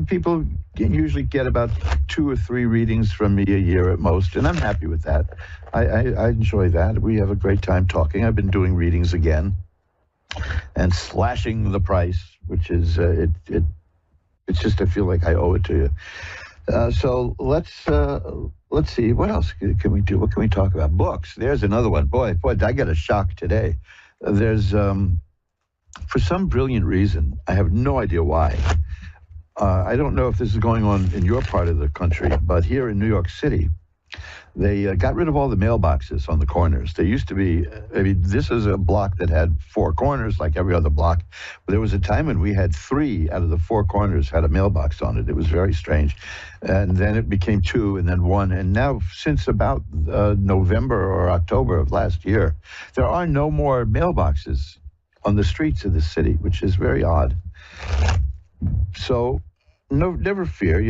People usually get about 2 or 3 readings from me a year at most, and I'm happy with that. I enjoy that. We have a great time talking. I've been doing readings again and slashing the price, which is it's just I feel like I owe it to you. So let's see, what else can we do? What can we talk about? Books. There's another one. Boy, I got a shock today. There's for some brilliant reason, I have no idea why. I don't know if this is going on in your part of the country, but here in New York City, they got rid of all the mailboxes on the corners. There used to be, this is a block that had 4 corners like every other block. But there was a time when we had 3 out of the 4 corners had a mailbox on it. It was very strange. And then it became 2 and then 1. And now since about November or October of last year, there are no more mailboxes on the streets of the city, which is very odd. So never fear.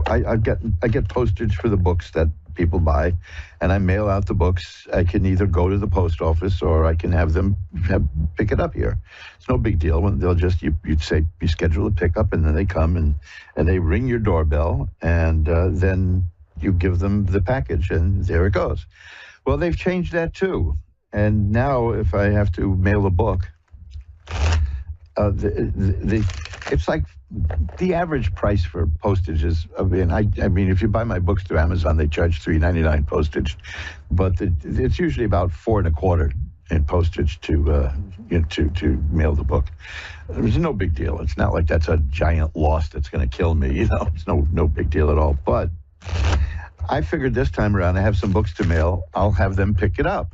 I get postage for the books that people buy, and I mail out the books. I can either go to the post office or I can have them pick it up here. It's no big deal. When they'll just you'd say you schedule a pickup, and then they come and they ring your doorbell, and then you give them the package, and there it goes. Well, they've changed that too, and now if I have to mail a book, it's like the average price for postage is, I mean, if you buy my books through Amazon, they charge $3.99 postage, but it's usually about $4 1/4 in postage to mail the book. It's no big deal. It's not like that's a giant loss that's going to kill me. It's no big deal at all. But I figured this time around, I have some books to mail. I'll have them pick it up.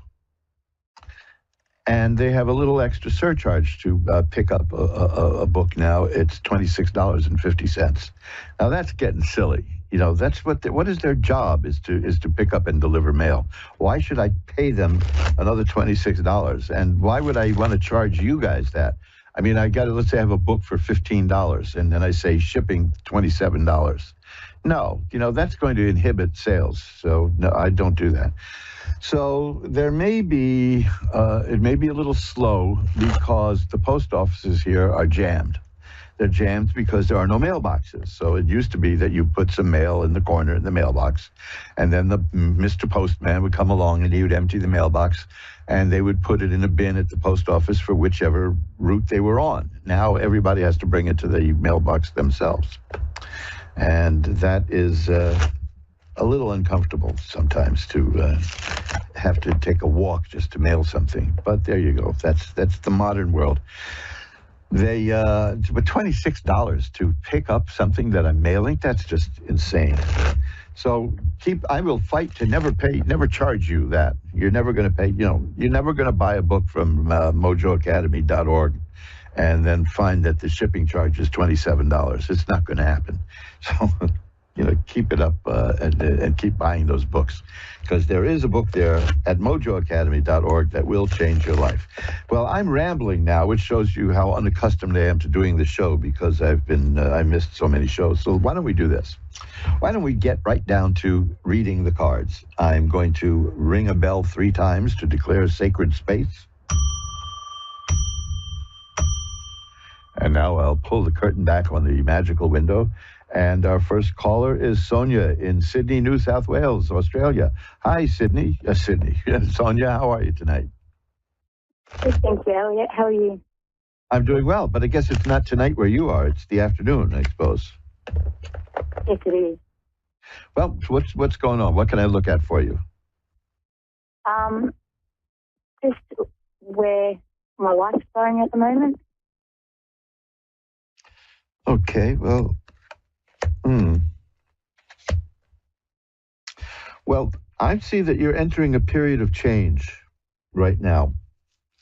And they have a little extra surcharge to pick up a book now. It's $26.50. Now that's getting silly. That's what is their job is to pick up and deliver mail. Why should I pay them another $26? And why would I want to charge you guys that? I mean, let's say I have a book for $15, and then I say shipping $27. No, that's going to inhibit sales. So no, I don't do that. So there may be, it may be a little slow because the post offices here are jammed. They're jammed because there are no mailboxes. So it used to be that you put some mail in the corner in the mailbox, and then the Mr. Postman would come along and he would empty the mailbox, and they would put it in a bin at the post office for whichever route they were on. Now everybody has to bring it to the mailbox themselves. And that is a little uncomfortable sometimes to have to take a walk just to mail something. But there you go. That's the modern world. But $26 to pick up something that I'm mailing, that's just insane. So I will fight to never charge you that. You're never going to pay, you're never going to buy a book from mojoacademy.org and then find that the shipping charge is $27. It's not going to happen. So, keep it up and keep buying those books, because there is a book there at mojoacademy.org that will change your life. Well, I'm rambling now, which shows you how unaccustomed I am to doing the show, because I missed so many shows. So why don't we do this? Why don't we get right down to reading the cards? I'm going to ring a bell 3 times to declare sacred space. And now I'll pull the curtain back on the magical window. And our first caller is Sonia in Sydney, New South Wales, Australia. Hi, Sydney. Sonia, how are you tonight? Good, thank you, Elliot. How are you? I'm doing well, but I guess it's not tonight where you are. It's the afternoon, I suppose. Yes, it is. Well, what's going on? What can I look at for you? Just where my life's going at the moment. Okay, well... Well, I see that you're entering a period of change right now,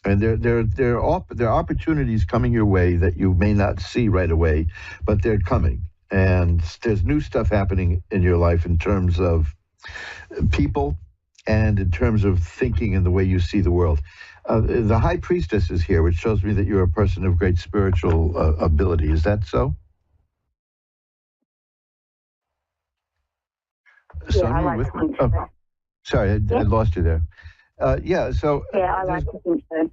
and there are opportunities coming your way that you may not see right away, but they're coming, and there's new stuff happening in your life in terms of people and in terms of thinking and the way you see the world. The High Priestess is here, which shows me that you're a person of great spiritual ability. Is that so? Yeah, I like to think so. Sorry, I lost you there. I like to think so.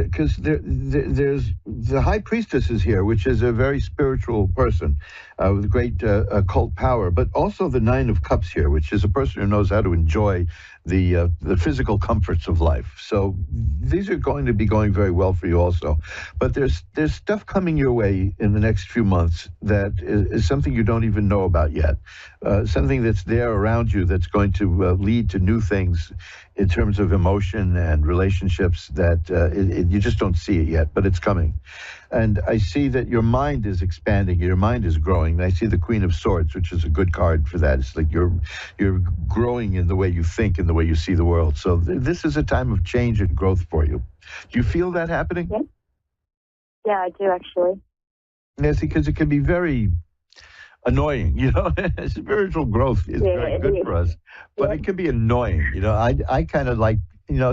because there's the high priestess is here, which is a very spiritual person with great occult power, but also the Nine of Cups here, which is a person who knows how to enjoy the physical comforts of life. So these are going to be going very well for you also. But there's stuff coming your way in the next few months that is something you don't even know about yet. Something that's there around you that's going to lead to new things in terms of emotion and relationships that you just don't see it yet, but it's coming. And I see that your mind is expanding, your mind is growing. And I see the Queen of Swords, which is a good card for that. It's like you're growing in the way you think and the way you see the world. So this is a time of change and growth for you. Do you feel that happening? Yeah, I do actually. Yes, because it can be very annoying, Spiritual growth is very good for us, but it can be annoying. I kind of like,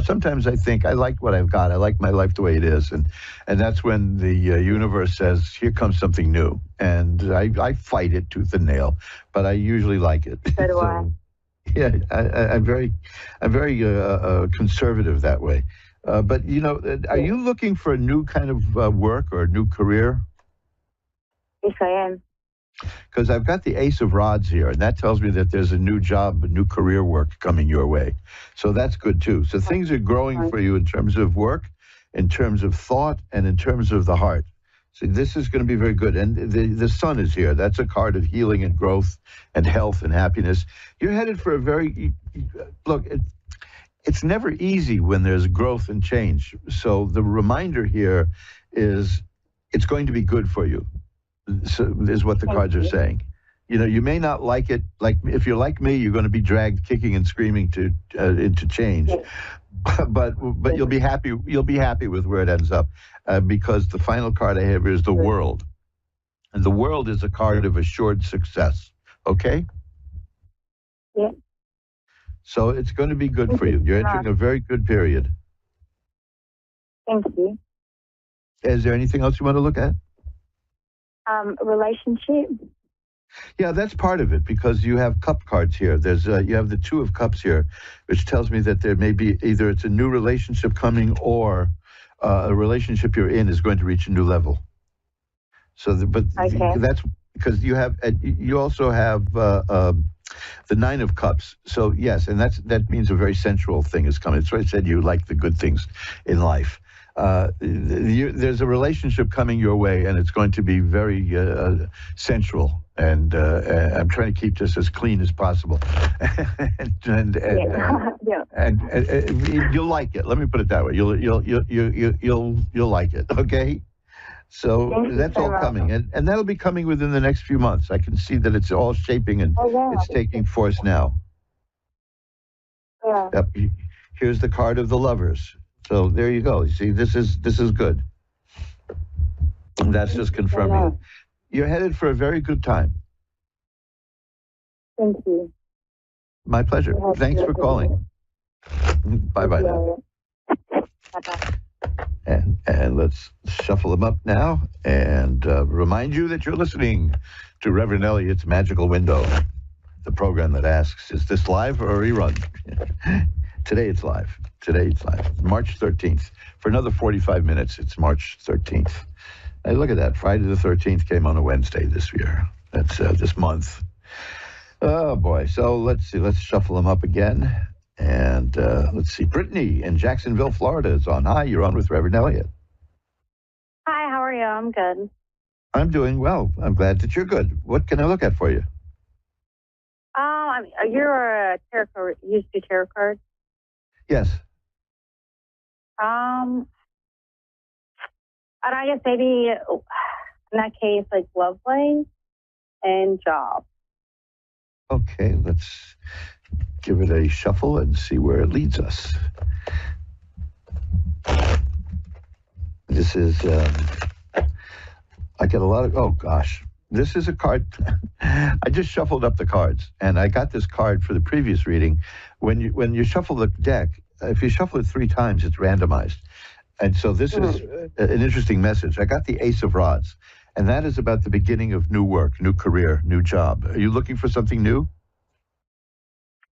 sometimes I think I like what I've got. I like my life the way it is, and that's when the universe says, "Here comes something new," and I fight it tooth and nail, but I usually like it. So do I. Yeah, I'm very conservative that way. But are you looking for a new kind of work or a new career? Yes, I am. Because I've got the Ace of Rods here, and that tells me that there's a new job, a new career work coming your way. So that's good, too. So things are growing for you in terms of work, in terms of thought, and in terms of the heart. So this is going to be very good. And the sun is here. That's a card of healing and growth and health and happiness. You're headed for a very... Look, it's never easy when there's growth and change. So the reminder here is it's going to be good for you. So is what the cards are saying. You may not like it. Like if you're like me, you're going to be dragged kicking and screaming into change. But you'll be happy. You'll be happy with where it ends up, because the final card I have is the World, and the World is a card of assured success. Okay. Yeah. So it's going to be good for you. You're entering a very good period. Thank you. Is there anything else you want to look at? Relationship. Yeah, that's part of it, because you have cup cards here. There's you have the Two of Cups here, which tells me that there may be either it's a new relationship coming or a relationship you're in is going to reach a new level. So, that's because you also have the Nine of Cups. So yes, and that means a very sensual thing is coming. That's why I said you like the good things in life. There's a relationship coming your way, and it's going to be very sensual. And I'm trying to keep this as clean as possible. and you'll like it. Let me put it that way. You'll like it. Okay. So that's all coming, and that'll be coming within the next few months. I can see that it's all shaping and it's taking force now. Yeah. Yep. Here's the card of the Lovers. So there you go. You see, this is good. And that's just confirming it. You're headed for a very good time. Thank you. My pleasure. Thanks for calling. Bye-bye now. Bye-bye. And let's shuffle them up now and remind you that you're listening to Reverend Elliott's Magical Window, the program that asks, is this live or a rerun? Today it's live. March 13th. For another 45 minutes, it's March 13th. Hey, look at that. Friday the 13th came on a Wednesday this year. That's this month. Oh, boy. So let's see. Let's shuffle them up again. And let's see. Brittany in Jacksonville, Florida is on. Hi, you're on with Reverend Elliott. Hi, how are you? I'm good. I'm doing well. I'm glad that you're good. What can I look at for you? You're a tarot card. You used to do tarot cards? Yes. And I guess maybe in that case, like love life and job. Okay, let's give it a shuffle and see where it leads us. This is, I get a lot of, oh gosh, this is a card. I just shuffled up the cards, and I got this card for the previous reading. When you shuffle the deck, if you shuffle it 3 times, it's randomized. And so this is an interesting message. I got the Ace of Rods, and that is about the beginning of new work, new career, new job. Are you looking for something new?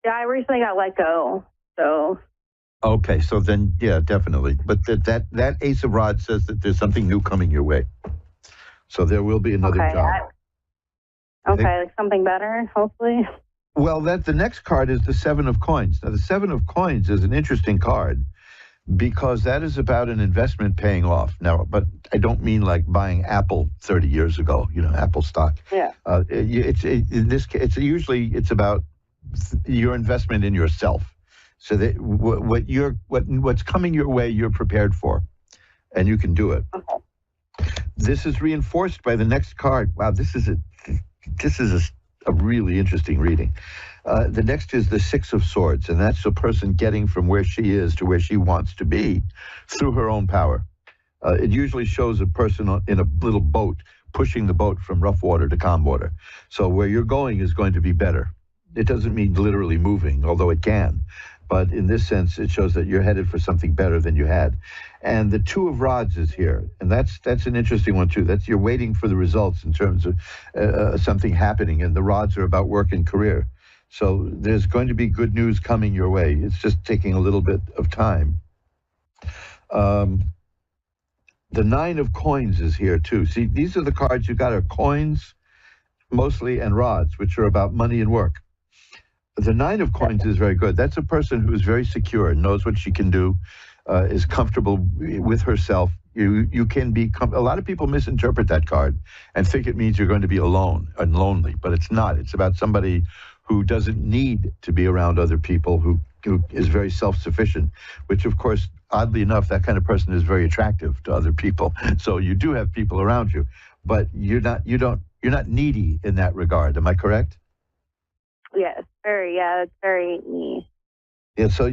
Yeah, I recently got let go, so Okay, so then, yeah, definitely. But that Ace of Rods says that there's something new coming your way. So there will be another Okay. job. Okay, like something better, hopefully. Well, the next card is the Seven of Coins. Now, the Seven of Coins is an interesting card because that is about an investment paying off. Now, but I don't mean like buying Apple 30 years ago, Apple stock. Yeah. In this case, it's about your investment in yourself. So that what's coming your way, you're prepared for, and you can do it. Okay. This is reinforced by the next card. Wow, this is a really interesting reading. The next is the Six of Swords, and that's a person getting from where she is to where she wants to be through her own power. It usually shows a person in a little boat pushing the boat from rough water to calm water. So where you're going is going to be better. It doesn't mean literally moving, although it can. But in this sense, it shows that you're headed for something better than you had. And the Two of Rods is here, and that's an interesting one too. That's you're waiting for the results in terms of something happening, and the rods are about work and career. So there's going to be good news coming your way. It's just taking a little bit of time. The Nine of Coins is here too. See, these are the cards you got are coins mostly and rods, which are about money and work. The Nine of Coins is very good. That's a person who is very secure, knows what she can do, is comfortable with herself. You can be. A lot of people misinterpret that card and think it means you're going to be alone and lonely, but it's not. It's about somebody who doesn't need to be around other people, who is very self-sufficient, which of course, oddly enough, that kind of person is very attractive to other people. So you do have people around you, but you're not needy in that regard. Am I correct? Yes, it's very me. Yeah, so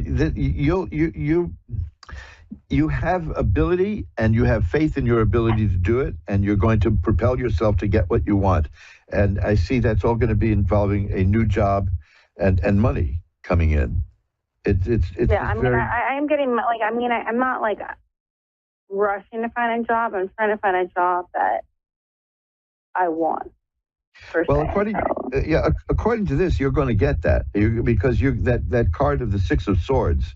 you have ability and you have faith in your ability to do it, and you're going to propel yourself to get what you want. And I see that's all going to be involving a new job and money coming in. It's I'm getting I'm not like rushing to find a job. I'm trying to find a job that I want. Well, according to this, you're going to get that because that card of the Six of Swords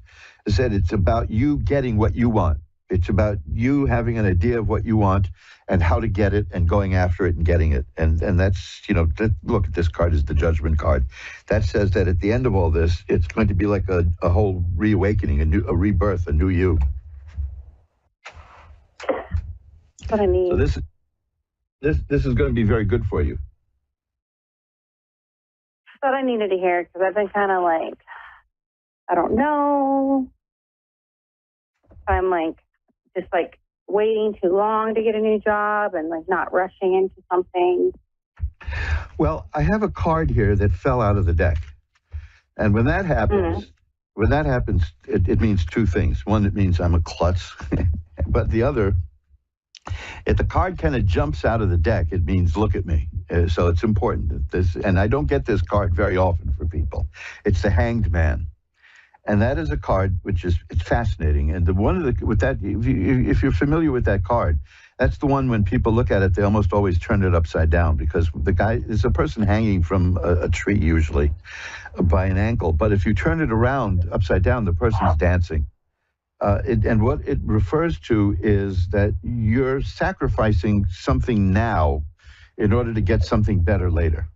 said it's about you getting what you want. It's about you having an idea of what you want and how to get it and going after it and getting it. And that's, look at this card is the Judgment card. That says that at the end of all this, it's going to be like a whole reawakening, a rebirth, a new you. That's what I need. So this is going to be very good for you. What I needed to hear, because I've been kind of like, I don't know. I'm just waiting too long to get a new job and not rushing into something. Well, I have a card here that fell out of the deck. And when that happens, it means two things. One, it means I'm a klutz. But the other, if the card kind of jumps out of the deck, it means look at me. So it's important that and I don't get this card very often for people. It's the Hanged Man, and that is a card it's fascinating. And if you're familiar with that card, that's the one when people look at it, they almost always turn it upside down because the guy is a person hanging from a tree usually by an ankle. But if you turn it around upside down, the person's dancing. And what it refers to is that you're sacrificing something now in order to get something better later.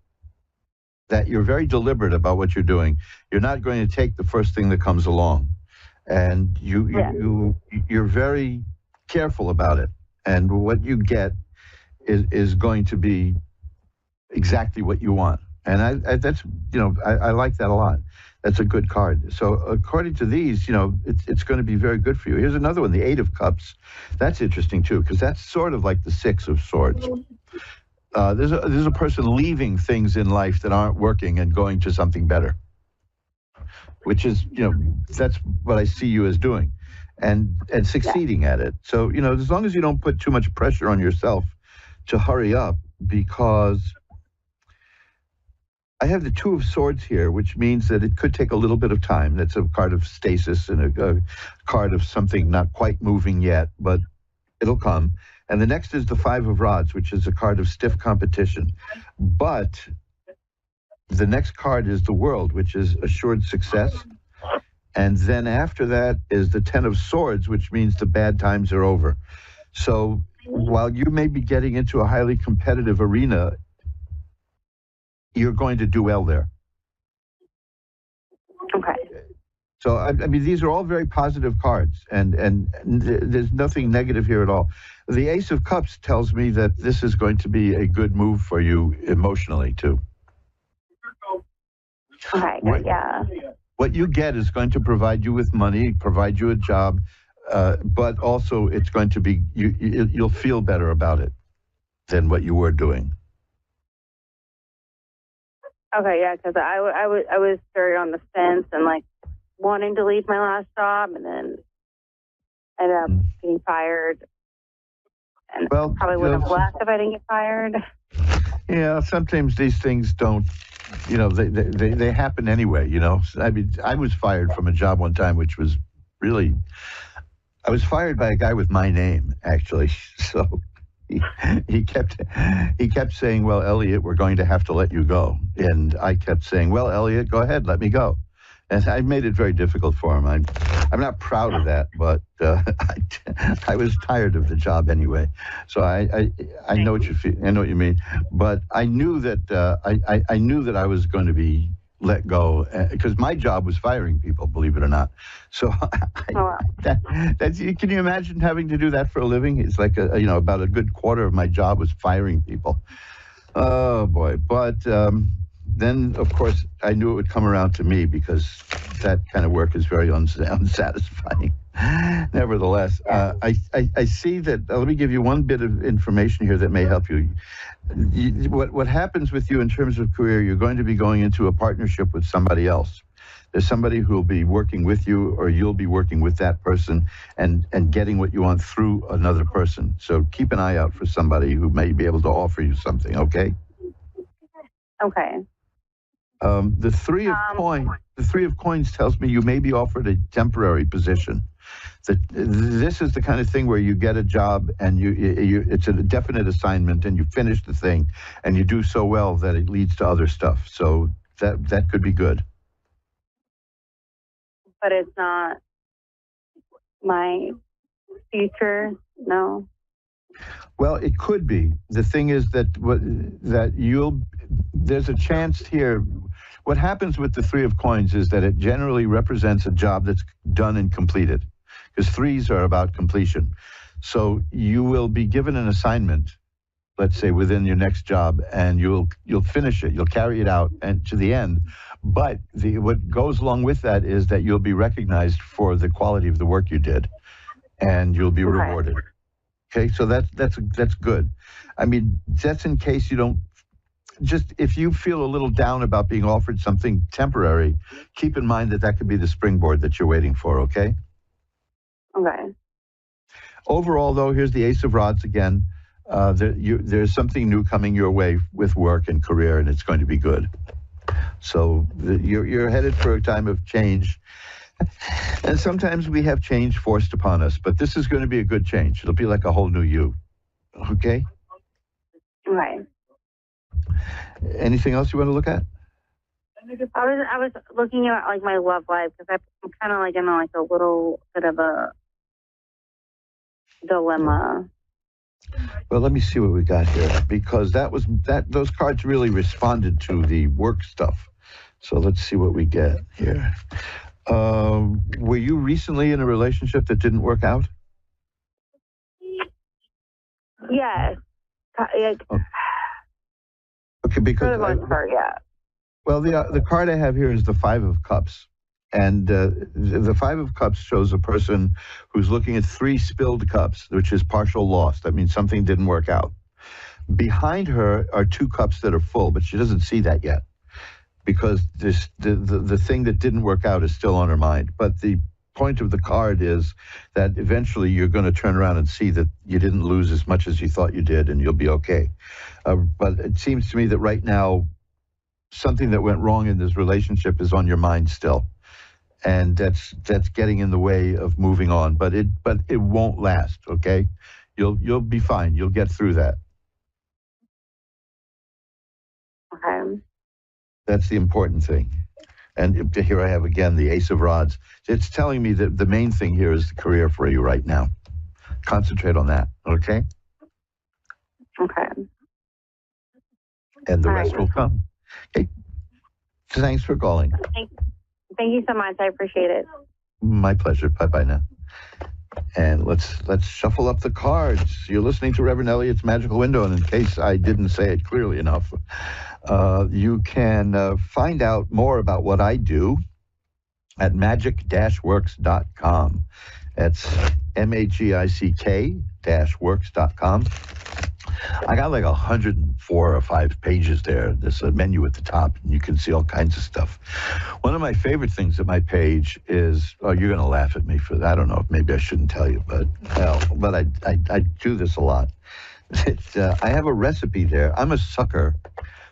That you're very deliberate about what you're doing. You're not going to take the first thing that comes along. And you're very careful about it. And what you get is going to be exactly what you want. And I like that a lot. That's a good card. So according to these, it's going to be very good for you. Here's another one, the Eight of Cups. That's interesting too, because that's sort of like the Six of Swords. There's a person leaving things in life that aren't working and going to something better, which is, that's what I see you as doing and succeeding at it. So, as long as you don't put too much pressure on yourself to hurry up, because I have the Two of Swords here, which means that it could take a little bit of time. That's a card of stasis and a card of something not quite moving yet, but it'll come. And the next is the Five of Rods, which is a card of stiff competition. But the next card is the World, which is assured success. And then after that is the Ten of Swords, which means the bad times are over. So while you may be getting into a highly competitive arena, you're going to do well there. Okay. So, I mean, these are all very positive cards, and there's nothing negative here at all. The Ace of Cups tells me that this is going to be a good move for you emotionally, too. Okay, yeah. What you get is going to provide you with money, provide you a job, but also it's going to be, you'll feel better about it than what you were doing. Okay, yeah, because I was very on the fence and like wanting to leave my last job, and then ended up getting fired. And probably wouldn't have left if I didn't get fired. Yeah, sometimes these things don't, they happen anyway, I mean, I was fired from a job one time, which was really, I was fired by a guy with my name, actually. So he kept saying, well, Elliot, we're going to have to let you go. And I kept saying, well, Elliot, go ahead, let me go. And I made it very difficult for him. I'm not proud of that, but I was tired of the job anyway. So I know what you feel. I know what you mean. But I knew that I knew that I was going to be let go because my job was firing people, believe it or not. So can you imagine having to do that for a living? It's like about a good quarter of my job was firing people. Oh boy! But then, of course, I knew it would come around to me because that kind of work is very unsatisfying. Nevertheless, I see that. Let me give you one bit of information here that may help you. What happens with you in terms of career, you're going to be going into a partnership with somebody else. There's somebody who will be working with you, or you'll be working with that person and getting what you want through another person. So keep an eye out for somebody who may be able to offer you something, okay? Okay. The Three of Coins tells me you may be offered a temporary position. This is the kind of thing where you get a job and it's a definite assignment and you finish the thing and you do so well that it leads to other stuff. So that could be good. But it's not my future, no. Well, it could be. The thing is that there's a chance here. What happens with the Three of Coins is that it generally represents a job that's done and completed, because threes are about completion. So you will be given an assignment, let's say within your next job, and you'll finish it. You'll carry it out and to the end. But what goes along with that is that you'll be recognized for the quality of the work you did, and you'll be rewarded. Okay, so that's good. I mean, that's in case you don't. Just if you feel a little down about being offered something temporary, keep in mind that could be the springboard that you're waiting for, okay? Okay. Overall, though, here's the Ace of Rods again. There's something new coming your way with work and career, and it's going to be good. So you're headed for a time of change. And sometimes we have change forced upon us, but this is going to be a good change. It'll be like a whole new you, okay? Right. Anything else you want to look at? I was looking at like my love life because I'm kind of like in like a little bit of a dilemma. Well, let me see what we got here, because those cards really responded to the work stuff. So let's see what we get here. Were you recently in a relationship that didn't work out? Yes. Okay, because for the most part, yeah. Well, the card I have here is the Five of Cups, and the Five of Cups shows a person who's looking at 3 spilled cups, which is partial loss. That means something didn't work out. Behind her are 2 cups that are full, but she doesn't see that yet, because the thing that didn't work out is still on her mind. But the point of the card is that eventually you're going to turn around and see that you didn't lose as much as you thought you did, and you'll be okay. But it seems to me that right now, something that went wrong in this relationship is on your mind still, and that's getting in the way of moving on. But it won't last. Okay, you'll be fine. You'll get through that. Okay. That's the important thing. And here I have again the Ace of Rods. It's telling me that the main thing here is the career for you right now. Concentrate on that, okay? Okay. And the All rest right. will come. Okay. Thanks for calling. Thank you so much. I appreciate it. My pleasure. Bye-bye now. And let's shuffle up the cards. You're listening to Reverend Elliott's Magical Window, and in case I didn't say it clearly enough, you can find out more about what I do at magic-works.com. That's magick-works.com. I got like 104 or 5 pages there. There's a menu at the top, and you can see all kinds of stuff. One of my favorite things at my page is, oh, you're going to laugh at me for that. I don't know, maybe I shouldn't tell you, but I do this a lot. I have a recipe there. I'm a sucker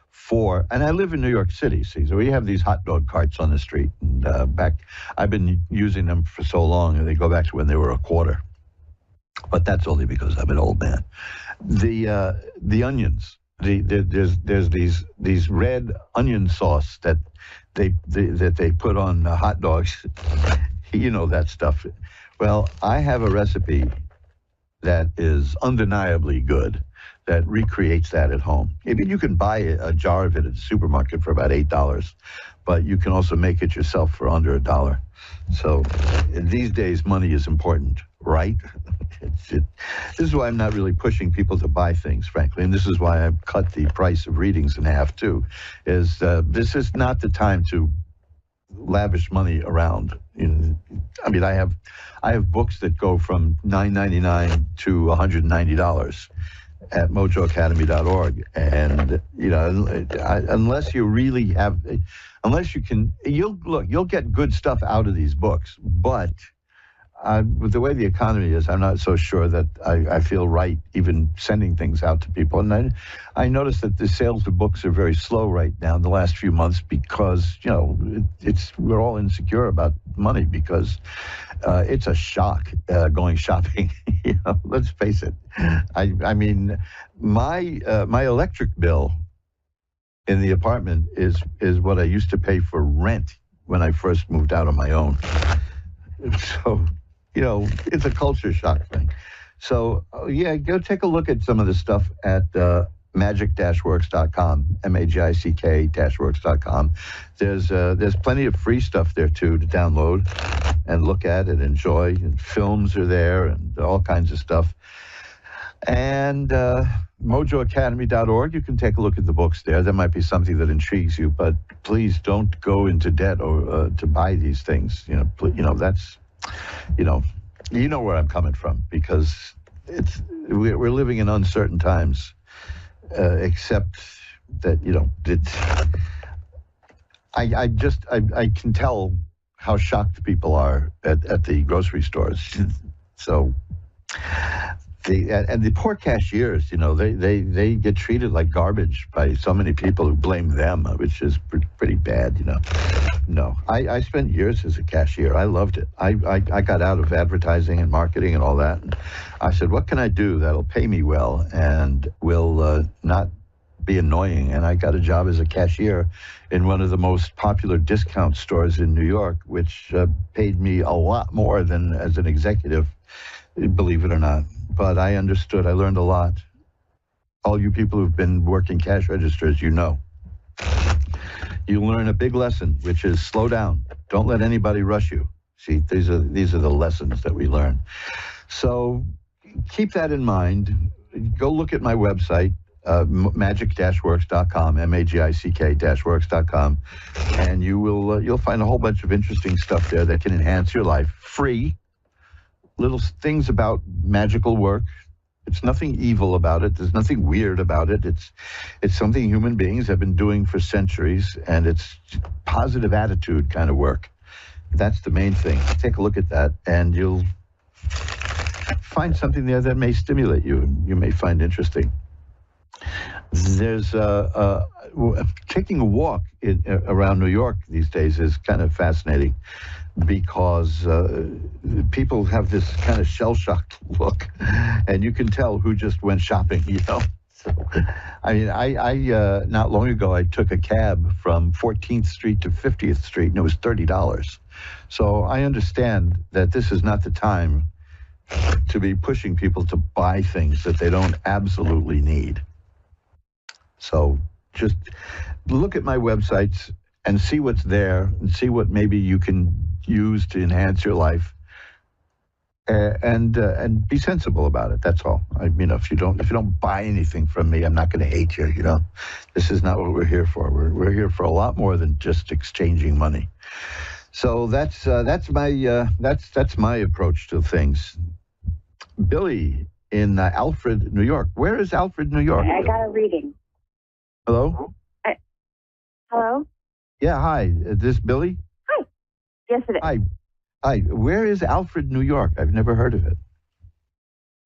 for, and I live in New York City, see, so we have these hot dog carts on the street. And I've been using them for so long, and they go back to when they were a quarter. But that's only because I'm an old man. The onions. There's these red onion sauce that they put on hot dogs. You know that stuff. Well, I have a recipe that is undeniably good that recreates that at home. Maybe you can buy a jar of it at the supermarket for about $8, but you can also make it yourself for under $1. So these days, money is important, right? This is why I'm not really pushing people to buy things, frankly, and this is why I've cut the price of readings in half, too, is this is not the time to lavish money around. I mean, I have books that go from $9.99 to $190 at mojoacademy.org, and unless you really have, unless you can, you'll get good stuff out of these books, but with the way the economy is, I'm not so sure that I feel right even sending things out to people. And I noticed that the sales of books are very slow right now in the last few months because, we're all insecure about money because it's a shock going shopping. Let's face it. I mean, my electric bill in the apartment is what I used to pay for rent when I first moved out on my own. So, it's a culture shock thing. So, go take a look at some of the stuff at magic-works.com, magick-works.com. There's plenty of free stuff there, too, to download and look at and enjoy. And films are there and all kinds of stuff. And mojoacademy.org, you can take a look at the books there. There might be something that intrigues you, but please don't go into debt or to buy these things. That's... you know where I'm coming from, because we're living in uncertain times, except that, I can tell how shocked people are at the grocery stores. So, the poor cashiers, they get treated like garbage by so many people who blame them, which is pretty bad, No, I spent years as a cashier. I loved it. I got out of advertising and marketing and all that. And I said, what can I do that'll pay me well and will not be annoying? And I got a job as a cashier in one of the most popular discount stores in New York, which paid me a lot more than as an executive, believe it or not. But I understood. I learned a lot. All you people who've been working cash registers, you learn a big lesson, which is slow down. Don't let anybody rush you. See, these are the lessons that we learn. So keep that in mind. Go look at my website, magic-works.com, magick-works.com, and you'll find a whole bunch of interesting stuff there that can enhance your life. Free. Little things about magical work. It's nothing evil about it. There's nothing weird about it. It's something human beings have been doing for centuries, and it's positive attitude kind of work. That's the main thing. Take a look at that, and you'll find something there that may stimulate you and you may find interesting. There's taking a walk around New York these days is kind of fascinating, because people have this kind of shell-shocked look, and you can tell who just went shopping, So, I mean, I not long ago, I took a cab from 14th Street to 50th Street, and it was $30. So I understand that this is not the time to be pushing people to buy things that they don't absolutely need. So just look at my websites and see what's there and see what maybe you can use to enhance your life. And be sensible about it. That's all. I mean, if you don't buy anything from me, I'm not going to hate you. You know, this is not what we're here for. We're here for a lot more than just exchanging money. So that's my approach to things. Billy in Alfred, New York. Where is Alfred, New York? I got a reading. Hello. Hello. Yeah. Hi. Is this Billy? Hi. Yes, it is. Hi. Hi, where is Alfred, New York? I've never heard of it.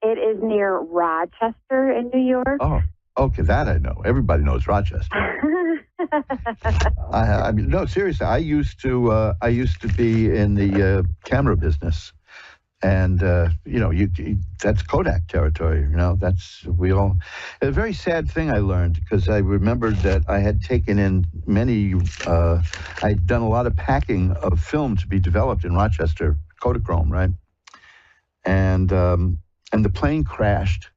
It is near Rochester in New York. Oh, okay, that I know. Everybody knows Rochester. I mean, no, seriously. I used to be in the camera business, and you know, that's Kodak territory. You know, a very sad thing I learned, because I remembered that I had taken in I'd done a lot of packing of film to be developed in Rochester, Kodachrome, right? And the plane crashed,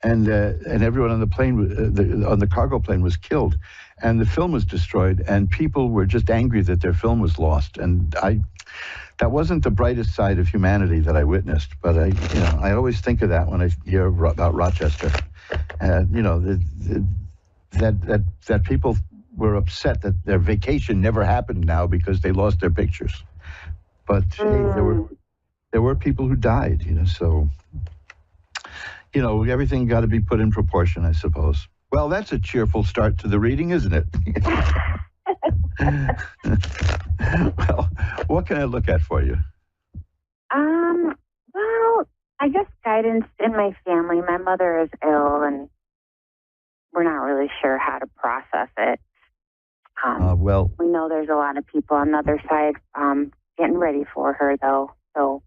and everyone on the plane, on the cargo plane, was killed, and the film was destroyed, and people were just angry that their film was lost, and that wasn't the brightest side of humanity that I witnessed, but I always think of that when I hear about Rochester. You know, that people were upset that their vacation never happened now because they lost their pictures. But hey, there were people who died, you know, so, you know, everything got to be put in proportion, I suppose. Well, that's a cheerful start to the reading, isn't it? Well, what can I look at for you? Well, I guess guidance in my family. My mother is ill, and we're not really sure how to process it. Well, we know there's a lot of people on the other side getting ready for her, though, so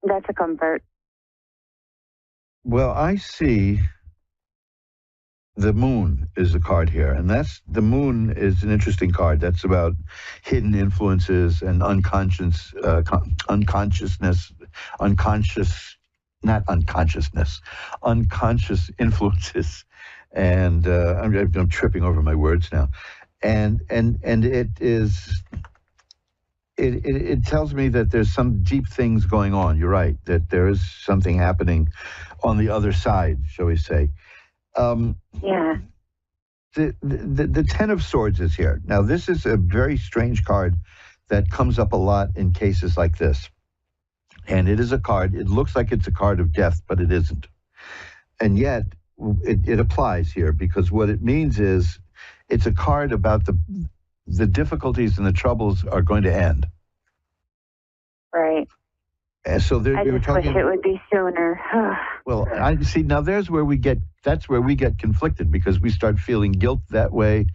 that's a comfort. Well, I see the moon is a card here, and the moon is an interesting card. That's about hidden influences and unconscious influences. And I'm tripping over my words now. And it tells me that there's some deep things going on. You're right, that there is something happening on the other side, shall we say. Yeah. The Ten of Swords is here. Now, this is a very strange card that comes up a lot in cases like this. And it is a card, it looks like it's a card of death, but it isn't. And yet, it applies here, because what it means is it's a card about the difficulties and the troubles are going to end. Right. And so I just wish it would be sooner. Well, I see. Now that's where we get conflicted, because we start feeling guilt that way,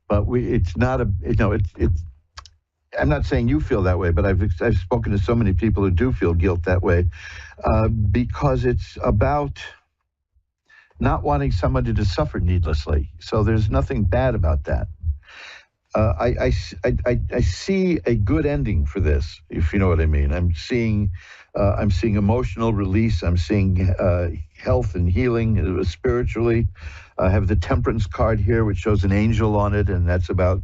but it's not I'm not saying you feel that way, but I've spoken to so many people who do feel guilt that way, because it's about not wanting somebody to suffer needlessly. So there's nothing bad about that. I see a good ending for this, if you know what I mean. I'm seeing emotional release. I'm seeing health and healing spiritually. I have the Temperance card here, which shows an angel on it, and that's about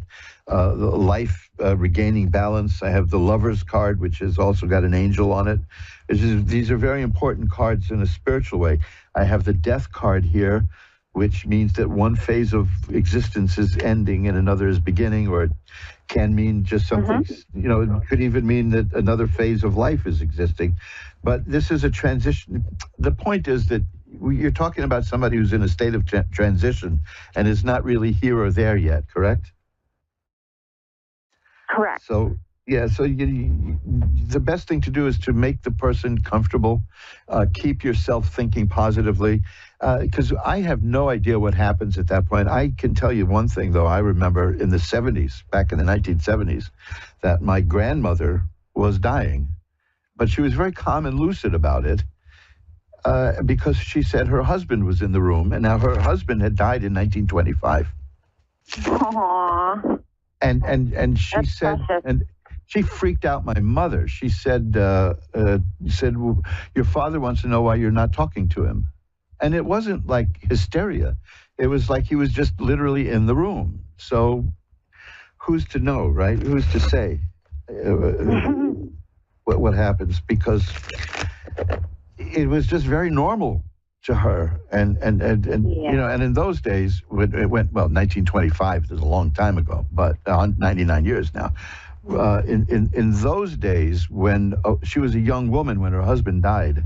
life regaining balance. I have the Lover's card, which has also got an angel on it. These are very important cards in a spiritual way. I have the Death card here, which means that one phase of existence is ending and another is beginning, or it can mean just something, you know, it could even mean that another phase of life is existing. But this is a transition. The point is that you're talking about somebody who's in a state of transition and is not really here or there yet, correct? Correct. So, yeah, so the best thing to do is to make the person comfortable, keep yourself thinking positively, because I have no idea what happens at that point. I can tell you one thing, though. I remember in the 70s, back in the 1970s, that my grandmother was dying, but she was very calm and lucid about it. because she said her husband was in the room, and now her husband had died in 1925. Aww. And she That's said, precious. and she freaked out my mother. She said, well, your father wants to know why you're not talking to him. And it wasn't like hysteria. It was like he was just literally in the room. So who's to know, right? Who's to say what happens? Because it was just very normal to her. And Yeah. you know, and in those days, it went, well, 1925 is a long time ago, but 99 years now. In those days, when she was a young woman when her husband died,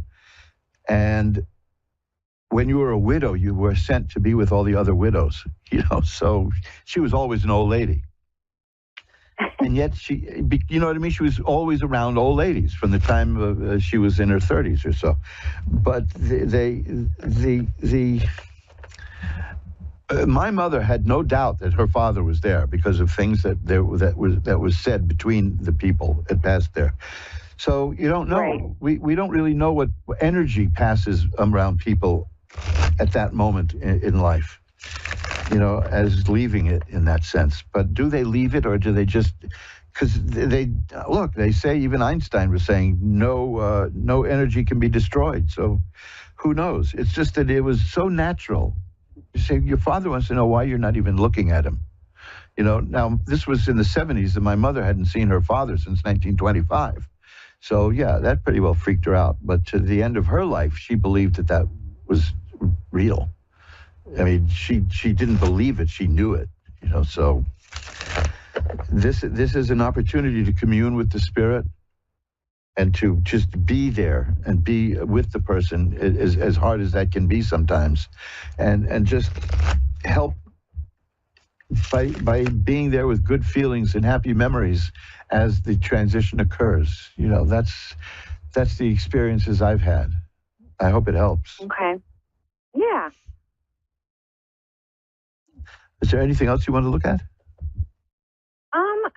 and when you were a widow, you were sent to be with all the other widows, you know, so she was always an old lady. And yet you know what I mean? She was always around old ladies from the time she was in her 30s or so. But my mother had no doubt that her father was there because of things that was said between the people that passed there. So you don't know. Right. We don't really know what energy passes around people at that moment in life, you know, as leaving it in that sense. But do they leave it, or do they just, because they say, even Einstein was saying no energy can be destroyed. So who knows? It's just that it was so natural. You say your father wants to know why you're not even looking at him. You know, now this was in the 70s, and my mother hadn't seen her father since 1925. So yeah, that pretty well freaked her out. But to the end of her life, she believed that was real. I mean, she didn't believe it; she knew it. You know, so this is an opportunity to commune with the spirit and to just be there and be with the person, as hard as that can be sometimes, and just help by being there with good feelings and happy memories as the transition occurs. You know, that's the experiences I've had. I hope it helps. Okay. Yeah. Is there anything else you want to look at?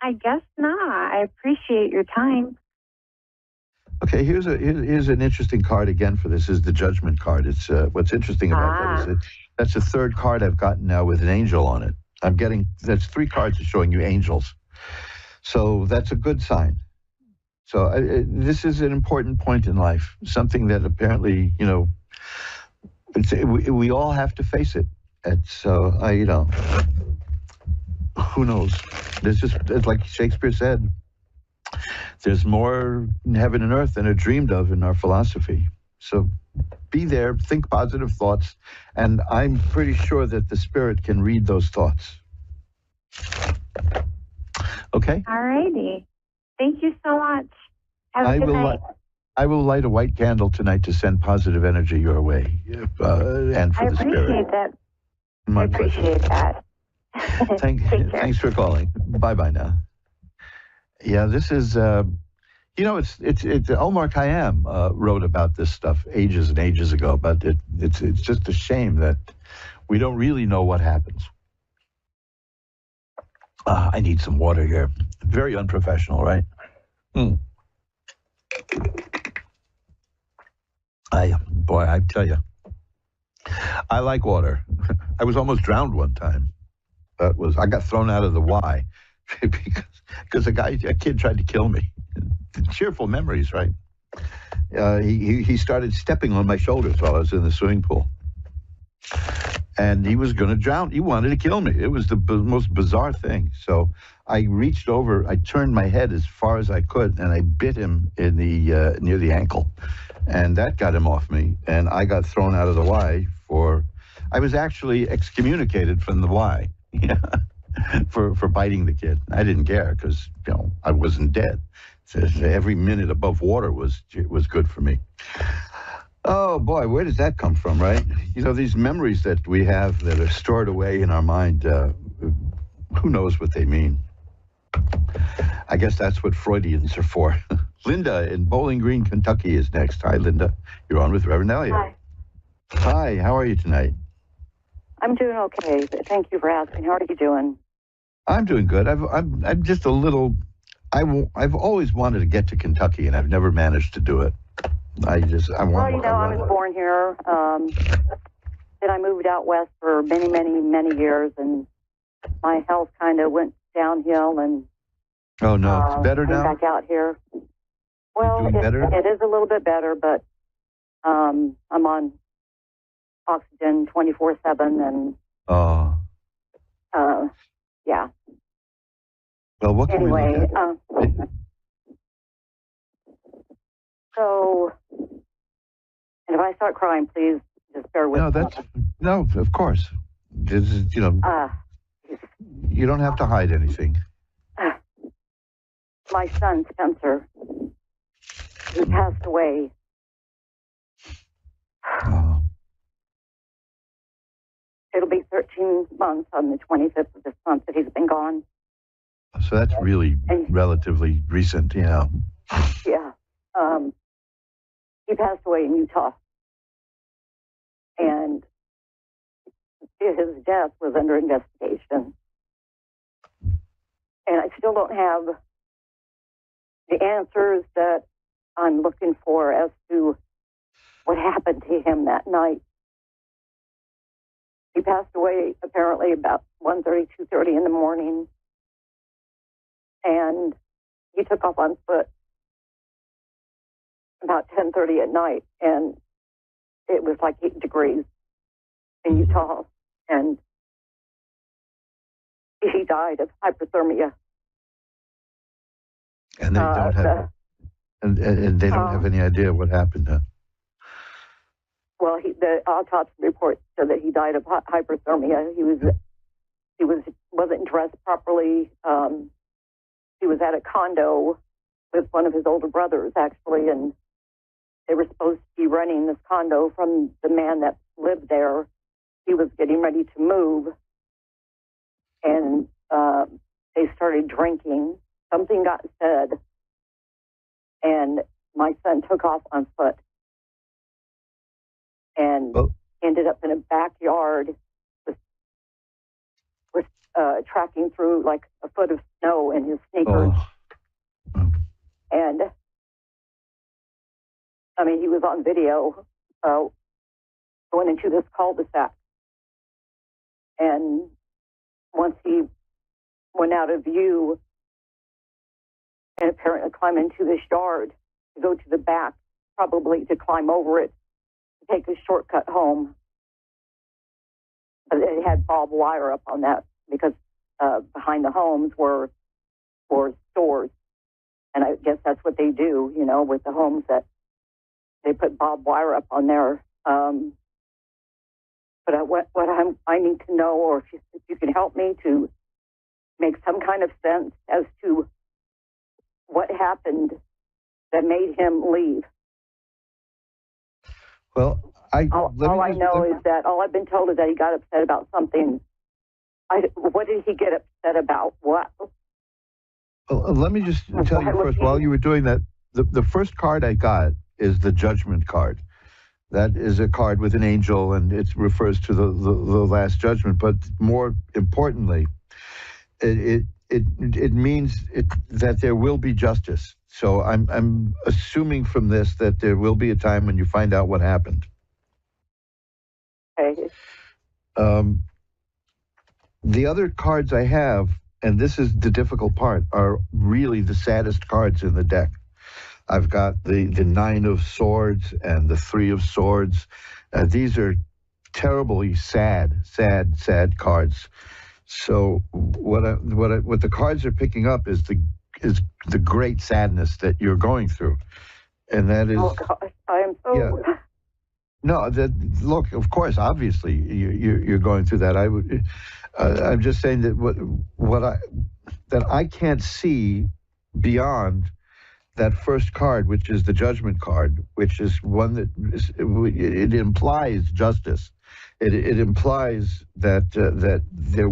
I guess not. I appreciate your time. Okay, here's an interesting card again for this. Is the Judgment card. It's what's interesting about that is that's the third card I've gotten now with an angel on it. That's 3 cards showing you angels. So that's a good sign. So this is an important point in life, something that apparently, you know, we all have to face it. And so, you know, who knows? There's just, like Shakespeare said, there's more in heaven and earth than are dreamed of in our philosophy. So be there, think positive thoughts, and I'm pretty sure that the spirit can read those thoughts. Okay? All righty. Thank you so much. Have a good night. I will light a white candle tonight to send positive energy your way, and for the spirit. I appreciate that. My I appreciate that. Thanks for calling. Bye-bye now. Yeah, this is, you know, it's Omar Khayyam wrote about this stuff ages and ages ago, but it's just a shame that we don't really know what happens. I need some water here. Very unprofessional, right? I tell you, I like water. I was almost drowned one time. I got thrown out of the Y because a kid tried to kill me. Cheerful memories, right? He started stepping on my shoulders while I was in the swimming pool. And he was going to drown. He wanted to kill me. It was the most bizarre thing. So I reached over, I turned my head as far as I could, and I bit him in the near the ankle. And that got him off me. And I got thrown out of the Y I was actually excommunicated from the Y for biting the kid. I didn't care because, you know, I wasn't dead. So every minute above water was good for me. Oh, boy, where does that come from, right? You know, these memories that we have that are stored away in our mind, who knows what they mean? I guess that's what Freudians are for. Linda in Bowling Green, Kentucky is next. Hi, Linda. You're on with Reverend Elliot. Hi. Hi, how are you tonight? I'm doing okay. Thank you for asking. How are you doing? I'm doing good. I'm just a little... I've always wanted to get to Kentucky, and I've never managed to do it. I Well, want. I was born here. Then I moved out west for many, many, many years, and my health kind of went downhill, and Oh no, it's better came now. back out here. Well, doing better? it is a little bit better, but I'm on oxygen 24/7, and Oh. yeah. Well, what can Anyway, we look at? so, and if I start crying, please just bear with me. No, of course. This is, you don't have to hide anything. My son, Spencer, he passed away. Oh. It'll be 13 months on the 25th of this month that he's been gone. So that's really relatively recent, yeah. Yeah. He passed away in Utah. And his death was under investigation. And I still don't have the answers that I'm looking for as to what happened to him that night. He passed away apparently about 1:30, 2:30 in the morning. And he took off on foot about 10:30 at night. And it was like 8 degrees in Utah. And he died of hypothermia. And they don't have, and they don't have any idea what happened. Huh? Well, the autopsy report said that he died of hypothermia. He wasn't dressed properly. He was at a condo with one of his older brothers, actually, and they were supposed to be renting this condo from the man that lived there. He was getting ready to move, and they started drinking. Something got said, and my son took off on foot and ended up in a backyard with tracking through like a foot of snow in his sneakers. Oh. And I mean, he was on video going into this cul-de-sac. And once he went out of view and apparently climbed into this yard to go to the back, probably to climb over it, to take a shortcut home. But it had barbed wire up on that because behind the homes were stores. And I guess that's what they do, with the homes, that they put barbed wire up on there. But I need to know, or if you can help me to make some kind of sense as to what happened that made him leave. Well, all I've been told is that he got upset about something. What did he get upset about? What? Well, let me just tell you first, while you were doing that, the first card I got is the Judgment card. That is a card with an angel, and it refers to the Last Judgment. But more importantly, it means that there will be justice. So I'm assuming from this that there will be a time when you find out what happened. Okay. The other cards I have, and this is the difficult part, are really the saddest cards in the deck. I've got the Nine of Swords and the Three of Swords. These are terribly sad cards. So what the cards are picking up is the great sadness that you're going through, and that is. Oh gosh, I am so. Yeah. No, look. Of course, obviously, you're going through that. I'm just saying that that I can't see beyond that first card, which is the Judgment card, which is one that it implies justice. It implies that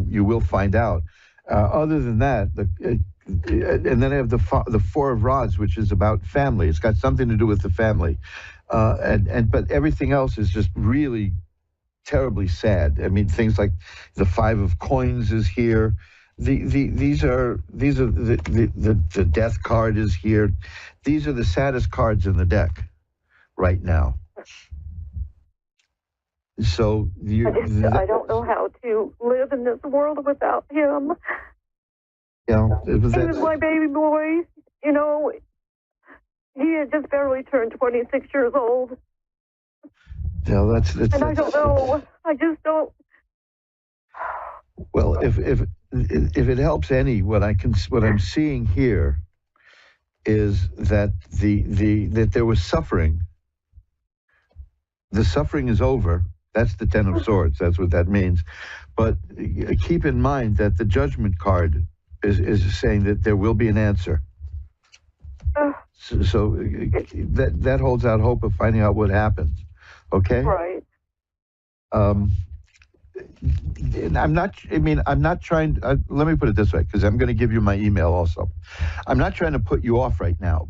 you will find out. Other than that, and then I have the Four of Rods, which is about family. It's got something to do with the family, but everything else is just really terribly sad. I mean, things like the Five of Coins is here. These are the Death card is here. These are the saddest cards in the deck. right now. So I don't know how to live in this world without him. you know, He was my baby boy. You know, he had just barely turned 26 years old. you know, And I don't know. I just don't. Well, if it helps any, what I'm seeing here is that that there was suffering. The suffering is over. That's the Ten of Swords. That's what that means. But keep in mind that the Judgment card is saying that there will be an answer. So that holds out hope of finding out what happens. Okay. Right. I'm not trying. Let me put it this way, because I'm going to give you my email also. I'm not trying to put you off right now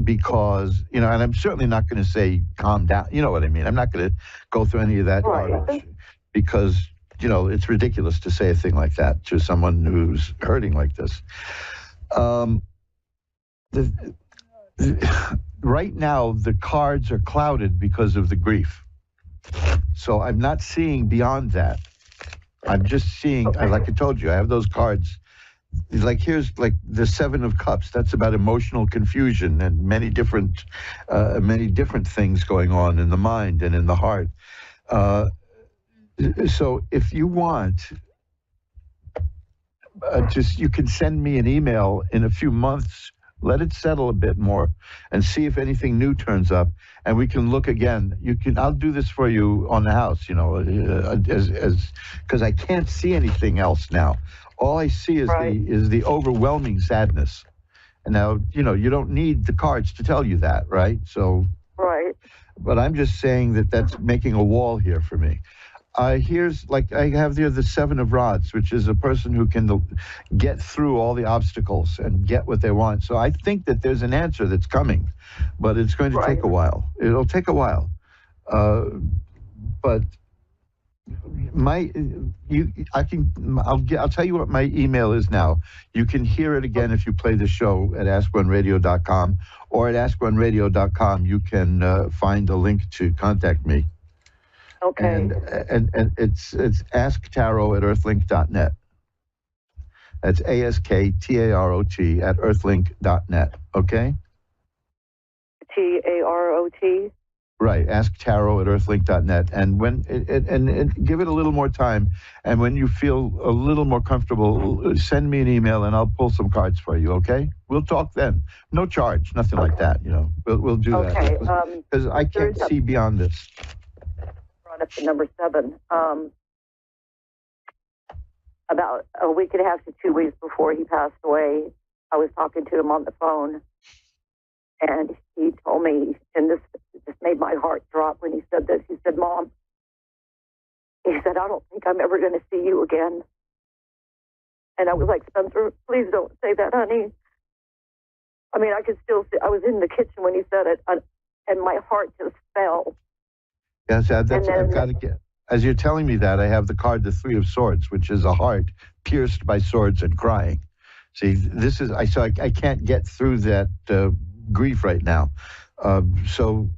because, and I'm certainly not going to say calm down. You know what I mean? I'm not going to go through any of that garbage because, it's ridiculous to say a thing like that to someone who's hurting like this. Right now, the cards are clouded because of the grief. So I'm not seeing beyond that. I'm just seeing, like I told you, I have those cards. Like here's like the Seven of Cups. That's about emotional confusion and many different things going on in the mind and in the heart. So if you want, you can send me an email in a few months. Let it settle a bit more and see if anything new turns up, and we can look again. I'll do this for you on the house, because I can't see anything else now. All I see is the overwhelming sadness. And now, you don't need the cards to tell you that, right? So, but I'm just saying that's making a wall here for me. I have there the Seven of Rods, which is a person who can get through all the obstacles and get what they want. So I think that there's an answer that's coming, but it's going to take a while. It'll take a while. But I'll tell you what my email is now. You can hear it again if you play the show at AskOneRadio.com, or at AskOneRadio.com you can find a link to contact me. Okay. And it's asktarot@earthlink.net. That's ASKTAROT at earthlink.net. Okay? TAROT? Right, asktarot@earthlink.net. And and give it a little more time. And when you feel a little more comfortable, send me an email and I'll pull some cards for you, okay? We'll talk then. No charge, nothing like that, We'll do that. Okay. Because I can't see beyond this. Brought up to number 7. About a week and a half to 2 weeks before he passed away, I was talking to him on the phone, and he told me, and this just made my heart drop when he said this. He said, "Mom," he said, "I don't think I'm ever going to see you again." And I was like, "Spencer, please don't say that, honey." I mean, I could still see, I was in the kitchen when he said it, and my heart just fell. Yes, I've got to get. As you're telling me that, I have the card, the Three of Swords, which is a heart pierced by swords and crying. See, this is I can't get through that grief right now. So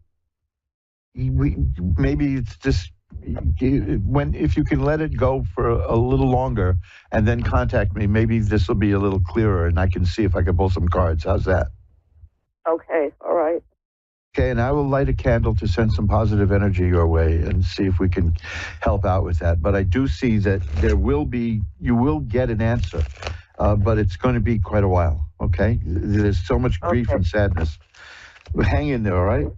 maybe it's just if you can let it go for a little longer and then contact me, maybe this will be a little clearer and I can see if I can pull some cards. How's that? Okay, all right. Okay, and I will light a candle to send some positive energy your way and see if we can help out with that. But I do see that you will get an answer, but it's going to be quite a while, okay? There's so much grief and sadness. Hang in there, all right?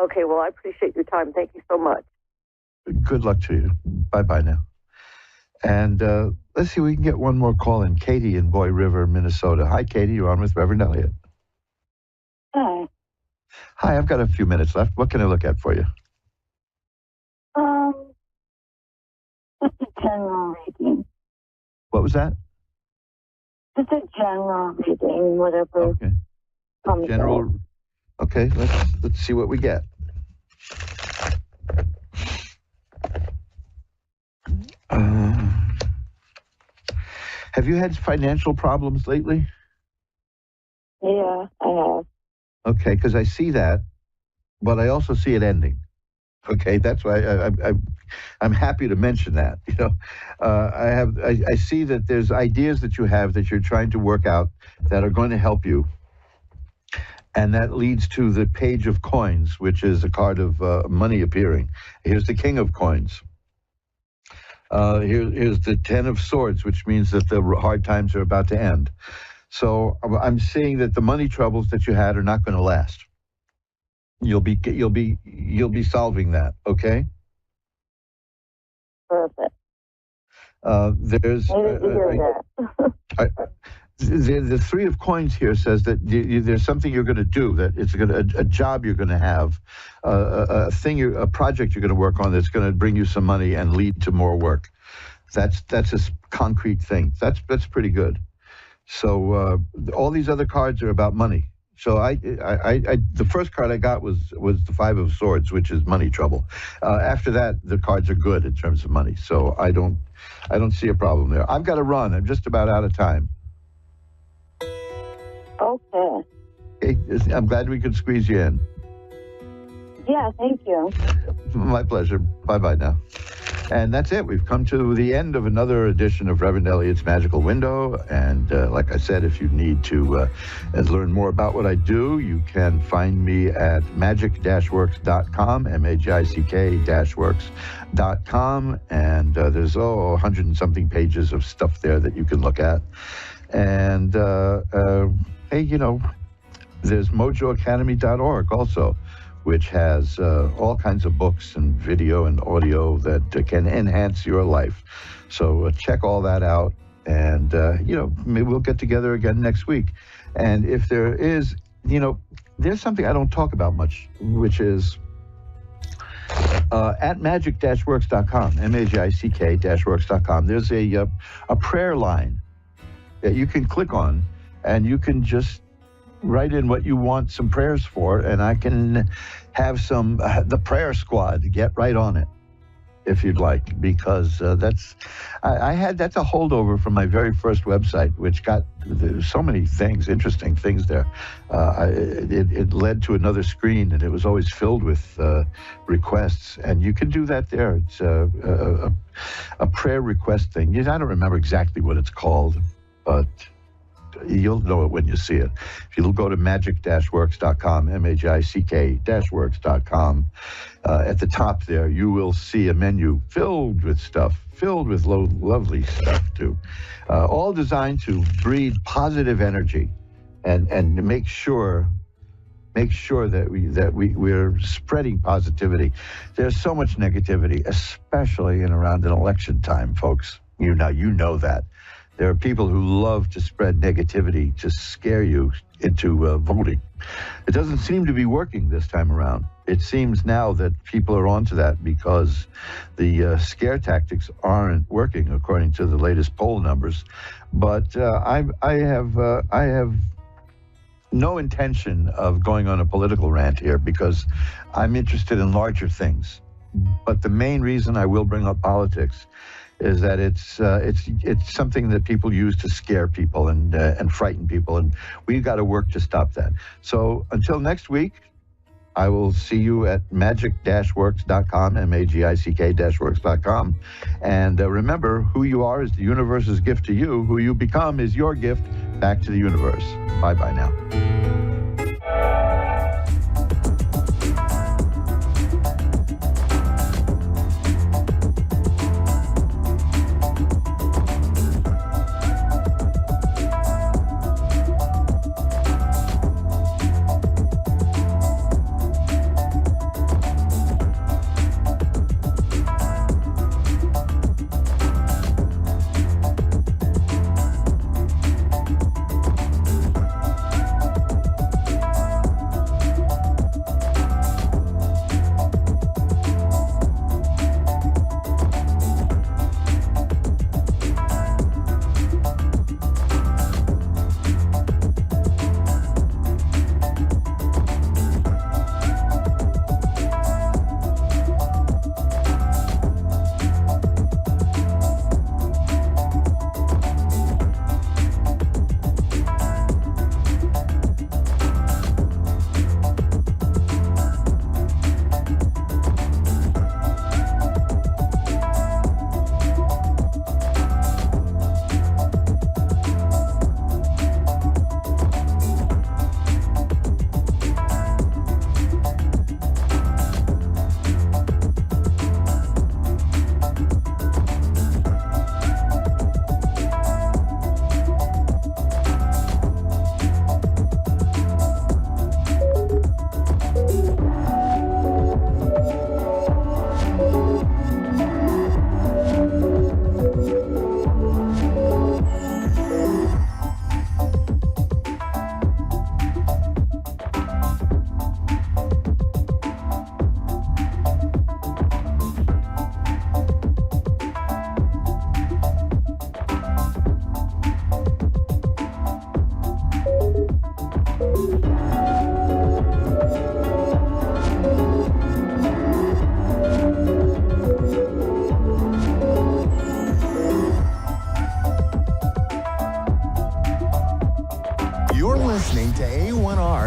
Okay, well, I appreciate your time. Thank you so much. Good luck to you. Bye-bye now. And let's see, we can get one more call in. Katie in Boy River, Minnesota. Hi, Katie. You're on with Reverend Elliott. Hi. Hi, I've got a few minutes left. What can I look at for you? Just a general reading. What was that? Just a general reading, whatever. Okay. General. Okay, let's see what we get. Have you had financial problems lately? Yeah, I have. Okay, because I see that. but I also see it ending. Okay, that's why I'm happy to mention that. I see that there's ideas that you have that you're trying to work out that are going to help you, and that leads to the Page of Coins, which is a card of money appearing. Here's the King of Coins. Here's the Ten of Swords, which means that the hard times are about to end. So I'm seeing that the money troubles that you had are not going to last. You'll be solving that, okay? Perfect. There's Needed to hear that. the Three of Coins here says that there's something you're going to do, that it's a job you're going to have, a project you're going to work on that's going to bring you some money and lead to more work. That's a concrete thing. That's pretty good. So all these other cards are about money. So the first card I got was the Five of Swords, which is money trouble. After that, the cards are good in terms of money. So I don't see a problem there. I've got to run. I'm just about out of time. Okay. I'm glad we could squeeze you in. Yeah, thank you. My pleasure. Bye-bye now. And that's it. We've come to the end of another edition of Reverend Elliot's Magical Window. And like I said, if you need to learn more about what I do, you can find me at magic-works.com, magic-works.com. And there's 100 and something pages of stuff there that you can look at. And, hey, there's mojoacademy.org also, which has all kinds of books and video and audio that can enhance your life. So check all that out, and maybe we'll get together again next week. And if there is, there's something I don't talk about much, which is at magic-works.com, magick-works.com. There's a prayer line that you can click on, and you can just write in what you want some prayers for, and I can have the prayer squad get right on it if you'd like, because that's a holdover from my very first website, which got so many things, interesting things there. It led to another screen, and it was always filled with requests, and you can do that there. It's a prayer request thing. I don't remember exactly what it's called, but you'll know it when you see it. If you'll go to magic-works.com, magick-works.com, at the top there, you will see a menu filled with stuff, filled with lovely stuff too, all designed to breed positive energy and make sure that we're spreading positivity. There's so much negativity, especially in around an election time, folks. You know that. There are people who love to spread negativity to scare you into voting. It doesn't seem to be working this time around. It seems now that people are onto that because the scare tactics aren't working, according to the latest poll numbers. But I have no intention of going on a political rant here, because I'm interested in larger things. But the main reason I will bring up politics is that it's something that people use to scare people and frighten people, and we've got to work to stop that. So until next week, I will see you at magic-works.com, magick-works.com. And remember, who you are is the universe's gift to you. Who you become is your gift back to the universe. Bye-bye now.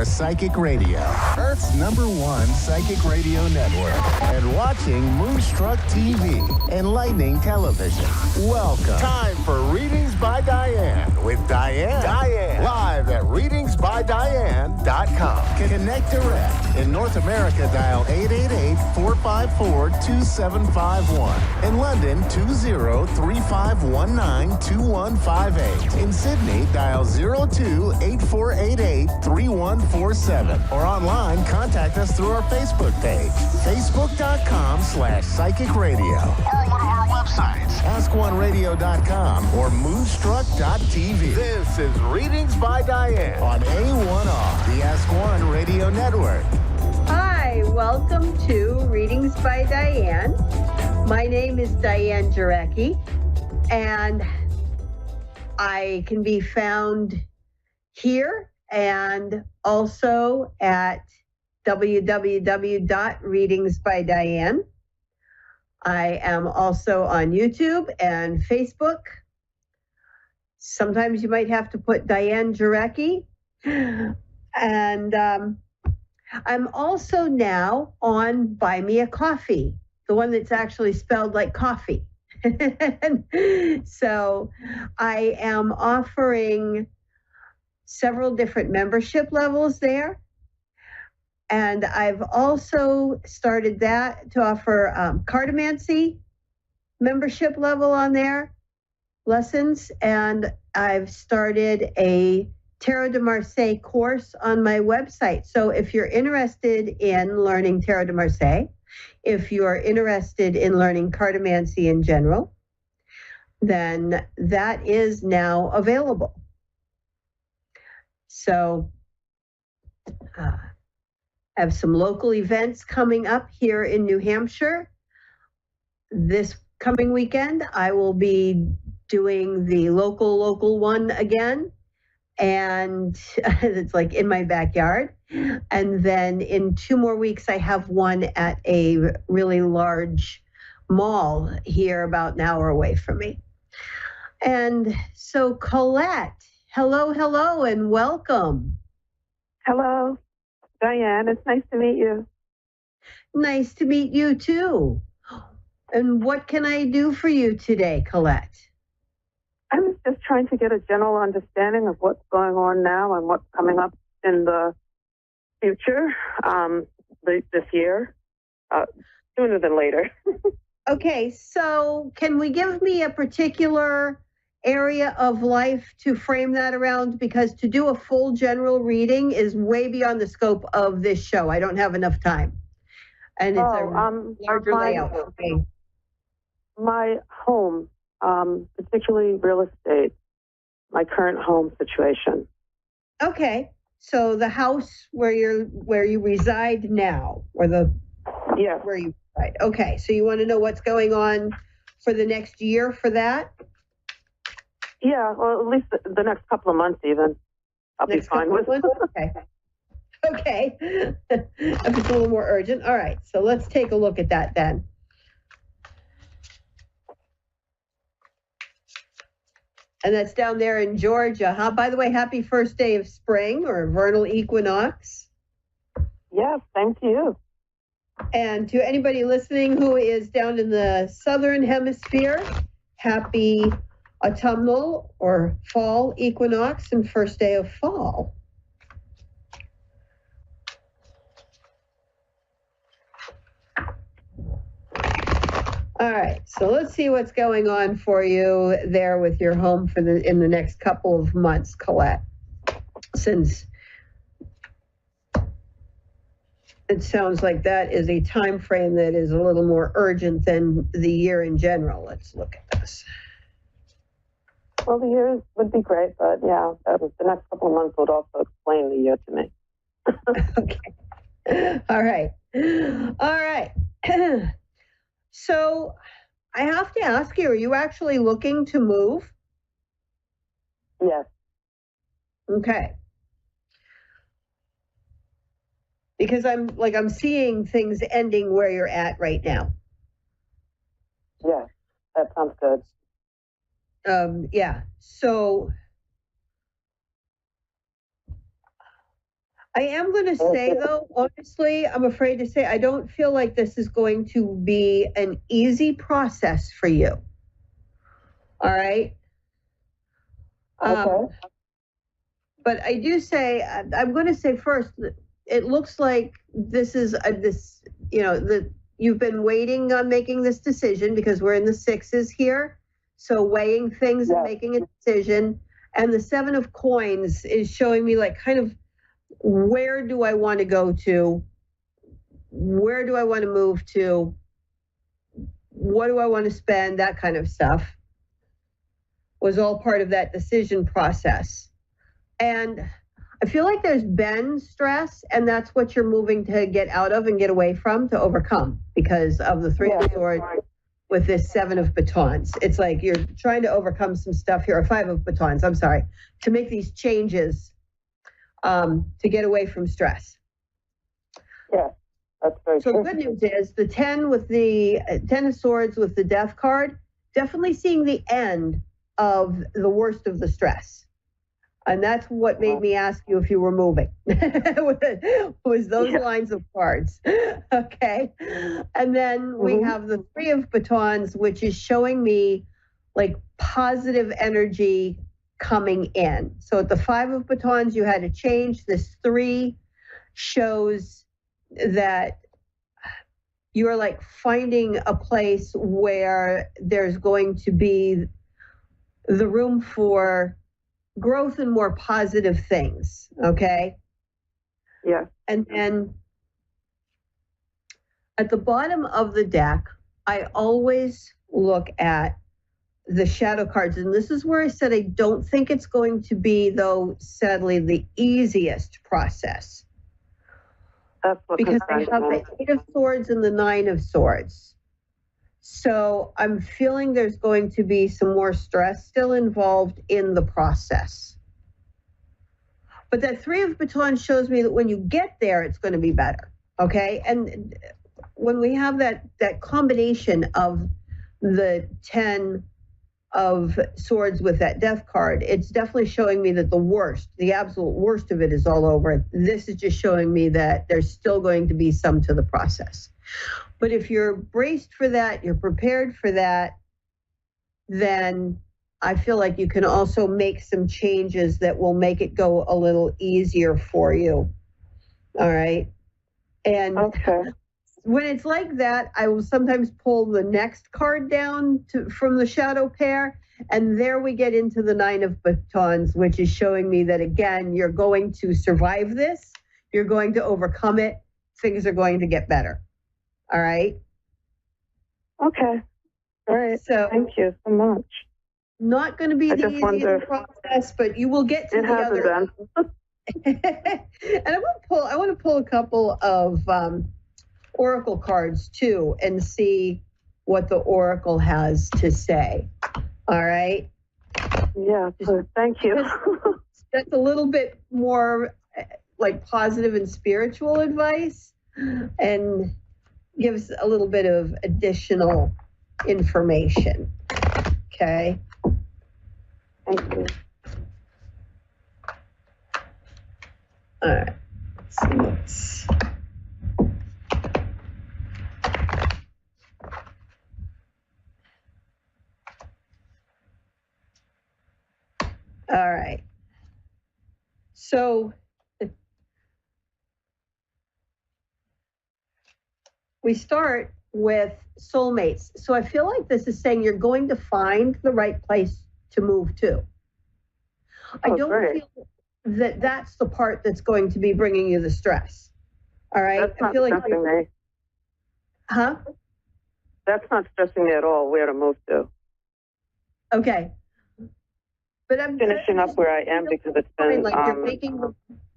A1R Psychic Radio, Earth's #1 psychic radio network, and watching Moonstruck TV, enlightening television. Welcome. Time for Readings by Diane with Diane. Live at readingsbydiane.com. Connect direct. In North America, dial 888-454-2751. In London, 20-3519-2158. In Sydney, dial 02-8488-3147. Or online, contact us through our Facebook page, facebook.com/psychic radio. Or one of our websites, askoneradio.com or moonstruck.tv. This is Readings by Diane on A1R, the Ask One Radio Network. Hi, welcome to Readings by Diane. My name is Diane Jarecki, and I can be found here and also at www.readingsbydiane. I am also on YouTube and Facebook. Sometimes you might have to put Diane Jarecki. And I'm also now on Buy Me a Coffee, the one that's actually spelled like coffee. So I am offering several different membership levels there. And I've also started that to offer cartomancy membership level on there, lessons. And I've started a Tarot de Marseille course on my website. So if you're interested in learning Tarot de Marseille, if you're interested in learning cartomancy in general, then that is now available. So I have some local events coming up here in New Hampshire. This coming weekend, I will be doing the local one again. And it's like in my backyard. And then in 2 more weeks, I have one at a really large mall here about an hour away from me. And so Colette, hello, and welcome. Hello, Diane. It's nice to meet you. Nice to meet you too. And what can I do for you today, Colette? I was just trying to get a general understanding of what's going on now and what's coming up in the future, this year, sooner than later. Okay, so can we give me a particular area of life to frame that around? Because to do a full general reading is way beyond the scope of this show. I don't have enough time. And it's a larger layout for me. My home, particularly real estate, my current home situation. Okay, so the house where you reside now, or where you reside. Okay, so you want to know what's going on for the next year for that? Yeah, well, at least the next couple of months even. I'll be fine with it. Okay. If it's a little more urgent. All right, so let's take a look at that then. And that's down there in Georgia, huh? By the way, happy first day of spring or vernal equinox. Yes, thank you. And to anybody listening who is down in the southern hemisphere, happy autumnal or fall equinox and first day of fall. All right, so let's see what's going on for you there with your home in the next couple of months, Colette. Since it sounds like that is a time frame that is a little more urgent than the year in general. Let's look at this. Well, the year would be great, but yeah, the next couple of months would also explain the year to me. Okay. All right. So I have to ask you, are you actually looking to move? Yes. Okay. Because I'm seeing things ending where you're at right now. Yeah, that sounds good. Yeah. So I am going to say, though, honestly, I'm afraid to say I don't feel like this is going to be an easy process for you. All right? Okay. But I do say, I'm going to say first, it looks like this is you've been waiting on making this decision because we're in the sixes here. So weighing things and making a decision. And the 7 of coins is showing me like kind of where do I want to go to? Where do I want to move to? What do I want to spend? That kind of stuff was all part of that decision process. And I feel like there's been stress, and that's what you're moving to get out of and get away from to overcome because of the 3 of swords with this 7 of batons. It's like you're trying to overcome some stuff here, or 5 of batons, I'm sorry, to make these changes to get away from stress. Yeah, that's very So true. the good news is the 10 with the 10 of swords with the death card, definitely seeing the end of the worst of the stress. And that's what made me ask you if you were moving, was those lines of cards. Okay. And then we have the 3 of batons, which is showing me like positive energy coming in. So at the 5 of batons, you had to change. This 3 shows that you're like finding a place where there's going to be the room for growth and more positive things, okay? Yeah. And then at the bottom of the deck, I always look at the shadow cards. And this is where I said I don't think it's going to be, though, sadly, the easiest process. That's what because I have the 8 of swords and the 9 of swords. So I'm feeling there's going to be some more stress still involved in the process. But that 3 of batons shows me that when you get there, it's going to be better. Okay. And when we have that combination of the 10 of swords with that death card, it's definitely showing me that the absolute worst of it is all over. This is just showing me that there's still going to be some to the process. But if you're braced for that, you're prepared for that, then I feel like you can also make some changes that will make it go a little easier for you. All right. And when it's like that, I will sometimes pull the next card down from the shadow pair. And there we get into the 9 of batons, which is showing me that, again, you're going to survive this. You're going to overcome it. Things are going to get better. All right. Okay. All right. So thank you so much. Not going to be the easiest process, but you will get to the other. And I want to pull a couple of oracle cards too and see what the oracle has to say. All right. Yeah. Thank you. That's a little bit more like positive and spiritual advice, and gives a little bit of additional information. Okay. Thank you. All right. Let's all right. So we start with soulmates. So I feel like this is saying you're going to find the right place to move to. I don't feel that that's the part that's going to be bringing you the stress. All right. That's not stressing me. Huh? That's not stressing me at all, where to move to. Okay. But I'm finishing up where I am because it's been like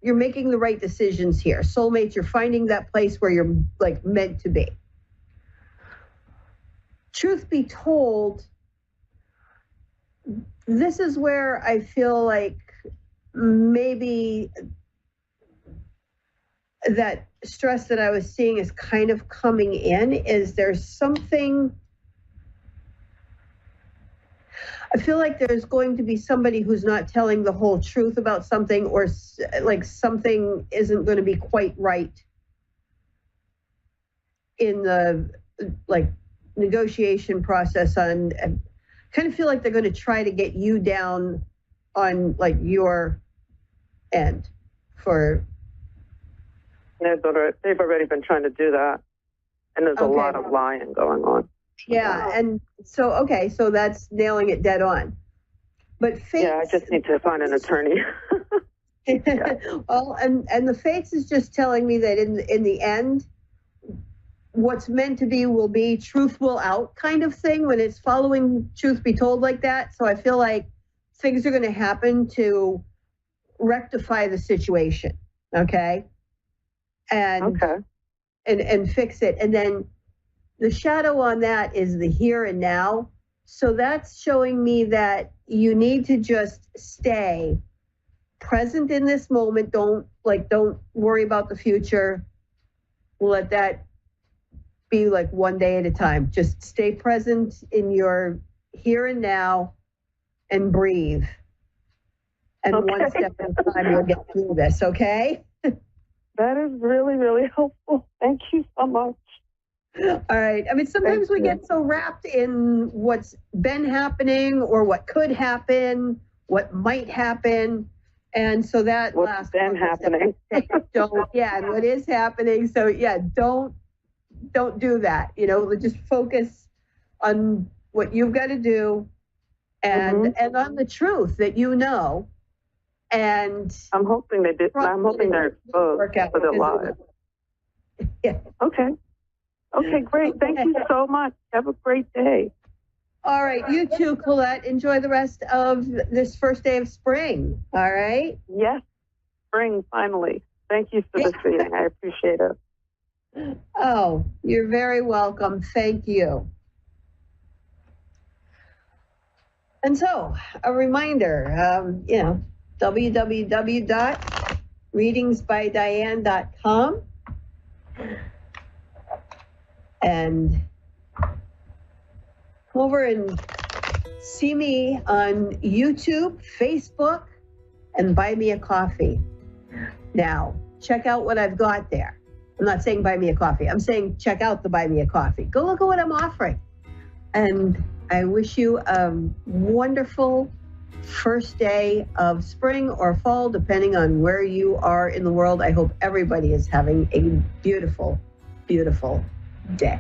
you're making the right decisions here. Soulmates, you're finding that place where you're like meant to be. Truth be told, this is where I feel like maybe that stress that I was seeing is kind of coming in. Is there something? I feel like there's going to be somebody who's not telling the whole truth about something, or like something isn't going to be quite right in the like negotiation process. On, I kind of feel like they're going to try to get you down on like your end for. They've already been trying to do that, and there's a lot of lying going on. Yeah, and so okay, so that's nailing it dead on. But Fates, yeah, I just need to find an attorney. Yeah. Well, and the Fates is just telling me that in the end, what's meant to be will be, truth will out, kind of thing. When it's following truth be told like that, so I feel like things are going to happen to rectify the situation. Okay. And fix it, and then the shadow on that is the here and now. So that's showing me that you need to just stay present in this moment. Don't worry about the future. Let that be like one day at a time. Just stay present in your here and now and breathe. And one step at a time, you'll get through this, okay? That is really, really helpful. Thank you so much. All right. I mean, sometimes we get so wrapped in what's been happening or what could happen, what might happen. And so that what's been happening. And what is happening. So yeah, don't do that. Just focus on what you've got to do and on the truth that you know. And I'm hoping they did. I'm hoping they're exposed for their lives. Yeah. Okay, great. Thank you so much. Have a great day. All right. You too, Colette. Enjoy the rest of this first day of spring. All right? Yes. Spring, finally. Thank you for this meeting. I appreciate it. Oh, you're very welcome. Thank you. And so, a reminder, www.readingsbydiane.com, and come over and see me on YouTube, Facebook, and buy me a coffee. Now, check out what I've got there. I'm not saying buy me a coffee. I'm saying check out the buy me a coffee. Go look at what I'm offering. And I wish you a wonderful first day of spring or fall, depending on where you are in the world. I hope everybody is having a beautiful, beautiful day.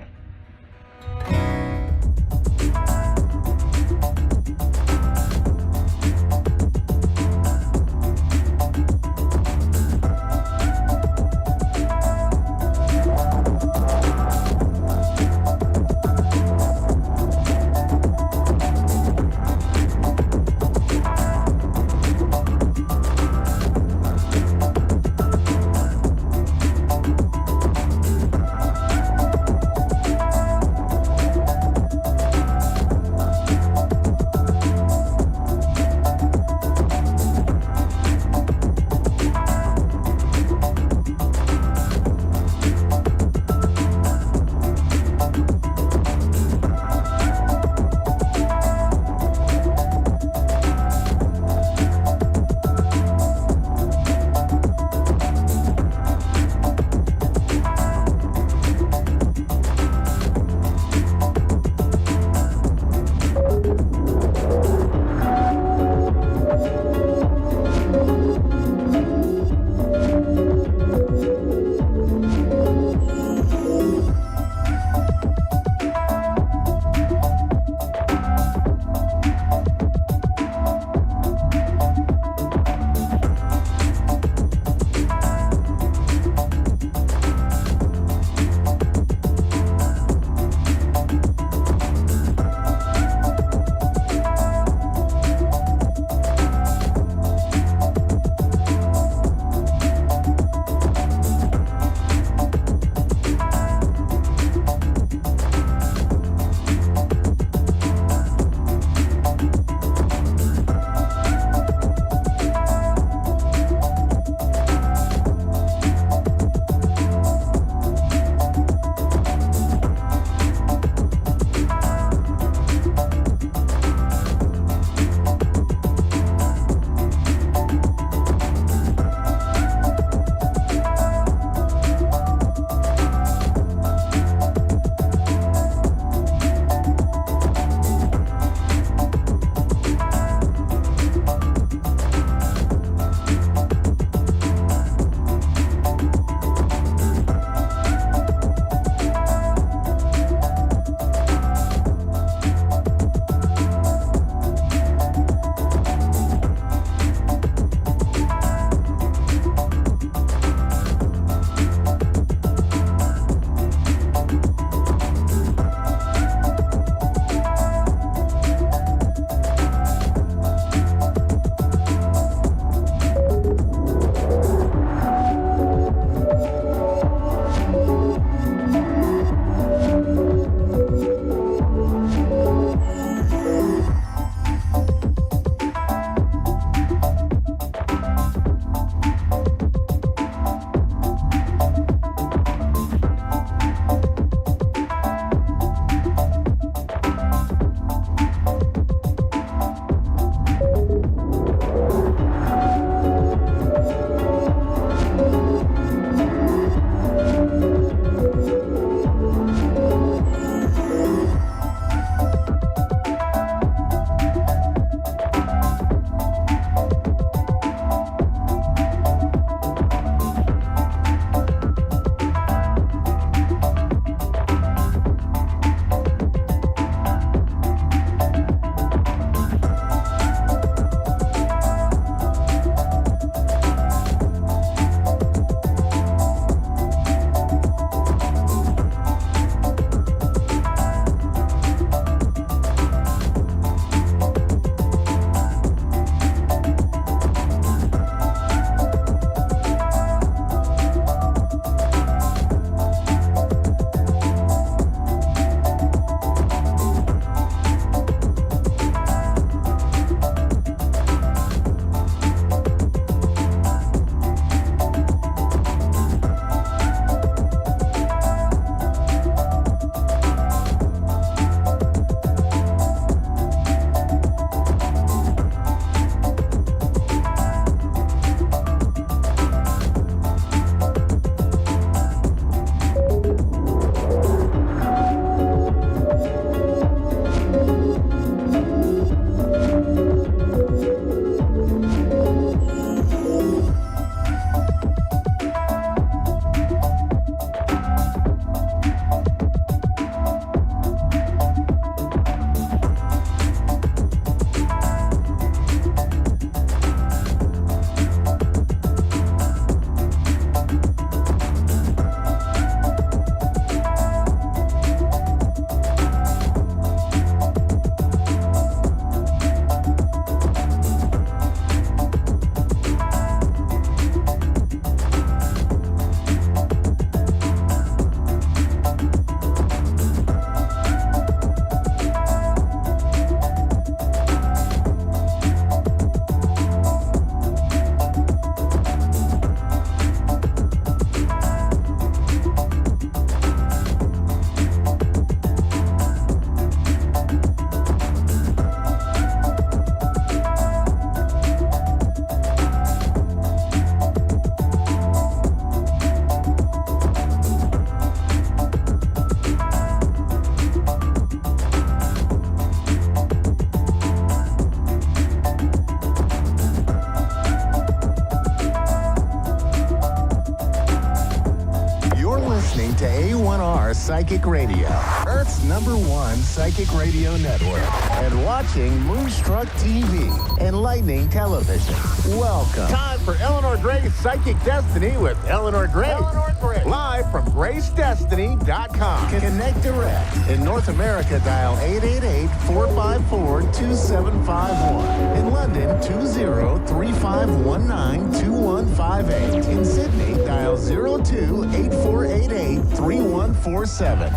Psychic Radio, Earth's #1 psychic radio network, and watching Moonstruck TV, enlightening television. Welcome. Time for Eleanor Gray's Psychic Destiny with Eleanor Gray. Eleanor Gray. Live from GraceDestiny.com. Connect direct. In North America, dial 888-454-2751. In London, 20-3519-2158. In Sydney, dial 02-8488-3147.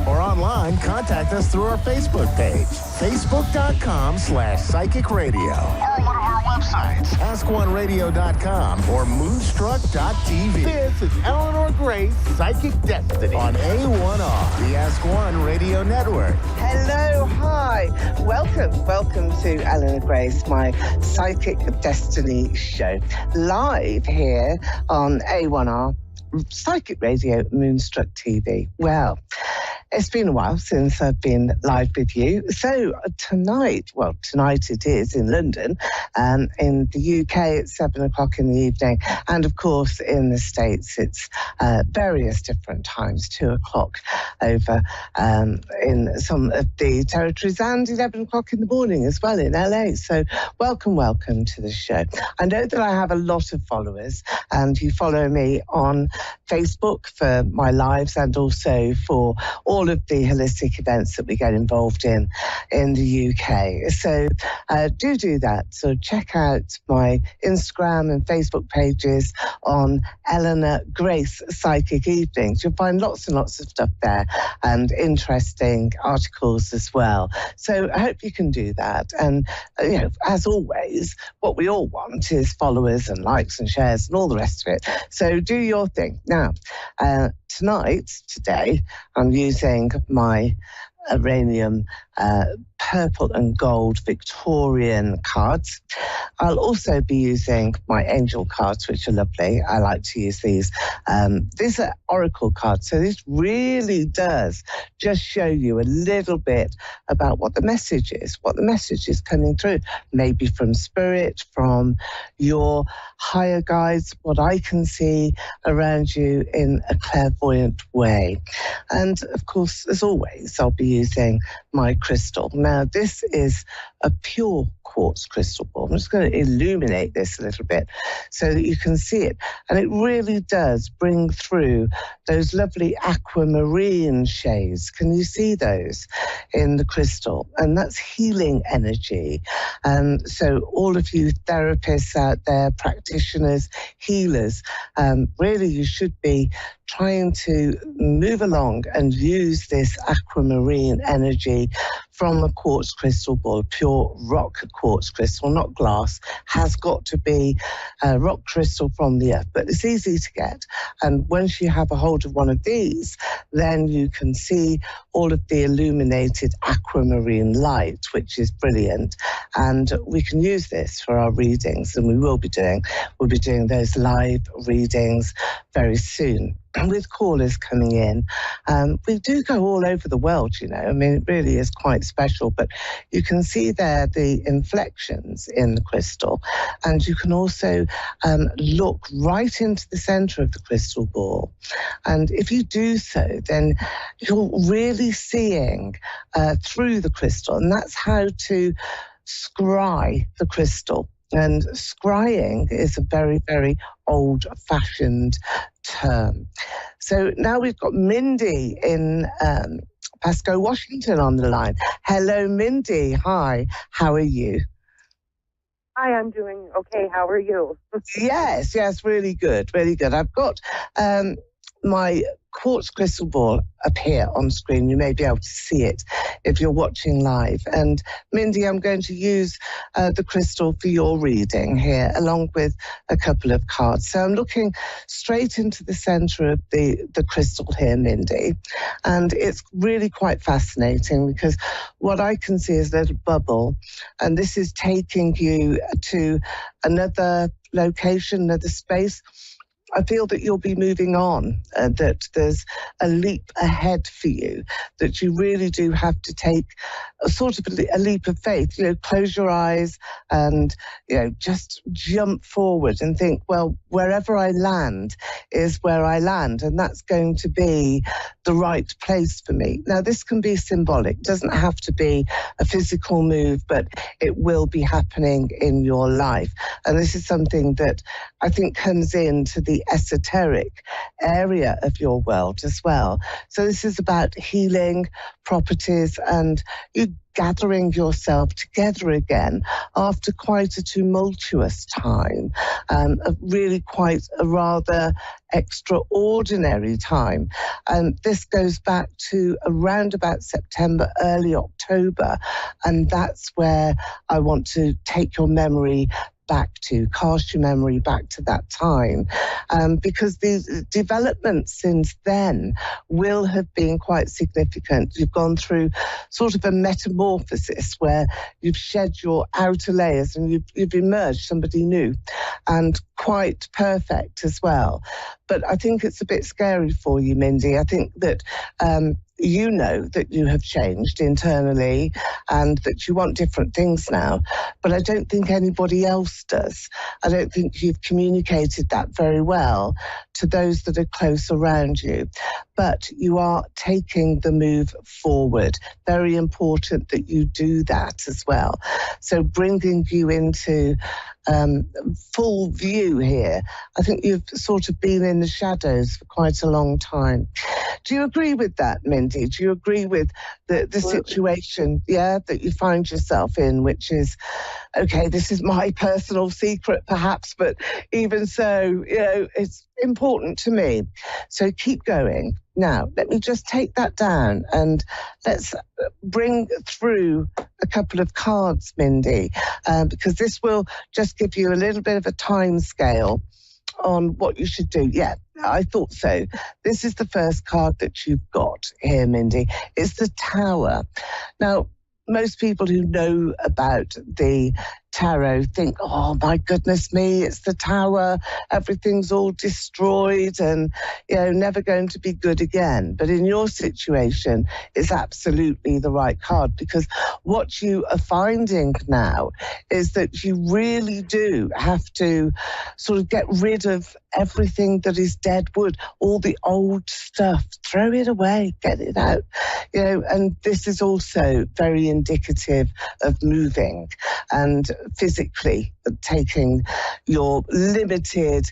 Or online, contact us through our Facebook page, facebook.com/psychic radio. Or one of our websites, askoneradio.com or moonstruck.tv. This is Eleanor Gray's Psychic Destiny on A1R, the Ask One Radio Network. Hello, hi. Welcome to Eleanor Gray's My Psychic Destiny show. Live here on A1R, Psychic Radio, Moonstruck TV. Well, it's been a while since I've been live with you. So tonight it is in London. In the UK, it's 7 o'clock in the evening. And of course, in the States, it's various different times, 2 o'clock over in some of the territories, and 11 o'clock in the morning as well in LA. So welcome to the show. I know that I have a lot of followers, and you follow me on Facebook for my lives and also for all of the holistic events that we get involved in the UK. So do that. So check out my Instagram and Facebook pages on Eleanor Grace Psychic Evenings. You'll find lots and lots of stuff there and interesting articles as well. So I hope you can do that. And, as always, what we all want is followers and likes and shares and all the rest of it. So do your thing. Now, today, I'm using my uranium purple and gold Victorian cards. I'll also be using my angel cards, which are lovely. I like to use these. These are oracle cards, so this really does just show you a little bit about what the message is coming through, maybe from spirit, from your higher guides, what I can see around you in a clairvoyant way. And of course, as always, I'll be using my crystal. Now, this is a pure quartz crystal ball. I'm just going to illuminate this a little bit so that you can see it. And it really does bring through those lovely aquamarine shades. Can you see those in the crystal? And that's healing energy. So all of you therapists out there, practitioners, healers, really you should be trying to move along and use this aquamarine energy from a quartz crystal ball, pure rock quartz crystal, not glass, has got to be rock crystal from the earth, but it's easy to get. And once you have a hold of one of these, then you can see all of the illuminated aquamarine light, which is brilliant. And we can use this for our readings, and we'll be doing those live readings very soon. And with callers coming in, we do go all over the world, I mean, it really is quite special, but you can see there the inflections in the crystal, and you can also look right into the center of the crystal ball. And if you do so, then you're really seeing through the crystal, and that's how to scry the crystal. And scrying is a very, very old-fashioned term. So now we've got Mindy in Pasco, Washington on the line. Hello, Mindy. Hi. How are you? Hi, I'm doing okay. How are you? Yes, really good, really good. I've got my quartz crystal ball up here on screen. You may be able to see it if you're watching live. And Mindy, I'm going to use the crystal for your reading here, along with a couple of cards. So I'm looking straight into the center of the crystal here, Mindy. And it's really quite fascinating because what I can see is a little bubble. And this is taking you to another location, another space. I feel that you'll be moving on, that there's a leap ahead for you, that you really do have to take a sort of a leap of faith. Close your eyes and, just jump forward and think, well, wherever I land is where I land, and that's going to be the right place for me. Now, this can be symbolic. It doesn't have to be a physical move, but it will be happening in your life. And this is something that I think comes into the esoteric area of your world as well. So this is about healing, properties, and you gathering yourself together again after quite a tumultuous time, really quite a rather extraordinary time. And this goes back to around about September, early October, and that's where I want to take your memory back to, cast your memory back to that time, because the developments since then will have been quite significant. You've gone through sort of a metamorphosis where you've shed your outer layers and you've emerged somebody new and quite perfect as well. But I think it's a bit scary for you, Mindy. I think that you know that you have changed internally and that you want different things now, but I don't think anybody else does. I don't think you've communicated that very well to those that are close around you, but you are taking the move forward. Very important that you do that as well. So bringing you into full view here. I think you've sort of been in the shadows for quite a long time. Do you agree with that, Mindy? Do you agree with the situation, that you find yourself in, which is, okay, this is my personal secret perhaps, but even so, it's important to me. So keep going. Now, let me just take that down and let's bring through a couple of cards, Mindy, because this will just give you a little bit of a time scale on what you should do. Yeah, I thought so. This is the first card that you've got here, Mindy. It's the Tower. Now, most people who know about the tarot think, oh my goodness me, it's the Tower, everything's all destroyed and never going to be good again. But in your situation, it's absolutely the right card, because what you are finding now is that you really do have to sort of get rid of everything that is dead wood, all the old stuff, throw it away, get it out, and this is also very indicative of moving and physically taking your limited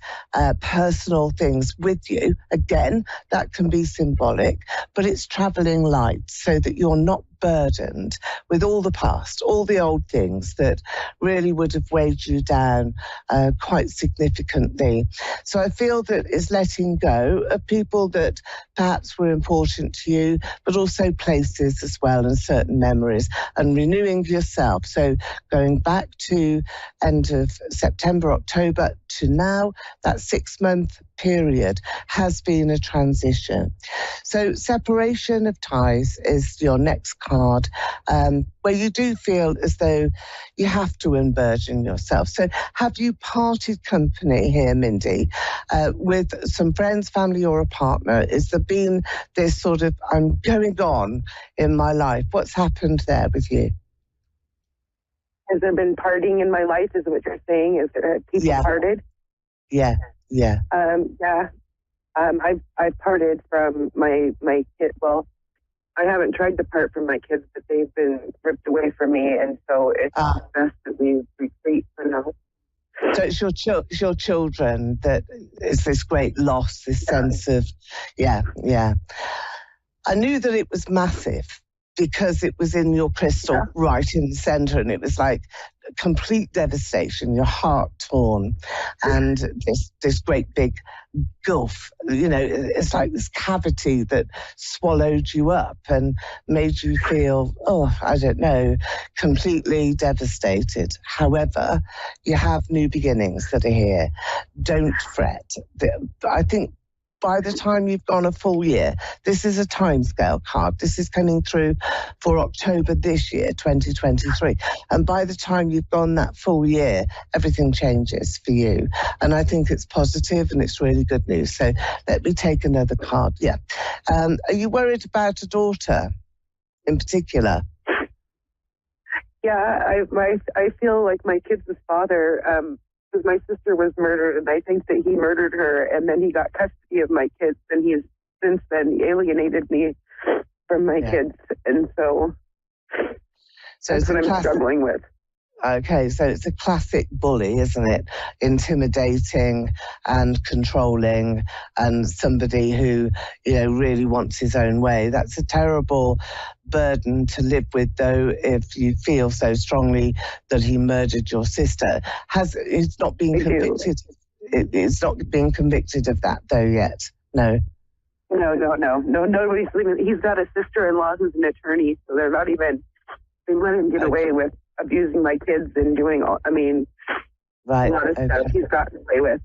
personal things with you. Again, that can be symbolic, but it's traveling light so that you're not burdened with all the past, all the old things that really would have weighed you down quite significantly. So I feel that it's letting go of people that perhaps were important to you, but also places as well and certain memories, and renewing yourself. So going back to end of September, October to now, that 6-month period has been a transition. So separation of ties is your next card, where you do feel as though you have to unburden yourself. So have you parted company here, Mindy, with some friends, family or a partner? Is there been this sort of, I'm going on in my life? What's happened there with you? Has there been parting in my life, is what you're saying? Is there people parted? Yeah. I've parted from my kid. Well, I haven't tried to part from my kids, but they've been ripped away from me, and so it's best that we retreat for now. So it's your children that is this great loss, this sense of, I knew that it was massive because it was in your crystal, right in the center, and it was like complete devastation, your heart torn, and this great big gulf, it's like this cavity that swallowed you up and made you feel, I don't know, completely devastated. However, you have new beginnings that are here. Don't fret. I think by the time you've gone a full year, this is a timescale card. This is coming through for October this year, 2023. And by the time you've gone that full year, everything changes for you. And I think it's positive and it's really good news. So let me take another card. Yeah. Are you worried about a daughter in particular? Yeah, I feel like my kid's father, because my sister was murdered, and I think that he murdered her, and then he got custody of my kids, and he has since then alienated me from my kids, and so that's what I'm struggling with. Okay, so it's a classic bully, isn't it? Intimidating and controlling, and somebody who, really wants his own way. That's a terrible burden to live with, though, if you feel so strongly that he murdered your sister. He's not been convicted? It's not been convicted of that, though, yet? No. No. He's got a sister-in-law who's an attorney, so they let him get away with abusing my kids and doing a lot of stuff he's gotten away with.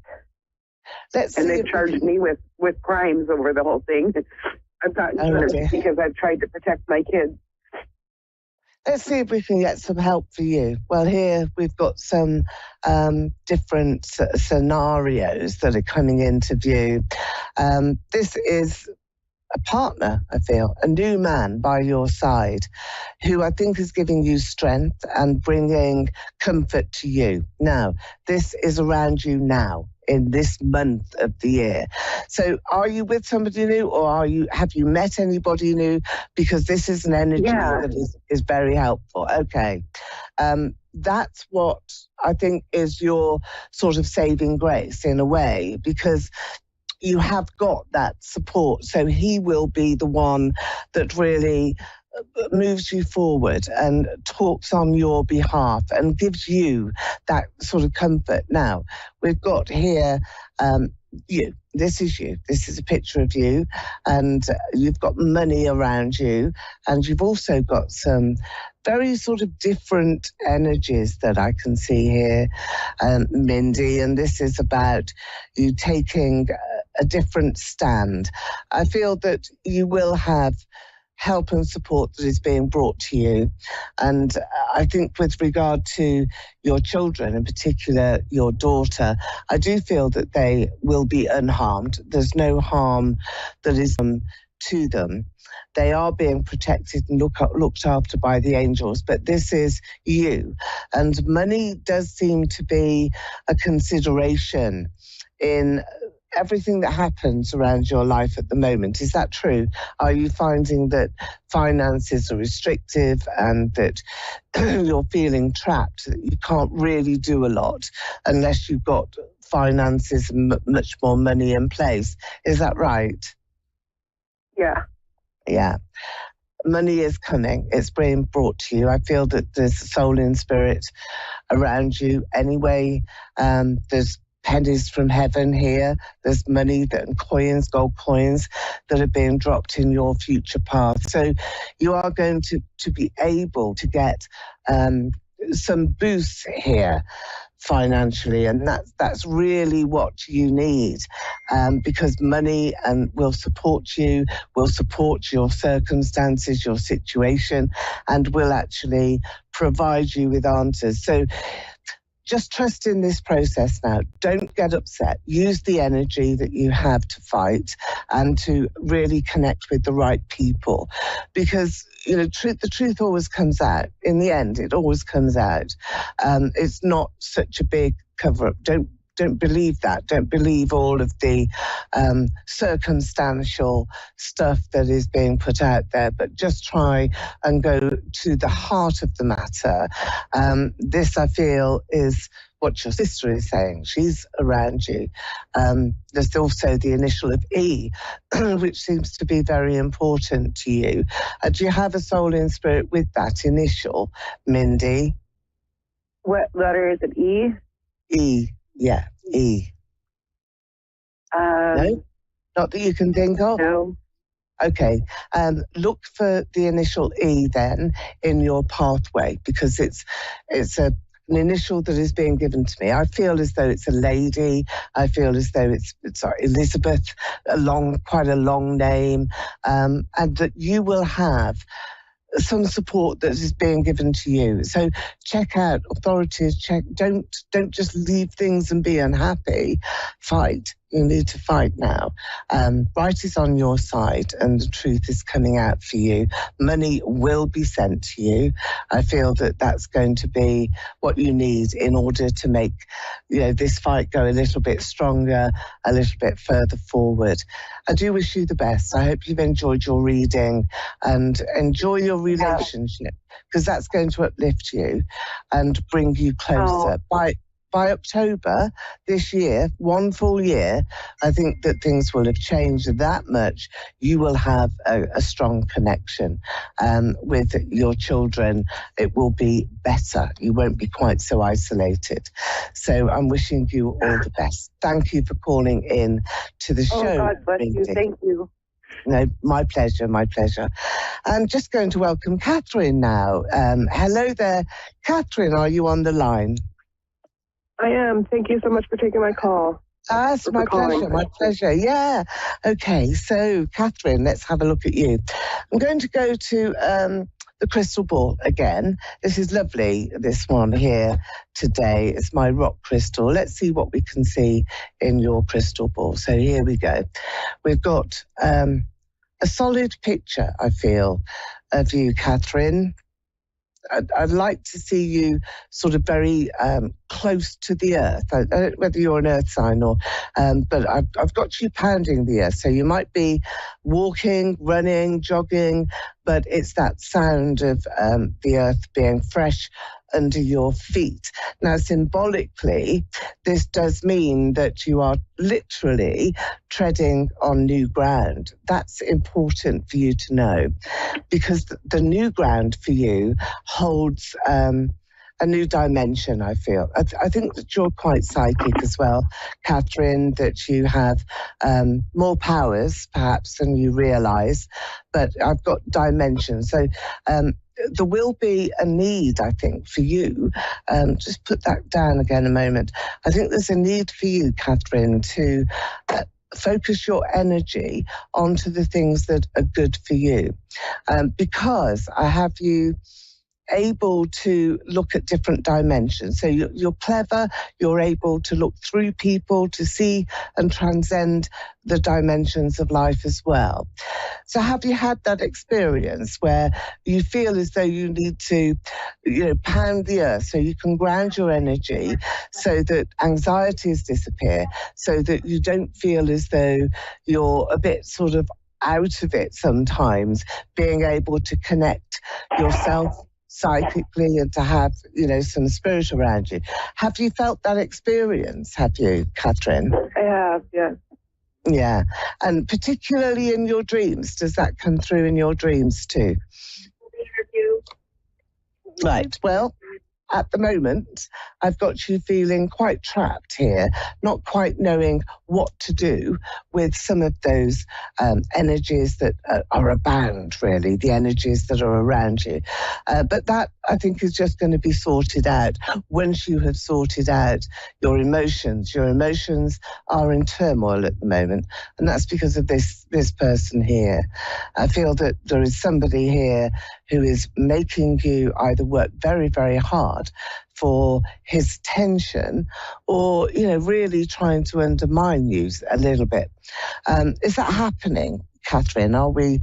They've charged me with crimes over the whole thing. I've gotten hurt because I've tried to protect my kids. Let's see if we can get some help for you. Well, here we've got some different scenarios that are coming into view. This is a partner, I feel, a new man by your side, who I think is giving you strength and bringing comfort to you. Now, this is around you now, in this month of the year. So are you with somebody new, or have you met anybody new? Because this is an energy that is very helpful. Okay. That's what I think is your sort of saving grace in a way, because you have got that support. So he will be the one that really moves you forward and talks on your behalf and gives you that sort of comfort. Now, we've got here you. This is you. This is a picture of you, and you've got money around you, and you've also got some very sort of different energies that I can see here, Mindy, and this is about you taking a different stand. I feel that you will have help and support that is being brought to you. And I think with regard to your children, in particular your daughter, I do feel that they will be unharmed. There's no harm that is to them. They are being protected and looked after by the angels, but this is you. And money does seem to be a consideration in everything that happens around your life at the moment. Is that true? Are you finding that finances are restrictive and that you're feeling trapped, that you can't really do a lot unless you've got finances and much more money in place? Is that right? Yeah. Yeah. Money is coming. It's being brought to you. I feel that there's a soul and spirit around you anyway. There's pennies from heaven here. There's money and coins, gold coins, that are being dropped in your future path. So you are going to be able to get some boosts here financially, and that's really what you need, because money will support you, will support your circumstances, your situation, and will actually provide you with answers. So just trust in this process now. Don't get upset. Use the energy that you have to fight and to really connect with the right people, because the truth always comes out. In the end, it always comes out. It's not such a big cover-up. Don't believe that. Don't believe all of the circumstantial stuff that is being put out there, but just try and go to the heart of the matter. This, I feel, is what your sister is saying. She's around you. There's also the initial of E, which seems to be very important to you. Do you have a soul in spirit with that initial, Mindy? What letter is it? E? E. Yeah, E. No? Not that you can think of? No. Okay. Look for the initial E then in your pathway, because it's a an initial that is being given to me. I feel as though it's a lady. I feel as though it's Elizabeth, quite a long name, and that you will have some support that is being given to you. So check out authorities, don't just leave things and be unhappy. Fight. You need to fight now. Right is on your side and the truth is coming out for you. Money will be sent to you. I feel that that's going to be what you need in order to make, this fight go a little bit stronger, a little bit further forward. I do wish you the best. I hope you've enjoyed your reading and enjoy your relationship, because that's going to uplift you and bring you closer. By October this year, 1 full year, I think that things will have changed that much. You will have a strong connection with your children. It will be better. You won't be quite so isolated. So I'm wishing you all the best. Thank you for calling in to the show. Oh, God bless you. Thank you. No, my pleasure, my pleasure. I'm just going to welcome Catherine now. Hello there. Catherine, are you on the line? I am. Thank you so much for taking my call. That's my pleasure, my pleasure. Yeah. Okay, so Catherine, let's have a look at you. I'm going to go to the crystal ball again. This is lovely, this one here today. It's my rock crystal. Let's see what we can see in your crystal ball. So here we go. We've got a solid picture, I feel, of you, Catherine. I'd like to see you sort of very close to the earth. I don't know whether you're an earth sign or, but I've got you pounding the earth. So you might be walking, running, jogging, but it's that sound of the earth being fresh under your feet. Now, symbolically, this does mean that you are literally treading on new ground. That's important for you to know, because the new ground for you holds a new dimension, I feel. I think that you're quite psychic as well, Catherine, that you have more powers, perhaps, than you realise, but I've got dimensions. So there will be a need, I think, for you. Just put that down again a moment. I think there's a need for you, Catherine, to focus your energy onto the things that are good for you. Because I have you able to look at different dimensions. So you're clever, you're able to look through people to see and transcend the dimensions of life as well. So have you had that experience where you feel as though you need to, pound the earth so you can ground your energy so that anxieties disappear, so that you don't feel as though you're a bit sort of out of it sometimes, being able to connect yourself psychically and to have, some spirit around you. Have you felt that experience, have you, Catherine? I have, yeah. Yeah, and particularly in your dreams, does that come through in your dreams too? Right, well, at the moment, I've got you feeling quite trapped here, not quite knowing what to do with some of those energies that are abound, really, the energies that are around you. But that, I think, is just going to be sorted out once you have sorted out your emotions. Your emotions are in turmoil at the moment, and that's because of this person here. I feel that there is somebody here who is making you either work very, very hard for his tension or, really trying to undermine you a little bit. Is that happening, Catherine? Are we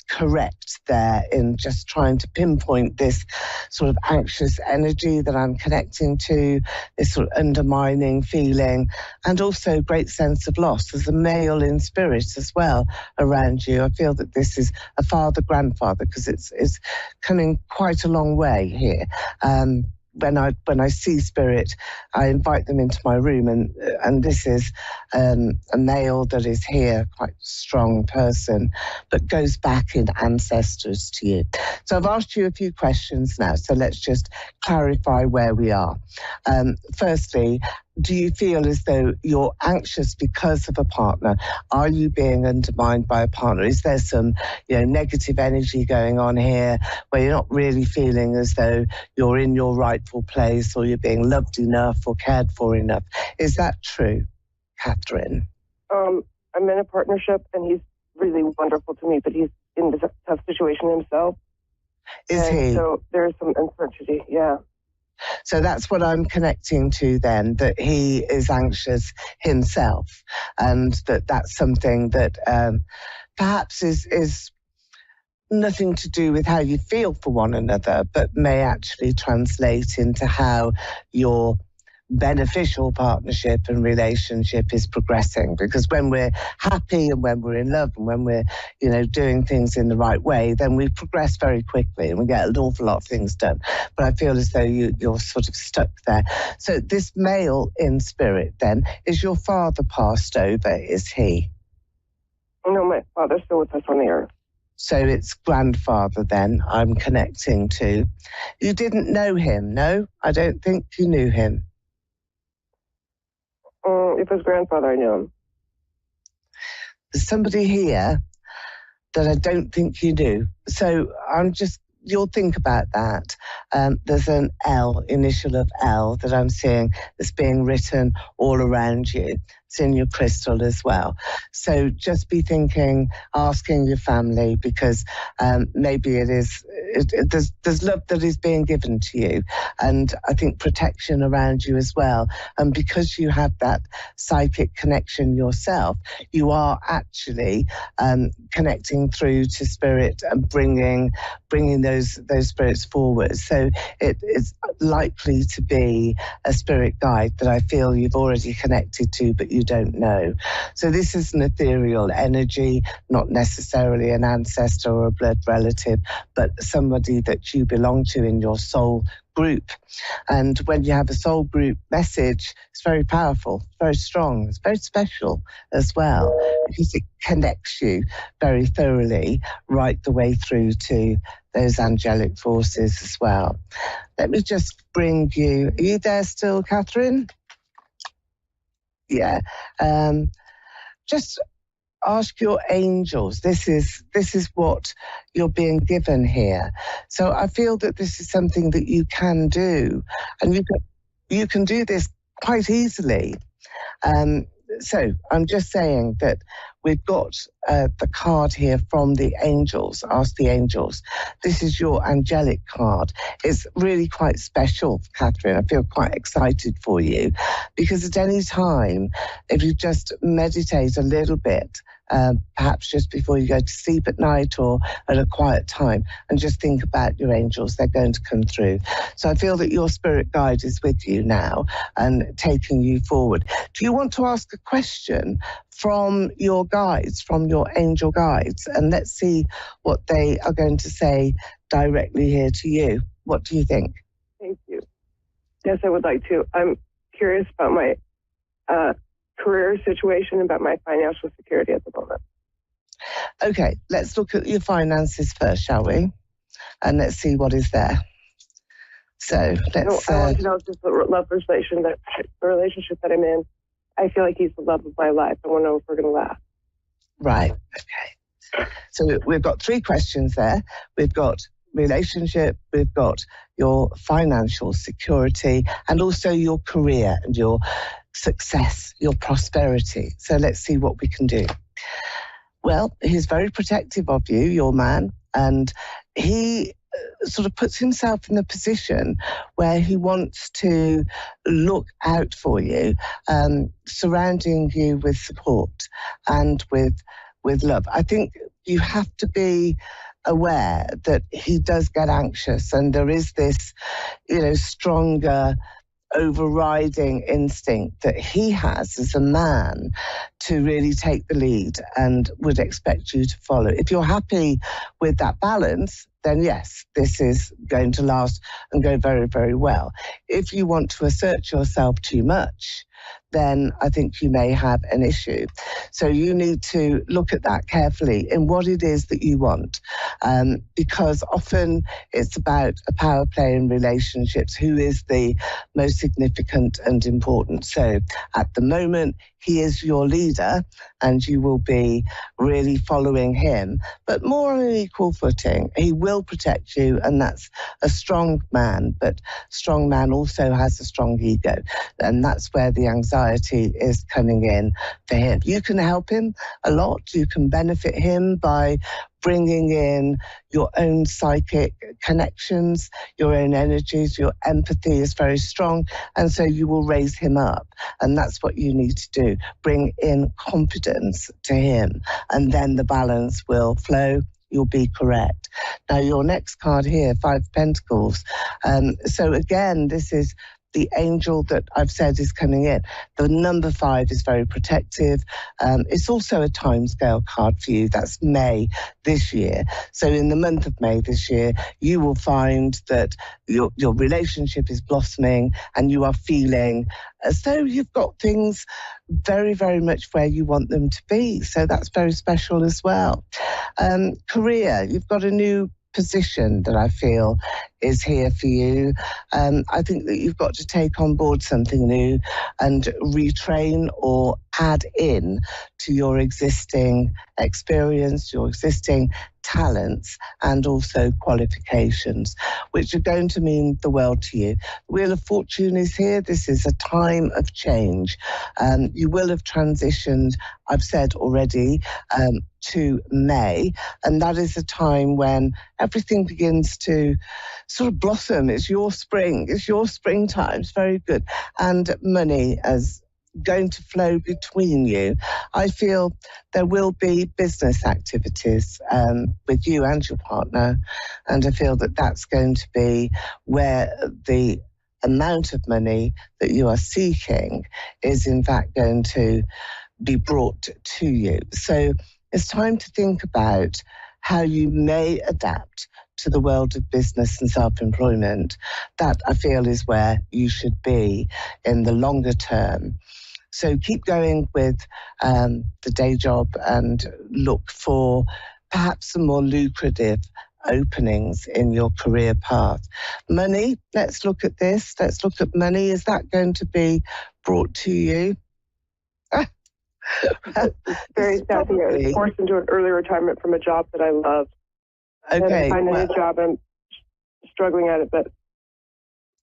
correct there in just trying to pinpoint this sort of anxious energy that I'm connecting to, this sort of undermining feeling, and also great sense of loss? There's a male in spirit as well around you. I feel that this is a father, grandfather, because it's coming quite a long way here. When I see spirit, I invite them into my room, and this is a male that is here, quite a strong person, but goes back in ancestors to you. So I've asked you a few questions now, so let's just clarify where we are. Firstly, do you feel as though you're anxious because of a partner? Are you being undermined by a partner? Is there some, negative energy going on here where you're not really feeling as though you're in your rightful place or you're being loved enough or cared for enough? Is that true, Catherine? I'm in a partnership and he's really wonderful to me, but he's in a tough situation himself. Is he? So there's some uncertainty, yeah. So that's what I'm connecting to then, that he is anxious himself, and that's something that perhaps is nothing to do with how you feel for one another, but may actually translate into how your beneficial partnership and relationship is progressing. Because when we're happy and when we're in love and when we're, doing things in the right way, then we progress very quickly and we get an awful lot of things done. But I feel as though you're sort of stuck there. So this male in spirit then, is your father passed over, is he? No, my father's still with us on the earth. So it's grandfather then I'm connecting to. You didn't know him, no? I don't think you knew him. If his grandfather, I knew him. There's somebody here that I don't think you knew. So you'll think about that. There's an L, initial of L, that I'm seeing that's being written all around you. It's in your crystal as well. So just be thinking, asking your family, because maybe there's love that is being given to you, and I think protection around you as well. And because you have that psychic connection yourself, you are actually connecting through to spirit and bringing those spirits forward. So it is likely to be a spirit guide that I feel you've already connected to, but you don't know. So this is an ethereal energy, not necessarily an ancestor or a blood relative, but somebody that you belong to in your soul group. And when you have a soul group message, it's very powerful, very strong, it's very special as well, because it connects you very thoroughly right the way through to those angelic forces as well. Let me just bring you, are you there still, Catherine? Yeah. Just ask your angels. This is what you're being given here. So I feel that this is something that you can do, and you can do this quite easily. So I'm just saying that we've got the card here from the angels. Ask the angels. This is your angelic card. It's really quite special, Catherine. I feel quite excited for you, because at any time, if you just meditate a little bit, perhaps just before you go to sleep at night or at a quiet time, and just think about your angels, they're going to come through. So I feel that your spirit guide is with you now and taking you forward. Do you want to ask a question from your guides, from your angel guides? And let's see what they are going to say directly here to you. What do you think? Thank you. Yes, I would like to. I'm curious about my career situation, about my financial security at the moment. Okay, let's look at your finances first, shall we? And let's see what is there. So let's... I want to know just the love relationship that I'm in. I feel like he's the love of my life. I want to know if we're going to last. Right, okay. So we've got 3 questions there. We've got relationship, we've got your financial security, and also your career and your success, your prosperity. So let's see what we can do. Well, he's very protective of you, your man, and he sort of puts himself in a position where he wants to look out for you, surrounding you with support and with love. I think you have to be aware that he does get anxious, and there is this, stronger overriding instinct that he has as a man to really take the lead and would expect you to follow. If you're happy with that balance, then yes, this is going to last and go very, very well. If you want to assert yourself too much, then I think you may have an issue. So you need to look at that carefully in what it is that you want, because often it's about a power play in relationships. Who is the most significant and important? So at the moment, he is your leader and you will be really following him, but more on an equal footing. He will protect you, and that's a strong man, but strong man also has a strong ego, and that's where the anxiety is coming in for him. You can help him a lot. You can benefit him by bringing in your own psychic connections, your own energies. Your empathy is very strong, and so you will raise him up, and that's what you need to do. Bring in confidence to him, and then the balance will flow. You'll be correct. Now, your next card here, 5 of Pentacles. So again, this is the angel that I've said is coming in. The number 5 is very protective. It's also a timescale card for you. That's May this year. So in the month of May this year, you will find that your relationship is blossoming and you are feeling as though you've got things very, very much where you want them to be. So that's very special as well. Career, you've got a new position that I feel is here for you. I think that you've got to take on board something new and retrain or add in to your existing experience, your existing talents, and also qualifications, which are going to mean the world to you. Wheel of Fortune is here. This is a time of change. You will have transitioned, I've said already, to May, and that is a time when everything begins to sort of blossom. It's your spring. It's your springtime. It's very good. And money as going to flow between you. I feel there will be business activities with you and your partner, and I feel that that's going to be where the amount of money that you are seeking is in fact going to be brought to you. So it's time to think about how you may adapt to the world of business and self-employment. That I feel is where you should be in the longer term. So keep going with the day job and look for perhaps some more lucrative openings in your career path. Money, let's look at this. Let's look at money. Is that going to be brought to you? Very sad thing. I was forced into an early retirement from a job that I loved. Okay. And I find a new job. I'm struggling at it, but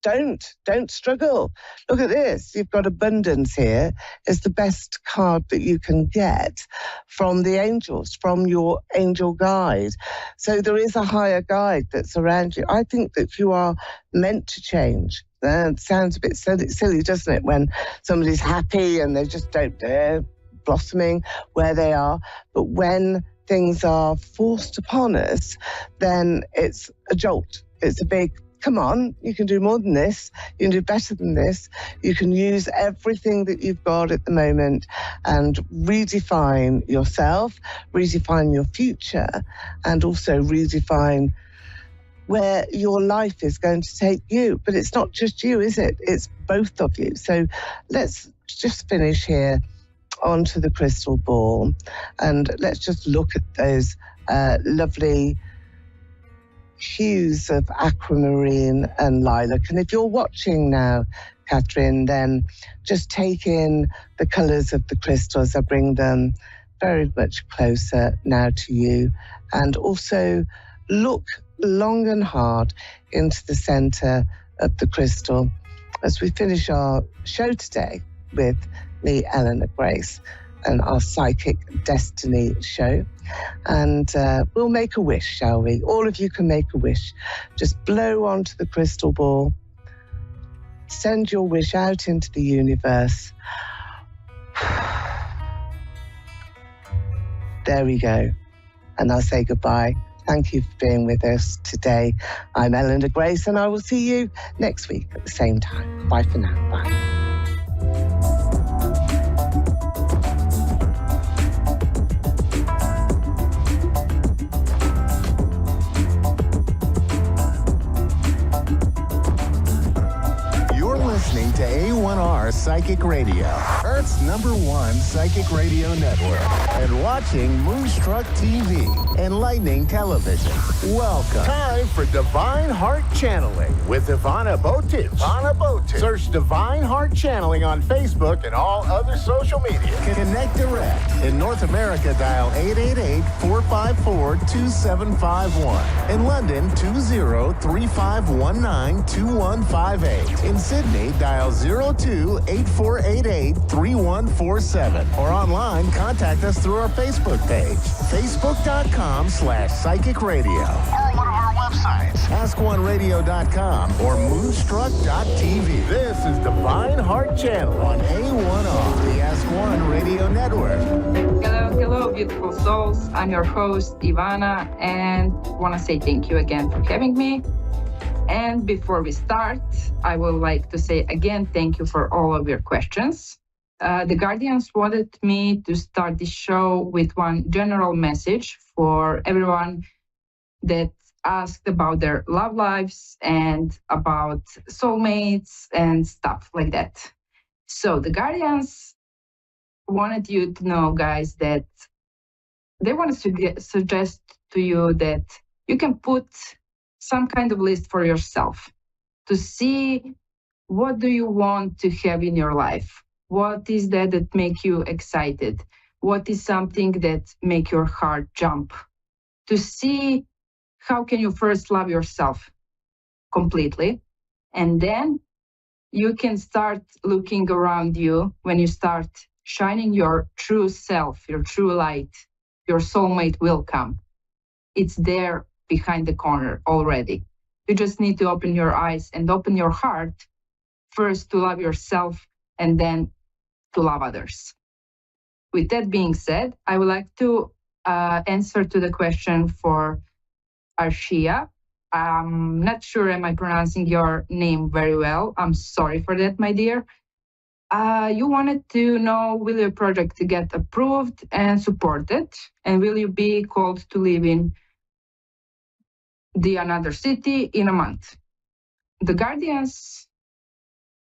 don't struggle. Look at this. You've got abundance here. It's the best card that you can get from the angels, from your angel guide. So there is a higher guide that's around you. I think that you are meant to change. It sounds a bit silly, doesn't it, when somebody's happy and they just don't dare blossoming where they are. But when things are forced upon us, then it's a jolt. It's a big, come on, you can do more than this. You can do better than this. You can use everything that you've got at the moment and redefine yourself, redefine your future, and also redefine where your life is going to take you. But it's not just you, is it? It's both of you. So let's just finish here onto the crystal ball, and let's just look at those lovely hues of aquamarine and lilac. And if you're watching now, Catherine, then just take in the colours of the crystals. I bring them very much closer now to you, and also look long and hard into the centre of the crystal as we finish our show today with me, Eleanor Grace, and our Psychic Destiny show. And we'll make a wish, shall we? All of you can make a wish. Just blow onto the crystal ball. Send your wish out into the universe. There we go. And I'll say goodbye. Thank you for being with us today. I'm Eleanor Grace, and I will see you next week at the same time. Bye for now. Bye. Listening to A1R Psychic Psychic Radio, Earth's #1 psychic radio network, and watching Moonstruck TV, enlightening television. Welcome. Time for Divine Heart Channeling with Ivana Botic. Search Divine Heart Channeling on Facebook and all other social media. Connect direct. In North America, dial 888-454-2751. In London, 20-3519-2158. In Sydney, dial 02-8488-3147. Or online, contact us through our Facebook page, facebook.com/psychic radio. Or one of our websites, askoneradio.com or moonstruck.tv. This is Divine Heart Channel on A1R, the Ask One Radio Network. Hello, beautiful souls. I'm your host, Ivana, and want to say thank you again for having me. And before we start, I would like to say again, thank you for all of your questions. The Guardians wanted me to start this show with one general message for everyone that asked about their love lives and about soulmates and stuff like that. So the Guardians wanted you to know, guys, that they want to suggest to you that you can put some kind of list for yourself to see what do you want to have in your life. What is that make you excited? What is something that make your heart jump? To see how can you first love yourself completely, and then you can start looking around you. When you start shining your true self, your true light, your soulmate will come. It's there behind the corner already. You just need to open your eyes and open your heart first to love yourself and then to love others. With that being said, I would like to answer to the question for Arshia. I'm not sure am I pronouncing your name very well. I'm sorry for that, my dear. You wanted to know, will your project get approved and supported? And will you be called to live in another city in a month? The Guardians,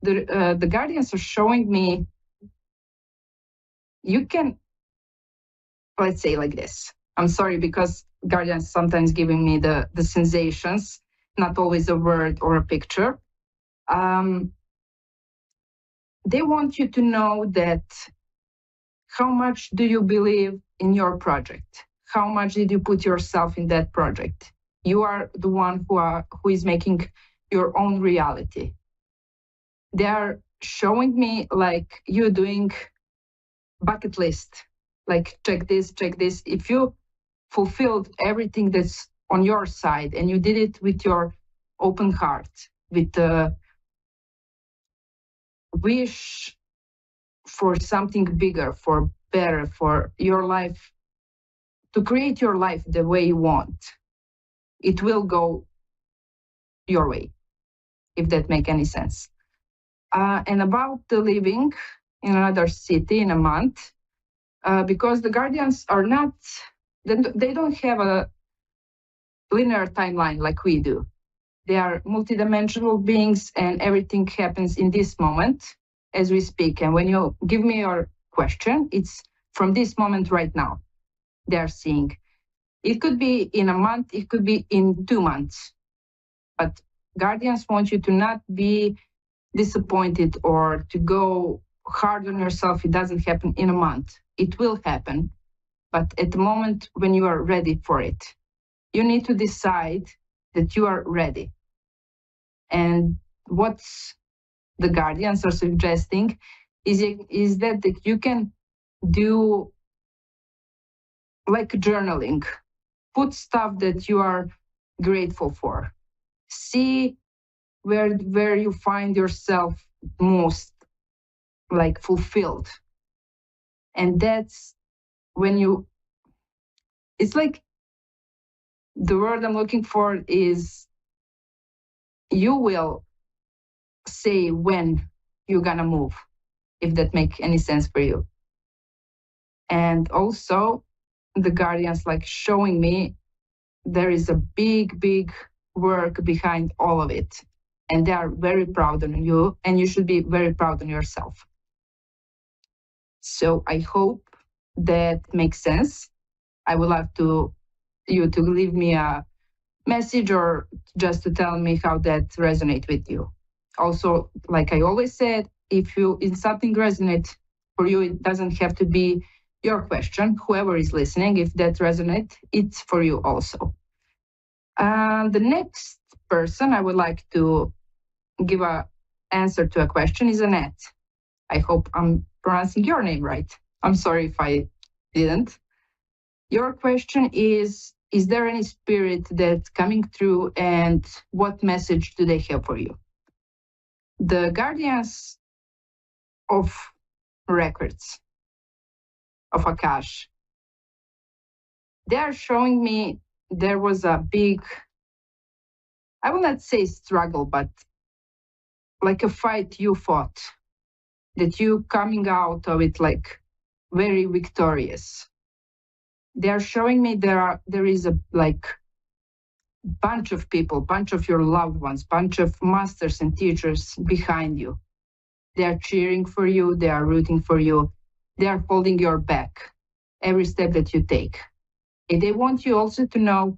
the Guardians are showing me you can, let's say like this. I'm sorry because Guardians sometimes giving me the sensations, not always a word or a picture. They want you to know that how much do you believe in your project? How much did you put yourself in that project? You are the one who is making your own reality. They are showing me like you doing bucket list, like check this. If you fulfilled everything that's on your side and you did it with your open heart, with the wish for something bigger, for better, for your life, to create your life the way you want, it will go your way, if that make any sense. And about the living in another city in a month, because the Guardians are not, they don't have a linear timeline like we do. They are multidimensional beings and everything happens in this moment as we speak. And when you give me your question, it's from this moment right now. They are seeing. It could be in a month, it could be in 2 months. But Guardians want you to not be disappointed or to go hard on yourself. It doesn't happen in a month. It will happen. But at the moment when you are ready for it, you need to decide that you are ready. And what the Guardians are suggesting is that you can do like journaling. Put stuff that you are grateful for. See where you find yourself most like fulfilled. And that's when it's like the word I'm looking for is you will say when you're gonna move, if that make any sense for you. And also the Guardians like showing me there is a big work behind all of it. And they are very proud of you, and you should be very proud of yourself. So I hope that makes sense. I would love you to leave me a message or just to tell me how that resonates with you. Also, like I always said, if something resonates for you, it doesn't have to be your question. Whoever is listening, if that resonates, it's for you also. The next person I would like to give an answer to a question is Annette. I hope I'm pronouncing your name right. I'm sorry if I didn't. Your question is there any spirit that's coming through and what message do they have for you? The guardians of records, of Akash, they are showing me there was a big, I will not say struggle, but like a fight you fought, that you coming out of it like very victorious. They are showing me there is a like bunch of people, bunch of your loved ones, bunch of masters and teachers behind you. They are cheering for you, they are rooting for you, they are holding your back every step that you take. And they want you also to know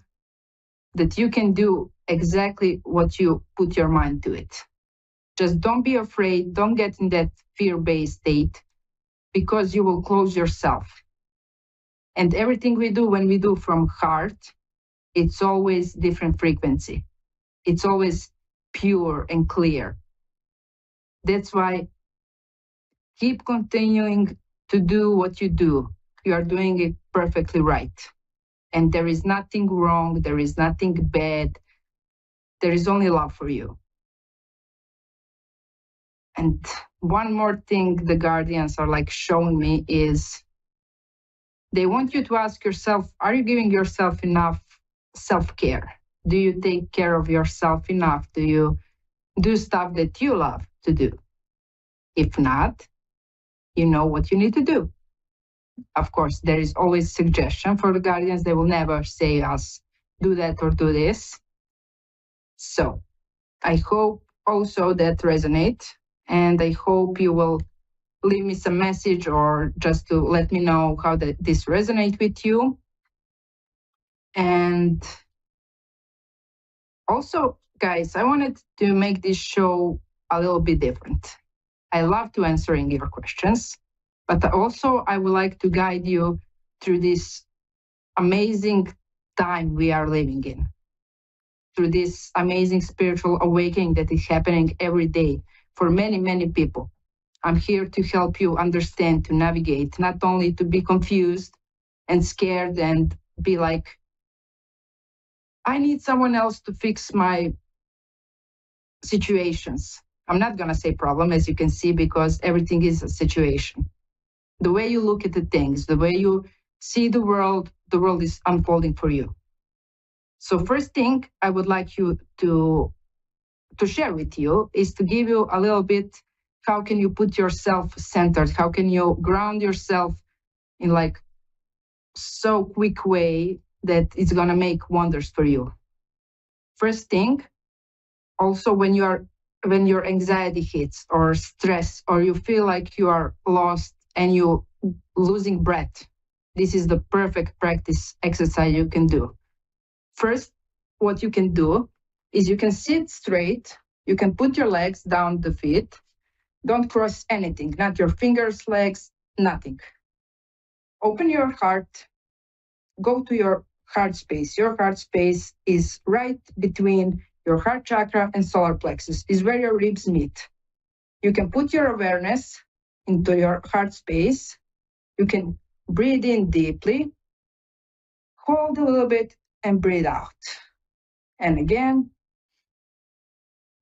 that you can do exactly what you put your mind to it. Just don't be afraid, don't get in that fear-based state, because you will close yourself. And everything we do, when we do from heart, it's always different frequency. It's always pure and clear. That's why keep continuing to do what you do. You are doing it perfectly right. And there is nothing wrong. There is nothing bad. There is only love for you. And one more thing the guardians are like showing me is they want you to ask yourself, are you giving yourself enough self-care? Do you take care of yourself enough? Do you do stuff that you love to do? If not, you know what you need to do. Of course, there is always suggestion for the guardians. They will never say us, do that or do this. So I hope also that resonates, and I hope you will leave me some message or just to let me know how this resonates with you. And also, guys, I wanted to make this show a little bit different. I love to answering your questions, but also I would like to guide you through this amazing time we are living in, through this amazing spiritual awakening that is happening every day for many, many people. I'm here to help you understand, to navigate, not only to be confused and scared and be like, I need someone else to fix my situations. I'm not going to say problem, as you can see, because everything is a situation. The way you look at the things, the way you see the world is unfolding for you. So first thing I would like you to share with you is to give you a little bit, how can you put yourself centered? How can you ground yourself in like so quick way that it's going to make wonders for you? First thing, also when your anxiety hits or stress, or you feel like you are lost and you losing breath, this is the perfect practice exercise you can do. First, what you can do is you can sit straight. You can put your legs down the feet. Don't cross anything, not your fingers, legs, nothing. Open your heart. Go to your heart space. Your heart space is right between your heart chakra and solar plexus, is where your ribs meet. You can put your awareness into your heart space. You can breathe in deeply, hold a little bit, and breathe out. And again,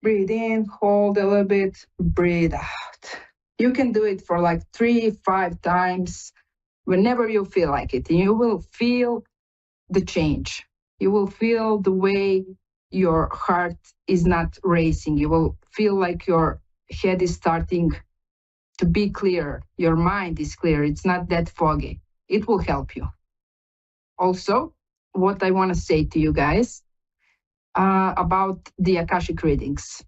breathe in, hold a little bit, breathe out. You can do it for like 3-5 times, whenever you feel like it. And you will feel the change. You will feel the way your heart is not racing. You will feel like your head is starting to be clear. Your mind is clear. It's not that foggy. It will help you. Also, what I want to say to you guys about the Akashic readings.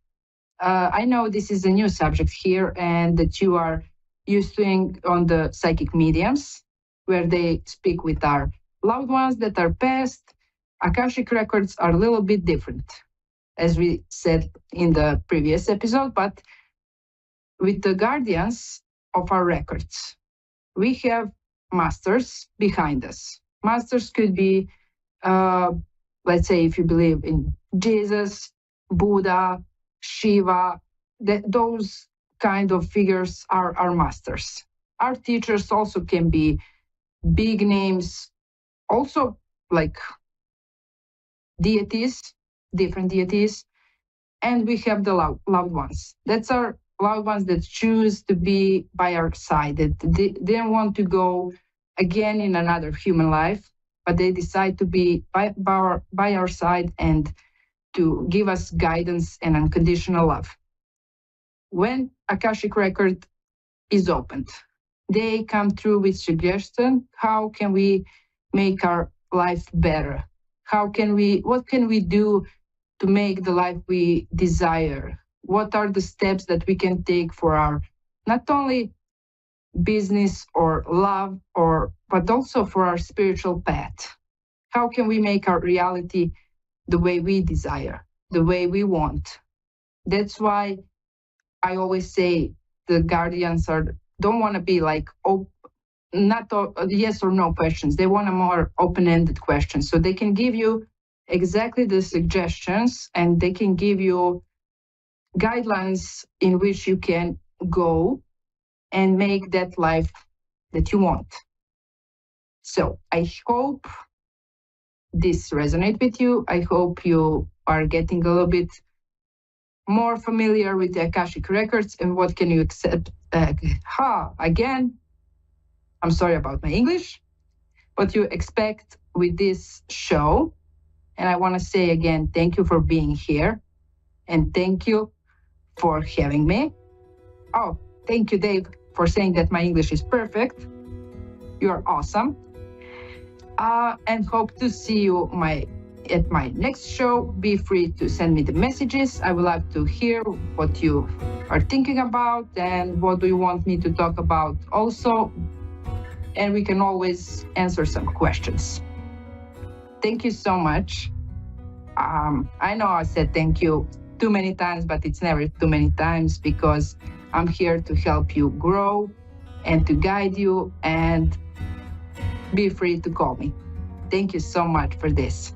I know this is a new subject here and that you are used to on the psychic mediums, where they speak with our loved ones that are passed. Akashic records are a little bit different, as we said in the previous episode, but with the guardians of our records, we have masters behind us. Masters could be, let's say, if you believe in Jesus, Buddha, Shiva, those kind of figures are our masters. Our teachers also can be big names, also like deities, different deities, and we have the loved ones. That's our loved ones that choose to be by our side, that they don't want to go again in another human life, but they decide to be by our side and to give us guidance and unconditional love. When Akashic record is opened, they come through with suggestion. How can we make our life better? What can we do to make the life we desire? What are the steps that we can take for our, not only business or love, but also for our spiritual path? How can we make our reality the way we desire, the way we want? That's why I always say the guardians don't want to be like not yes or no questions. They want a more open-ended questions, so they can give you exactly the suggestions, and they can give you guidelines in which you can go and make that life that you want. So I hope this resonates with you. I hope you are getting a little bit more familiar with the Akashic records and what can you accept. Again, I'm sorry about my English. What you expect with this show. And I want to say again, thank you for being here. And thank you for having me. Oh, thank you, Dave, for saying that my English is perfect. You're awesome. And hope to see you at my next show. Be free to send me the messages. I would like to hear what you are thinking about and what do you want me to talk about also. And we can always answer some questions. Thank you so much. I know I said thank you too many times, but it's never too many times, because I'm here to help you grow and to guide you, and be free to call me. Thank you so much for this.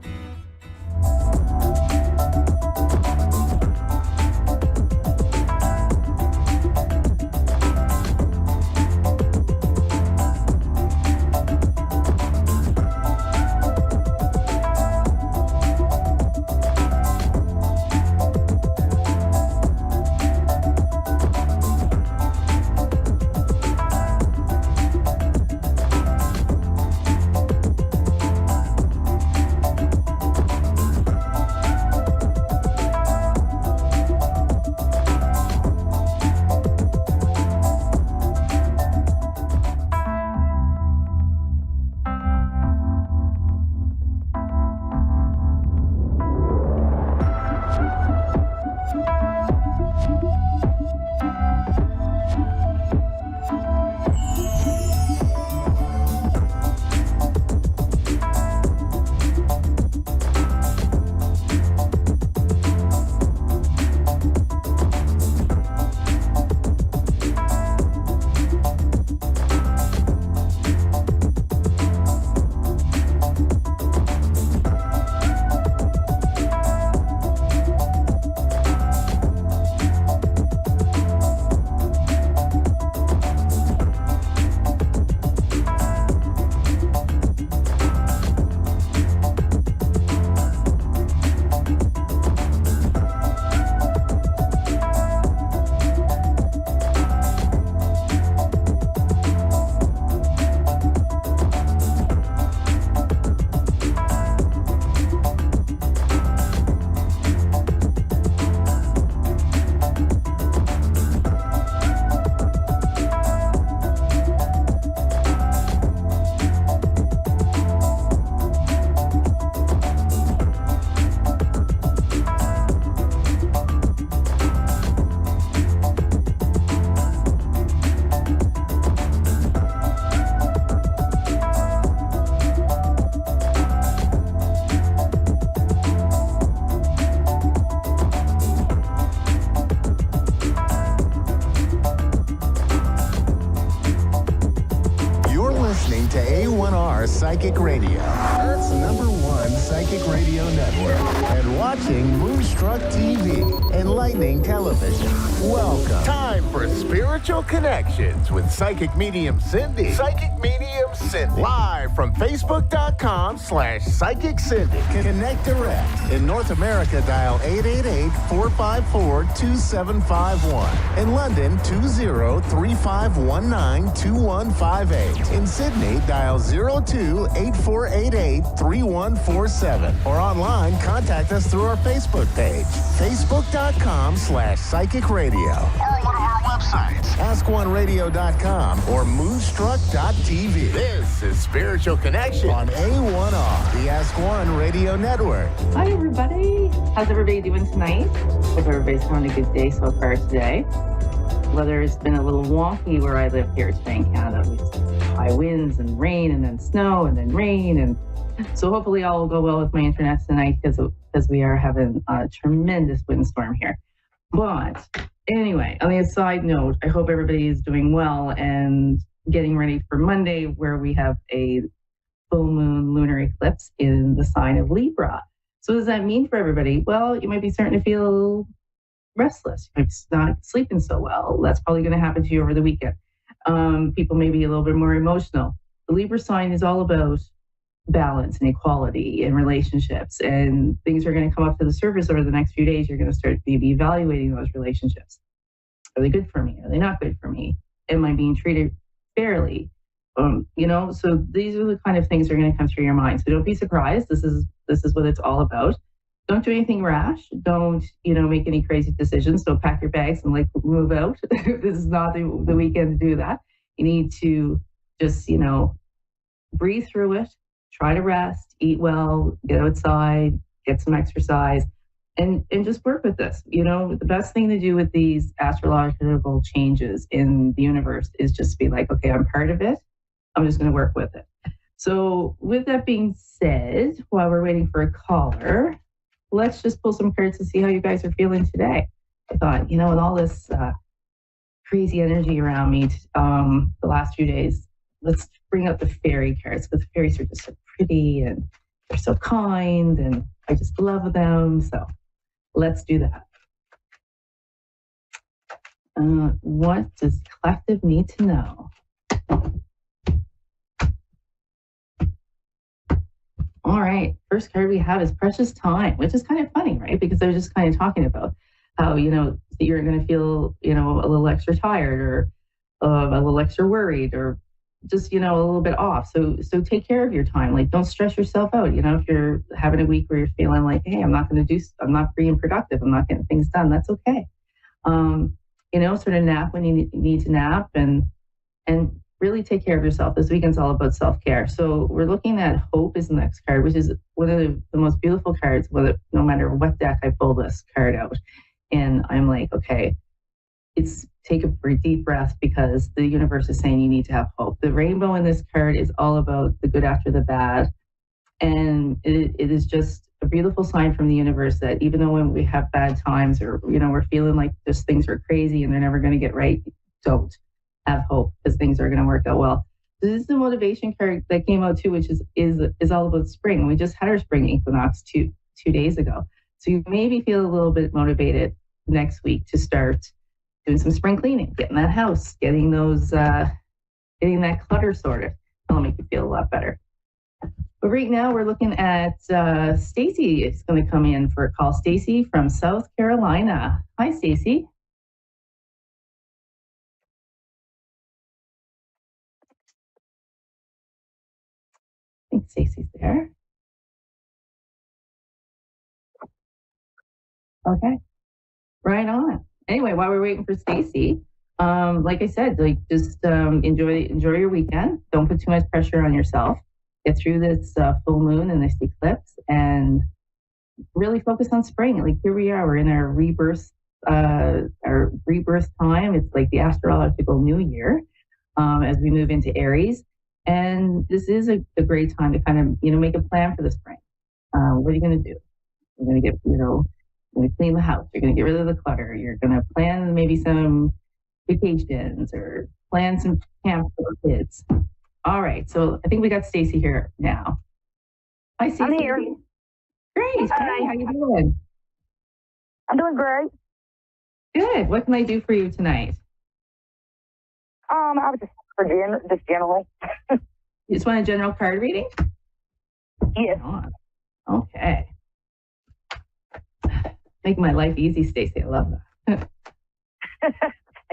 A1R Psychic Radio, Earth's #1 psychic radio network, and watching Moonstruck TV, enlightening television. Welcome. Time for Spiritual Connections with Psychic Medium Cindy. Psychic Medium Cindy. Live from Facebook.com/Psychic Cindy. Connect direct. In North America, dial 888-454-2751. In London, 20-3519-2158. In Sydney, dial 02-8488-3147. Or online, contact us through our Facebook page, Facebook.com/Psychic Radio. Or one of our websites, AskOneRadio.com or Moonstruck.tv. This is Spiritual Connection on A1R, the Ask One Radio Network. Hi, everybody. How's everybody doing tonight? Hope everybody's having a good day so far today. Weather's been a little wonky where I live here today in Canada. We just have high winds and rain and then snow and then rain. And so hopefully all will go well with my internet tonight because we are having a tremendous windstorm here. But anyway, on the side note, I hope everybody is doing well and getting ready for Monday, where we have a full moon lunar eclipse in the sign of Libra. So what does that mean for everybody? Well, you might be starting to feel restless. You might be not sleeping so well. That's probably going to happen to you over the weekend. People may be a little bit more emotional. The Libra sign is all about balance and equality and relationships, and things are going to come up to the surface over the next few days. You're going to start maybe evaluating those relationships. Are they good for me? Are they not good for me? Am I being treated fairly? So these are the kind of things that are going to come through your mind. So don't be surprised. This is what it's all about. Don't do anything rash. Don't, make any crazy decisions. Don't pack your bags and move out. This is not the weekend to do that. You need to just, breathe through it. Try to rest, eat well, get outside, get some exercise, and just work with this. The best thing to do with these astrological changes in the universe is just be like, okay, I'm part of it. I'm just going to work with it. So with that being said, while we're waiting for a caller, let's just pull some cards to see how you guys are feeling today. I thought, with all this crazy energy around me the last few days, let's bring out the fairy cards, because the fairies are just so pretty and they're so kind and I just love them. So let's do that. What does collective need to know? All right, first card we have is Precious Time, which is kind of funny, right? Because they're just kind of talking about how, you're going to feel, a little extra tired or a little extra worried or just, a little bit off. So take care of your time. Don't stress yourself out. If you're having a week where you're feeling like, hey, I'm not being productive. I'm not getting things done. That's okay. Sort of nap when you need to nap and really take care of yourself. This weekend's all about self-care. So we're looking at Hope is the next card, which is one of the most beautiful cards, no matter what deck I pull this card out. And I'm like, okay, take a deep breath, because the universe is saying you need to have hope. The rainbow in this card is all about the good after the bad. And it is just a beautiful sign from the universe that even though when we have bad times or, we're feeling like just things are crazy and they're never going to get right, don't have hope, because things are going to work out well. This is the motivation card that came out too, which is all about spring. We just had our spring equinox two days ago. So you maybe feel a little bit motivated next week to start doing some spring cleaning, getting that house, getting that clutter sorted. That'll make you feel a lot better. But right now we're looking at Stacy is going to come in for a call. Stacy from South Carolina. Hi, Stacy. I think Stacy's there. Okay, right on. Anyway, while we're waiting for Stacy, like I said, just enjoy your weekend. Don't put too much pressure on yourself. Get through this full moon and this eclipse, and really focus on spring. Here we are, we're in our rebirth time. It's like the astrological new year as we move into Aries, and this is a great time to kind of make a plan for the spring. What are you going to do? You're going to get you're going to clean the house. You're going to get rid of the clutter. You're going to plan maybe some vacations or plan some camp for kids. All right. So I think we got Stacy here now. Hi, Stacy. I'm here. Great. Hi. Hey, how you doing? I'm doing great. Good. What can I do for you tonight? I was just general. You just want a general card reading? Yes. Okay. Make my life easy, Stacy. I love that.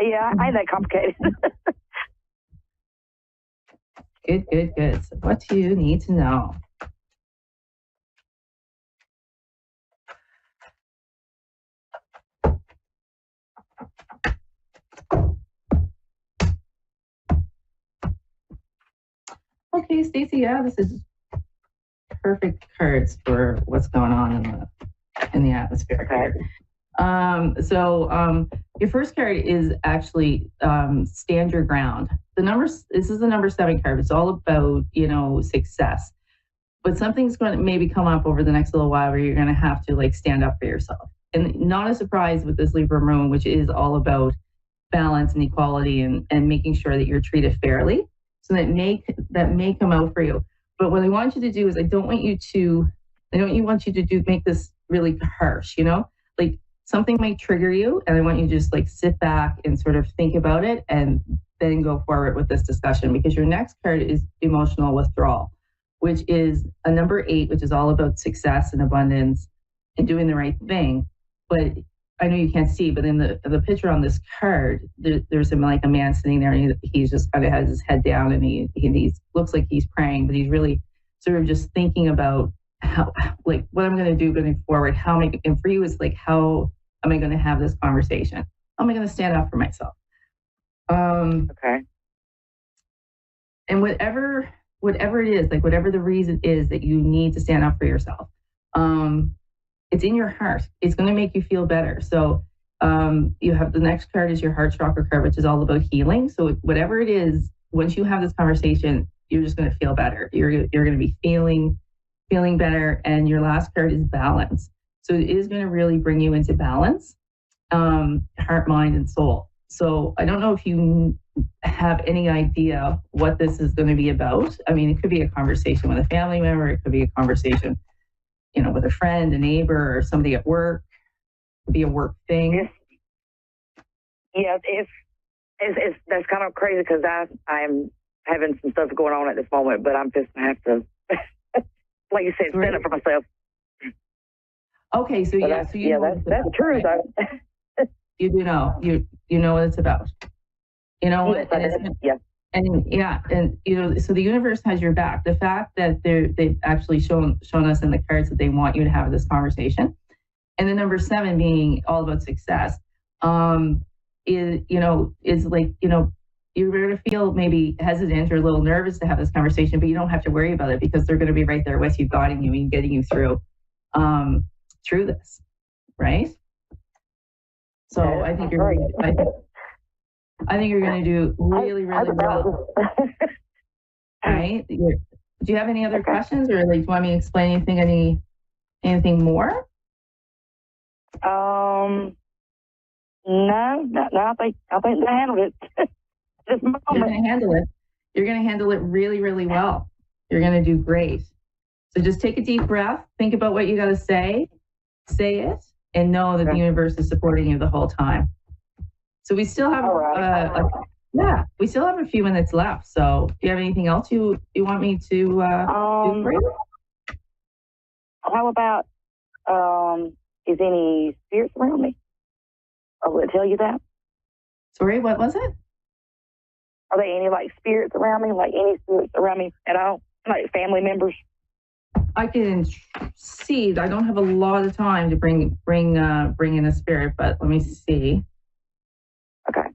Yeah, I ain't that complicated. Good. So what do you need to know? Okay, Stacy, yeah, this is perfect cards for what's going on in the atmosphere here. Your first card is actually stand your ground. This is the number 7 card. It's all about, success. But something's going to maybe come up over the next little while where you're going to have to like stand up for yourself. And not a surprise with this Libra moon, which is all about balance and equality and making sure that you're treated fairly. So that may come out for you. But what I want you to do is I don't want you to make this really harsh, like something might trigger you, and I want you to just like sit back and sort of think about it and then go forward with this discussion, because your next card is emotional withdrawal, which is a number 8, which is all about success and abundance and doing the right thing. But I know you can't see, but in the picture on this card, there's like a man sitting there, and he's just kind of has his head down, and he looks like he's praying, but he's really sort of just thinking about how, like, what I'm going to do going forward. And for you, it's like, how am I going to have this conversation? How am I going to stand up for myself? Okay. And whatever it is, like whatever the reason is that you need to stand up for yourself, it's in your heart. It's going to make you feel better. So you have the next card is your heart chakra card, which is all about healing. So whatever it is, once you have this conversation, you're just going to feel better. You're going to be feeling better. And your last card is balance. So it is going to really bring you into balance, heart, mind, and soul. So I don't know if you have any idea what this is going to be about. I mean, it could be a conversation with a family member. It could be a conversation, with a friend, a neighbor, or somebody at work. It could be a work thing. Yeah, it's that's kind of crazy because I'm having some stuff going on at this moment, but I'm just gonna have to, like you said, stand up for myself. Okay, so that's true. You do know. You know what it's about. So the universe has your back. The fact that they've actually shown us in the cards that they want you to have this conversation, and the number 7 being all about success, is like, you're going to feel maybe hesitant or a little nervous to have this conversation, but you don't have to worry about it because they're going to be right there with you, guiding you and getting you through this, right? So I think you're going to do really, really well. Right? Do you have any other questions, or like, do you want me to explain anything more? No, I think I handled it. This moment. You're going to handle it. You're going to handle it really, really well. You're going to do great. So just take a deep breath. Think about what you got to say it, and know that the universe is supporting you the whole time. So we still have we still have a few minutes left. So do you have anything else you want me to do for you? How about is any spirits around me? Or will it tell you that? Sorry, what was it? Are there any like spirits around me? Like any spirits around me at all? Like family members? I can see. I don't have a lot of time to bring in a spirit, but let me see. Okay.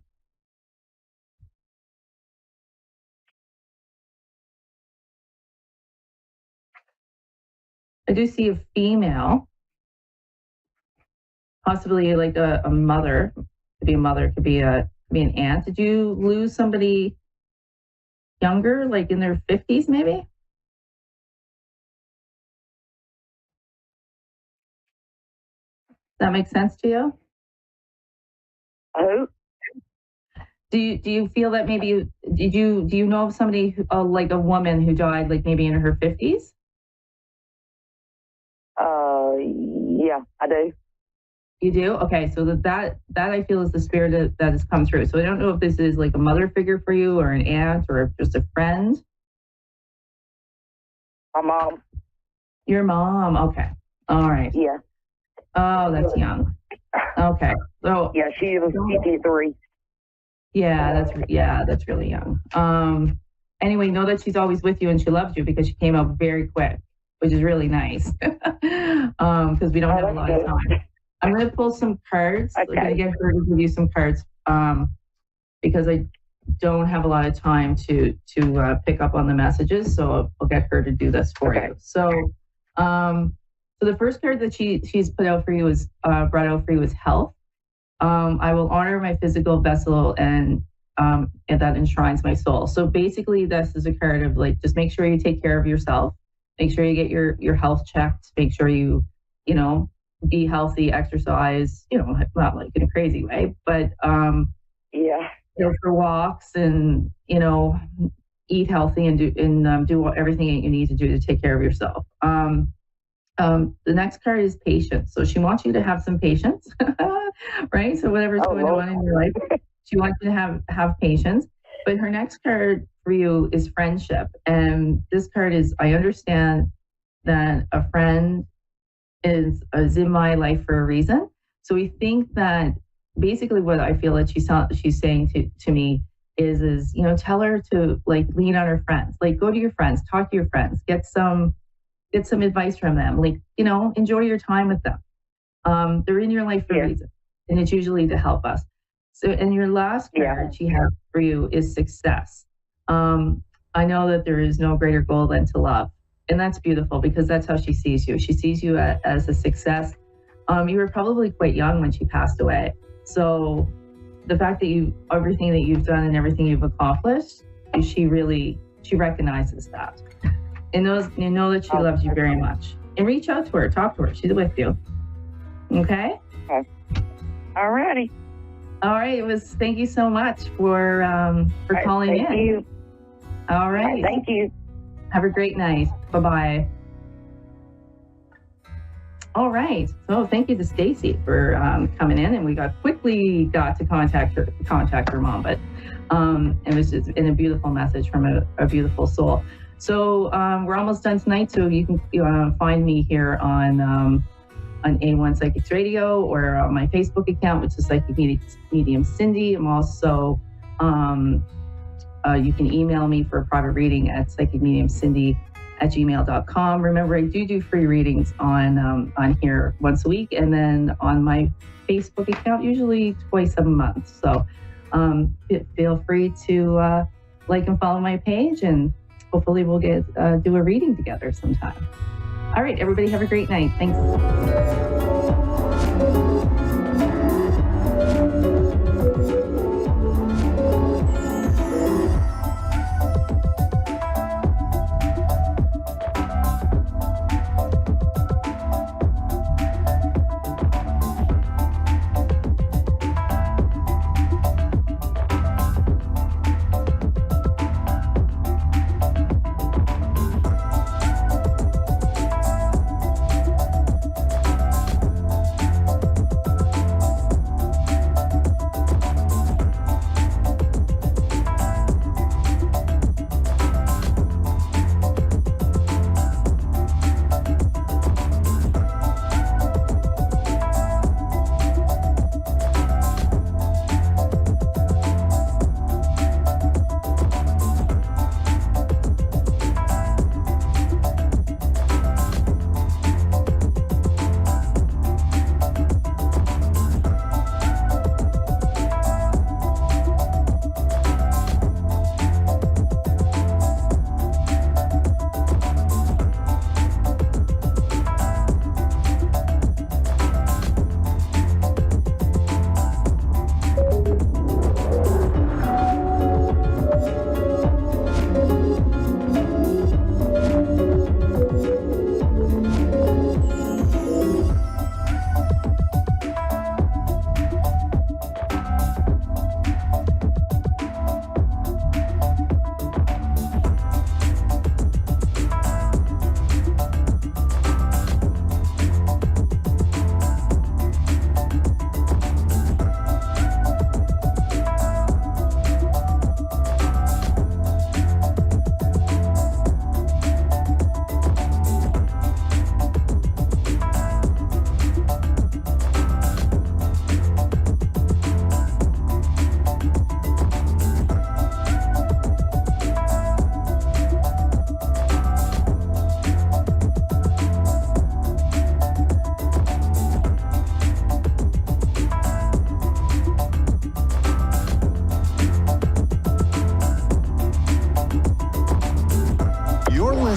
I do see a female, possibly like a mother. Could be a mother. Could be an aunt. Did you lose somebody younger, like in their 50s, maybe? Does that make sense to you? Who? Do you feel that maybe do you know of somebody who, like a woman who died like maybe in her 50s? Yeah, I do. You do? Okay, so that I feel is the spirit that has come through. So I don't know if this is like a mother figure for you or an aunt or just a friend. My mom. Your mom. Okay. All right. Yeah. Oh, that's young. Okay. So yeah, she was 53. Yeah, that's really young. Anyway, know that she's always with you and she loves you because she came out very quick, which is really nice. Because we don't have a lot of time. I'm going to pull some cards. Okay. I'm going to get her to give you some cards because I don't have a lot of time to pick up on the messages. So I'll get her to do this for you. So the first card that she's put out for you is brought out for you is health. I will honor my physical vessel and that enshrines my soul. So basically, this is a card of like, just make sure you take care of yourself. Make sure you get your health checked. Make sure you be healthy, exercise, not like in a crazy way, but go for walks and, eat healthy and do everything that you need to do to take care of yourself. The next card is patience. So she wants you to have some patience, right? So whatever's going on in your life, she wants you to have patience. But her next card for you is friendship. And this card is, I understand that a friend is in my life for a reason. So we think that basically what I feel that she's saying to me is tell her to like lean on her friends, like go to your friends, talk to your friends, get some advice from them, like enjoy your time with them. They're in your life for a reason, and it's usually to help us. So, and your last card she has for you is success. I know that there is no greater goal than to love. And that's beautiful because that's how she sees you. She sees you as a success. You were probably quite young when she passed away. So the fact that everything that you've done and everything you've accomplished, she recognizes that. And know that she loves you very much. And reach out to her, talk to her. She's with you. Okay? Okay. All righty. All right. Thank you so much for calling in. Thank you. All right. Thank you. Have a great night. Bye-bye. All right. So thank you to Stacy for coming in, and we quickly got to contact her mom, but it was just in a beautiful message from a beautiful soul. So we're almost done tonight. So you can find me here on A1 Psychics Radio or on my Facebook account, which is Psychic Medium Cindy. I'm also you can email me for a private reading at psychicmediumcindy@gmail.com. Remember, I do free readings on here once a week, and then on my Facebook account, usually twice a month. So feel free to like and follow my page, and hopefully we'll do a reading together sometime. All right, everybody have a great night. Thanks.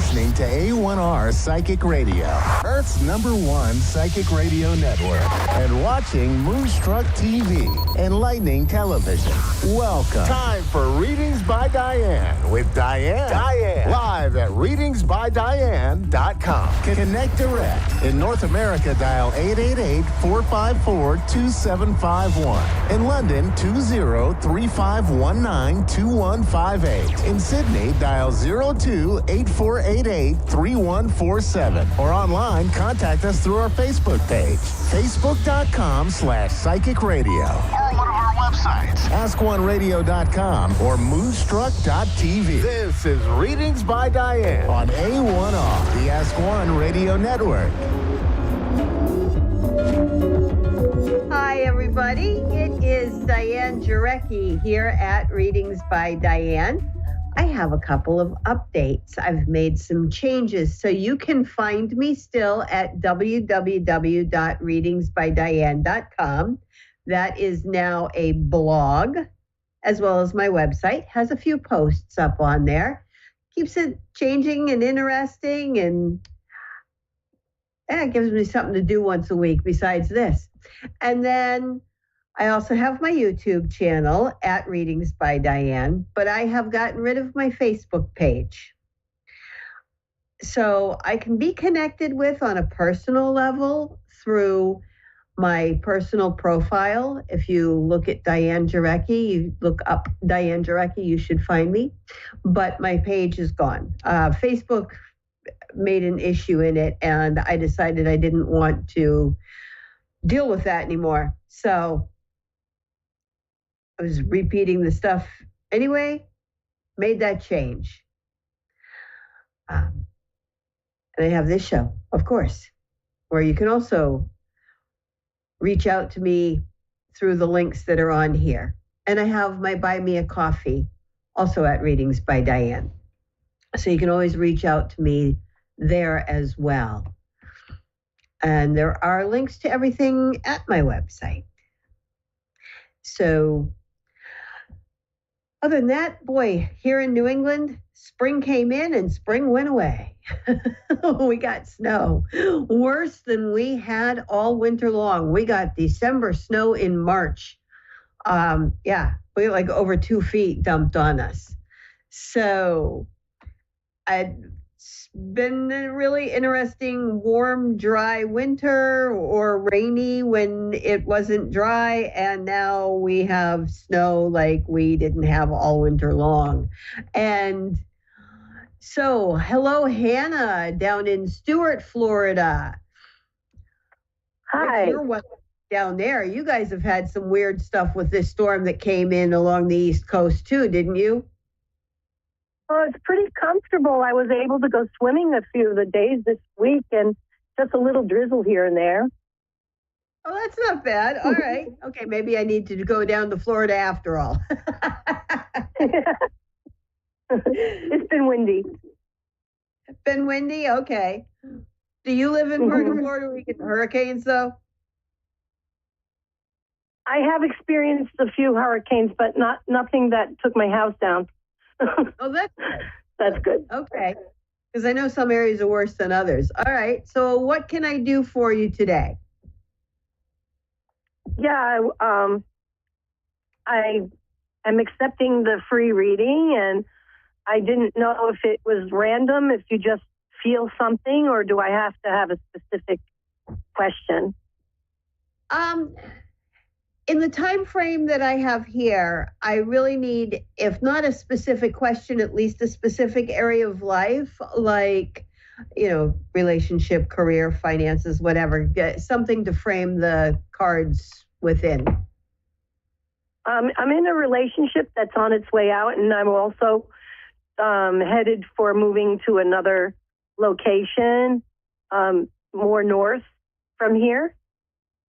listening to A1R Psychic Radio, Earth's #1 psychic radio network, and watching Moonstruck TV, enlightening television. Welcome. Time for Readings by Diane with Diane. Live at readingsbydiane.com. Connect direct. In North America, dial 888-454-2751. In London, 20-3519-2158. In Sydney, dial 02-8488-3147. Or online, contact us through our Facebook page, facebook.com/psychic radio. Or one of our websites, askoneradio.com or moonstruck.tv. This is Readings by Diane on A1R, the Ask One Radio Network. Hi, everybody. It is Diane Jarecki here at Readings by Diane. I have a couple of updates. I've made some changes, so you can find me still at www.readingsbydiane.com. That is now a blog, as well as my website. Has a few posts up on there. Keeps it changing and interesting, and it gives me something to do once a week besides this. And then I also have my YouTube channel at Readings by Diane, but I have gotten rid of my Facebook page. So I can be connected with on a personal level through my personal profile. If you look at Diane Jarecki, you look up Diane Jarecki, you should find me. But my page is gone. Facebook made an issue in it, and I decided I didn't want to deal with that anymore. So I was repeating the stuff anyway, made that change. And I have this show, of course, where you can also reach out to me through the links that are on here. And I have my Buy Me a Coffee also at Readings by Diane. So you can always reach out to me there as well. And there are links to everything at my website. So other than that, boy, here in New England, spring came in and spring went away. We got snow, worse than we had all winter long. We got December snow in March. We got like over 2 feet dumped on us. So it's been a really interesting, warm, dry winter, or rainy when it wasn't dry. And now we have snow like we didn't have all winter long. And so, hello, Hannah, down in Stuart, Florida. Hi. What's your weather down there? You guys have had some weird stuff with this storm that came in along the East Coast too, didn't you? Well, it's pretty comfortable. I was able to go swimming a few of the days this week, and just a little drizzle here and there. Oh, that's not bad. All right. Okay, maybe I need to go down to Florida after all. It's been windy. Been windy? Okay. Do you live in part of Florida where you get hurricanes, though? I have experienced a few hurricanes, but nothing that took my house down. Oh, that's good. That's good. Okay. Because I know some areas are worse than others. All right. So what can I do for you today? Yeah, I am accepting the free reading, and I didn't know if it was random, if you just feel something, or do I have to have a specific question? In the time frame that I have here, I really need, if not a specific question, at least a specific area of life, like, relationship, career, finances, whatever, get something to frame the cards within. I'm in a relationship that's on its way out, and I'm also headed for moving to another location, more north from here.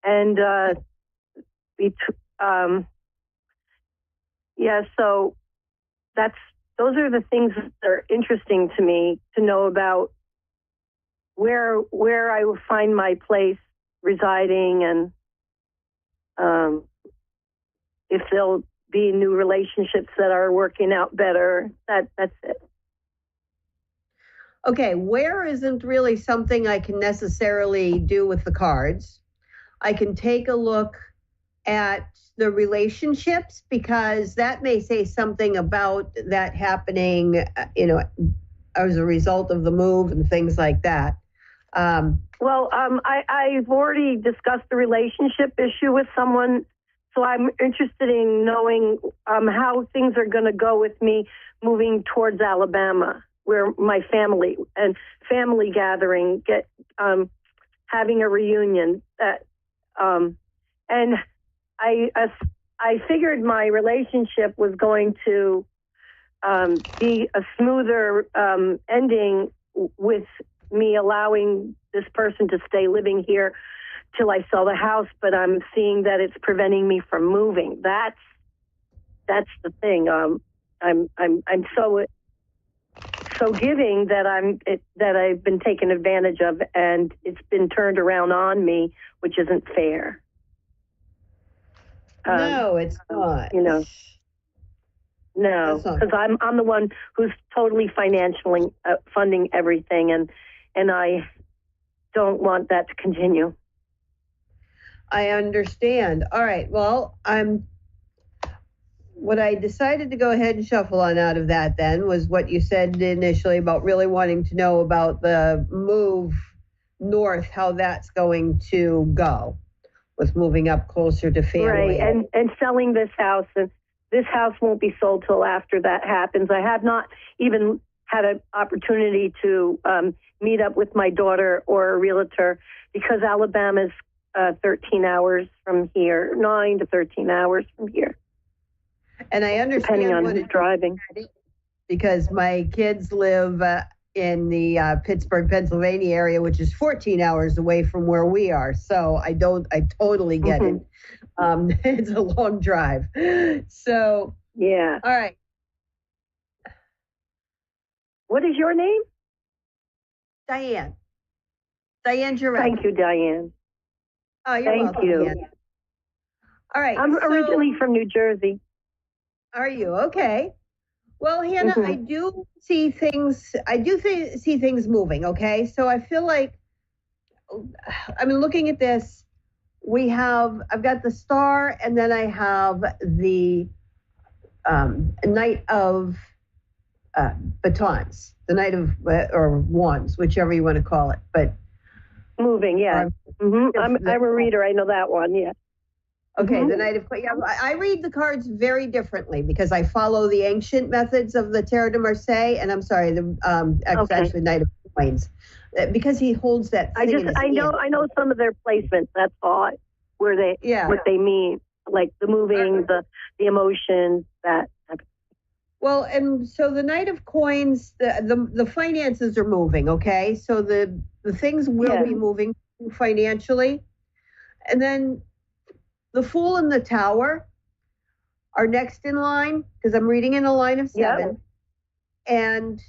And so those are the things that are interesting to me to know about where I will find my place residing, and if there'll be new relationships that are working out better. That's it. Okay, where isn't really something I can necessarily do with the cards. I can take a look at the relationships because that may say something about that happening, as a result of the move and things like that. I've already discussed the relationship issue with someone, so I'm interested in knowing how things are going to go with me moving towards Alabama, where my family and family gathering having a reunion. And I figured my relationship was going to be a smoother ending with me allowing this person to stay living here till I sell the house, but I'm seeing that it's preventing me from moving. That's the thing. I'm so giving that I've been taken advantage of, and it's been turned around on me, which isn't fair. No, it's not. No, because I'm the one who's totally financially funding everything, and I don't want that to continue. I understand. All right. Well, what I decided to go ahead and shuffle on out of that then was what you said initially about really wanting to know about the move north, how that's going to go with moving up closer to family. Right, and selling this house, and this house won't be sold till after that happens. I have not even had an opportunity to meet up with my daughter or a realtor because Alabama's 13 hours from here, 9 to 13 hours from here. And I understand depending on who's driving. Because my kids live in the Pittsburgh, Pennsylvania area, which is 14 hours away from where we are. So I totally get it. It's a long drive. So, yeah. All right. What is your name? Diane. Diane Jarrett. Thank you, Diane. Oh, you're welcome, Diane. All right. I'm originally from New Jersey. Are you? Okay. Well, Hannah, I do see things. See things moving. Okay. So I feel like, looking at this, I've got the star, and then I have the Knight of batons, the Knight of, or wands, whichever you want to call it. But moving, yeah. I'm a reader. I know that one. Yeah. Okay, the Knight of, I read the cards very differently because I follow the ancient methods of the Tarot de Marseille, and I'm sorry, actually Knight of Coins, because he holds that. I know some of their placements. That's all what they mean, like the moving, the emotions, that. Well, and so the Knight of Coins, the finances are moving. Okay, so the things will be moving financially, and then the Fool and the Tower are next in line because I'm reading in a line of 7. Yep. And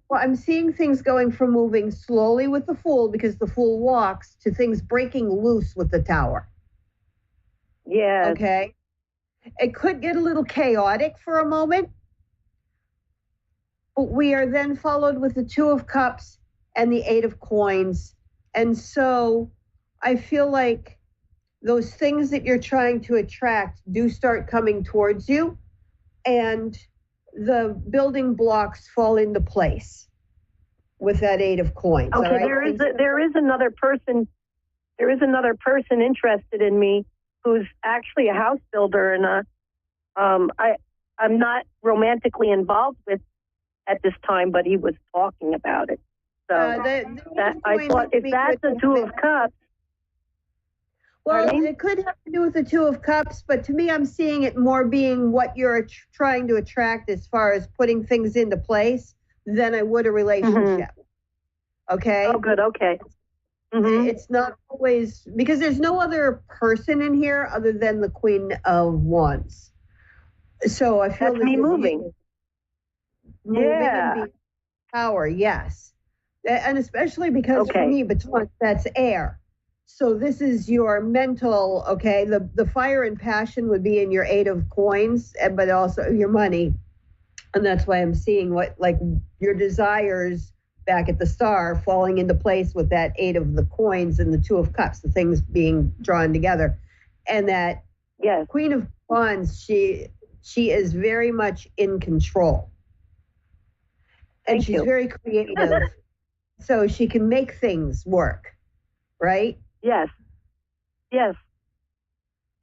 well, I'm seeing things going from moving slowly with the Fool because the Fool walks to things breaking loose with the Tower. Yeah. Okay. It could get a little chaotic for a moment. But we are then followed with the 2 of Cups and the 8 of Coins. And so I feel like those things that you're trying to attract do start coming towards you, and the building blocks fall into place with that 8 of Coins. Okay, right? there is another person interested in me who's actually a house builder, and I'm not romantically involved with at this time, but he was talking about it. So I thought if that's the 2 of Cups. Well, it could have to do with the 2 of Cups, but to me, I'm seeing it more being what you're trying to attract as far as putting things into place than I would a relationship. Okay? Oh, good. Okay. It's not always, because there's no other person in here other than the Queen of Wands. So I feel that's me moving. And power, yes. And especially because for me, that's air. So this is your mental, okay? The fire and passion would be in your 8 of Coins, but also your money. And that's why I'm seeing what, like, your desires back at the star falling into place with that 8 of the coins and the 2 of cups, the things being drawn together. And that Yes. Queen of Wands, she is very much in control. And Thank she's you. very creative. So she can make things work, right? Yes. Yes.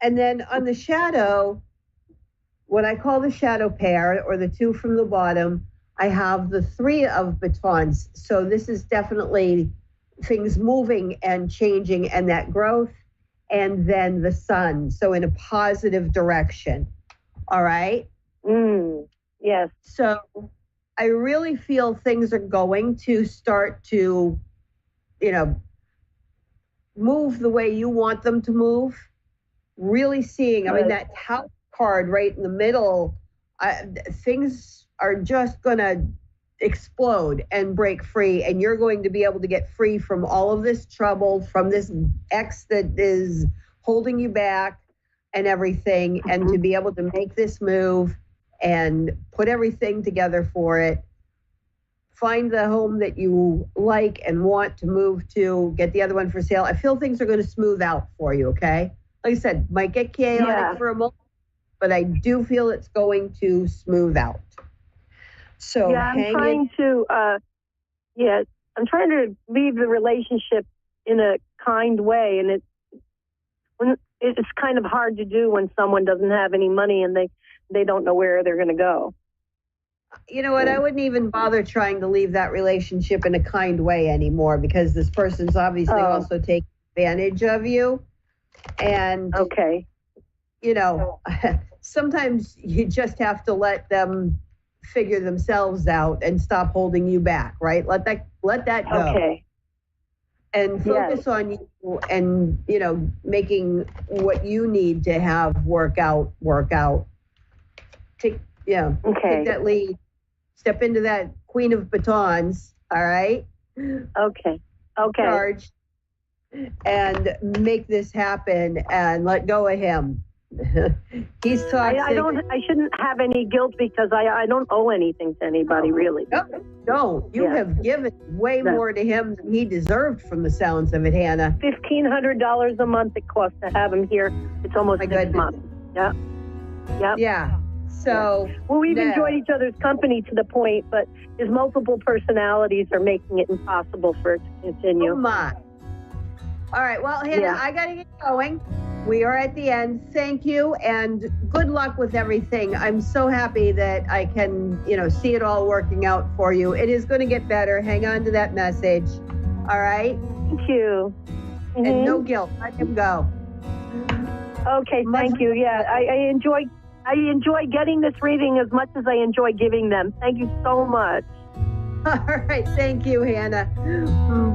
And then on the shadow, what I call the shadow pair, or the 2 from the bottom, I have the 3 of batons. So this is definitely things moving and changing and that growth. And then the sun. So in a positive direction. All right? Yes. So I really feel things are going to start to, move the way you want them to move. Really seeing, I mean, that house card right in the middle, things are just going to explode and break free. And you're going to be able to get free from all of this trouble, from this ex that is holding you back and everything, and to be able to make this move and put everything together for it. Find the home that you like and want to move to, get the other one for sale. I feel things are going to smooth out for you, okay? Like I said, might get chaotic for a moment, but I do feel it's going to smooth out. So yeah, I'm trying to leave the relationship in a kind way, and it's kind of hard to do when someone doesn't have any money and they don't know where they're going to go. You know what? I wouldn't even bother trying to leave that relationship in a kind way anymore, because this person's obviously also taking advantage of you. And, sometimes you just have to let them figure themselves out and stop holding you back, right? Let that go. Okay. And focus on you and, making what you need to have work out. Take that lead. Step into that Queen of Batons, all right? Okay. Charge and make this happen and let go of him. He's toxic. I shouldn't have any guilt because I don't owe anything to anybody, really. No, don't. You have given way more to him than he deserved from the sounds of it, Hannah. $1,500 a month it costs to have him here. It's almost 6 months. Yeah. Yep. Yeah. So, well, we've enjoyed each other's company to the point, but his multiple personalities are making it impossible for it to continue. Oh my. All right. Well, Hannah, I got to get going. We are at the end. Thank you, and good luck with everything. I'm so happy that I can, see it all working out for you. It is going to get better. Hang on to that message. All right? Thank you. Mm-hmm. And no guilt. Let him go. Okay, thank you. Yeah, I enjoy getting this reading as much as I enjoy giving them. Thank you so much. All right. Thank you, Hannah.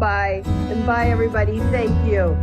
Bye. And bye, everybody. Thank you.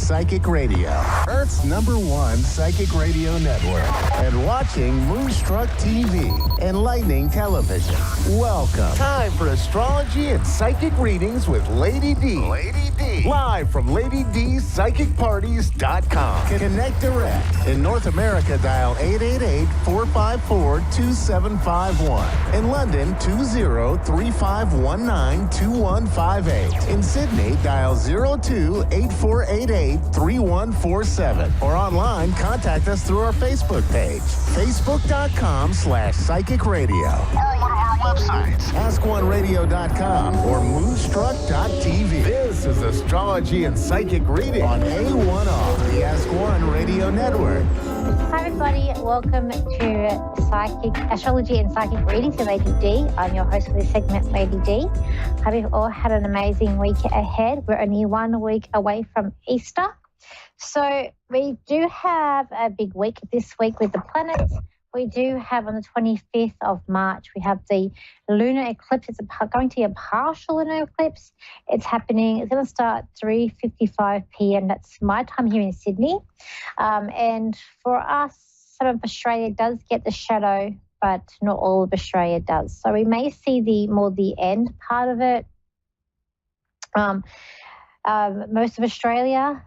Psychic Radio, Earth's #1 psychic radio network, and watching Moonstruck TV, enlightening television. Welcome. Time for astrology and psychic readings with Lady D. Lady D. Live from LadyDPsychicParties.com. Connect direct. In North America, dial 888-454-2751. In London, 20-3519-2158. In Sydney, dial 02-8488-3147. Or online, contact us through our Facebook page, facebook.com/psychic radio. Or one of our websites, askoneradio.com or moonstruck.tv. This is Astrology and Psychic Reading on A1R, the Ask One Radio Network. Hi everybody, welcome to Astrology and Psychic Readings with Lady D. I'm your host for this segment, Lady D. Hope you've all had an amazing week ahead. We're only 1 week away from Easter. So we do have a big week this week with the planets. We do have on the 25th of March, we have the lunar eclipse. It's going to be a partial lunar eclipse. It's happening, it's going to start 3:55 p.m. That's my time here in Sydney. And for us, some of Australia does get the shadow, but not all of Australia does. So we may see the end part of it. Most of Australia,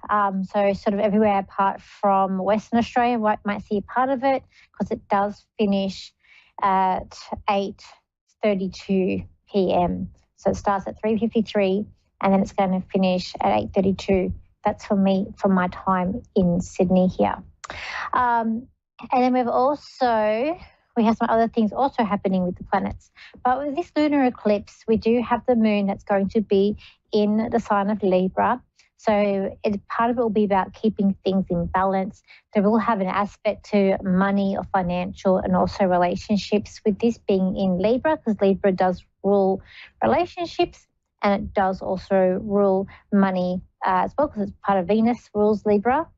so sort of everywhere apart from Western Australia might see a part of it because it does finish at 8:32 p.m. So it starts at 3:53 and then it's going to finish at 8:32. That's for my time in Sydney here. And then we have some other things also happening with the planets. But with this lunar eclipse, we do have the moon that's going to be in the sign of Libra. So part of it will be about keeping things in balance. They will have an aspect to money or financial and also relationships with this being in Libra, because Libra does rule relationships and it does also rule money as well, because it's part of Venus rules Libra.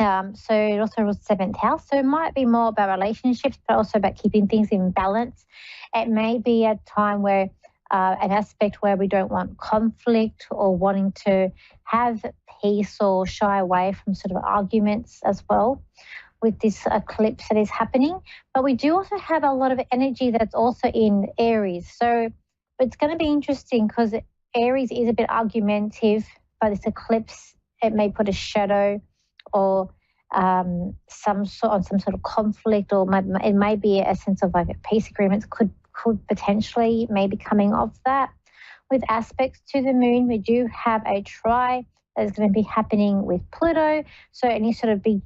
So it also rules 7th house. So it might be more about relationships, but also about keeping things in balance. It may be a time where an aspect where we don't want conflict or wanting to have peace or shy away from sort of arguments as well with this eclipse that is happening. But we do also have a lot of energy that's also in Aries. So it's going to be interesting because Aries is a bit argumentative, but this eclipse, it may put a shadow or some sort of conflict, or it may be a sense of like a peace agreements could potentially maybe coming off that. With aspects to the moon, we do have a tri that is going to be happening with Pluto. So any sort of big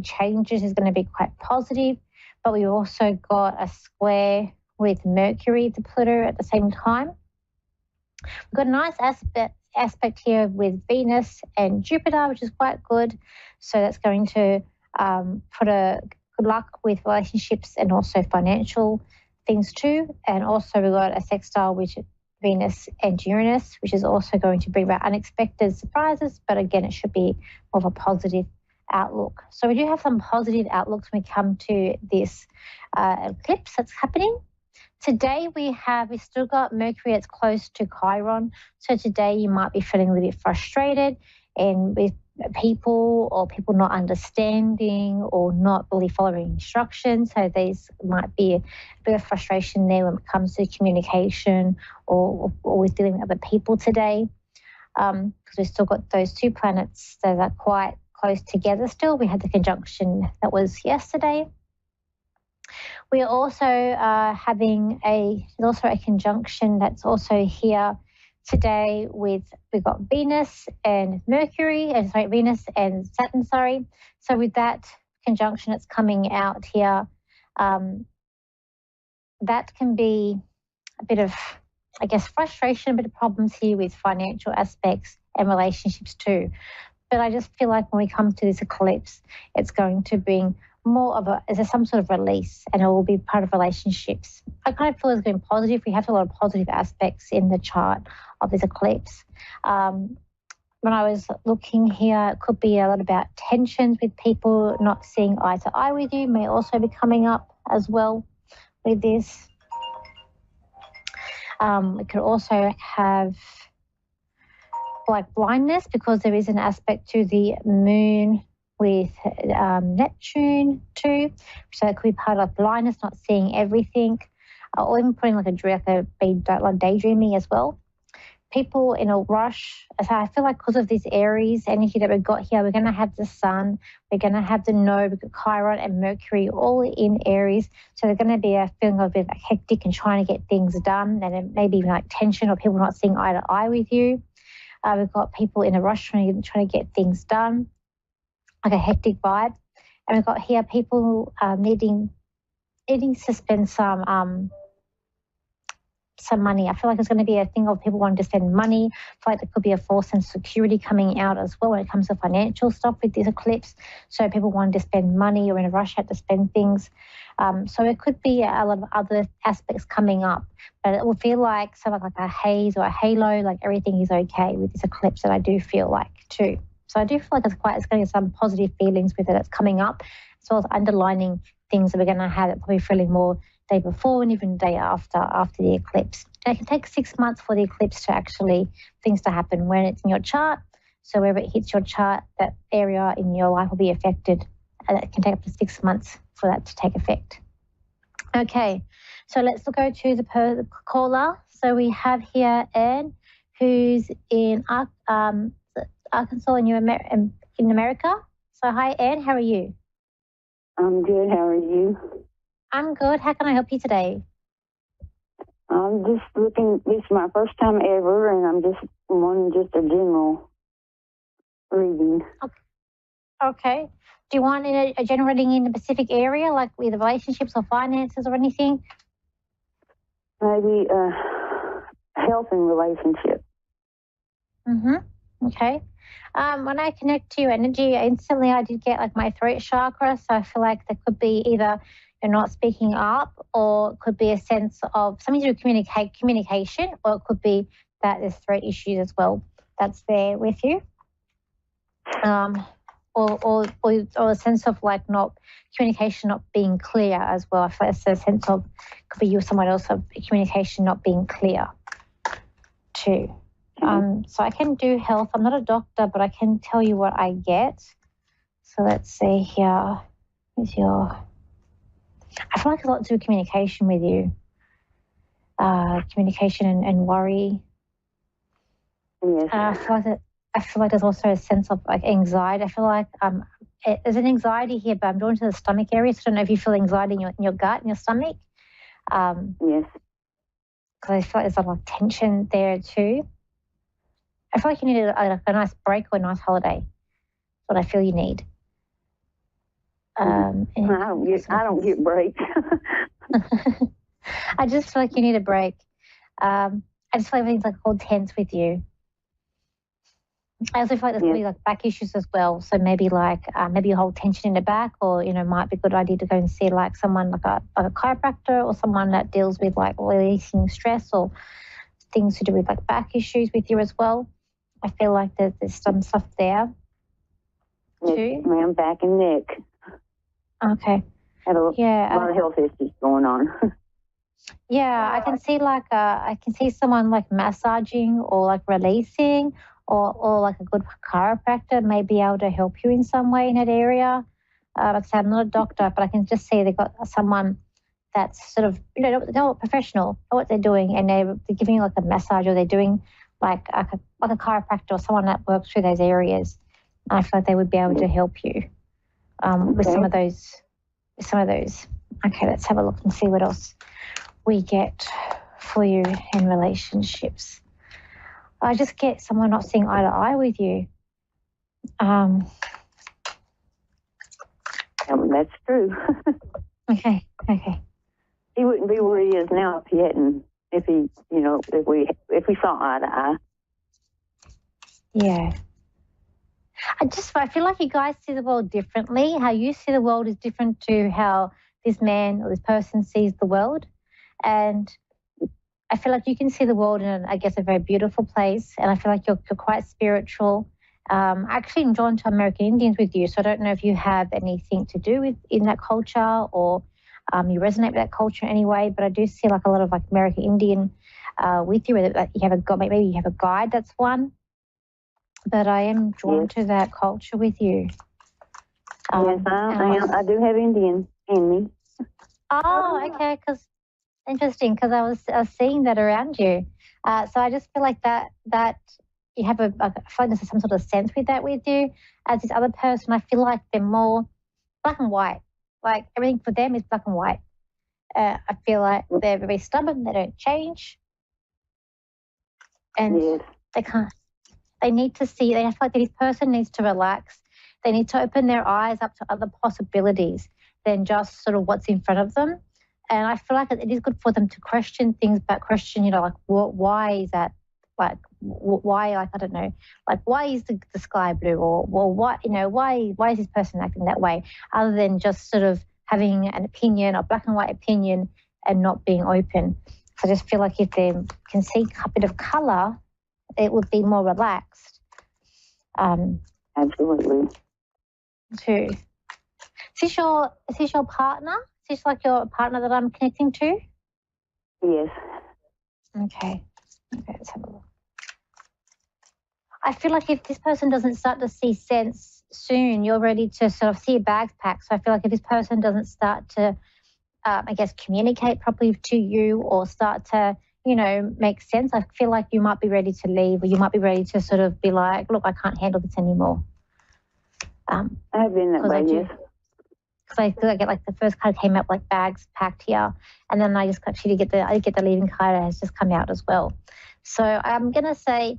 changes is going to be quite positive. But we also got a square with Mercury to Pluto at the same time. We've got a nice aspect here with Venus and Jupiter, which is quite good. So that's going to put a good luck with relationships and also financial things too. And also we've got a sextile with Venus and Uranus, which is also going to bring about unexpected surprises. But again, it should be more of a positive outlook. So we do have some positive outlooks when we come to this eclipse that's happening. Today we've still got Mercury that's close to Chiron. So today you might be feeling a little bit frustrated and with people not understanding or not really following instructions. So there's might be a bit of frustration there when it comes to communication or with dealing with other people today. Because we've still got those two planets that are quite close together still. We had the conjunction that was yesterday. We are also having a conjunction that's also here today we've got Venus and Venus and Saturn, So with that conjunction that's coming out here, that can be a bit of, I guess, frustration, a bit of problems here with financial aspects and relationships too. But I just feel like when we come to this eclipse, it's going to bring more of some sort of release, and it will be part of relationships. I kind of feel it's going positive. We have a lot of positive aspects in the chart of this eclipse. When I was looking here, it could be a lot about tensions with people not seeing eye to eye with you, may also be coming up as well with this. We could also have like blindness, because there is an aspect to the moon with Neptune too. So it could be part of blindness, not seeing everything, or even putting like like daydreaming as well. People in a rush. So I feel like because of this Aries energy that we've got here, we're going to have the Sun, we're going to have the Node, we've got Chiron and Mercury all in Aries. So there's going to be a feeling of a bit like hectic and trying to get things done, and then maybe even like tension or people not seeing eye to eye with you. We've got people in a rush trying to get things done, like a hectic vibe. And we've got here people needing to spend some money. I feel like it's going to be a thing of people wanting to spend money. I feel like there could be a false sense of security coming out as well when it comes to financial stuff with this eclipse. So people wanting to spend money or in a rush had to spend things. So it could be a lot of other aspects coming up, but it will feel like something like a haze or a halo, like everything is okay with this eclipse, that I do feel like too. So I do feel like it's going to get some positive feelings with it that's coming up, as well as underlining things that we're going to have that probably feeling more day before and even the day after the eclipse. And it can take 6 months for the eclipse to actually, things to happen when it's in your chart. So wherever it hits your chart, that area in your life will be affected. And it can take up to 6 months for that to take effect. Okay, so let's go to the caller. So we have here Anne, who's in Arkansas in America. So hi, Anne, how are you? I'm good. How are you? I'm good. How can I help you today? I'm just looking. This is my first time ever, and I'm just wanting just a general reading. Okay. Do you want a general reading in a specific area, like with relationships or finances or anything? Maybe health and relationship. Okay. When I connect to your energy, instantly I did get like my throat chakra. So I feel like there could be either you're not speaking up, or it could be a sense of something to do with communication, or it could be that there's throat issues as well that's there with you. Or a sense of like communication not being clear as well. I feel like it's a sense of, could be you or someone else, of communication not being clear too. So I can do health. I'm not a doctor, but I can tell you what I get. So let's see here. I feel like a lot to do with communication with you. Communication and worry. Yes. I feel like there's also a sense of like anxiety. I feel like there's an anxiety here, but I'm drawn to the stomach area. So I don't know if you feel anxiety in your gut, in your stomach. Yes. Because I feel like there's a lot of tension there too. I feel like you need a nice break or a nice holiday. That's what I feel you need. I don't get breaks. I just feel like you need a break. I just feel like everything's like all tense with you. I also feel like there's probably like back issues as well. So maybe maybe you hold tension in the back, or might be a good idea to go and see like someone like a chiropractor, or someone that deals with like releasing stress or things to do with like back issues with you as well. I feel like there's some stuff there too. Ma'am, back and neck. Okay. Had a lot of health issues going on. Yeah, I can see someone like massaging or like releasing, or like a good chiropractor may be able to help you in some way in that area. Like I said, I'm not a doctor, but I can just see they've got someone that's sort of, they're professional, know what they're doing, and they're giving you like a massage, or they're doing like a chiropractor or someone that works through those areas. I feel like they would be able to help you with some of those. Okay, let's have a look and see what else we get for you in relationships. I just get someone not seeing eye to eye with you. That's true. Okay. He wouldn't be where he is now if we saw eye to eye. Yeah. I feel like you guys see the world differently. How you see the world is different to how this man or this person sees the world. And I feel like you can see the world in, a very beautiful place. And I feel like you're quite spiritual. Actually, I'm drawn to American Indians with you. So I don't know if you have anything to do with in that culture, or you resonate with that culture anyway. But I do see like a lot of like American Indian with you. Whether you have maybe you have a guide. That's one. but I am drawn to that culture with you. Yes, I do have Indian in me. Oh, okay, because interesting, because I was seeing that around you. So I just feel like that you have I feel like there's some sort of sense with that with you. As this other person, I feel like they're more black and white. Like everything for them is black and white. I feel like they're very stubborn. They don't change, and they can't. They need to see. They feel like this person needs to relax. They need to open their eyes up to other possibilities than just sort of what's in front of them. And I feel like it is good for them to question things, but question, like, why is that? Like, why, like, I don't know, like, why is the sky blue? Or, well, what, why is this person acting that way? Other than just sort of having an opinion, a black and white opinion, and not being open. So I just feel like if they can see a bit of colour, it would be more relaxed. Absolutely. Too. Is this your partner? Is this like your partner that I'm connecting to? Yes. Okay, let's have a look. I feel like if this person doesn't start to see sense soon, you're ready to sort of see your bags packed. So I feel like if this person doesn't start to, communicate properly to you or start to, make sense, I feel like you might be ready to leave, or you might be ready to sort of be like, look, I can't handle this anymore. I have been that way, yes. Because I get like the first card came up like bags packed here, and then I just actually get the leaving card that has just come out as well. So I'm gonna say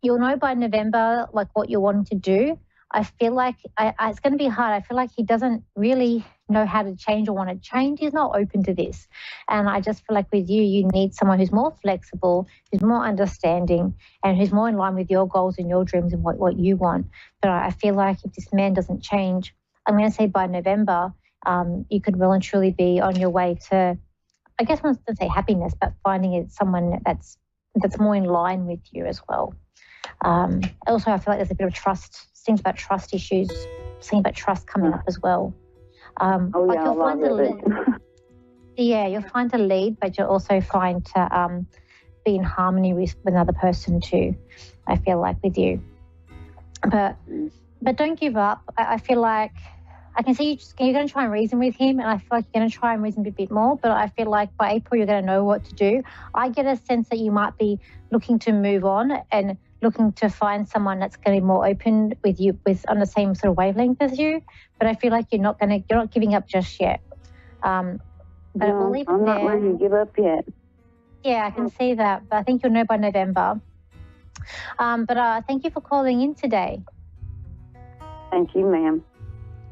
you'll know by November like what you're wanting to do. I feel like it's going to be hard. I feel like he doesn't really know how to change or want to change. He's not open to this. And I just feel like with you need someone who's more flexible, who's more understanding, and who's more in line with your goals and your dreams and what you want. But I feel like if this man doesn't change, I'm going to say by November, you could well and truly be on your way to, I guess I want to say happiness, but finding someone that's more in line with you as well. Also, I feel like there's a bit of trust, things about trust issues, things about trust coming up as well. You'll find a lead. Yeah, you'll find a lead, but you'll also find to be in harmony with another person too. I feel like with you, but don't give up. I feel like I can see you're going to try and reason with him, and I feel like you're going to try and reason a bit more. But I feel like by April you're going to know what to do. I get a sense that you might be looking to move on and looking to find someone that's going to be more open with you, on the same sort of wavelength as you. But I feel like you're not giving up just yet. But we'll leave it I'm there. not ready to give up yet. Yeah, I can see that, but I think you'll know by November. But thank you for calling in today. Thank you, ma'am.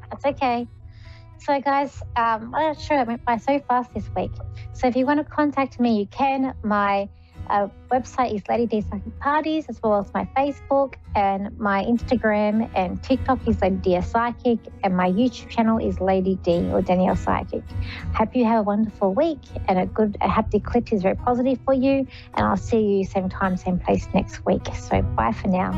That's okay. So guys, I'm not sure it went by so fast this week. So if you want to contact me, you can. My website is Lady D Psychic Parties, as well as my Facebook, and my Instagram and TikTok is Lady D Psychic, and my YouTube channel is Lady D or Danielle Psychic. Hope you have a wonderful week, and a happy eclipse is very positive for you, and I'll see you same time, same place next week. So bye for now.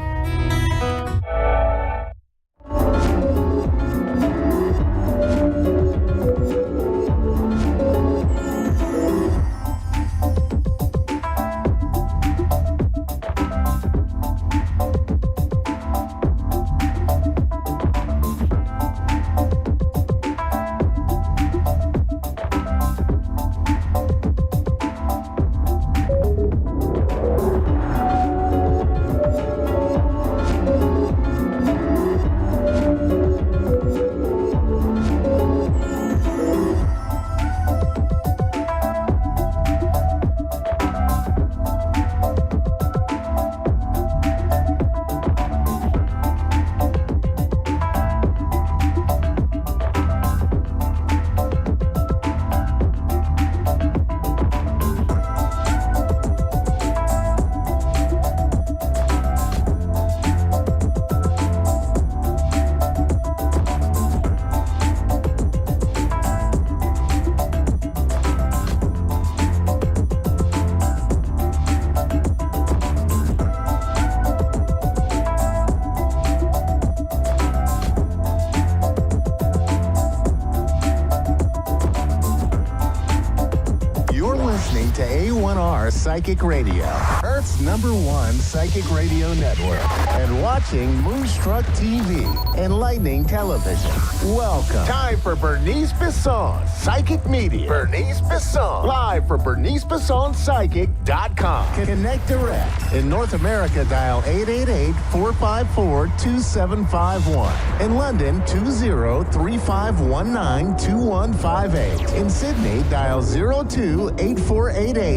A1R Psychic Radio, Earth's #1 psychic radio network, and watching Moonstruck TV, Enlightening Television. Welcome. Time for Bernice Bisson, Psychic Media. Bernice Bisson, live from BerniceBissonPsychic.com. Connect direct. In North America, dial 888-454-2751. In London, 20-3519-2158. In Sydney, dial 02-8488-3147.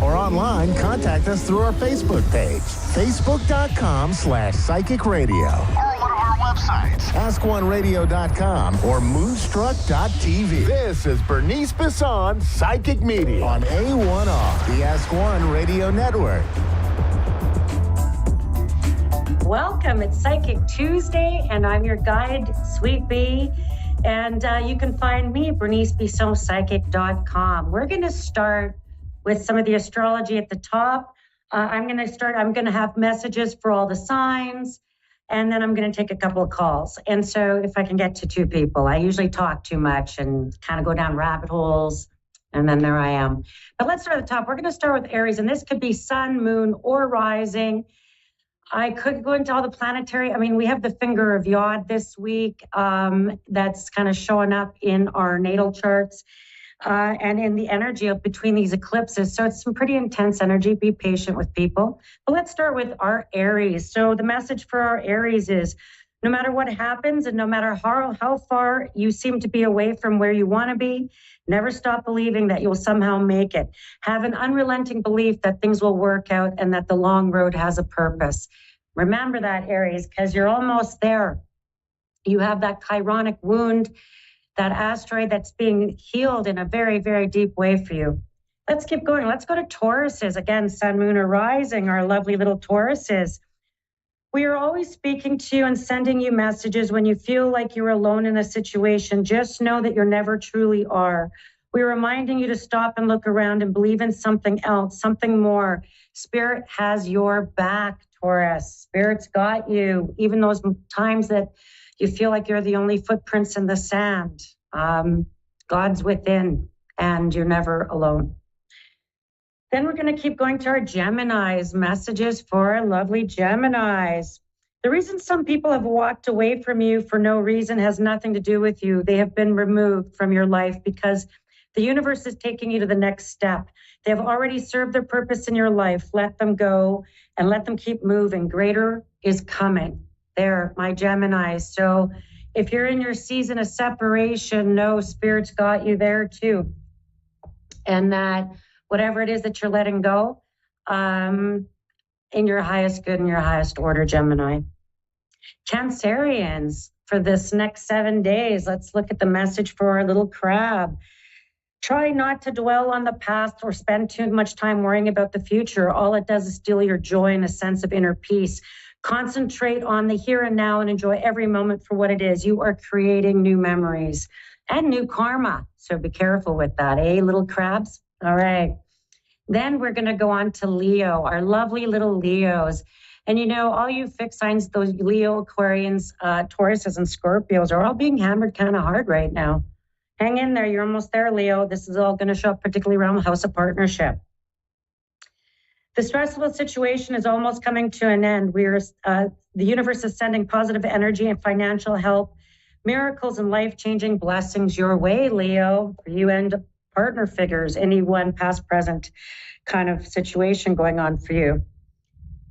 Or online, contact us through our Facebook page, facebook.com/psychic radio. Or one of our websites, askoneradio.com or moonstruck.tv. This is Bernice Bisson, Psychic Media on A1R, the Ask One Radio Network. Welcome. It's Psychic Tuesday, and I'm your guide, Sweet Bee. And you can find me at BerniceBissonPsychic.com. We're going to start with some of the astrology at the top. I'm going to have messages for all the signs, and then I'm going to take a couple of calls. And so if I can get to 2 people, I usually talk too much and kind of go down rabbit holes, and then there I am. But let's start at the top. We're going to start with Aries, and this could be sun, moon, or rising. I could go into all the planetary. I mean, we have the finger of Yod this week. That's kind of showing up in our natal charts and in the energy of between these eclipses. So it's some pretty intense energy. Be patient with people. But let's start with our Aries. So the message for our Aries is, no matter what happens and no matter how far you seem to be away from where you want to be, never stop believing that you'll somehow make it. Have an unrelenting belief that things will work out and that the long road has a purpose. Remember that, Aries, because you're almost there. You have that chironic wound, that asteroid that's being healed in a very, very deep way for you. Let's keep going. Let's go to Tauruses. Again, sun, moon, or rising, our lovely little Tauruses. We are always speaking to you and sending you messages when you feel like you're alone in a situation. Just know that you never truly are. We're reminding you to stop and look around and believe in something else, something more. Spirit has your back, Taurus. Spirit's got you. Even those times that you feel like you're the only footprints in the sand. God's within, and you're never alone. Then we're going to keep going to our Geminis. Messages for our lovely Geminis. The reason some people have walked away from you for no reason has nothing to do with you. They have been removed from your life because the universe is taking you to the next step. They have already served their purpose in your life. Let them go and let them keep moving. Greater is coming. There, my Geminis. So if you're in your season of separation, know Spirit's got you there too. And that whatever it is that you're letting go, in your highest good and your highest order, Gemini. Cancerians, for this next 7 days, let's look at the message for our little crab. Try not to dwell on the past or spend too much time worrying about the future. All it does is steal your joy and a sense of inner peace. Concentrate on the here and now and enjoy every moment for what it is. You are creating new memories and new karma. So be careful with that, eh, little crabs? All right. Then we're going to go on to Leo, our lovely little Leos. And you know, all you fixed signs, those Leo, Aquarians, Tauruses, and Scorpios are all being hammered kind of hard right now. Hang in there. You're almost there, Leo. This is all going to show up particularly around the house of partnership. The stressful situation is almost coming to an end. The universe is sending positive energy and financial help, miracles and life-changing blessings your way, Leo, for you and partner figures, anyone past, present kind of situation going on for you.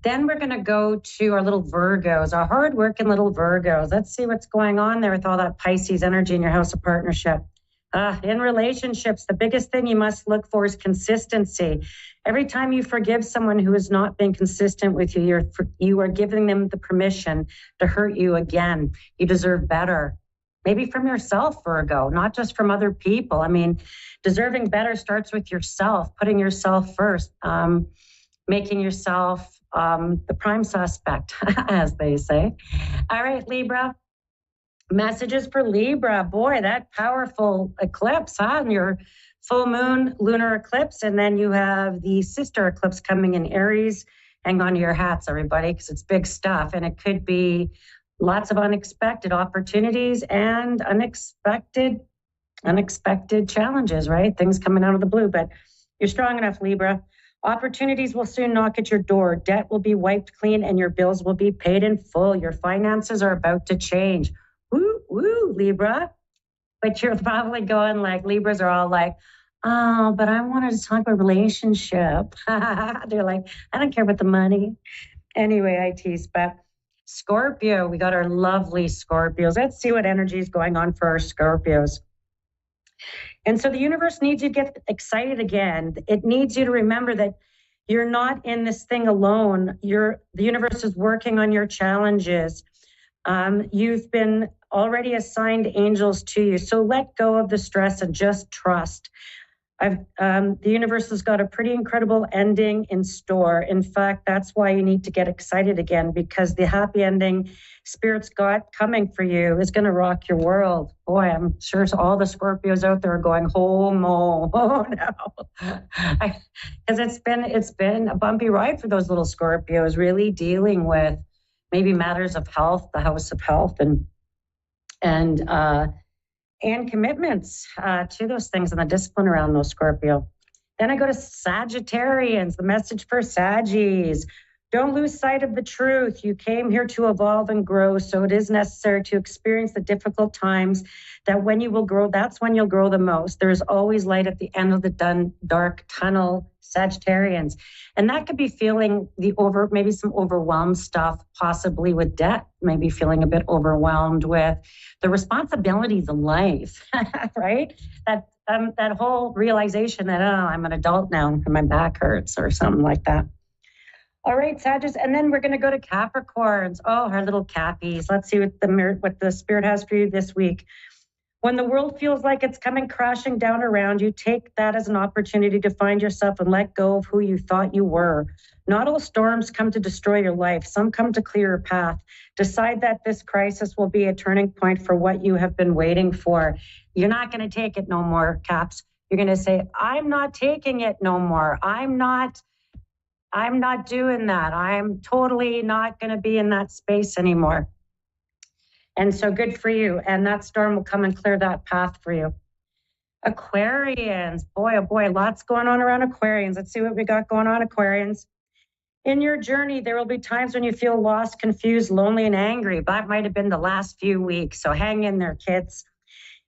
Then we're going to go to our little Virgos, our hard-working little Virgos. Let's see what's going on there with all that Pisces energy in your house of partnership. In relationships, the biggest thing you must look for is consistency. Every time you forgive someone who is not being consistent with you, you are giving them the permission to hurt you again. You deserve better. Maybe from yourself, Virgo, not just from other people. I mean, deserving better starts with yourself, putting yourself first, making yourself the prime suspect, as they say. All right, Libra. Messages for Libra. Boy, that powerful eclipse, huh? And your full moon lunar eclipse. And then you have the sister eclipse coming in Aries. Hang on to your hats, everybody, because it's big stuff. And it could be lots of unexpected opportunities and unexpected challenges, right? Things coming out of the blue. But You're strong enough, Libra. Opportunities will soon knock at your door. Debt will be wiped clean and your bills will be paid in full. Your finances are about to change. Woo, woo, Libra. But you're probably going like, Libras are all like, oh, but I wanted to talk about relationship. They're like, I don't care about the money. Anyway, I tease, but Scorpio, we got our lovely Scorpios. Let's see what energy is going on for our Scorpios. And so the universe needs you to get excited again. It needs you to remember that you're not in this thing alone. The universe is working on your challenges. You've been already assigned angels to you. So let go of the stress and just trust. The universe has got a pretty incredible ending in store. In fact, that's why you need to get excited again, because the happy ending Spirit's got coming for you is going to rock your world. Boy, I'm sure all the Scorpios out there are going, oh no, because it's been a bumpy ride for those little Scorpios, really dealing with maybe matters of health, the house of health, and commitments to those things and the discipline around those Scorpio. Then I go to Sagittarians, the message for Saggies. Don't lose sight of the truth. You came here to evolve and grow, so it is necessary to experience the difficult times. That when you will grow, that's when you'll grow the most. There's always light at the end of the dark tunnel, Sagittarians. And that could be feeling maybe some overwhelmed stuff, possibly with debt, maybe feeling a bit overwhelmed with the responsibilities of life, right? That whole realization that, I'm an adult now and my back hurts or something like that. All right, Sagittarius, and then we're going to go to Capricorns. Oh, our little Cappies. Let's see what the Spirit has for you this week. When the world feels like it's coming crashing down around you, take that as an opportunity to find yourself and let go of who you thought you were. Not all storms come to destroy your life. Some come to clear your path. Decide that this crisis will be a turning point for what you have been waiting for. You're not going to take it no more, Caps. You're going to say, I'm not taking it no more. I'm not doing that. I'm totally not going to be in that space anymore. And so good for you. And that storm will come and clear that path for you. Aquarians, boy, oh boy, lots going on around Aquarians. Let's see what we got going on, Aquarians. In your journey, there will be times when you feel lost, confused, lonely, and angry. That might have been the last few weeks. So hang in there, kids.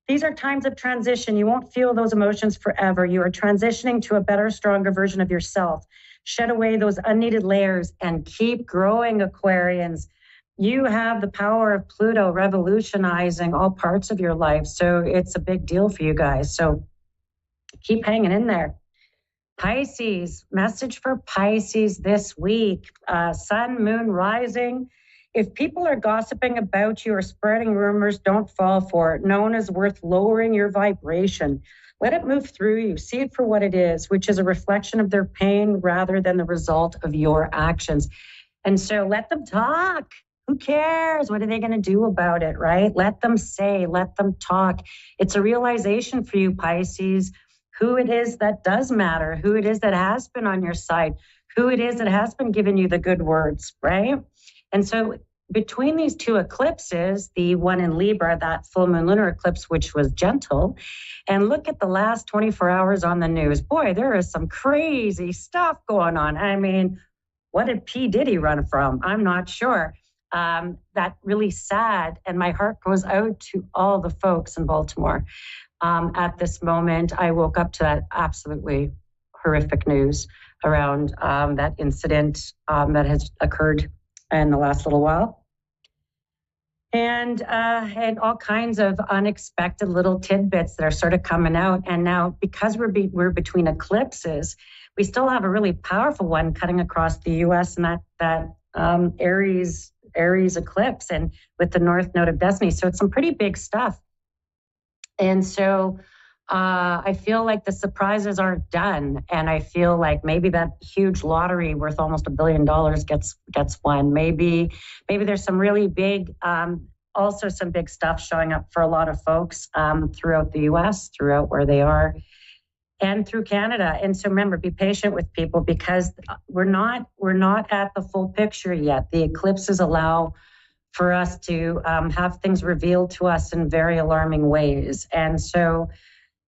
These are times of transition. You won't feel those emotions forever. You are transitioning to a better, stronger version of yourself. Shed away those unneeded layers and keep growing, Aquarians. You have the power of Pluto revolutionizing all parts of your life. So it's a big deal for you guys. So keep hanging in there. Pisces, message for Pisces this week. Sun, moon, rising. If people are gossiping about you or spreading rumors, don't fall for it. No one is worth lowering your vibration. Let it move through you. See it for what it is, which is a reflection of their pain rather than the result of your actions. And so let them talk. Who cares? What are they going to do about it, right? Let them say, let them talk. It's a realization for you, Pisces, who it is that does matter, who it is that has been on your side, who it is that has been giving you the good words, right? And so between these two eclipses, the one in Libra, that full moon lunar eclipse, which was gentle, and look at the last 24 hours on the news. Boy, there is some crazy stuff going on. I mean, what did P. Diddy run from? I'm not sure. That really sad. And my heart goes out to all the folks in Baltimore. At this moment, I woke up to that absolutely horrific news around that incident that has occurred in the last little while. And all kinds of unexpected little tidbits that are sort of coming out. And now, because we're between eclipses, we still have a really powerful one cutting across the U.S. and that Aries eclipse, and with the North Node of Destiny. So it's some pretty big stuff. And so I feel like the surprises aren't done. And I feel like maybe that huge lottery worth almost $1 billion gets won. Maybe there's some really big, also some big stuff showing up for a lot of folks throughout the US, throughout where they are, and through Canada. And so remember, be patient with people, because we're not at the full picture yet. The eclipses allow for us to have things revealed to us in very alarming ways. And so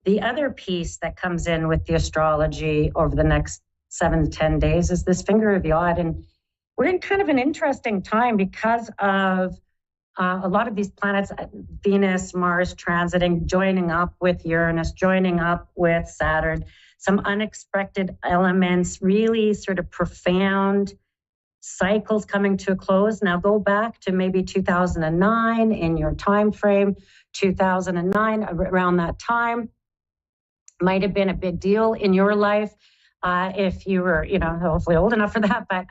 The other piece that comes in with the astrology over the next 7 to 10 days is this finger of Yod. And we're in kind of an interesting time because of a lot of these planets, Venus, Mars transiting, joining up with Uranus, joining up with Saturn, some unexpected elements, really sort of profound cycles coming to a close. Now go back to maybe 2009 in your time frame, 2009, around that time, might have been a big deal in your life if you were, hopefully old enough for that, but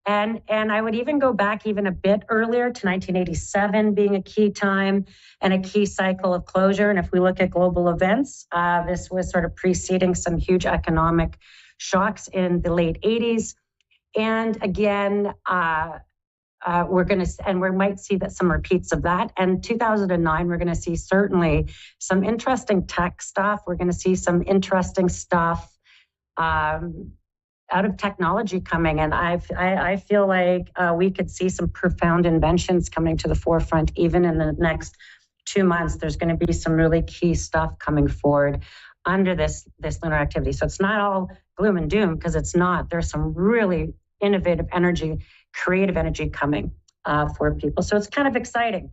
and I would even go back even a bit earlier to 1987 being a key time and a key cycle of closure. And if we look at global events, this was sort of preceding some huge economic shocks in the late 80s. And again, we might see that some repeats of that. And 2009, we're going to see certainly some interesting tech stuff. We're going to see some interesting stuff out of technology coming. And I feel like we could see some profound inventions coming to the forefront, even in the next 2 months. There's going to be some really key stuff coming forward under this lunar activity. So it's not all gloom and doom, because it's not. There's some really innovative energy, creative energy coming for people. So it's kind of exciting.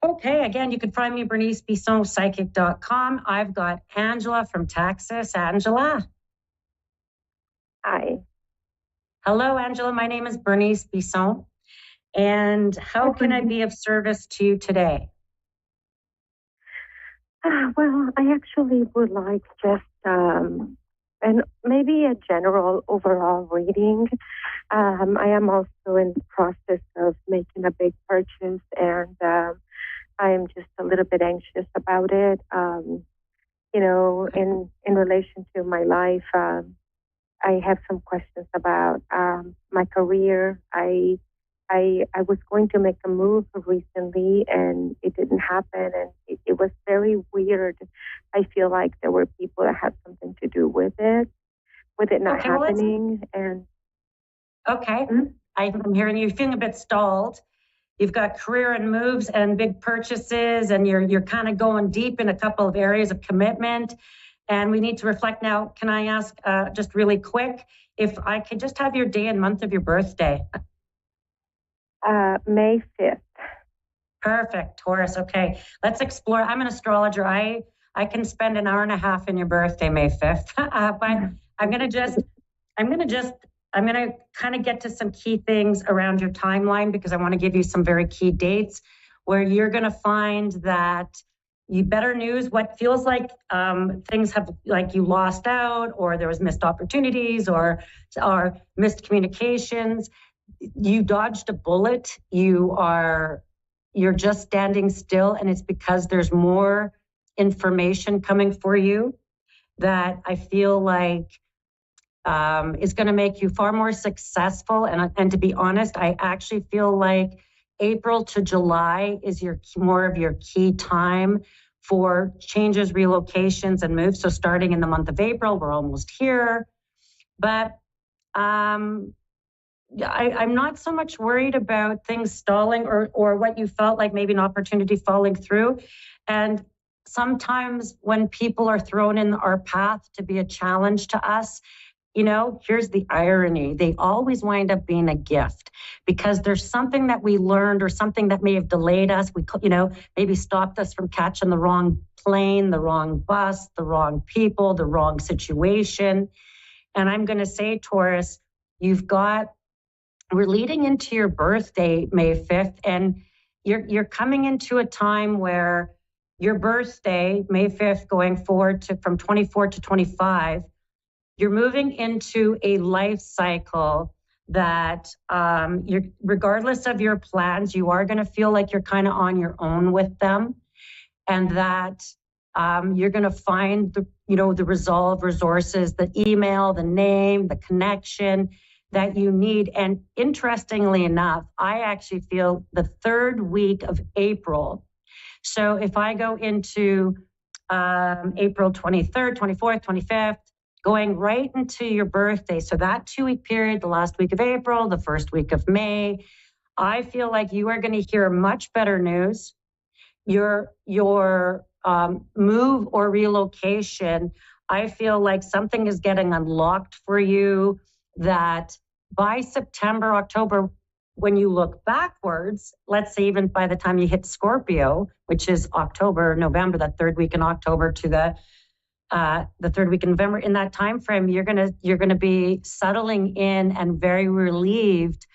Okay, again, you can find me, BerniceBissonPsychic.com. I've got Angela from Texas. Angela. Hi. Hello, Angela. My name is Bernice Bisson. And how can I be of service to you today? Well, I actually would like just and maybe a general overall reading. I am also in the process of making a big purchase, and I am just a little bit anxious about it. In relation to my life, I have some questions about my career. I was going to make a move recently, and it didn't happen, and it was very weird. I feel like there were people that had something to do with it not happening. I'm hearing you feeling a bit stalled. You've got career and moves and big purchases, and you're kind of going deep in a couple of areas of commitment. And we need to reflect now. Can I ask just really quick, if I could just have your day and month of your birthday? May 5th. Perfect, Taurus. Okay, let's explore. I'm an astrologer. I can spend an hour and a half in your birthday, May 5th. But I'm going to kind of get to some key things around your timeline, because I want to give you some very key dates where you're going to find that better news, what feels like things have, like you lost out, or there was missed opportunities or missed communications. You dodged a bullet. You're just standing still, and it's because there's more information coming for you that I feel like is going to make you far more successful. And to be honest, I actually feel like April to July is more of your key time for changes, relocations, and moves. So starting in the month of April, we're almost here. But I'm not so much worried about things stalling or what you felt like maybe an opportunity falling through. And sometimes when people are thrown in our path to be a challenge to us, here's the irony. They always wind up being a gift, because there's something that we learned or something that may have delayed us. Maybe stopped us from catching the wrong plane, the wrong bus, the wrong people, the wrong situation. And I'm going to say, Taurus, we're leading into your birthday, May 5th, and you're coming into a time where your birthday, May 5th, going forward from 24 to 25, you're moving into a life cycle that regardless of your plans, you are going to feel like you're kind of on your own with them, and that you're going to find the resolve, resources, the email, the name, the connection that you need. And interestingly enough, I actually feel the third week of April. So if I go into April 23rd, 24th, 25th, going right into your birthday. So that 2-week period, the last week of April, the first week of May, I feel like you are going to hear much better news. Your move or relocation, I feel like something is getting unlocked for you that by September, October, when you look backwards, let's say even by the time you hit Scorpio, which is October, November, that third week in October to the third week in November, in that time frame, you're gonna be settling in and very relieved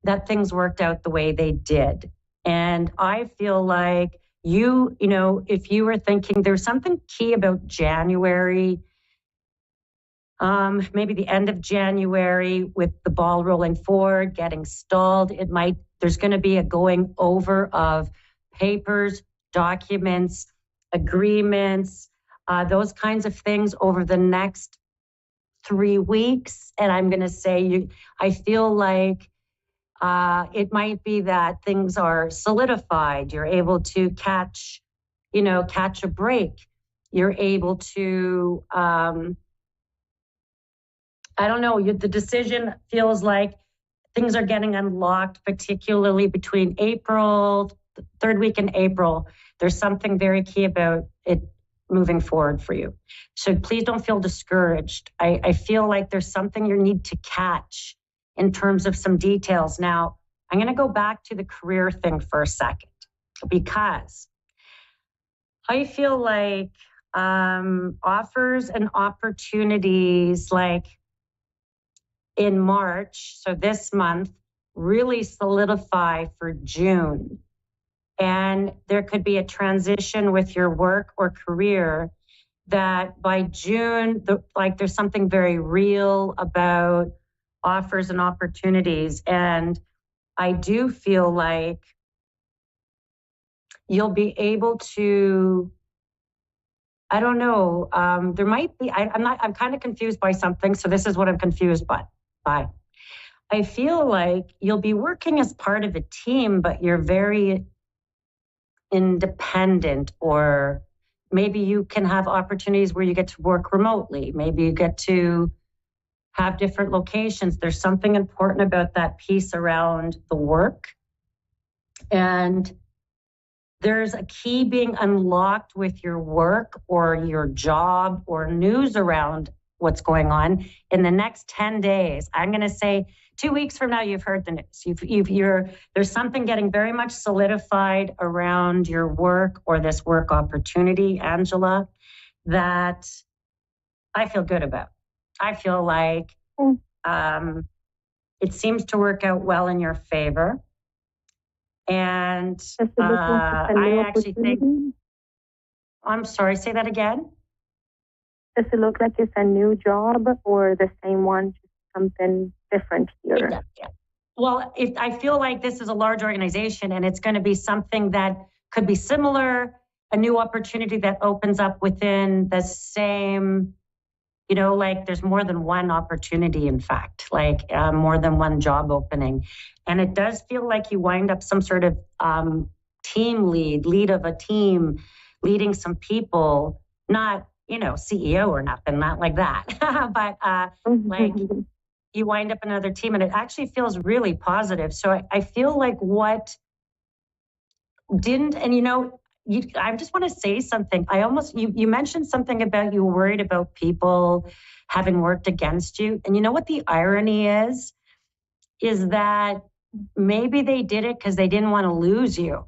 that things worked out the way they did. And I feel like you know, if you were thinking there's something key about January, maybe the end of January with the ball rolling forward, getting stalled, there's going to be a going over of papers, documents, agreements, those kinds of things over the next 3 weeks. And I'm going to say, I feel like it might be that things are solidified. You're able to catch a break. You're able to, I don't know, the decision feels like things are getting unlocked, particularly between April, the third week in April. There's something very key about it moving forward for you. So please don't feel discouraged. I feel like there's something you need to catch in terms of some details. Now, I'm going to go back to the career thing for a second, because I feel like offers and opportunities like in March, so this month, really solidify for June. And there could be a transition with your work or career that by June, there's something very real about offers and opportunities. And I do feel like you'll be able to, I don't know, there might be, I'm kind of confused by something. So this is what I'm confused by. I feel like you'll be working as part of a team, but you're very independent, or maybe you can have opportunities where you get to work remotely. Maybe you get to have different locations. There's something important about that piece around the work. And there's a key being unlocked with your work or your job or news around what's going on in the next 10 days. I'm going to say 2 weeks from now, you've heard the news. There's something getting very much solidified around your work or this work opportunity, Angela, that I feel good about. I feel like it seems to work out well in your favor. And I actually think, I'm sorry, say that again. Does it look like it's a new job or the same one, just something different here? Yeah. Well, I feel like this is a large organization and it's going to be something that could be similar, a new opportunity that opens up within the same, like there's more than one opportunity, in fact, like more than one job opening. And it does feel like you wind up some sort of team lead of a team, leading some people, not, CEO or nothing, not like that, but like you wind up in another team, and it actually feels really positive. So I feel like what didn't, and I just want to say something. You mentioned something about you were worried about people having worked against you. And you know what the irony is that maybe they did it because they didn't want to lose you.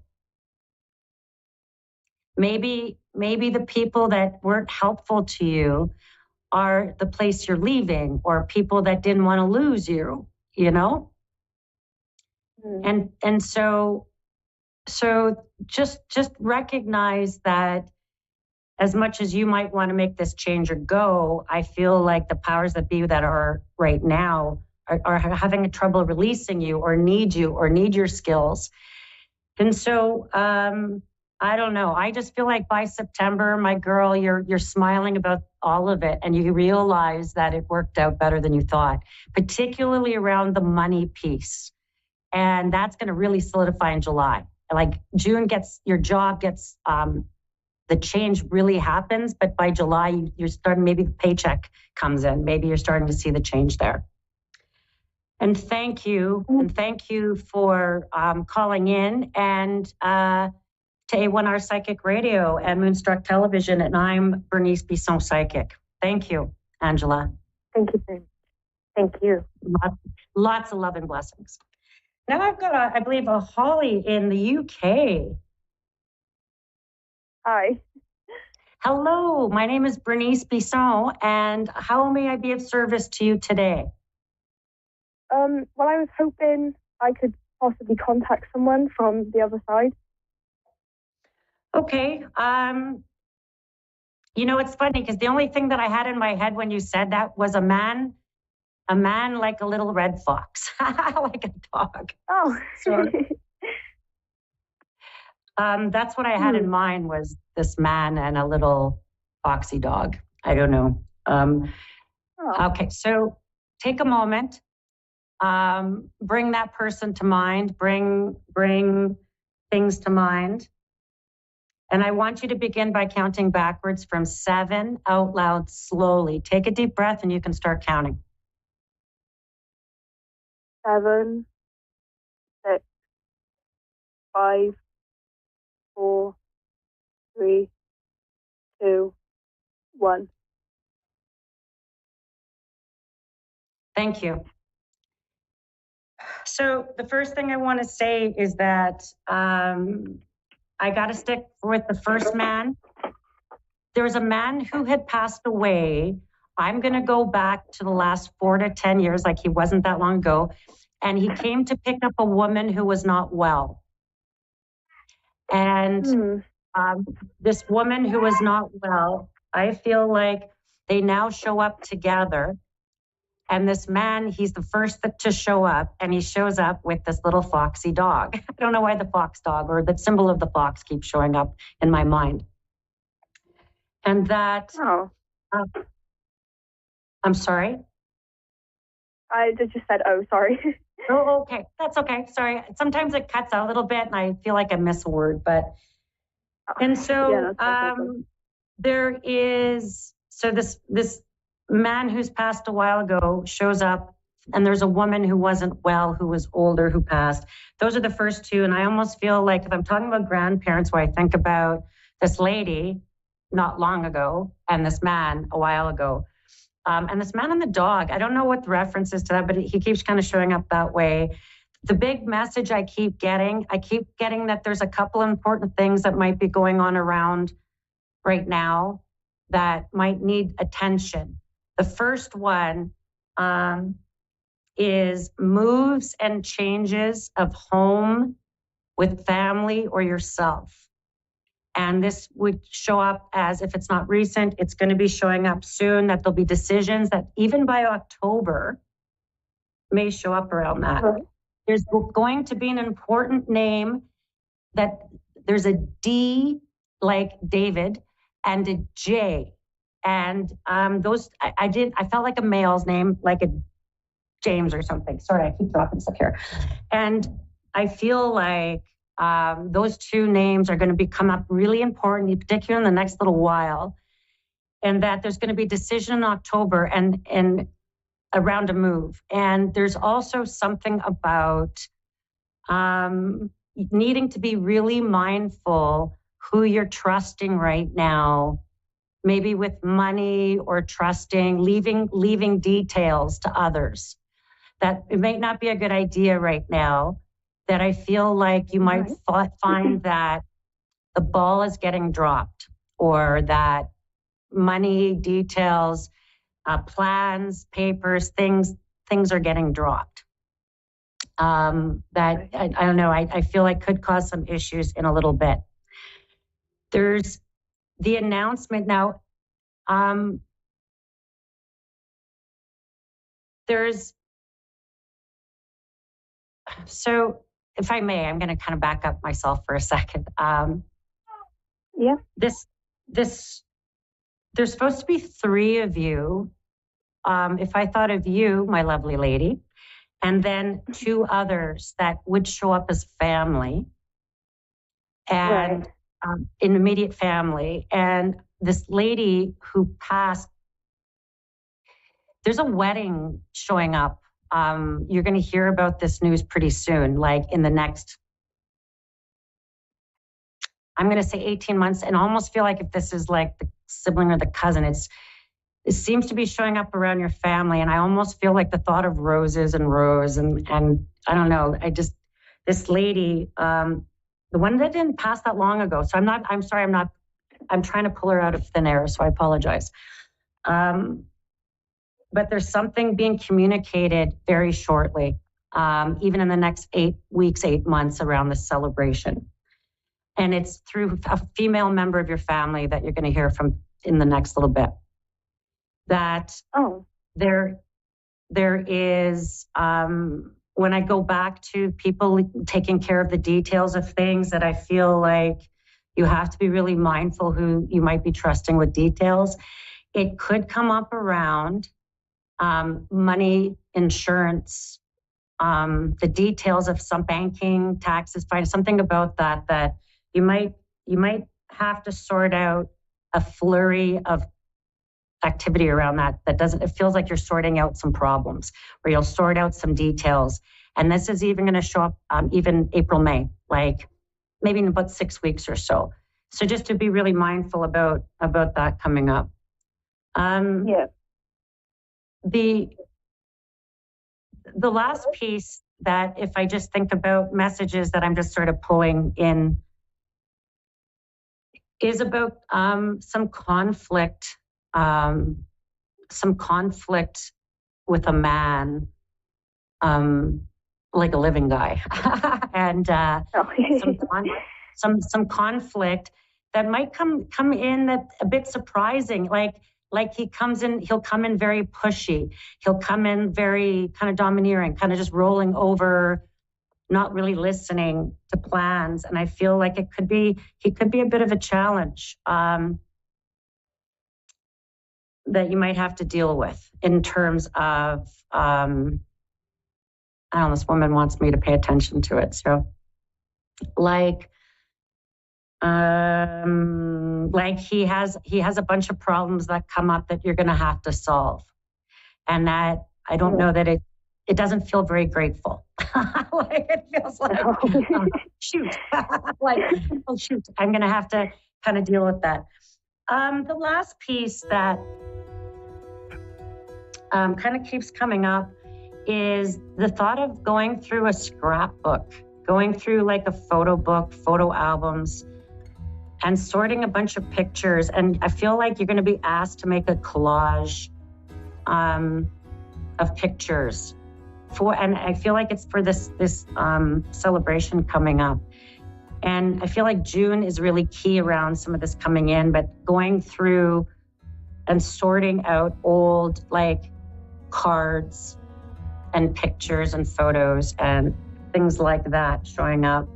Maybe the people that weren't helpful to you are the place you're leaving, or people that didn't want to lose you, And so just recognize that as much as you might want to make this change or go, I feel like the powers that be that are right now are having trouble releasing you or need your skills. And so I don't know. I just feel like by September, my girl, you're smiling about all of it, and you realize that it worked out better than you thought, particularly around the money piece. And that's going to really solidify in July. Like June your job gets, the change really happens, but by July, you're starting, maybe the paycheck comes in. Maybe you're starting to see the change there. And thank you for calling in. And to A1R Psychic Radio and Moonstruck Television, and I'm Bernice Bisson Psychic. Thank you, Angela. Thank you very much. Thank you. Lots of love and blessings. Now I've got, I believe, a Holly in the UK. Hi. Hello, my name is Bernice Bisson, and how may I be of service to you today? Well, I was hoping I could possibly contact someone from the other side. Okay. You know, it's funny because the only thing that I had in my head when you said that was a man like a little red fox, like a dog. Oh. So, that's what I had in mind, was this man and a little foxy dog. I don't know. Okay, so take a moment. Bring that person to mind. Bring things to mind. And I want you to begin by counting backwards from 7 out loud slowly. Take a deep breath and you can start counting. 7, 6, 5, 4, 3, 2, 1. Thank you. So the first thing I want to say is that I got to stick with the first man. There was a man who had passed away. I'm going to go back to the last 4 to 10 years, like he wasn't that long ago. And he came to pick up a woman who was not well. And this woman who was not well, I feel like they now show up together. And this man, he's the first to show up, and he shows up with this little foxy dog. I don't know why the fox dog or the symbol of the fox keeps showing up in my mind. And that, I'm sorry? I just said, oh, sorry. Oh, okay. That's okay. Sorry. Sometimes it cuts out a little bit and I feel like I miss a word, but, and so there is, so this man who's passed a while ago shows up, and there's a woman who wasn't well, who was older, who passed. Those are the first two. And I almost feel like if I'm talking about grandparents, where I think about this lady not long ago and this man a while ago. And this man and the dog, I don't know what the reference is to that, but he keeps kind of showing up that way. The big message I keep getting that there's a couple important things that might be going on around right now that might need attention. The first one is moves and changes of home with family or yourself. And this would show up as, if it's not recent, it's going to be showing up soon, that there'll be decisions that even by October may show up around that. There's going to be an important name that there's a D like David and a J. And those, I felt like a male's name, like a James or something. Sorry, I keep dropping stuff here. And I feel like those two names are going to come up really important, particularly in the next little while. And that there's going to be a decision in October and around a move. And there's also something about needing to be really mindful who you're trusting right now, maybe with money or trusting, leaving details to others. That it may not be a good idea right now, that I feel like you might find that the ball is getting dropped, or that money, details, plans, papers, things are getting dropped. That, I don't know, I feel like could cause some issues in a little bit. There's the announcement now. So if I may, I'm going to kind of back up myself for a second. There's supposed to be 3 of you. If I thought of you, my lovely lady, and then 2 others that would show up as family and in immediate family. And this lady who passed, there's a wedding showing up. You're going to hear about this news pretty soon, like in the next I'm going to say 18 months, and almost feel like if this is like the sibling or the cousin, it seems to be showing up around your family. And I almost feel like the thought of roses and Rose and I don't know, this lady, the one that didn't pass that long ago. So I'm trying to pull her out of thin air. So I apologize. But there's something being communicated very shortly, even in the next 8 weeks, 8 months around this celebration. And it's through a female member of your family that you're going to hear from in the next little bit. That there is, when I go back to people taking care of the details of things, that I feel like you have to be really mindful who you might be trusting with details. It could come up around money, insurance, the details of some banking, taxes, finance, something about that you might have to sort out a flurry of activity around that it feels like you're sorting out some problems, or you'll sort out some details. And this is even going to show up even April, May, like maybe in about 6 weeks or so. So just to be really mindful about that coming up. The last piece that, if I just think about messages that I'm just sort of pulling in, is about some conflict with a man, like a living guy, and some conflict that might come in that a bit surprising, like he'll come in very pushy. He'll come in very kind of domineering, kind of just rolling over, not really listening to plans. And I feel like he could be a bit of a challenge that you might have to deal with in terms of, I don't know, this woman wants me to pay attention to it. So like he has a bunch of problems that come up that you're going to have to solve. And that, I don't know that it doesn't feel very grateful. Like it feels like, shoot, like, oh shoot, I'm going to have to kind of deal with that. The last piece that kind of keeps coming up is the thought of going through a scrapbook, going through like a photo book, photo albums, and sorting a bunch of pictures. And I feel like you're going to be asked to make a collage of pictures and I feel like it's for this celebration coming up. And I feel like June is really key around some of this coming in, but going through and sorting out old like cards and pictures and photos and things like that showing up.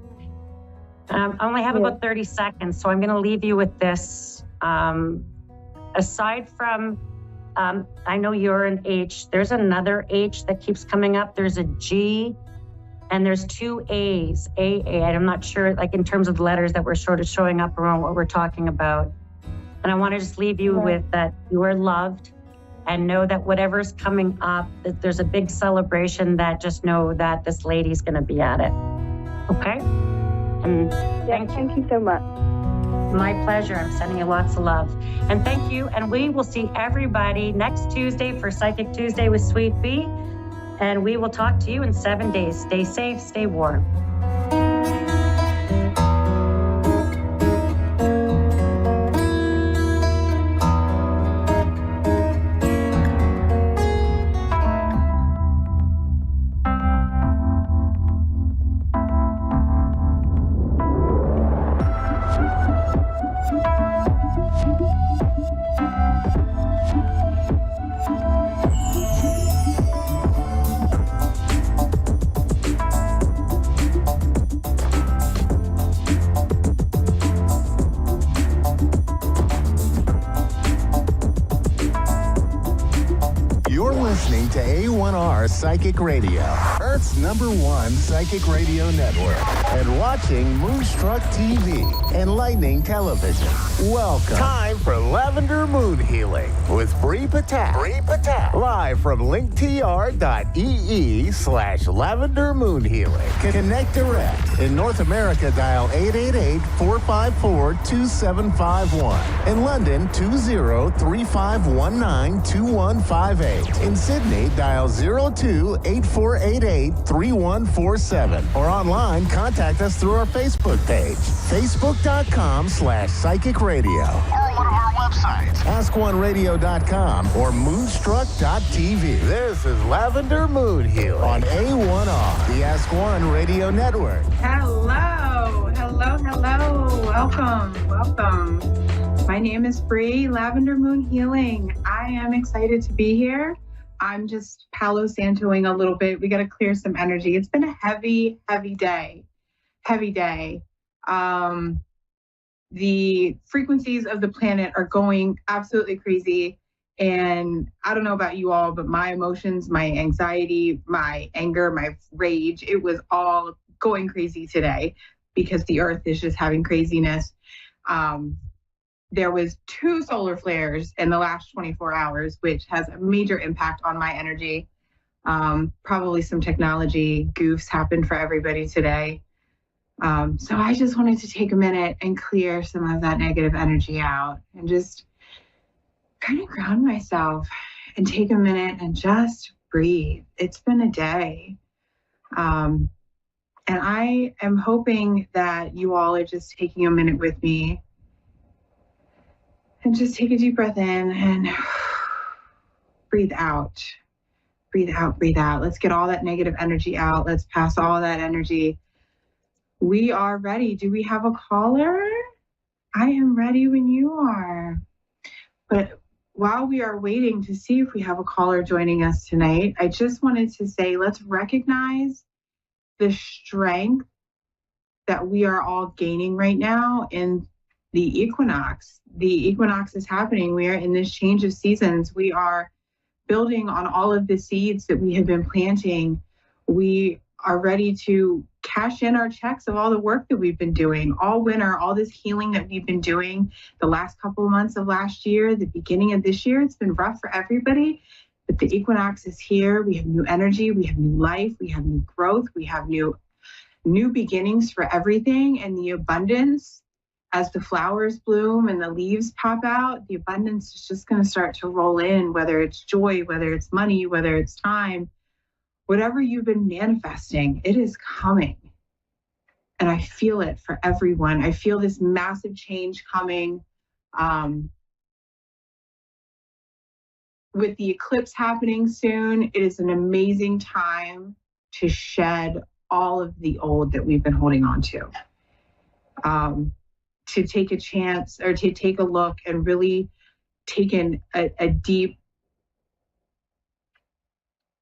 I only have about 30 seconds, so I'm going to leave you with this. Aside from, I know you're an H, there's another H that keeps coming up. There's a G and there's 2 A's, AA. I'm not sure, like in terms of the letters that were sort of showing up around what we're talking about. And I want to just leave you with that you are loved, and know that whatever's coming up, that there's a big celebration, that just know that this lady's going to be at it. Okay? And thank you so much. My pleasure. I'm sending you lots of love. And thank you. And we will see everybody next Tuesday for Psychic Tuesday with Sweet Bee. And we will talk to you in 7 days. Stay safe, stay warm. A1R Psychic Radio, Earth's #1 psychic radio network, and watching Moonstruck TV, enlightening television. Welcome. Time for Lavender Moon Healing with Bree Patak. Live from linktr.ee/Lavender Moon Healing. Connect direct. In North America, dial 888-454-2751. In London, 20-3519-2158. In Sydney, dial 02-8488-3147. Or online, contact us through our Facebook page, facebook.com/psychic radio. Or one of our websites, askoneradio.com or moonstruck.tv. This is Lavender Moon Healing on A1R, the Ask One Radio Network. Hello. Welcome. My name is Bree, Lavender Moon Healing. I am excited to be here. I'm just Palo Santoing a little bit. We got to clear some energy. It's been a heavy day. The frequencies of the planet are going absolutely crazy. And I don't know about you all, but my emotions, my anxiety, my anger, my rage, it was all going crazy today because the earth is just having craziness. There was 2 solar flares in the last 24 hours, which has a major impact on my energy. Probably some technology goofs happened for everybody today. So I just wanted to take a minute and clear some of that negative energy out and just kind of ground myself and take a minute and just breathe. It's been a day. And I am hoping that you all are just taking a minute with me and just take a deep breath in and breathe out. Breathe out. Let's get all that negative energy out. Let's pass all that energy. We are ready. Do we have a caller? I am ready when you are. But while we are waiting to see if we have a caller joining us tonight, I just wanted to say, let's recognize the strength that we are all gaining right now in the equinox. The equinox is happening. We are in this change of seasons. We are building on all of the seeds that we have been planting. We are ready to cash in our checks of all the work that we've been doing all winter, all this healing that we've been doing the last couple of months of last year, the beginning of this year. It's been rough for everybody, but the equinox is here. We have new energy. We have new life. We have new growth. We have new beginnings for everything. And the abundance, as the flowers bloom and the leaves pop out, the abundance is just going to start to roll in, whether it's joy, whether it's money, whether it's time. Whatever you've been manifesting, it is coming. And I feel it for everyone. I feel this massive change coming. With the eclipse happening soon, it is an amazing time to shed all of the old that we've been holding on to. To take a chance or to take a look and really take in a deep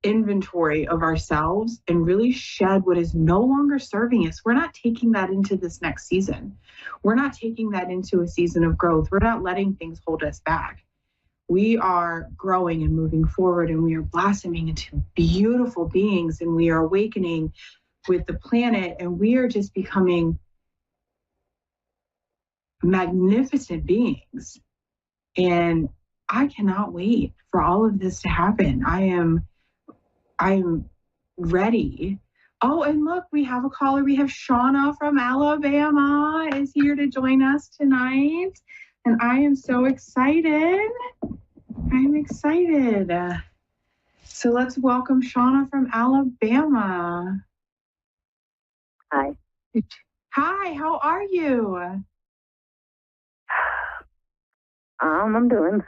inventory of ourselves and really shed what is no longer serving us. We're not taking that into this next season. We're not taking that into a season of growth. We're not letting things hold us back. We are growing and moving forward, and we are blossoming into beautiful beings, and we are awakening with the planet, and we are just becoming magnificent beings. And I cannot wait for all of this to happen. I'm ready. Oh, and look, we have a caller. We have Shauna from Alabama is here to join us tonight. And I am so excited. I'm excited. So let's welcome Shauna from Alabama. Hi. Hi, how are you? I'm doing.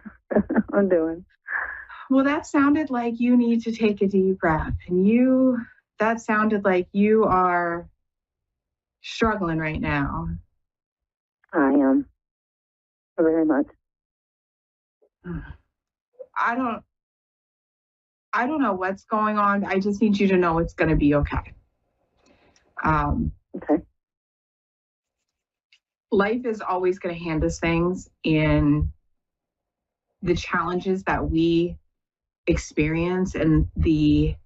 I'm doing. Well, that sounded like you need to take a deep breath. And that sounded like you are struggling right now. I am. Very much. I don't know what's going on. I just need you to know it's going to be okay. Okay. Life is always going to hand us things, and the challenges that we experience and the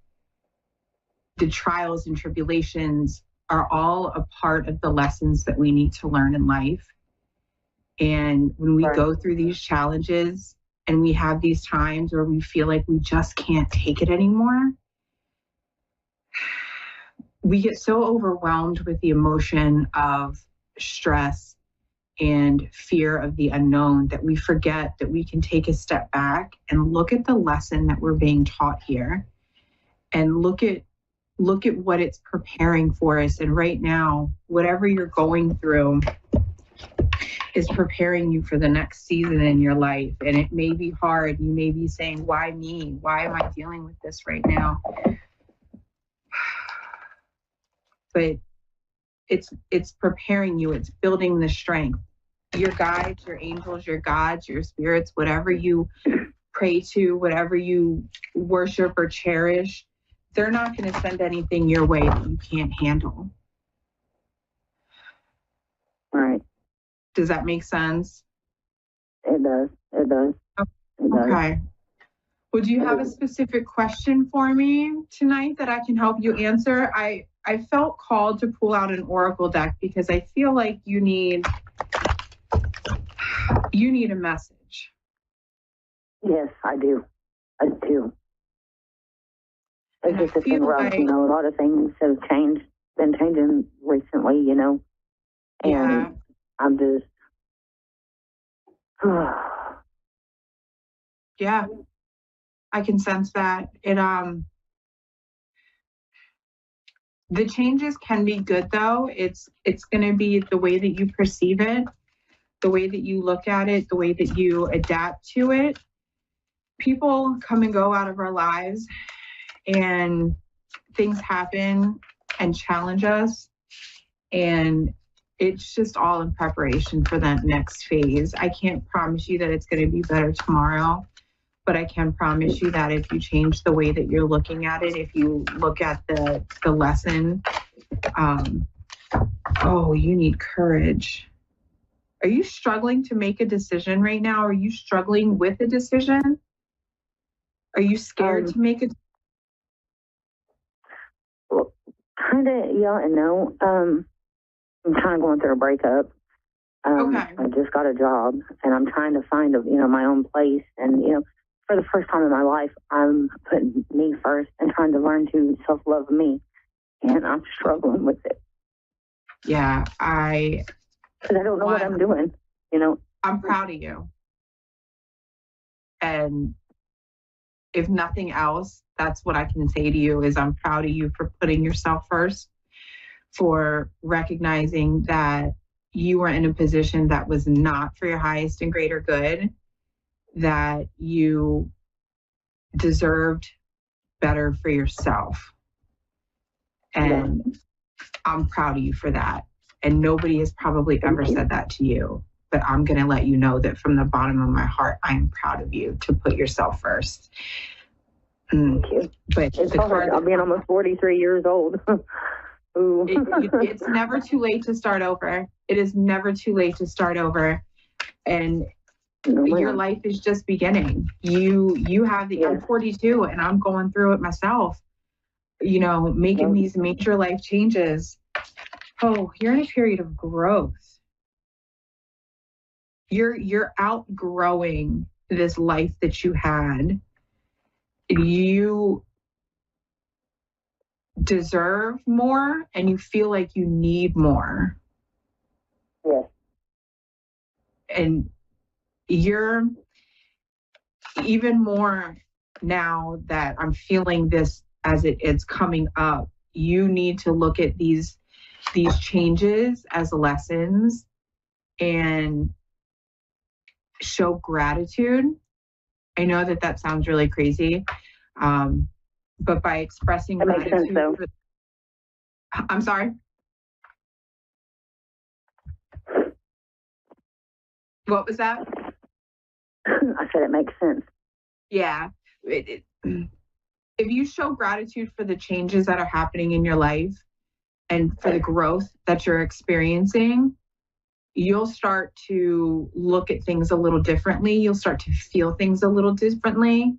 trials and tribulations are all a part of the lessons that we need to learn in life. And when we go through these challenges and we have these times where we feel like we just can't take it anymore, we get so overwhelmed with the emotion of stress and fear of the unknown that we forget that we can take a step back and look at the lesson that we're being taught here and look at what it's preparing for us. And right now, whatever you're going through is preparing you for the next season in your life. And it may be hard. You may be saying, why me? Why am I dealing with this right now? But it's preparing you. It's building the strength. Your guides, your angels, your gods, your spirits, whatever you pray to, whatever you worship or cherish, they're not going to send anything your way that you can't handle. Right. Does that make sense? It does. It does. It does. Okay. Would you have a specific question for me tonight that I can help you answer? I felt called to pull out an oracle deck because I feel like you need a message. Yes, I do. I do. It's just a thing rough, a lot of things have been changing recently, And yeah. I'm just yeah. I can sense that. The changes can be good though. It's going to be the way that you perceive it, the way that you look at it, the way that you adapt to it. People come and go out of our lives and things happen and challenge us. And it's just all in preparation for that next phase. I can't promise you that it's going to be better tomorrow, but I can promise you that if you change the way that you're looking at it, if you look at the lesson, you need courage. Are you struggling to make a decision right now? Are you struggling with a decision? Are you scared to make a decision? Well, kind of, yeah and no. I'm kind of going through a breakup. Okay. I just got a job, and I'm trying to find my own place. And for the first time in my life, I'm putting me first and trying to learn to self-love me, and I'm struggling with it. Yeah, because I don't know what I'm doing. I'm proud of you, and if nothing else, that's what I can say to you is I'm proud of you for putting yourself first, for recognizing that you were in a position that was not for your highest and greater good, that you deserved better for yourself. And I'm proud of you for that. And nobody has probably ever said that to you, but I'm going to let you know that from the bottom of my heart, I am proud of you to put yourself first. Thank you. But it's hard. I'm being almost 43 years old. It's never too late to start over. It is never too late to start over. And your life is just beginning. You have I'm 42 and I'm going through it myself, making these major life changes. Oh, you're in a period of growth. You're outgrowing this life that you had. You deserve more and you feel like you need more. Yes. And you're even more now that I'm feeling this as it's coming up. You need to look at these changes as lessons and show gratitude. I know that sounds really crazy, but by expressing that gratitude, makes sense, though. I'm sorry. What was that? I said it makes sense. Yeah. If you show gratitude for the changes that are happening in your life and for the growth that you're experiencing, you'll start to look at things a little differently. You'll start to feel things a little differently.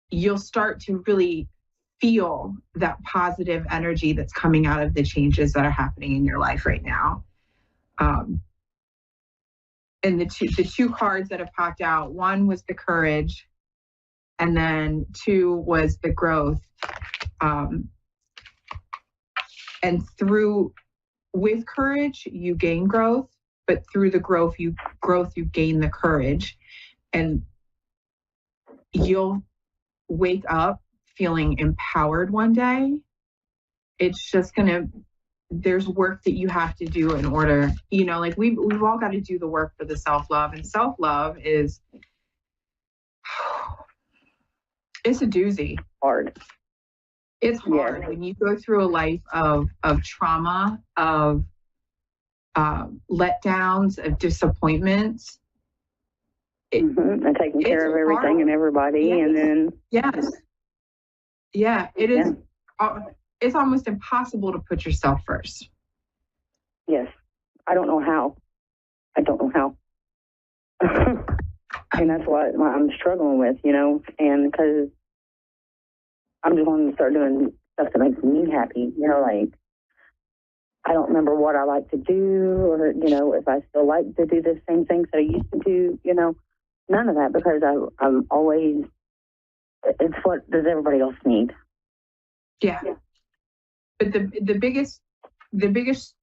you'll start to really feel that positive energy that's coming out of the changes that are happening in your life right now. And the two cards that have popped out, one was the courage, and then two was the growth. And with courage, you gain growth, but through the growth, you gain the courage, and you'll wake up feeling empowered one day. It's just there's work that you have to do in order, like we've all got to do the work for the self-love, and self-love is, it's a doozy. Hard. It's hard when you go through a life of trauma, of letdowns, of disappointments. And taking care of everything hard. And everybody. Yes. And then. Yes. Yeah, it is. It's almost impossible to put yourself first. Yes. I don't know how. And that's what I'm struggling with, and because I'm just wanting to start doing stuff that makes me happy, like I don't remember what I like to do, or, if I still like to do the same things that I used to do, none of that, because I'm always, it's what does everybody else need? Yeah. But the biggest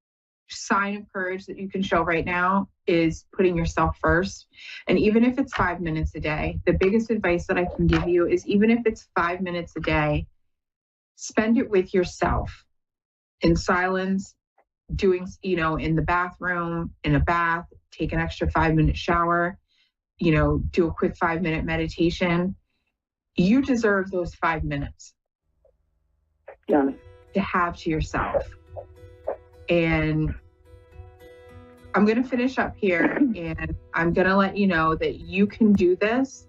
sign of courage that you can show right now is putting yourself first. And even if it's 5 minutes a day, the biggest advice that I can give you is, even if it's 5 minutes a day, spend it with yourself in silence, doing, in the bathroom, in a bath, take an extra 5-minute shower, do a quick 5-minute meditation. You deserve those 5 minutes to have to yourself. And I'm going to finish up here, and I'm going to let you know that you can do this.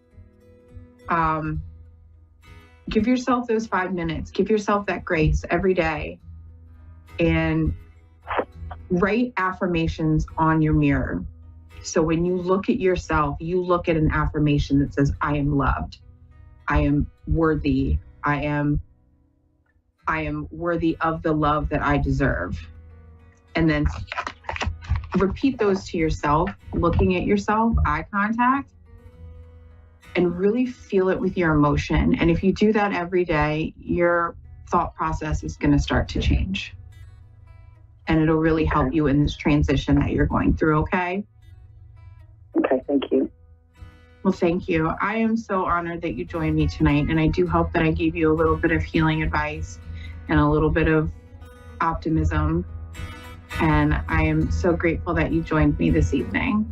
Give yourself those 5 minutes. Give yourself that grace every day. And write affirmations on your mirror. So when you look at yourself, you look at an affirmation that says, I am loved. I am worthy. I am worthy of the love that I deserve. And then repeat those to yourself, looking at yourself, eye contact, and really feel it with your emotion. And if you do that every day, your thought process is going to start to change. And it'll really help you in this transition that you're going through, okay? Okay, thank you. Well, thank you. I am so honored that you joined me tonight, and I do hope that I gave you a little bit of healing advice and a little bit of optimism. And I am so grateful that you joined me this evening.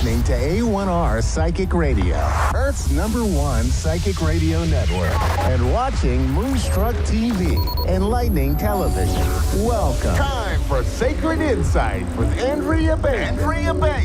listening to A1R Psychic Radio, Earth's #1 psychic radio network, and watching Moonstruck TV, enlightening television. Welcome. Time for Sacred Insight with Andrea Bacon.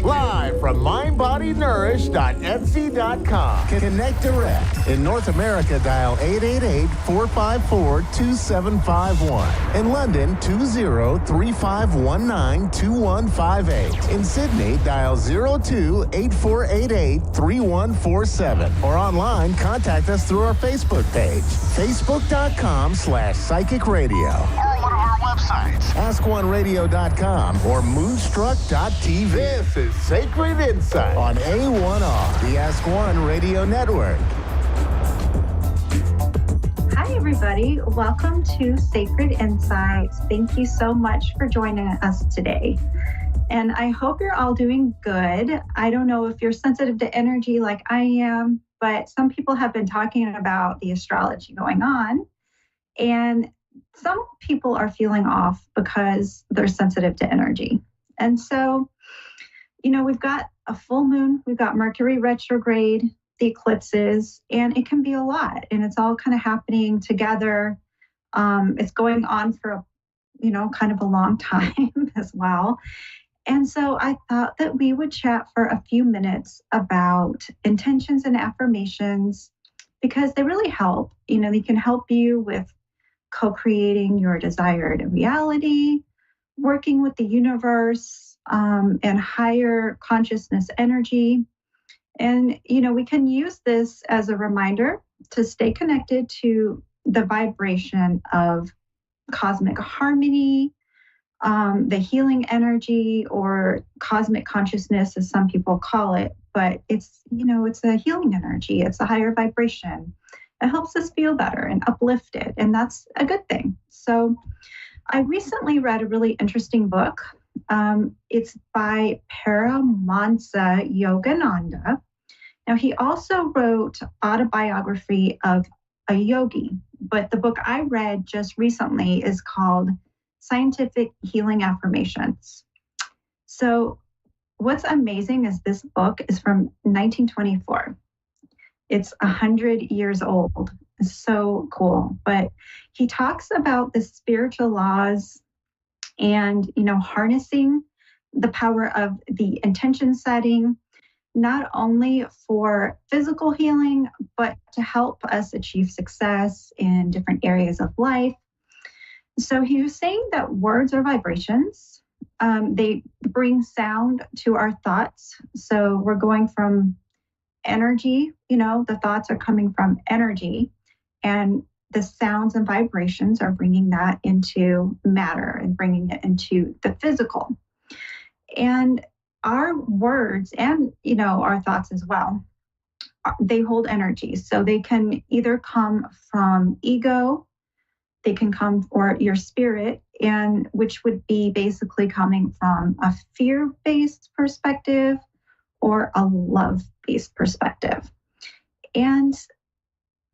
Live from mindbodynourish.etsy.com. Connect direct. In North America, dial 888-454-2751. In London, 20-3519-2158. In Sydney, dial 02-8488-3147. Or online, contact us through our Facebook page, facebook.com/psychic radio. Or one of our websites, askoneradio.com or moonstruck.tv. This is Sacred Insight on A1R, the Ask One Radio Network. Hi, everybody. Welcome to Sacred Insights. Thank you so much for joining us today. And I hope you're all doing good. I don't know if you're sensitive to energy like I am, but some people have been talking about the astrology going on. And some people are feeling off because they're sensitive to energy. And so, we've got a full moon, we've got Mercury retrograde, the eclipses, and it can be a lot. And it's all kind of happening together. It's going on for, kind of a long time as well. And so I thought that we would chat for a few minutes about intentions and affirmations because they really help. They can help you with co-creating your desired reality, working with the universe and higher consciousness energy. And, we can use this as a reminder to stay connected to the vibration of cosmic harmony, the healing energy, or cosmic consciousness, as some people call it. But it's a healing energy. It's a higher vibration. It helps us feel better and uplifted, and that's a good thing. So I recently read a really interesting book. It's by Paramahansa Yogananda. Now, he also wrote autobiography of a yogi, but the book I read just recently is called Scientific Healing Affirmations. So what's amazing is this book is from 1924. It's 100 years old. It's so cool. But he talks about the spiritual laws and, harnessing the power of the intention setting, not only for physical healing, but to help us achieve success in different areas of life. So he was saying that words are vibrations. They bring sound to our thoughts. So we're going from energy, the thoughts are coming from energy, and the sounds and vibrations are bringing that into matter and bringing it into the physical. And our words and, our thoughts as well, they hold energy. So they can either come from ego, they can come, or your spirit, and which would be basically coming from a fear-based perspective or a love-based perspective. And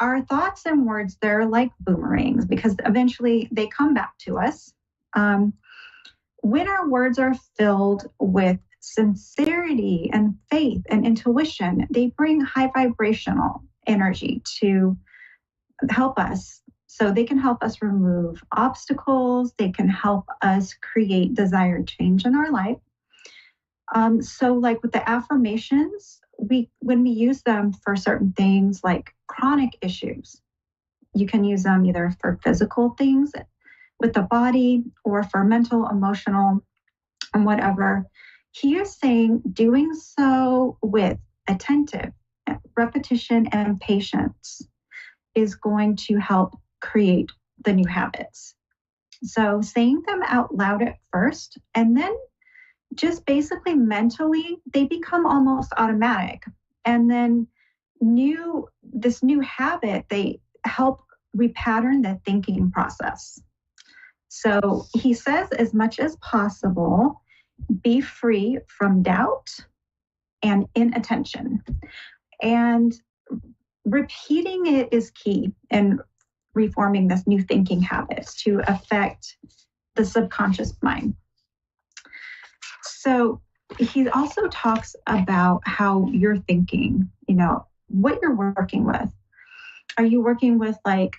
our thoughts and words, they're like boomerangs because eventually they come back to us. When our words are filled with sincerity and faith and intuition, they bring high vibrational energy to help us. So they can help us remove obstacles. They can help us create desired change in our life. So like with the affirmations, when we use them for certain things like chronic issues, you can use them either for physical things with the body or for mental, emotional, and whatever. He is saying doing so with attentive repetition and patience is going to help create the new habits. So saying them out loud at first, and then just basically mentally, they become almost automatic. And then this new habit, they help repattern the thinking process. So he says, as much as possible, be free from doubt and inattention. And repeating it is key in reforming this new thinking habits to affect the subconscious mind. So he also talks about how you're thinking, what you're working with. Are you working with like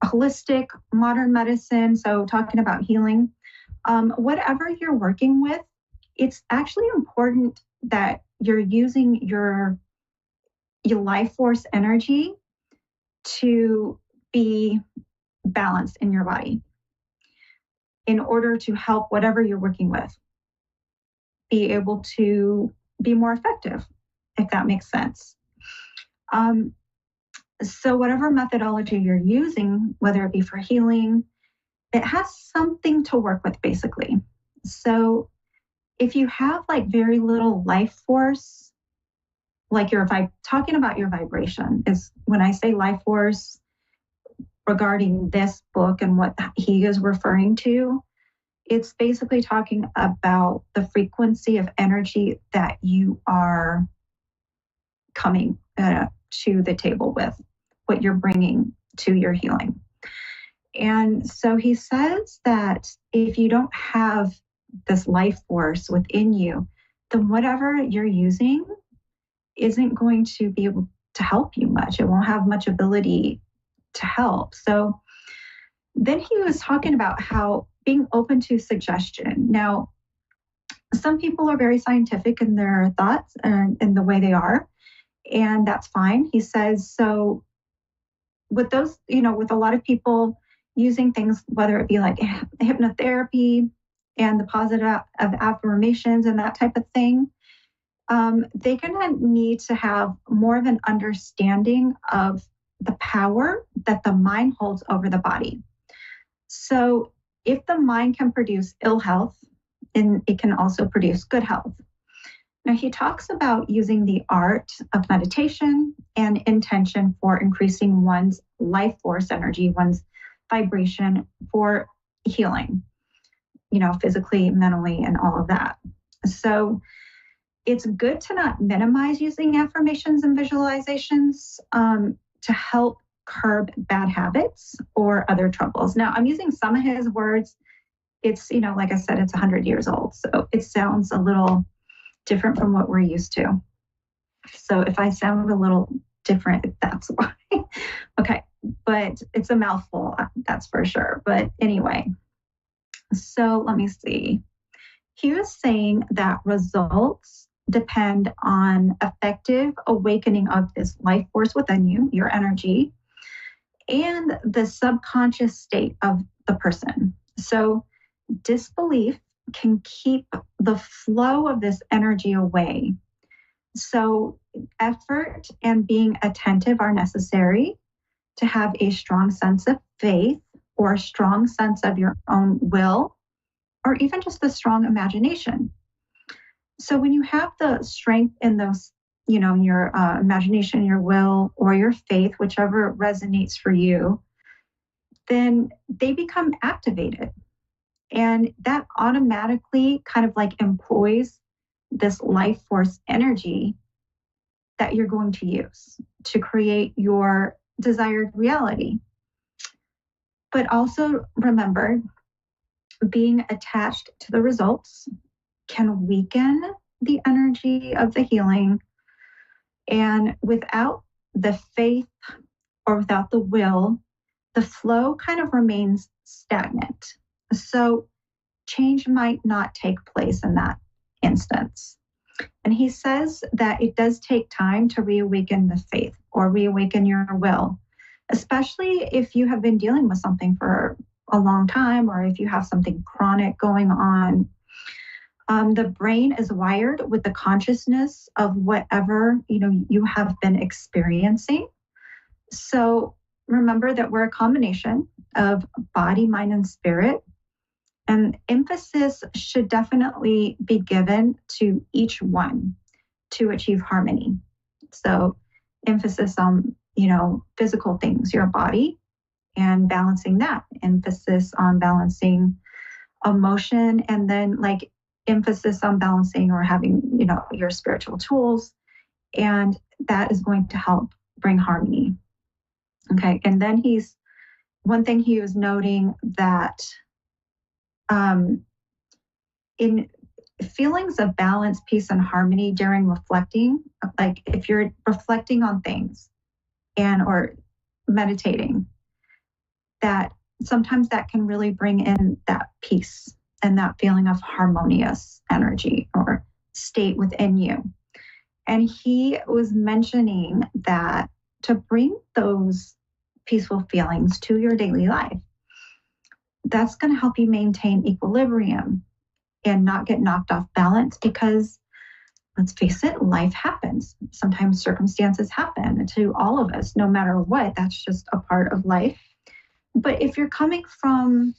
holistic modern medicine? So talking about healing, whatever you're working with, it's actually important that you're using your life force energy to be balanced in your body in order to help whatever you're working with be able to be more effective, if that makes sense. So whatever methodology you're using, whether it be for healing, it has something to work with, basically. So if you have like very little life force, like talking about your vibration is when I say life force regarding this book and what he is referring to, it's basically talking about the frequency of energy that you are coming to the table with, what you're bringing to your healing. And so he says that if you don't have this life force within you, then whatever you're using isn't going to be able to help you much. It won't have much ability to help. So then he was talking about how being open to suggestion. Now, some people are very scientific in their thoughts and in the way they are, and that's fine. He says, so with those, with a lot of people using things, whether it be like hypnotherapy and the positive of affirmations and that type of thing, they're going to need to have more of an understanding of the power that the mind holds over the body. So if the mind can produce ill health, and it can also produce good health. Now, he talks about using the art of meditation and intention for increasing one's life force energy, one's vibration for healing, physically, mentally, and all of that. So it's good to not minimize using affirmations and visualizations to help curb bad habits or other troubles. Now, I'm using some of his words. It's, like I said, it's 100 years old. So it sounds a little different from what we're used to. So if I sound a little different, that's why. Okay, but it's a mouthful, that's for sure. But anyway, so let me see. He was saying that results depend on effective awakening of this life force within you, your energy, and the subconscious state of the person. So disbelief can keep the flow of this energy away. So effort and being attentive are necessary to have a strong sense of faith or a strong sense of your own will, or even just the strong imagination. So when you have the strength in those, your imagination, your will, or your faith, whichever resonates for you, then they become activated. And that automatically kind of like employs this life force energy that you're going to use to create your desired reality. But also remember, being attached to the results can weaken the energy of the healing. And without the faith or without the will, the flow kind of remains stagnant. So change might not take place in that instance. And he says that it does take time to reawaken the faith or reawaken your will, especially if you have been dealing with something for a long time or if you have something chronic going on. The brain is wired with the consciousness of whatever you have been experiencing. So remember that we're a combination of body, mind, and spirit. And emphasis should definitely be given to each one to achieve harmony. So emphasis on, physical things, your body, and balancing that. Emphasis on balancing emotion, and then like emphasis on balancing or having, your spiritual tools. And that is going to help bring harmony. Okay. And then one thing he was noting that feelings of balance, peace, and harmony during reflecting, like if you're reflecting on things and or meditating, that sometimes that can really bring in that peace and that feeling of harmonious energy or state within you. And he was mentioning that to bring those peaceful feelings to your daily life, that's going to help you maintain equilibrium and not get knocked off balance, because let's face it, life happens. Sometimes circumstances happen to all of us, no matter what. That's just a part of life. But if you're coming from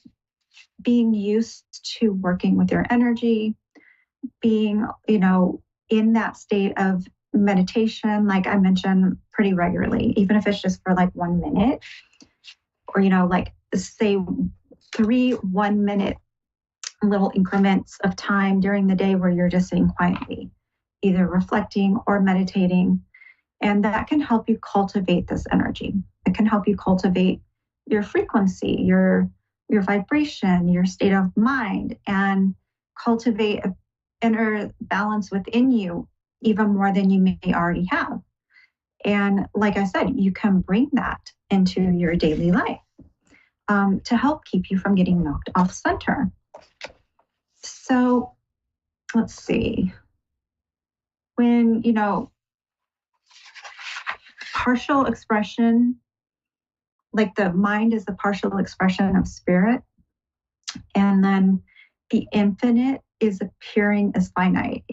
being used to working with your energy, being, in that state of meditation, like I mentioned pretty regularly, even if it's just for like 1 minute, or, like say 3 1-minute little increments of time during the day where you're just sitting quietly, either reflecting or meditating. And that can help you cultivate this energy. It can help you cultivate your frequency, your vibration, your state of mind, and cultivate an inner balance within you even more than you may already have. And like I said, you can bring that into your daily life to help keep you from getting knocked off center. So let's see. When, partial expression, like the mind is the partial expression of spirit, and then the infinite is appearing as finite.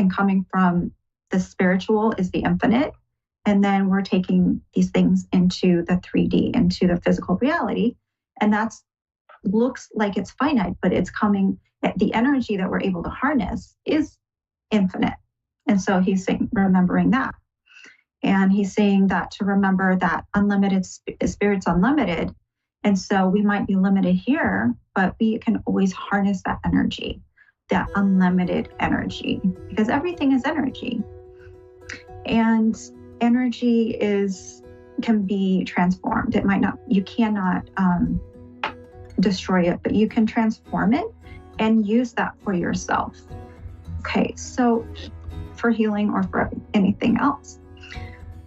Coming from the spiritual is the infinite, and then we're taking these things into the 3D, into the physical reality, and that's looks like it's finite, but it's coming. The energy that we're able to harness is infinite, and so he's saying, remembering that. And he's saying that to remember that unlimited spirit's unlimited. And so we might be limited here, but we can always harness that energy, that unlimited energy, because everything is energy. And energy can be transformed. It might not, you cannot destroy it, but you can transform it and use that for yourself. Okay, so for healing or for anything else.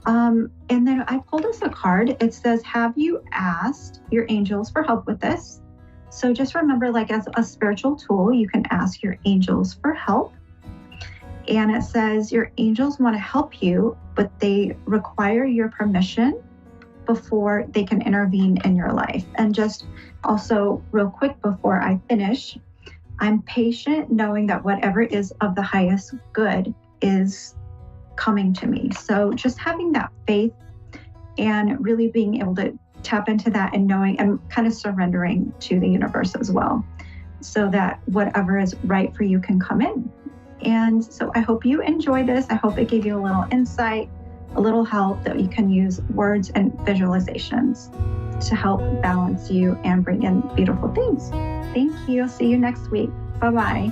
And then I pulled us a card. It says, have you asked your angels for help with this? So just remember, like as a spiritual tool, you can ask your angels for help. And it says your angels want to help you, but they require your permission before they can intervene in your life. And just also real quick before I finish, I'm patient knowing that whatever is of the highest good is coming to me. So just having that faith and really being able to tap into that and knowing and kind of surrendering to the universe as well, so that whatever is right for you can come in. And so I hope you enjoy this. I hope it gave you a little insight, a little help that you can use words and visualizations to help balance you and bring in beautiful things. Thank you. See you next week. Bye-bye.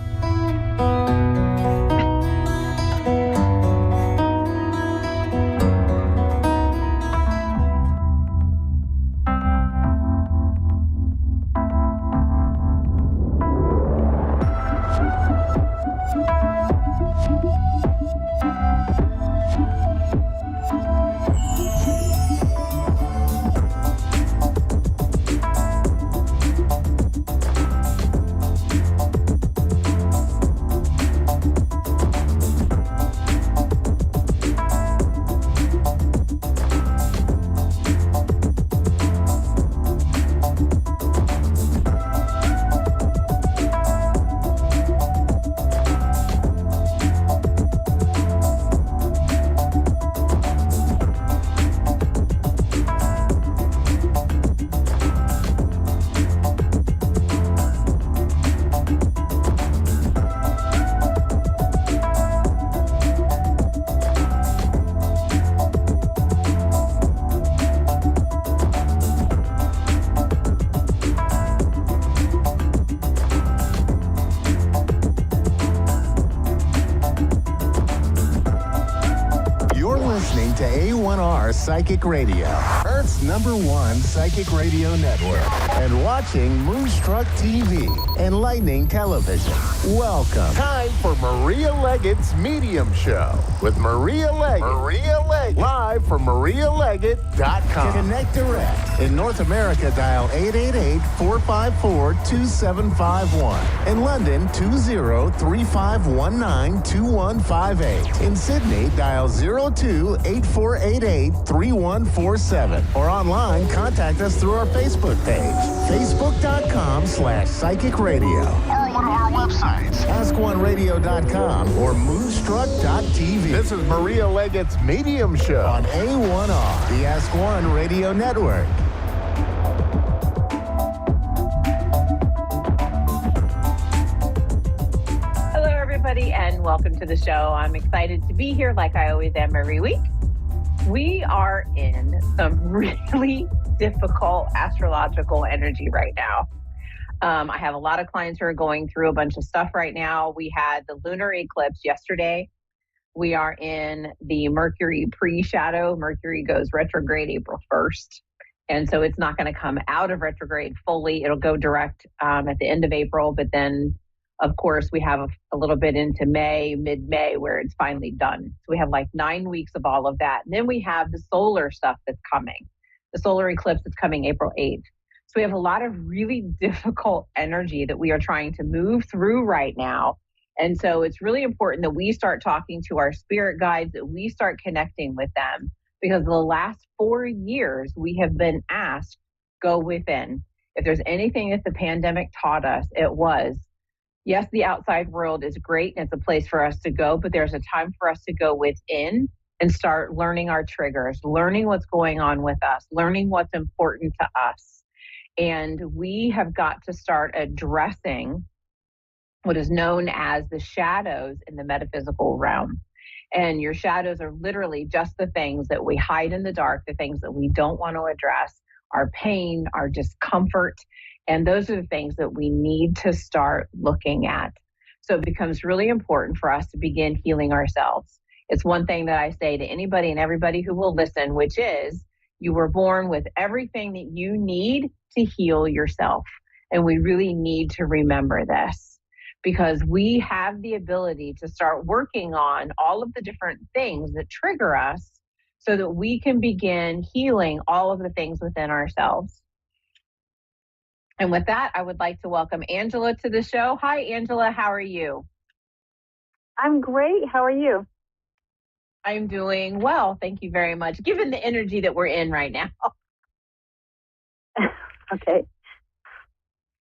to A1R Psychic Radio, Earth's #1 psychic radio network. and watching Moonstruck TV, enlightening television. Welcome. Time for Maria Leggett's Medium Show with Maria Leggett. Maria Leggett. Live from MariaLeggett.com. Connect direct. In North America, dial 888-454-2751. In London, 20-3519-2158. In Sydney, dial 02-8488-3147. Or online, contact us through our Facebook page, facebook.com/Psychic Radio. Or one of our websites, askoneradio.com or moonstruck.tv. This is Maria Leggett's Medium Show on A1R, the Ask One Radio Network. Hello, everybody, and welcome to the show. I'm excited to be here like I always am every week. We are in some really difficult astrological energy right now. I have a lot of clients who are going through a bunch of stuff right now. We had the lunar eclipse yesterday. We are in the Mercury pre-shadow. Mercury goes retrograde April 1st. And so it's not going to come out of retrograde fully. It'll go direct at the end of April. But then, of course, we have a little bit into May, mid-May, where it's finally done. So we have like 9 weeks of all of that. And then we have the solar stuff that's coming. The solar eclipse is coming April 8th. So we have a lot of really difficult energy that we are trying to move through right now. And so it's really important that we start talking to our spirit guides, that we start connecting with them, because the last 4 years we have been asked, go within. If there's anything that the pandemic taught us, it was, yes, the outside world is great and it's a place for us to go, but there's a time for us to go within and start learning our triggers, learning what's going on with us, learning what's important to us. And we have got to start addressing what is known as the shadows in the metaphysical realm. And your shadows are literally just the things that we hide in the dark, the things that we don't want to address, our pain, our discomfort. And those are the things that we need to start looking at. So it becomes really important for us to begin healing ourselves. It's one thing that I say to anybody and everybody who will listen, which is you were born with everything that you need to heal yourself. And we really need to remember this, because we have the ability to start working on all of the different things that trigger us so that we can begin healing all of the things within ourselves. And with that, I would like to welcome Angela to the show. Hi, Angela. How are you? I'm great. How are you? I'm doing well. Thank you very much, given the energy that we're in right now. Okay.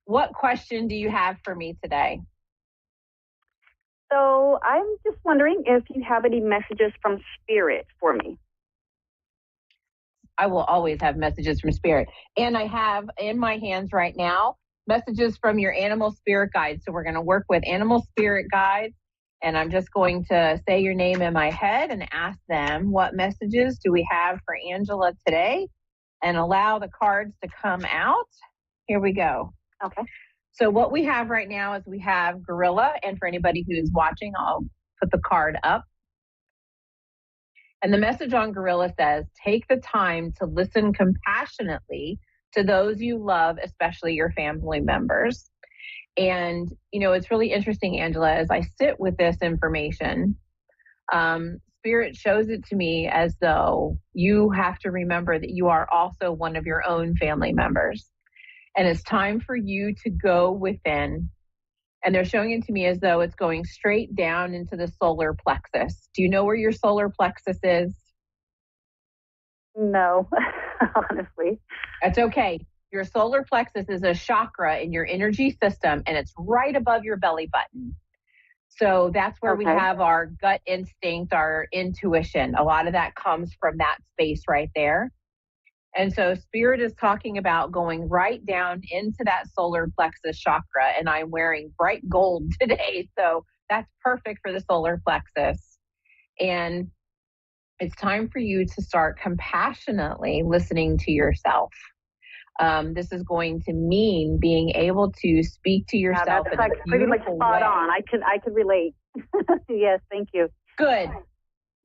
What question do you have for me today? So I'm just wondering if you have any messages from Spirit for me. I will always have messages from Spirit. And I have in my hands right now messages from your animal spirit guides. So we're going to work with animal spirit guides. And I'm just going to say your name in my head and ask them, what messages do we have for Angela today? And allow the cards to come out. Here we go. Okay. So what we have right now is we have Gorilla. And for anybody who's watching, I'll put the card up. And the message on Gorilla says, take the time to listen compassionately to those you love, especially your family members. And, you know, it's really interesting, Angela, as I sit with this information, Spirit shows it to me as though you have to remember that you are also one of your own family members. And it's time for you to go within. And they're showing it to me as though it's going straight down into the solar plexus. Do you know where your solar plexus is? No, honestly. That's okay. Your solar plexus is a chakra in your energy system, and it's right above your belly button. So that's where we have our gut instinct, our intuition. A lot of that comes from that space right there. And so Spirit is talking about going right down into that solar plexus chakra. And I'm wearing bright gold today, so that's perfect for the solar plexus. And it's time for you to start compassionately listening to yourself. This is going to mean being able to speak to yourself. That's like pretty much spot on. I could relate. Yes, thank you. Good.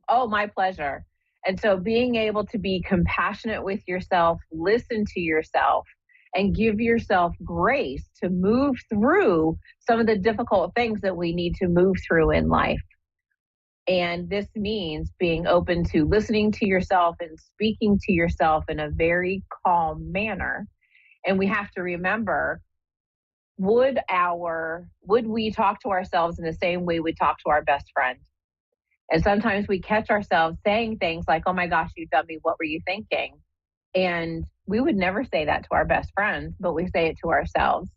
Oh, my pleasure. And so being able to be compassionate with yourself, listen to yourself, and give yourself grace to move through some of the difficult things that we need to move through in life. And this means being open to listening to yourself and speaking to yourself in a very calm manner. And we have to remember, would we talk to ourselves in the same way we talk to our best friend? And sometimes we catch ourselves saying things like, oh my gosh, you dummy, what were you thinking? And we would never say that to our best friends, but we say it to ourselves.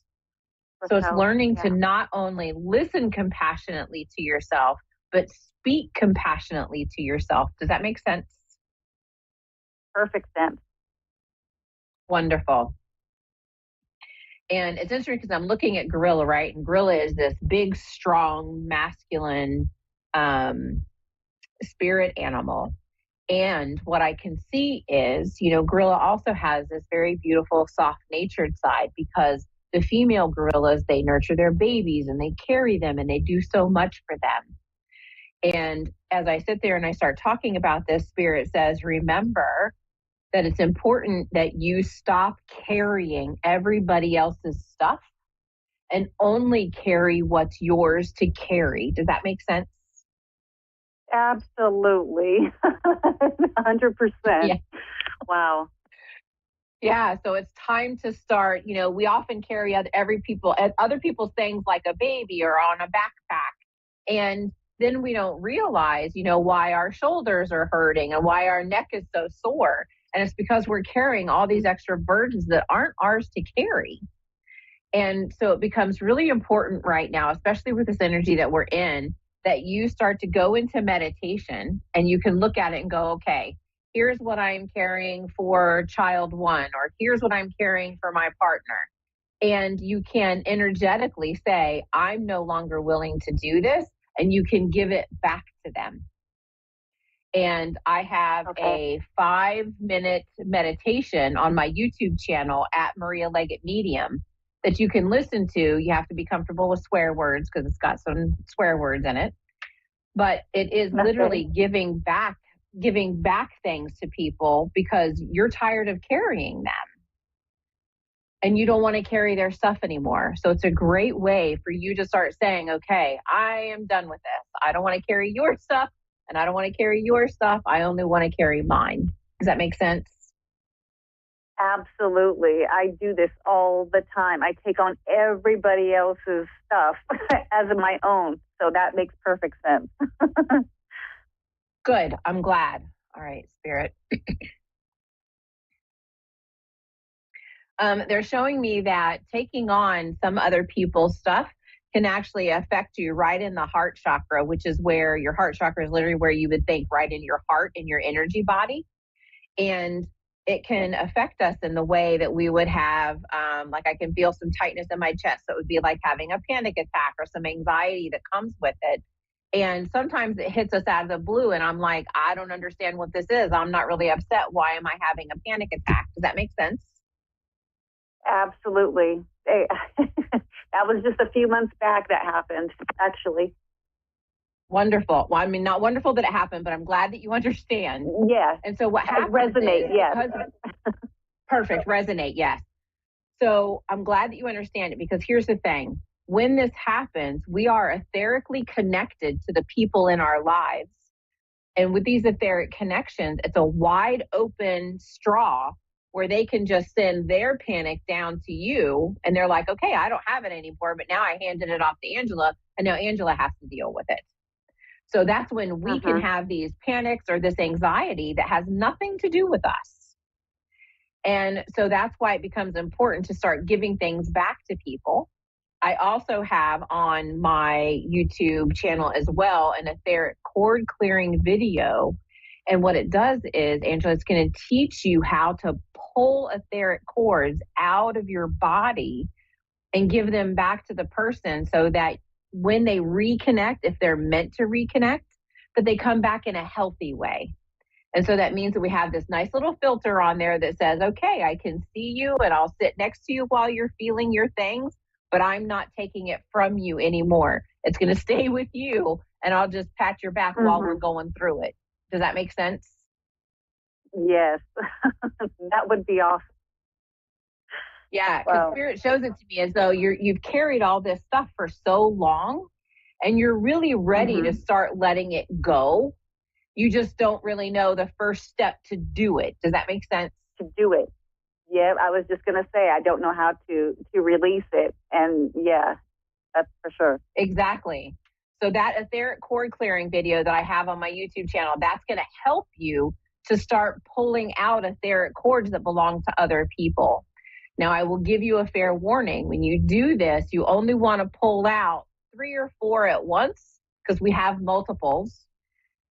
So it's learning to not only listen compassionately to yourself, but speak compassionately to yourself. Does that make sense? Perfect sense. Wonderful. And it's interesting because I'm looking at gorilla, right? And gorilla is this big, strong, masculine spirit animal. And what I can see is, gorilla also has this very beautiful, soft-natured side, because the female gorillas, they nurture their babies and they carry them and they do so much for them. And as I sit there and I start talking about this, Spirit says, remember that it's important that you stop carrying everybody else's stuff and only carry what's yours to carry. Does that make sense? Absolutely. 100%. Yeah. Wow. Yeah, so it's time to start. We often carry other people's things like a baby or on a backpack. And then we don't realize, why our shoulders are hurting and why our neck is so sore. And it's because we're carrying all these extra burdens that aren't ours to carry. And so it becomes really important right now, especially with this energy that we're in, that you start to go into meditation and you can look at it and go, okay, here's what I'm carrying for child one, or here's what I'm carrying for my partner. And you can energetically say, I'm no longer willing to do this, and you can give it back to them. And I have a 5-minute meditation on my YouTube channel at Maria Leggett Medium that you can listen to. You have to be comfortable with swear words because it's got some swear words in it. But it is literally giving back things to people because you're tired of carrying them. And you don't want to carry their stuff anymore. So it's a great way for you to start saying, okay, I am done with this. I don't want to carry your stuff, and I don't want to carry your stuff. I only want to carry mine. Does that make sense? Absolutely. I do this all the time. I take on everybody else's stuff as my own. So that makes perfect sense. Good. I'm glad. All right, Spirit. They're showing me that taking on some other people's stuff can actually affect you right in the heart chakra, which is where your heart chakra is literally where you would think right in your heart, in your energy body. And it can affect us in the way that we would have, like I can feel some tightness in my chest. So it would be like having a panic attack or some anxiety that comes with it. And sometimes it hits us out of the blue and I'm like, I don't understand what this is. I'm not really upset. Why am I having a panic attack? Does that make sense? Absolutely. That was just a few months back that happened, actually. Wonderful. Well, I mean, not wonderful that it happened, but I'm glad that you understand. Yeah. And so what happens resonate, is, yes. Perfect. Resonate, yes. So I'm glad that you understand it, because here's the thing. When this happens, we are etherically connected to the people in our lives. And with these etheric connections, it's a wide open straw where they can just send their panic down to you. And they're like, okay, I don't have it anymore, but now I handed it off to Angela, and now Angela has to deal with it. So that's when we can have these panics or this anxiety that has nothing to do with us. And so that's why it becomes important to start giving things back to people. I also have on my YouTube channel as well an etheric cord clearing video. And what it does is, Angela, it's going to teach you how to pull etheric cords out of your body and give them back to the person so that when they reconnect, if they're meant to reconnect, that they come back in a healthy way. And so that means that we have this nice little filter on there that says, okay, I can see you and I'll sit next to you while you're feeling your things, but I'm not taking it from you anymore. It's going to stay with you and I'll just pat your back while we're going through it. Does that make sense? Yes. That would be awesome. Yeah, because Spirit shows it to me as though you've carried all this stuff for so long, and you're really ready to start letting it go. You just don't really know the first step to do it. Does that make sense? To do it. Yeah, I was just going to say, I don't know how to release it. And yeah, that's for sure. Exactly. So that etheric cord clearing video that I have on my YouTube channel, that's going to help you to start pulling out etheric cords that belong to other people. Now, I will give you a fair warning. When you do this, you only want to pull out 3 or 4 at once, because we have multiples,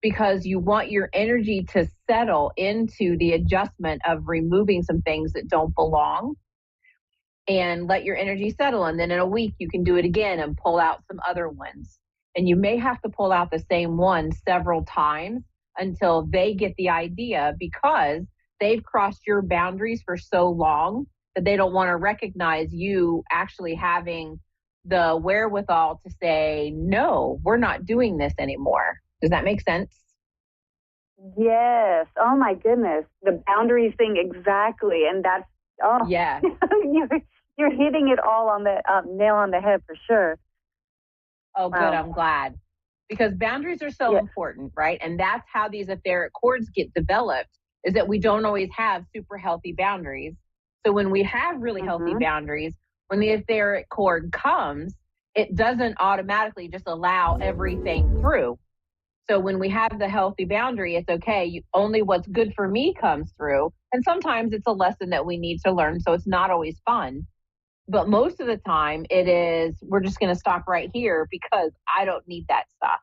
because you want your energy to settle into the adjustment of removing some things that don't belong, and let your energy settle. And then in a week, you can do it again and pull out some other ones. And you may have to pull out the same one several times until they get the idea, because they've crossed your boundaries for so long that they don't want to recognize you actually having the wherewithal to say, no, we're not doing this anymore. Does that make sense? Yes. Oh my goodness. The boundaries thing, exactly. And that's, yeah. You're hitting it all on the nail on the head for sure. Oh, good. I'm glad. Because boundaries are so important, right? And that's how these etheric cords get developed, is that we don't always have super healthy boundaries. So when we have really healthy boundaries, when the etheric cord comes, it doesn't automatically just allow everything through. So when we have the healthy boundary, it's okay. Only what's good for me comes through. And sometimes it's a lesson that we need to learn, so it's not always fun. But most of the time it is, we're just going to stop right here because I don't need that stuff.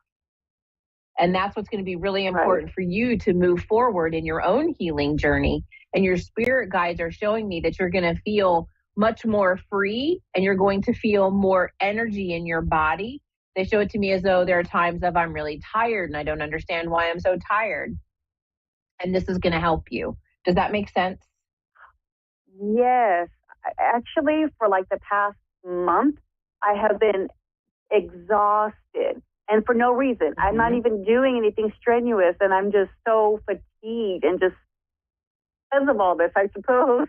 And that's what's going to be really important for you to move forward in your own healing journey. And your spirit guides are showing me that you're going to feel much more free, and you're going to feel more energy in your body. They show it to me as though there are times of I'm really tired and I don't understand why I'm so tired. And this is going to help you. Does that make sense? Yes. Actually, for like the past month, I have been exhausted, and for no reason. I'm not even doing anything strenuous, and I'm just so fatigued, and just because of all this, I suppose.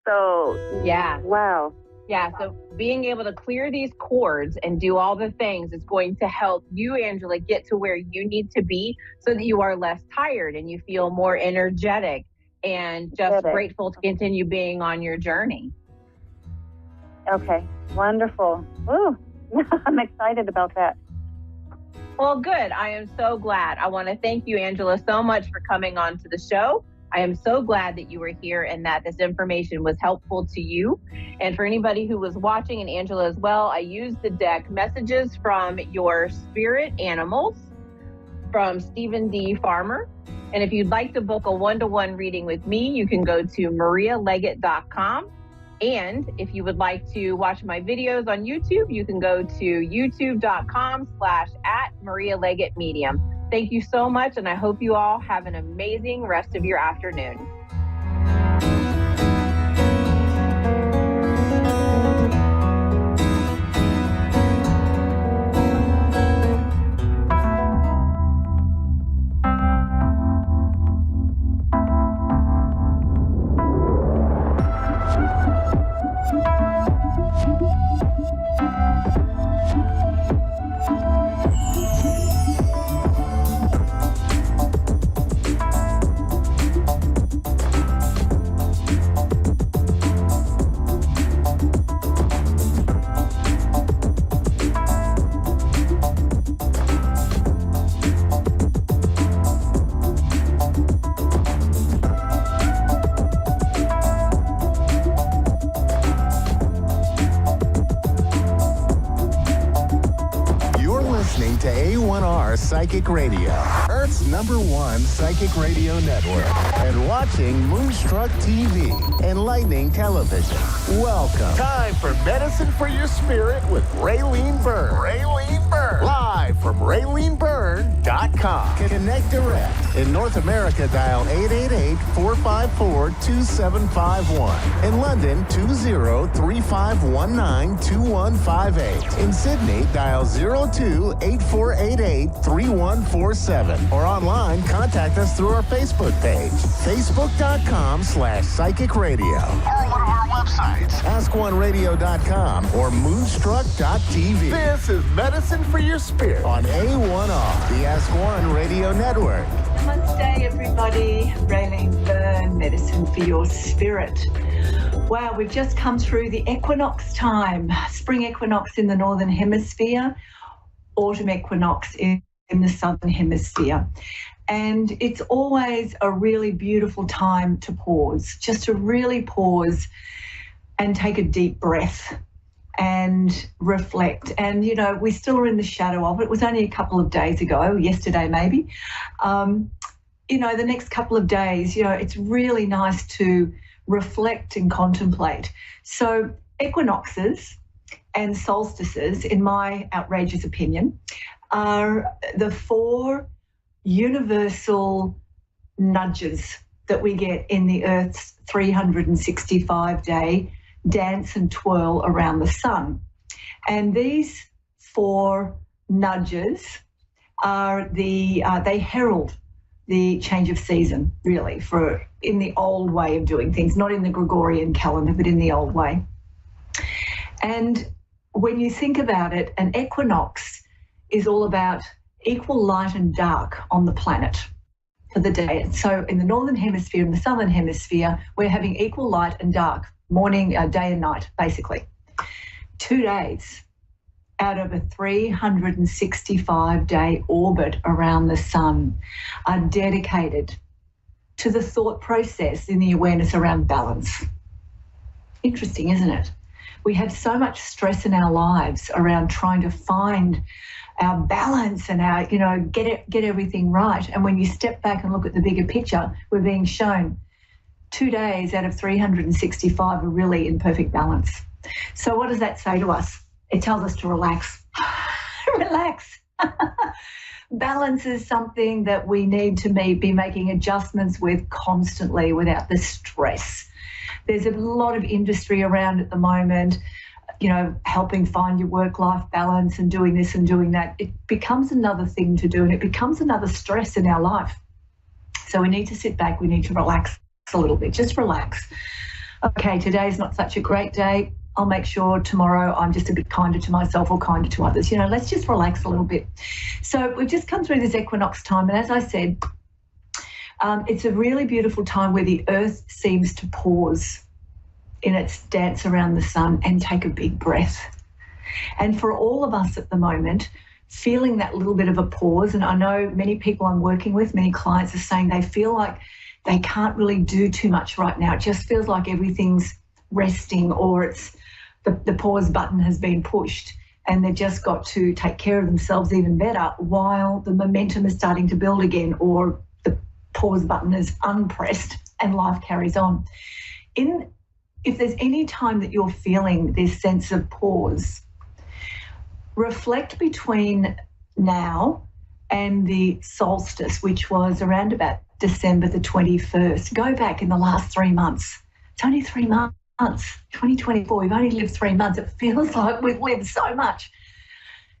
So, yeah. Wow. Yeah, so being able to clear these cords and do all the things is going to help you, Angela, get to where you need to be so that you are less tired and you feel more energetic and just grateful to continue being on your journey. Okay, wonderful. Ooh, I'm excited about that. Well, good. I am so glad. I want to thank you, Angela, so much for coming on to the show. I am so glad that you were here and that this information was helpful to you. And for anybody who was watching, and Angela as well, I used the deck Messages from Your Spirit Animals from Stephen D. Farmer. And if you'd like to book a one-to-one reading with me, you can go to marialeggett.com. And if you would like to watch my videos on YouTube, you can go to youtube.com/@marialeggett.medium. Thank you so much, and I hope you all have an amazing rest of your afternoon. To A1R Psychic Radio, Earth's #1 psychic radio network, and watching Moonstruck TV, enlightening television. Welcome. Time for Medicine for Your Spirit with Raylene Byrd. Live from Raylene Byrd connectdirect.com. Connect Direct. In North America, dial 888-454-2751. In London, 20-3519-2158. In Sydney, dial 02-8488-3147. Or online, contact us through our Facebook page, facebook.com/Psychic Radio. Or one of our websites, askoneradio.com or moonstruck.tv. This is Medicine for Your Spirit on A1R, the Ask One Radio Network. Namaste, everybody. Raylene Byrne, Medicine for Your Spirit. Wow, we've just come through the equinox time. Spring equinox in the Northern Hemisphere, autumn equinox in the Southern Hemisphere. And it's always a really beautiful time to pause, just to really pause and take a deep breath and reflect. And, you know, we still are in the shadow of it. It was only a couple of days ago, yesterday maybe. You know, the next couple of days, you know, it's really nice to reflect and contemplate. So equinoxes and solstices, in my outrageous opinion, are the 4 universal nudges that we get in the Earth's 365-day dance and twirl around the sun. And these 4 nudges are they herald the change of season, really, for in the old way of doing things, not in the Gregorian calendar, but in the old way. And when you think about it, an equinox is all about equal light and dark on the planet for the day. So in the Northern Hemisphere and the Southern Hemisphere, we're having equal light and dark, morning, day and night, basically. 2 days out of a 365-day orbit around the sun are dedicated to the thought process in the awareness around balance. Interesting, isn't it? We have so much stress in our lives around trying to find our balance and our, you know, get everything right. And when you step back and look at the bigger picture, we're being shown 2 days out of 365 are really in perfect balance. So what does that say to us? It tells us to relax. Relax. Balance is something that we need to be making adjustments with constantly without the stress. There's a lot of industry around at the moment, you know, helping find your work-life balance and doing this and doing that. It becomes another thing to do and it becomes another stress in our life. So we need to sit back, we need to relax a little bit, just relax. Okay, today's not such a great day. I'll make sure tomorrow I'm just a bit kinder to myself or kinder to others. You know, let's just relax a little bit. So we've just come through this equinox time, and as I said, it's a really beautiful time where the earth seems to pause in its dance around the sun and take a big breath. And for all of us at the moment, feeling that little bit of a pause, and I know many people I'm working with, many clients are saying they feel like they can't really do too much right now. It just feels like everything's resting, or it's the pause button has been pushed and they've just got to take care of themselves even better while the momentum is starting to build again, or the pause button is unpressed and life carries on. If there's any time that you're feeling this sense of pause, reflect between now and the solstice, which was around about December the 21st. Go back in the last 3 months. It's only 3 months. 2024, we've only lived 3 months. It feels like we've lived so much.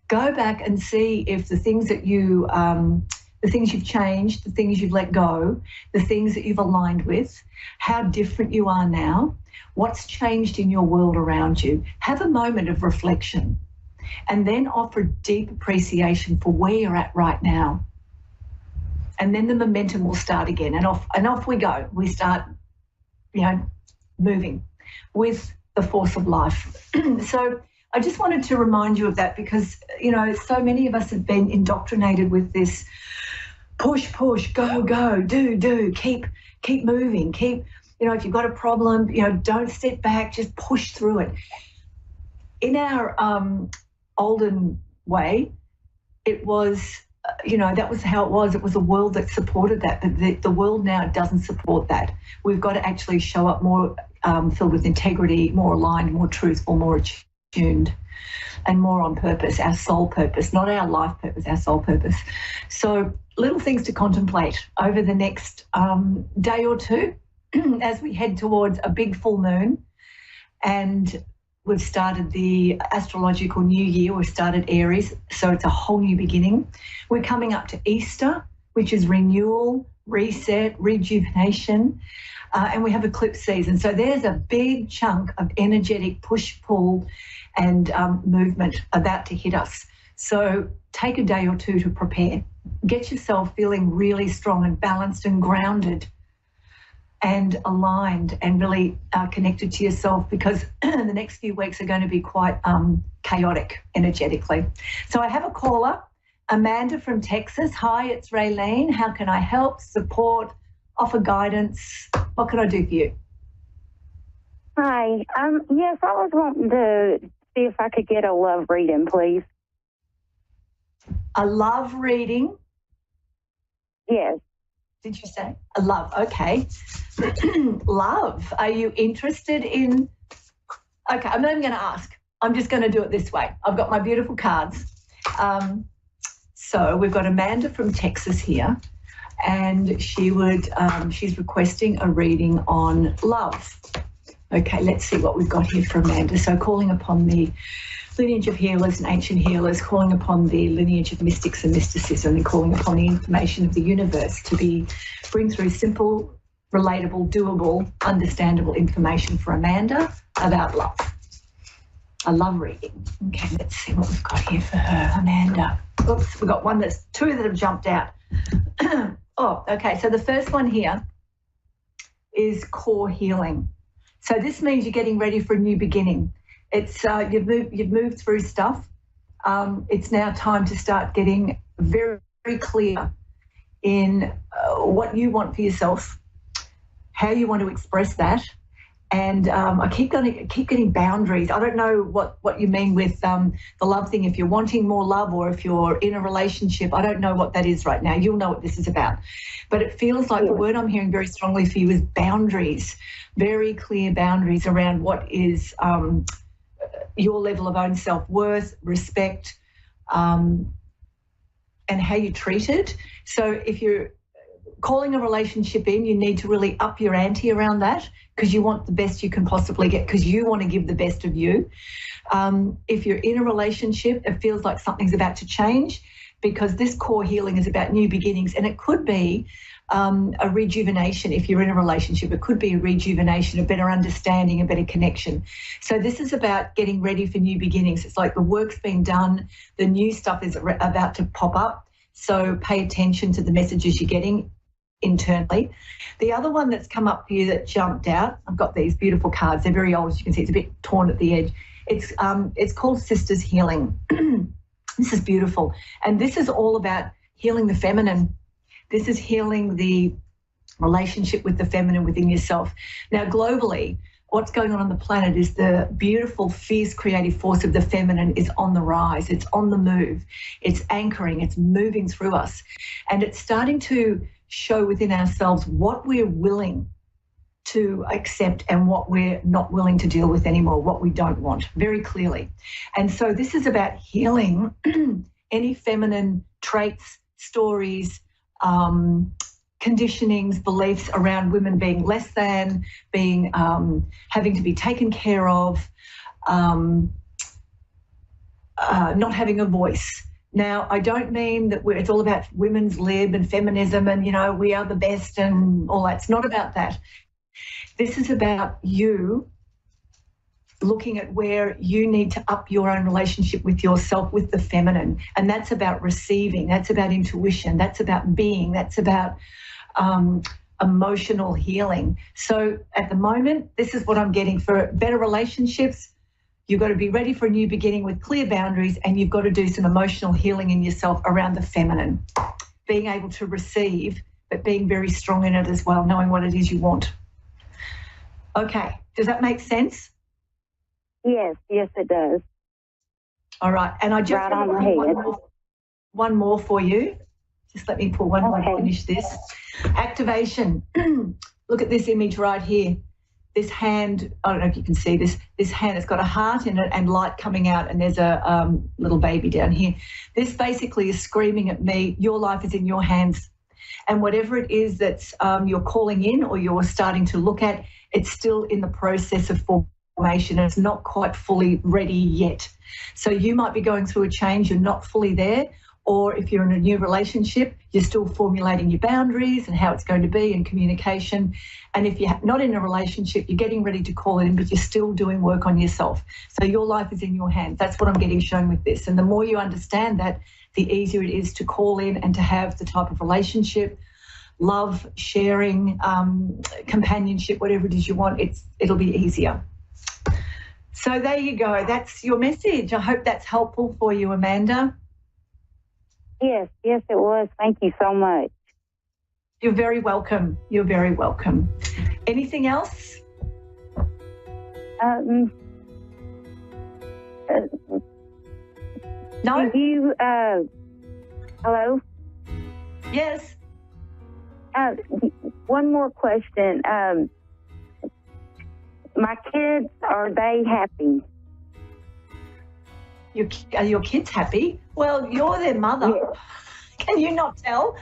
Go back and see if the things that the things you've changed, the things you've let go, the things that you've aligned with, how different you are now, what's changed in your world around you. Have a moment of reflection and then offer deep appreciation for where you're at right now. And then the momentum will start again, and off we go. We start, you know, moving with the force of life. So I just wanted to remind you of that because, you know, so many of us have been indoctrinated with this push, go, do, keep moving, you know, if you've got a problem, you know, don't sit back, just push through it. In our olden way, it was, you know, that was how it was. It was a world that supported that, but the world now doesn't support that. We've got to actually show up more filled with integrity, more aligned, more truthful, more tuned and more on purpose, our soul purpose, not our life purpose, our soul purpose. So little things to contemplate over the next day or two as we head towards a big full moon. And we've started the astrological new year. We've started Aries, so it's a whole new beginning. We're coming up to Easter, which is renewal, reset, rejuvenation, and we have eclipse season. So there's a big chunk of energetic push-pull and movement about to hit us. So take a day or two to prepare. Get yourself feeling really strong and balanced and grounded and aligned and really connected to yourself, because the next few weeks are going to be quite chaotic energetically. So I have a caller, Amanda from Texas. Hi, it's Raylene. How can I help, support, offer guidance? What can I do for you? Hi. Yes, I was wanting to see if I could get a love reading, please. A love reading? Yes. Did you say? A love, okay. Love, are you interested in... Okay, I'm not even going to ask. I'm just going to do it this way. I've got my beautiful cards. So we've got Amanda from Texas here, and she's requesting a reading on love. Okay, let's see what we've got here for Amanda. So calling upon the lineage of healers and ancient healers, calling upon the lineage of mystics and mysticism, and calling upon the information of the universe to bring through simple, relatable, doable, understandable information for Amanda about love. A love reading. Okay, let's see what we've got here for her, Amanda. Oops, we've got two that have jumped out. Oh, okay, so the first one here is core healing. So this means you're getting ready for a new beginning. It's you've moved through stuff. It's now time to start getting very, very clear in what you want for yourself, how you want to express that, and I keep getting boundaries. I don't know what you mean with the love thing. If you're wanting more love or if you're in a relationship, I don't know what that is right now. You'll know what this is about, but it feels like the word I'm hearing very strongly for you is boundaries, very clear boundaries around what is your level of own self-worth, respect, and how you're treated. So if you're calling a relationship in, you need to really up your ante around that, because you want the best you can possibly get, because you want to give the best of you. If you're in a relationship, it feels like something's about to change, because this core healing is about new beginnings, and it could be a rejuvenation. If you're in a relationship, it could be a rejuvenation, a better understanding, a better connection. So this is about getting ready for new beginnings. It's like the work's been done, the new stuff is about to pop up. So pay attention to the messages you're getting internally. The other one that's come up for you that jumped out, I've got these beautiful cards. They're very old, as you can see. It's a bit torn at the edge. It's called Sisters Healing. This is beautiful. And this is all about healing the feminine. This is healing the relationship with the feminine within yourself. Now, globally, what's going on the planet is the beautiful, fierce, creative force of the feminine is on the rise. It's on the move. It's anchoring. It's moving through us. And it's starting to show within ourselves what we're willing to accept and what we're not willing to deal with anymore, what we don't want, very clearly. And so this is about healing any feminine traits, stories, conditionings, beliefs around women being less than, being having to be taken care of, not having a voice. Now, I don't mean that it's all about women's lib and feminism and, we are the best and all that. It's not about that. This is about you looking at where you need to up your own relationship with yourself, with the feminine. And that's about receiving. That's about intuition. That's about being. That's about emotional healing. So at the moment, this is what I'm getting for better relationships. You've got to be ready for a new beginning with clear boundaries, and you've got to do some emotional healing in yourself around the feminine, being able to receive, but being very strong in it as well, knowing what it is you want. Okay, does that make sense? Yes, it does. All right, and I just want to pull one more for you. Just let me pull one more to finish this. Activation. Look at this image right here. this hand, I don't know if you can see this hand, it's got a heart in it and light coming out, and there's a little baby down here. This basically is screaming at me, your life is in your hands. And whatever it is that's you're calling in or you're starting to look at, it's still in the process of formation. It's not quite fully ready yet. So you might be going through a change, you're not fully there, or if you're in a new relationship, you're still formulating your boundaries and how it's going to be and communication. And if you're not in a relationship, you're getting ready to call it in, but you're still doing work on yourself. So your life is in your hands. That's what I'm getting shown with this. And the more you understand that, the easier it is to call in and to have the type of relationship, love, sharing, companionship, whatever it is you want, it'll be easier. So there you go. That's your message. I hope that's helpful for you, Amanda. Yes, it was. Thank you so much. You're very welcome. You're very welcome. Anything else? No? Did you, hello? Yes. One more question. My kids, are they happy? Are your kids happy? Well, you're their mother. Yes. Can you not tell?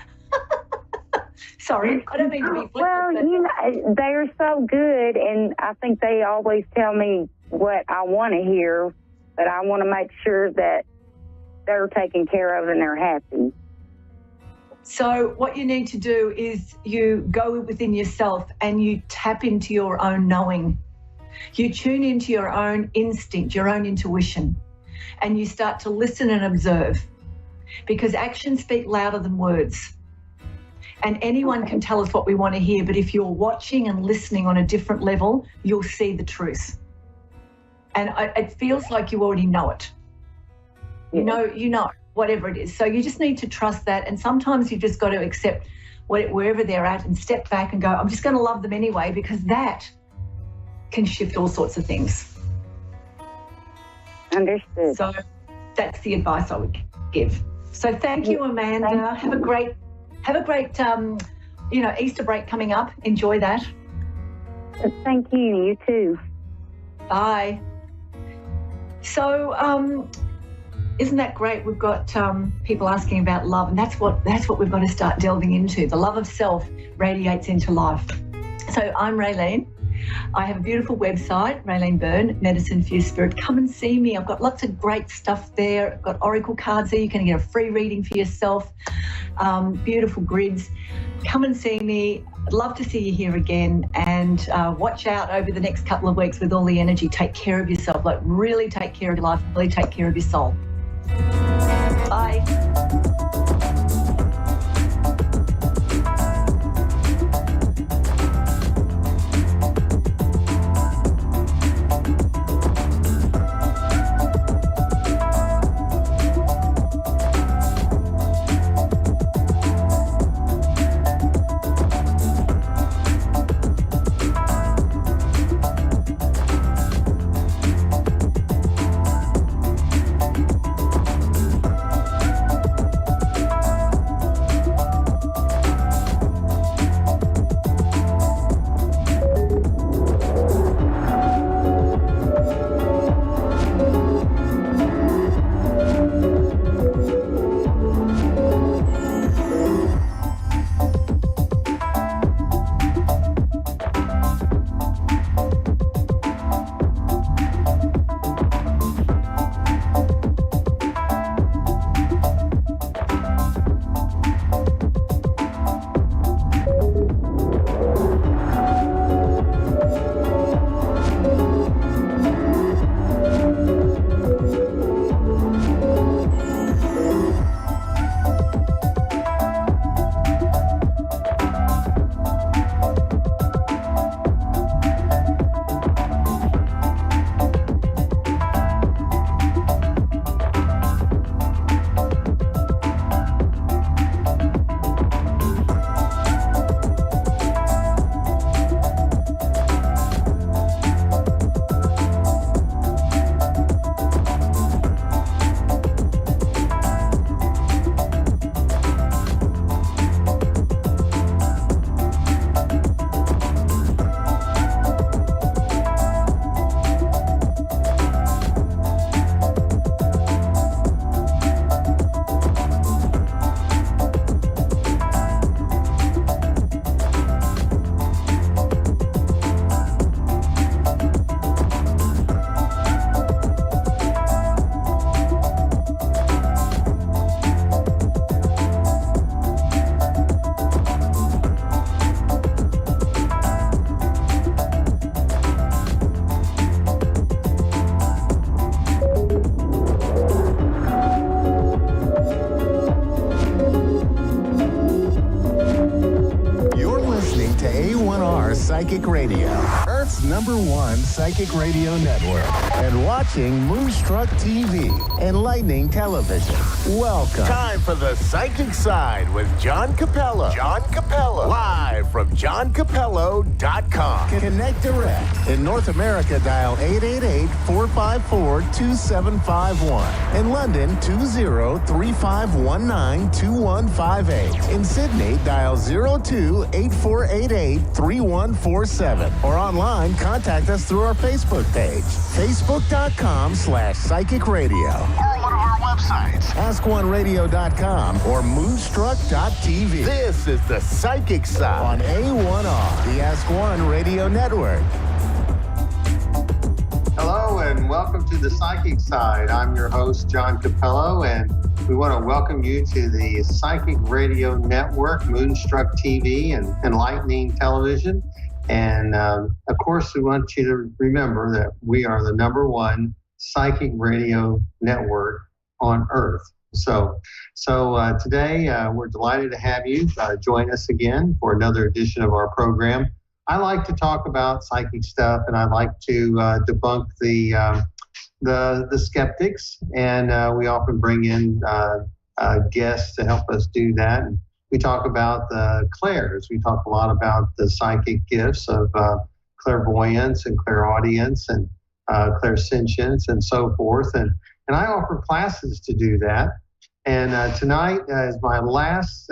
Sorry, I don't mean to be flippant. Well, they're so good, and I think they always tell me what I want to hear, but I want to make sure that they're taken care of and they're happy. So what you need to do is you go within yourself and you tap into your own knowing. You tune into your own instinct, your own intuition, and you start to listen and observe, because actions speak louder than words. And anyone can tell us what we want to hear, but if you're watching and listening on a different level, you'll see the truth. And it feels like you already know it. You know, whatever it is. So you just need to trust that. And sometimes you've just got to accept wherever they're at and step back and go, I'm just going to love them anyway, because that can shift all sorts of things. Understood. So that's the advice I would give. So thank you, Amanda. Have a great Easter break coming up. Enjoy that. Thank you. You too. Bye. So isn't that great? We've got people asking about love, and that's what we've got to start delving into. The love of self radiates into life. So I'm Raylene. I have a beautiful website, Raylene Byrne, Medicine for Your Spirit. Come and see me. I've got lots of great stuff there. I've got oracle cards there. You can get a free reading for yourself. Beautiful grids. Come and see me. I'd love to see you here again, and watch out over the next couple of weeks with all the energy. Take care of yourself. Like, really take care of your life. Really take care of your soul. Bye. Psychic Radio, Earth's #1 psychic radio network, and watching Moonstruck TV, enlightening television. Welcome. Time for the Psychic Side with John Capello. John Capello. Live from johncapello.com. Connect direct. In North America, dial 888-454-2751. In London, 20-3519-2158. In Sydney, dial 02-8488-3147. Or online, contact us through our Facebook page, facebook.com/psychic radio. Or one of our websites, askoneradio.com or moonstruck.tv. This is the Psychic Side on A1R, the Ask One Radio Network. Hello and welcome to the Psychic Side. I'm your host, John Capello, and we want to welcome you to the Psychic Radio Network, Moonstruck TV, and Enlightening Television. And of course, we want you to remember that we are the #1 psychic radio network on Earth. So today we're delighted to have you join us again for another edition of our program. I like to talk about psychic stuff, and I like to debunk the skeptics, and we often bring in guests to help us do that. And we talk about the clairs. We talk a lot about the psychic gifts of clairvoyance and clairaudience and clairsentience and so forth. And I offer classes to do that. And tonight is my last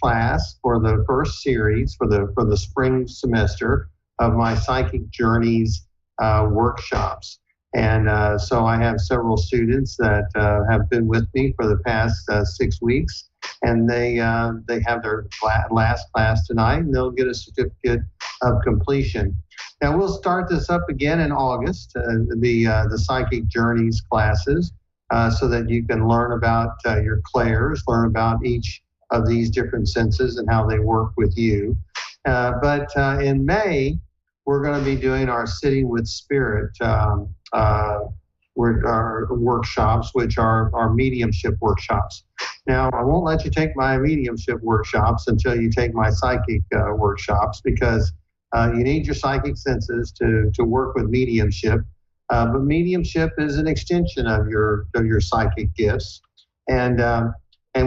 class for the first series for the spring semester of my Psychic Journeys workshops. And so I have several students that have been with me for the past 6 weeks, and they have their last class tonight, and they'll get a certificate of completion. Now we'll start this up again in August, the Psychic Journeys classes. So that you can learn about your clairs, learn about each of these different senses and how they work with you. But in May, we're going to be doing our Sitting with Spirit our workshops, which are our mediumship workshops. Now, I won't let you take my mediumship workshops until you take my psychic workshops, because you need your psychic senses to work with mediumship. But mediumship is an extension of your psychic gifts, and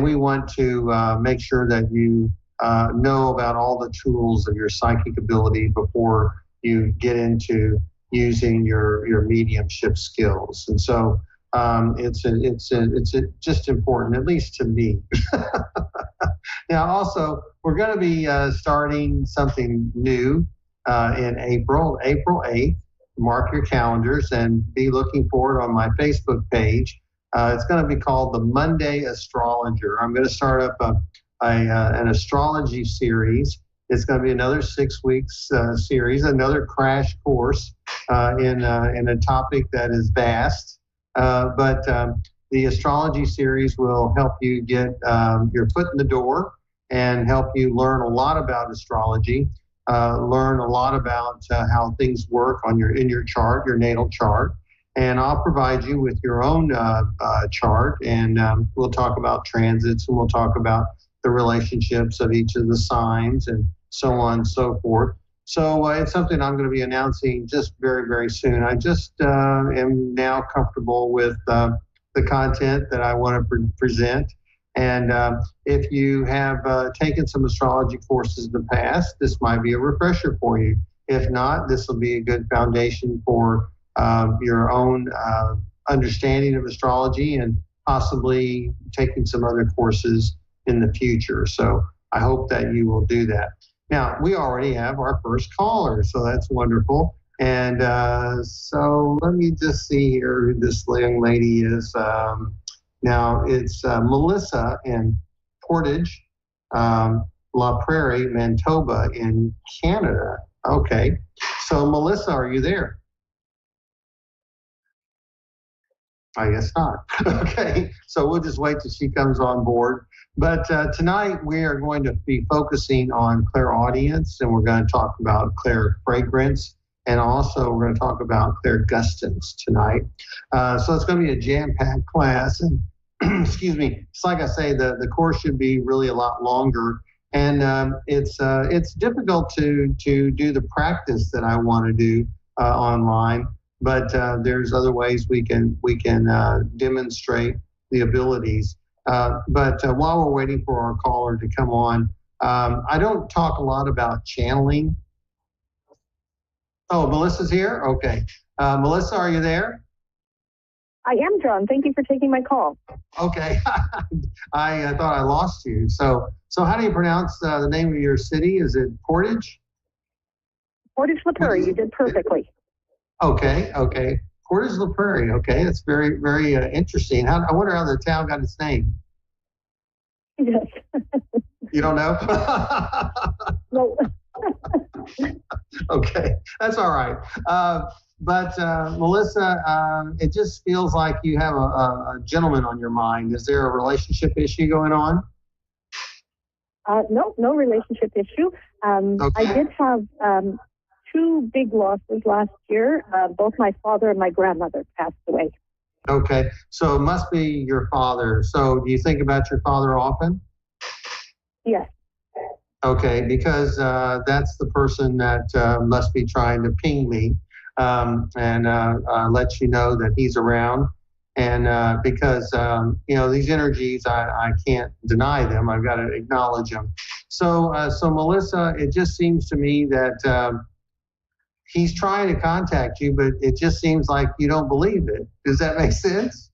we want to make sure that you know about all the tools of your psychic ability before you get into using your mediumship skills. And so it's just important, at least to me. Now, also, we're going to be starting something new in April 8th. Mark your calendars and be looking for it on my Facebook page. It's going to be called the Monday Astrologer. I'm going to start up an astrology series. It's going to be another 6 weeks series, another crash course in a topic that is vast. But the astrology series will help you get your foot in the door and help you learn a lot about astrology. Learn a lot about how things work in your chart, your natal chart. And I'll provide you with your own chart, and we'll talk about transits, and we'll talk about the relationships of each of the signs and so on and so forth. So it's something I'm going to be announcing just very, very soon. I just am now comfortable with the content that I want to present. And if you have taken some astrology courses in the past, this might be a refresher for you. If not, this will be a good foundation for your own understanding of astrology and possibly taking some other courses in the future. So I hope that you will do that. Now, we already have our first caller, so that's wonderful. And so let me just see here who this young lady is. Now, it's Melissa in Portage, La Prairie, Manitoba in Canada. Okay. So, Melissa, are you there? I guess not. Okay. So we'll just wait till she comes on board. But tonight we are going to be focusing on clairaudience, and we're going to talk about clairfragrance, and also we're going to talk about clairgustance tonight. So it's going to be a jam-packed class. And excuse me, it's like I say, the course should be really a lot longer And it's difficult to do the practice that I want to do online, but there's other ways we can demonstrate the abilities. But while we're waiting for our caller to come on, I don't talk a lot about channeling. Oh, Melissa's here? Okay. Melissa, are you there? I am, John. Thank you for taking my call. Okay. I thought I lost you. So how do you pronounce the name of your city? Is it Portage? Portage La Prairie, you did perfectly. Okay. Portage La Prairie. Okay, that's very, very interesting. I wonder how the town got its name. Yes. You don't know? No. Okay, that's all right. But Melissa, it just feels like you have a gentleman on your mind. Is there a relationship issue going on? No relationship issue. Okay. I did have 2 big losses last year. Both my father and my grandmother passed away. Okay, so it must be your father. So do you think about your father often? Yes. Okay, because that's the person that must be trying to ping me and let you know that he's around. And because, these energies, I can't deny them. I've got to acknowledge them. So Melissa, it just seems to me that he's trying to contact you, but it just seems like you don't believe it. Does that make sense?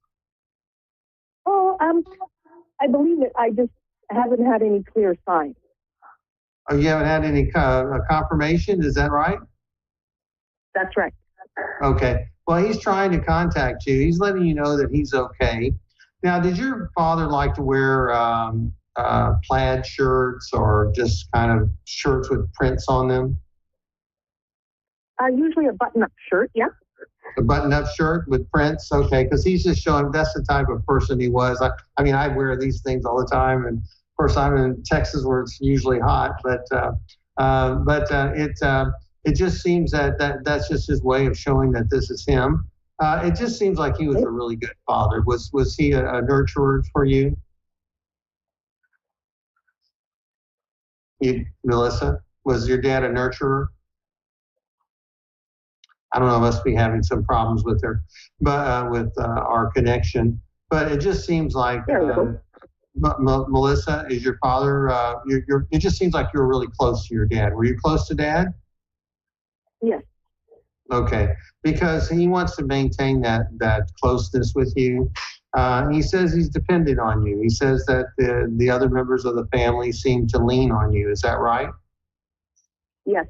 Oh, I believe it. I just haven't had any clear signs. Oh, you haven't had any confirmation? Is that right? That's right. Okay. Well, he's trying to contact you. He's letting you know that he's okay. Now, did your father like to wear plaid shirts or just kind of shirts with prints on them? Usually a button-up shirt, yeah. A button-up shirt with prints? Okay, because he's just showing that's the type of person he was. I mean, I wear these things all the time, and of course, I'm in Texas where it's usually hot, but it just seems that's just his way of showing that this is him. It just seems like he was a really good father. Was he a nurturer for you? Melissa, was your dad a nurturer? I don't know, must be having some problems with her, but with our connection. But it just seems like Melissa, is your father? It just seems like you're really close to your dad. Were you close to Dad? Yes. Okay, because he wants to maintain that closeness with you. He says he's dependent on you. He says that the other members of the family seem to lean on you. Is that right? Yes.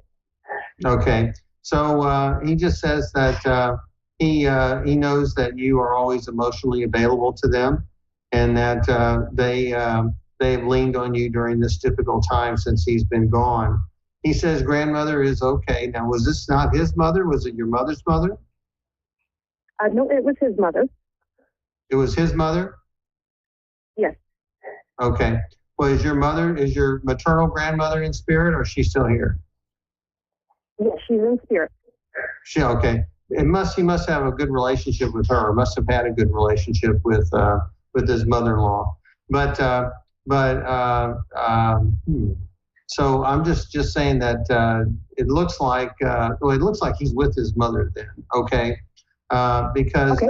Okay, so he just says that he knows that you are always emotionally available to them, and that they have leaned on you during this difficult time since he's been gone. He says grandmother is okay. Now, was this not his mother? Was it your mother's mother? No, it was his mother. It was his mother? Yes. Okay. Well, is your maternal grandmother in spirit, or is she still here? Yes, she's in spirit. Okay. He must have a good relationship with her. Must have had a good relationship with his mother-in-law. So I'm just saying that it looks like he's with his mother then. Okay. Because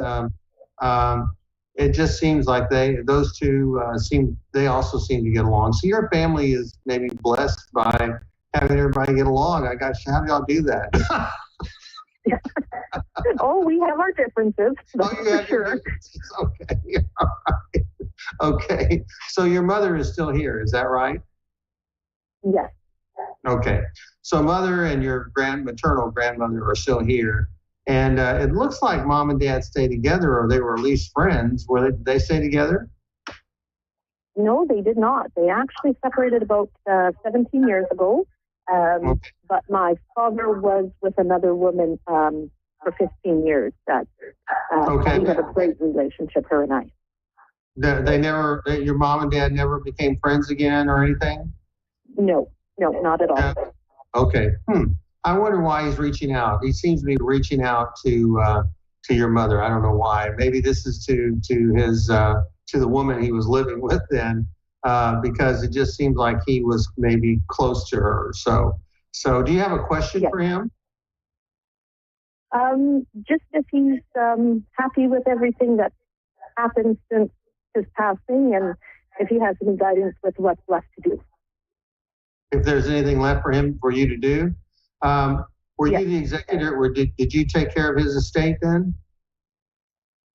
it just seems like those two also seem to get along. So your family is maybe blessed by having everybody get along. How do y'all do that? Oh, we have our differences. That's for sure. Okay. All right. Okay. So your mother is still here. Is that right? Yes. Okay. So mother and your maternal grandmother are still here. And it looks like mom and dad stay together, or they were at least friends. Did they stay together? No, they did not. They actually separated about 17 years ago. Okay. But my father was with another woman for 15 years. Okay. We had a great relationship, her and I. Your mom and dad never became friends again or anything? No, not at all. Okay. I wonder why he's reaching out. He seems to be reaching out to your mother. I don't know why. Maybe this is to his to the woman he was living with then. because it just seems like he was maybe close to her. So do you have a question for him? Just if he's happy with everything that's happened since his passing, and if he has any guidance with what's left to do. If there's anything left for you to do. Were you the executor, or did you take care of his estate then?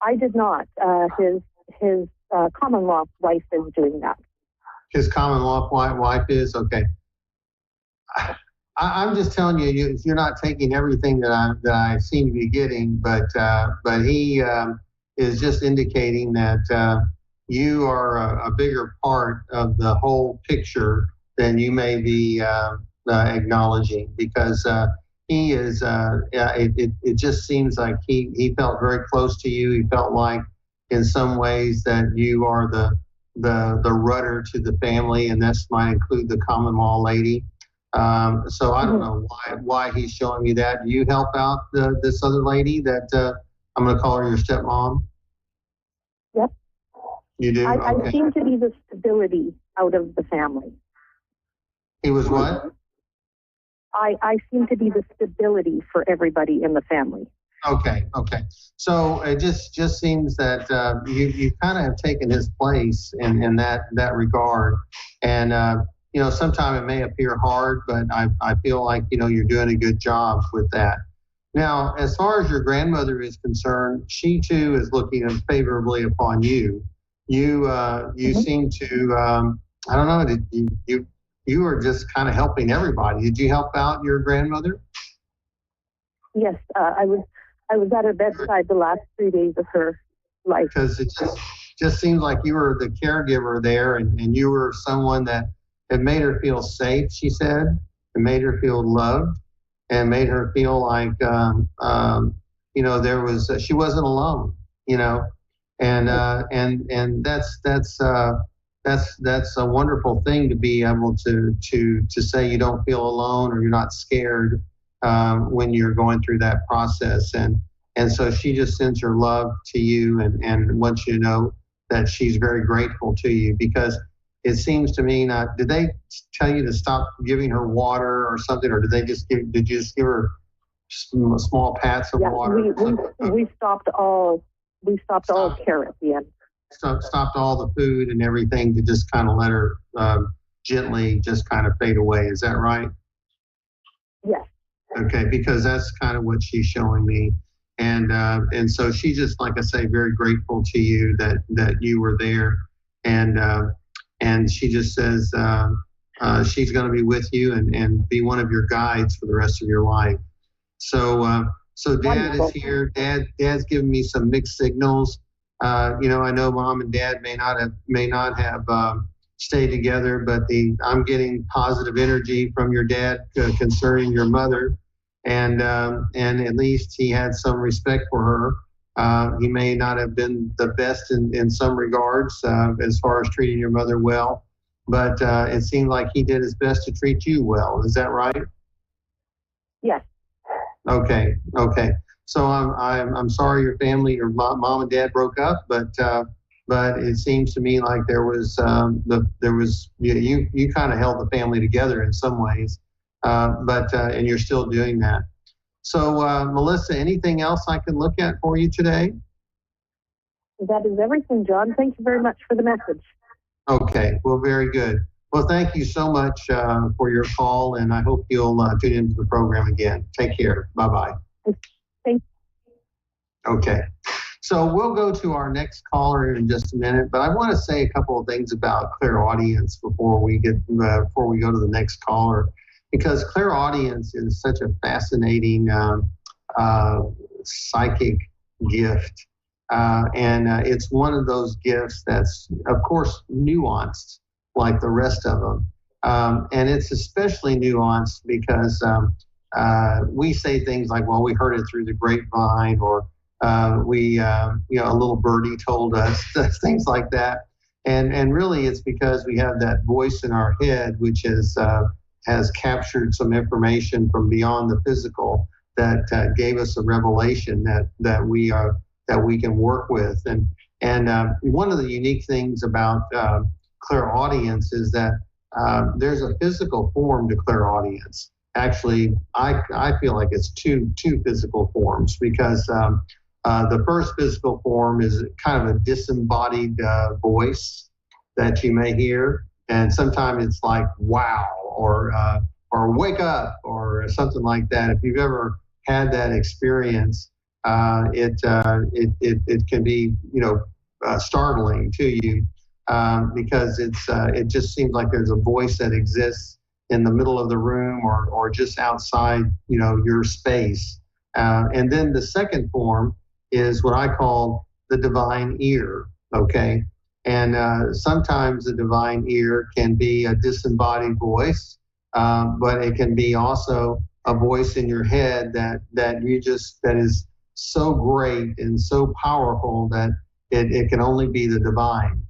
I did not. His common law wife is doing that. His common law wife is? Okay. I'm just telling you, you're not taking everything that I seem to be getting, but he is just indicating that you are a bigger part of the whole picture than you may be acknowledging, because he is. It just seems like he felt very close to you. He felt like, in some ways, that you are the rudder to the family, and this might include the common law lady. So I don't know why he's showing me that. Do you help out this other lady that I'm going to call her your stepmom? Yep. You do? I Okay. seem to be the stability out of the family. He was what? I seem to be the stability for everybody in the family. Okay. So it just seems that you kind of have taken his place in that regard, and sometimes it may appear hard, but I feel like you're doing a good job with that. Now, as far as your grandmother is concerned, she too is looking favorably upon you. You seem to I don't know. You were just kind of helping everybody. Did you help out your grandmother? Yes, I was at her bedside the last 3 days of her life. Because it just seems like you were the caregiver there, and you were someone that it made her feel safe, she said. It made her feel loved, and made her feel like she wasn't alone. And that's a wonderful thing, to be able to say you don't feel alone, or you're not scared when you're going through that process. And so she just sends her love to you, and wants you to know that she's very grateful to you, because it seems to me, did they tell you to stop giving her water or something, or did you just give her small pats of water? We stopped all care at the end. Stopped all the food and everything to just kind of let her gently just kind of fade away. Is that right? Yes. Okay, because that's kind of what she's showing me. And so she's just, like I say, very grateful to you that you were there. And she just says she's going to be with you and be one of your guides for the rest of your life. So Dad is here. Dad's giving me some mixed signals. I know Mom and Dad may not have stayed together, but I'm getting positive energy from your dad concerning your mother, and at least he had some respect for her. He may not have been the best in some regards as far as treating your mother well, but it seemed like he did his best to treat you well. Is that right? Yes. Okay. So I'm sorry your family, your mom and dad broke up, but it seems to me like there was you kind of held the family together in some ways, and you're still doing that. So Melissa, anything else I can look at for you today? That is everything, John. Thank you very much for the message. Okay, well, very good. Well, thank you so much for your call, and I hope you'll tune into the program again. Take care. Bye-bye. Thank you. Okay. So we'll go to our next caller in just a minute, but I want to say a couple of things about clairaudience before we go to the next caller, because clairaudience is such a fascinating psychic gift. And it's one of those gifts that's, of course, nuanced like the rest of them. And it's especially nuanced because we say things like, well, we heard it through the grapevine, or a little birdie told us, things like that. And really it's because we have that voice in our head, which has captured some information from beyond the physical that gave us a revelation that we can work with. And one of the unique things about clairaudience is that there's a physical form to clairaudience. Actually, I feel like it's two physical forms, because the first physical form is kind of a disembodied voice that you may hear, and sometimes it's like wow, or wake up, or something like that. If you've ever had that experience, it can be startling to you, because it just seems like there's a voice that exists in the middle of the room, or just outside your space. And then the second form is what I call the divine ear. Okay. And sometimes the divine ear can be a disembodied voice, but it can be also a voice in your head that is so great and so powerful that it can only be the divine,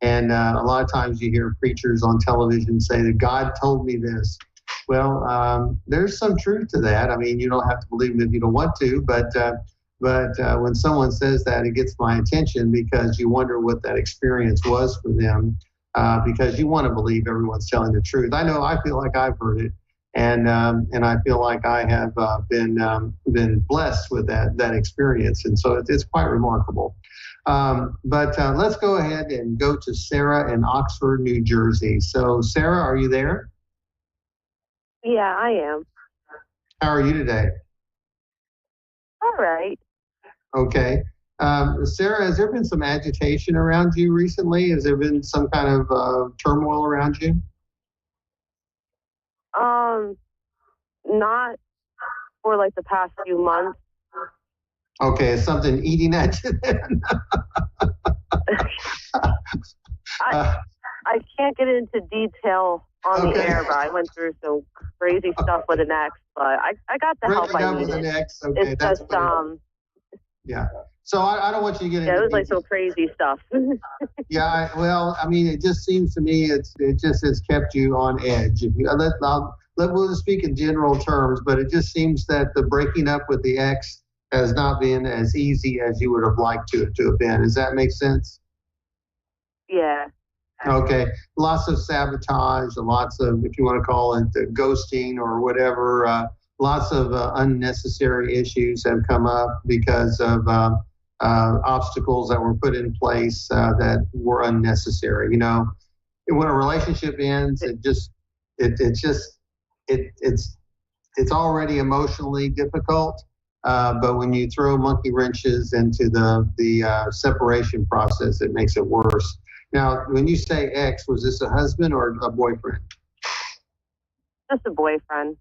And a lot of times you hear preachers on television say that God told me this. Well, there's some truth to that. I mean, you don't have to believe it if you don't want to, but when someone says that, it gets my attention, because you wonder what that experience was for them, because you want to believe everyone's telling the truth. I know I feel like I've heard it, and I feel like I have been blessed with that experience, and so it's quite remarkable. But let's go ahead and go to Sarah in Oxford, New Jersey. So, Sarah, are you there? Yeah, I am. How are you today? All right. Okay. Sarah, has there been some agitation around you recently? Has there been some kind of turmoil around you? Not for like the past few months. Okay, is something eating at you then? I can't get into detail on the air, but I went through some crazy stuff with an ex, but I got the help I needed. With an ex, okay, it's that's just yeah. So I don't want you to get into it was like some crazy stuff. Yeah, well, I mean, it just seems to me it just has kept you on edge. If you, we'll just speak in general terms, but it just seems that the breaking up with the ex has not been as easy as you would have liked to have been. Does that make sense? Yeah. Okay. Lots of sabotage, lots of, if you want to call it ghosting or whatever, lots of unnecessary issues have come up because of obstacles that were put in place that were unnecessary. When a relationship ends, it's already emotionally difficult. But when you throw monkey wrenches into the separation process, it makes it worse. Now, when you say ex, was this a husband or a boyfriend? Just a boyfriend.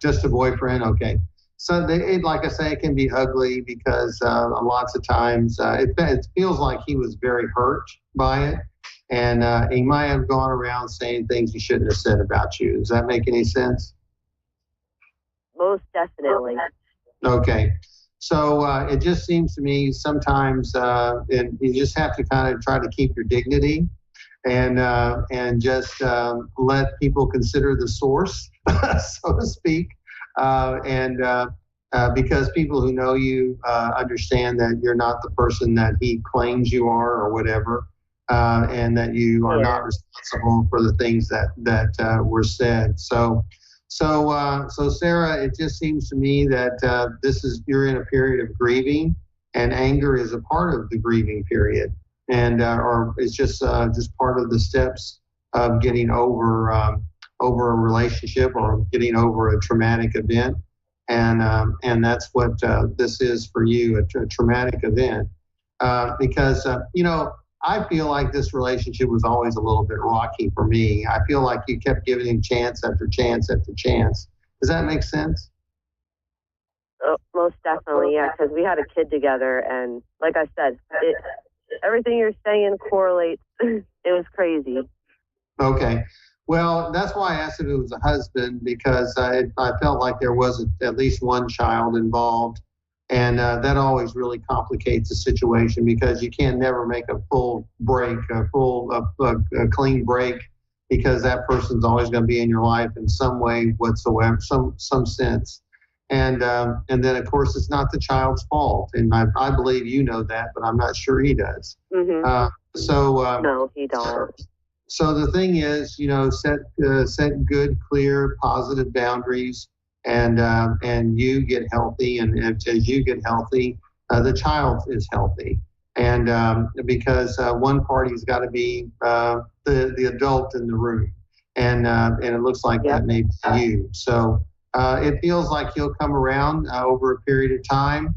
Just a boyfriend, okay. So, like I say, it can be ugly because lots of times it feels like he was very hurt by it. And he might have gone around saying things he shouldn't have said about you. Does that make any sense? Most definitely. Okay. So it just seems to me sometimes you just have to kind of try to keep your dignity and just let people consider the source, so to speak. Because people who know you understand that you're not the person that he claims you are or whatever, and that you are not responsible for the things that were said. So Sarah, it just seems to me that you're in a period of grieving, and anger is a part of the grieving period, and or it's just part of the steps of getting over a relationship or getting over a traumatic event, and that's what this is for you, a traumatic event, because I feel like this relationship was always a little bit rocky for me. I feel like you kept giving him chance after chance after chance. Does that make sense? Oh, most definitely, yeah, because we had a kid together, and like I said, everything you're saying correlates. It was crazy. Okay. Well, that's why I asked if it was a husband, because I felt like there was at least one child involved. And that always really complicates the situation, because you can never make a full break, a clean break, because that person's always going to be in your life in some way whatsoever, some sense. And then, of course, it's not the child's fault. And I believe you know that, but I'm not sure he does. Mm-hmm. No, he don't. So the thing is, set good, clear, positive boundaries, and you get healthy, and as you get healthy, the child is healthy, and because one party's got to be the adult in the room, and it looks like that may be you. So it feels like he'll come around over a period of time,